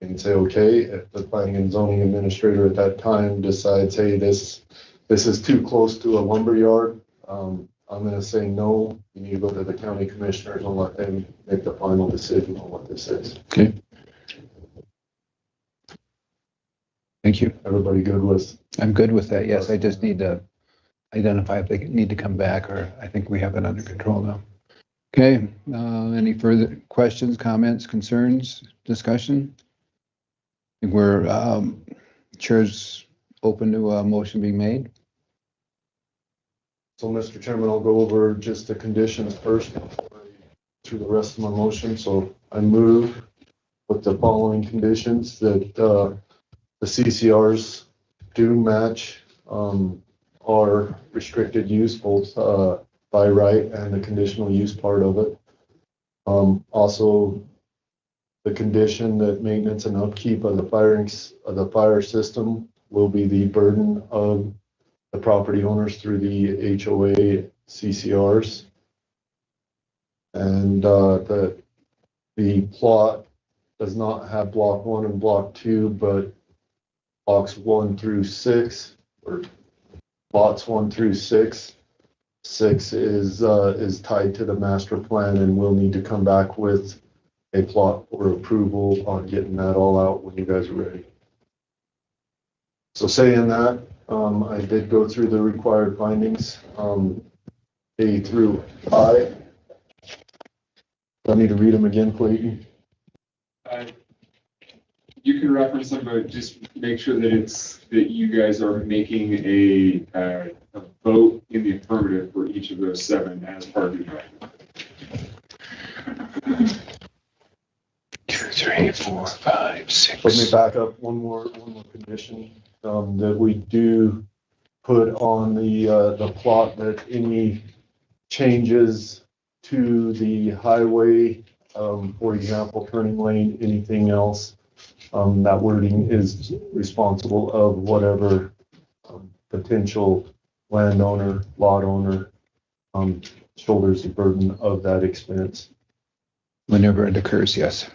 I: and say, okay, if the planning and zoning administrator at that time decides, hey, this is too close to a lumber yard, I'm going to say no. You need to go to the county commissioners and let them make the final decision on what this is.
A: Okay. Thank you.
I: Everybody good with?
A: I'm good with that. Yes, I just need to identify if they need to come back, or I think we have it under control now. Okay. Any further questions, comments, concerns, discussion? I think we're chair's open to a motion being made.
I: So, Mr. Chairman, I'll go over just the conditions first through the rest of my motion. So I move with the following conditions that the CCRs do match our restricted use, both by right and the conditional use part of it. Also, the condition that maintenance and upkeep of the fire system will be the burden of the property owners through the HOA CCRs. And the plot does not have block 1 and block 2, but blocks 1 through 6, or lots 1 through 6. 6 is tied to the master plan, and we'll need to come back with a plot for approval on getting that all out when you guys are ready. So saying that, I did go through the required findings, A through I. Do I need to read them again, Clayton?
Q: You can reference them, but just make sure that you guys are making a vote in the affirmative for each of those 7 as part of the document.
A: 2, 3, 4, 5, 6.
I: Let me back up one more condition that we do put on the plot, that any changes to the highway, for example, turning lane, anything else, that wording is responsible of whatever potential landowner, lot owner shoulders the burden of that expense.
A: Whenever it occurs, yes.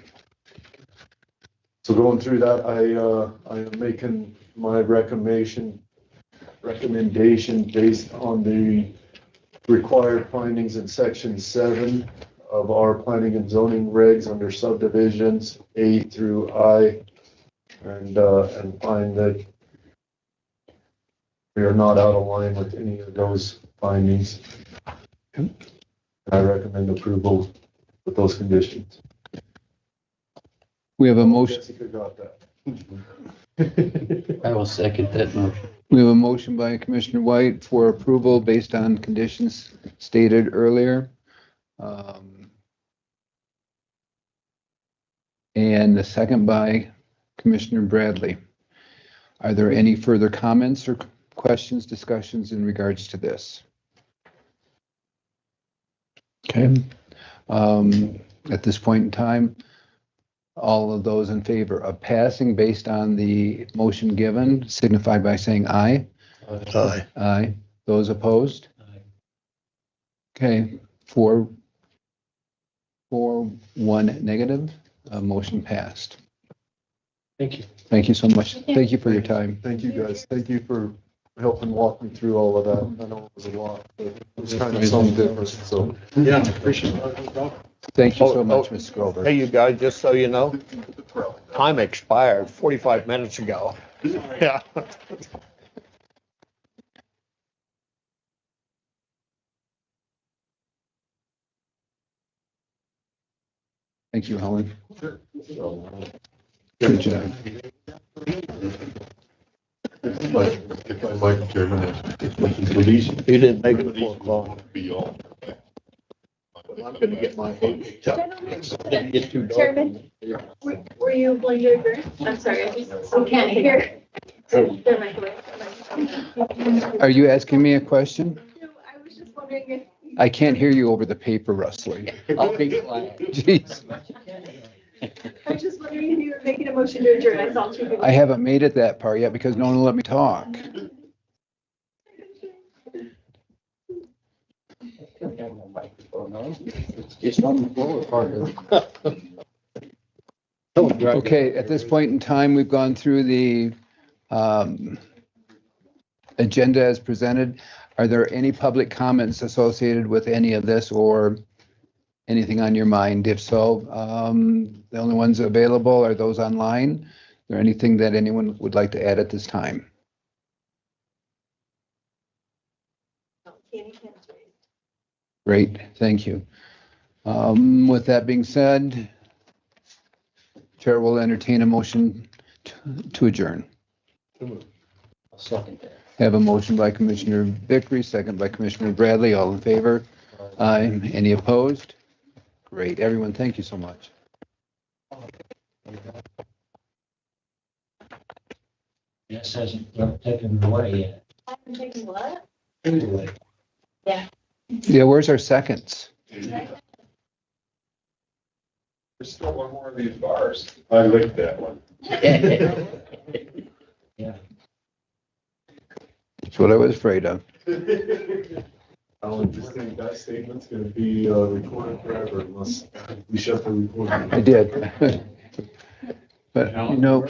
I: So going through that, I am making my recommendation recommendation based on the required findings in section 7 of our planning and zoning regs under subdivisions A through I, and find that we are not out of line with any of those findings. I recommend approval with those conditions.
A: We have a motion.
I: Jessica got that.
V: I will second that motion.
A: We have a motion by Commissioner White for approval based on conditions stated earlier. And the second by Commissioner Bradley. Are there any further comments or questions, discussions in regards to this? Okay. At this point in time, all of those in favor of passing based on the motion given signify by saying aye.
H: Aye.
A: Aye. Those opposed? Okay, 4-1 negative, motion passed.
H: Thank you.
A: Thank you so much. Thank you for your time.
I: Thank you, guys. Thank you for helping walk me through all of that. I know it was a lot, but it was kind of something different, so.
H: Yeah, appreciate it.
A: Thank you so much, Ms. Grover.
H: Hey, you guys, just so you know, time expired 45 minutes ago. Yeah.
A: Thank you, Helen. Good job.
U: If I might, Chairman, please.
H: You didn't make it 4 o'clock.
U: Be all.
H: I'm gonna get my vote. Didn't get too dark.
D: Chairman, were you going to agree? I'm sorry, I can't hear.
A: Are you asking me a question?
D: No, I was just wondering if.
A: I can't hear you over the paper rustling.
V: I'll be quiet.
A: Jeez.
D: I was just wondering if you were making a motion to adjourn. I saw 2 people.
A: I haven't made it that part yet because no one will let me talk.
V: It's just on the floor, partner.
A: Okay, at this point in time, we've gone through the agenda as presented. Are there any public comments associated with any of this or anything on your mind? If so, the only ones available are those online. Is there anything that anyone would like to add at this time? Great, thank you. With that being said, Chair will entertain a motion to adjourn.
V: I'll second that.
A: Have a motion by Commissioner Vickery, second by Commissioner Bradley. All in favor? Aye. Any opposed? Great, everyone, thank you so much.
J: Jess hasn't taken it away yet.
D: I haven't taken what?
J: Anyway.
D: Yeah.
A: Yeah, where's our seconds?
K: There's still one more of these bars.
U: I licked that one.
J: Yeah.
A: That's what I was afraid of.
I: Alan, just think that statement's gonna be recorded forever unless we shut the recording.
A: I did. But, you know,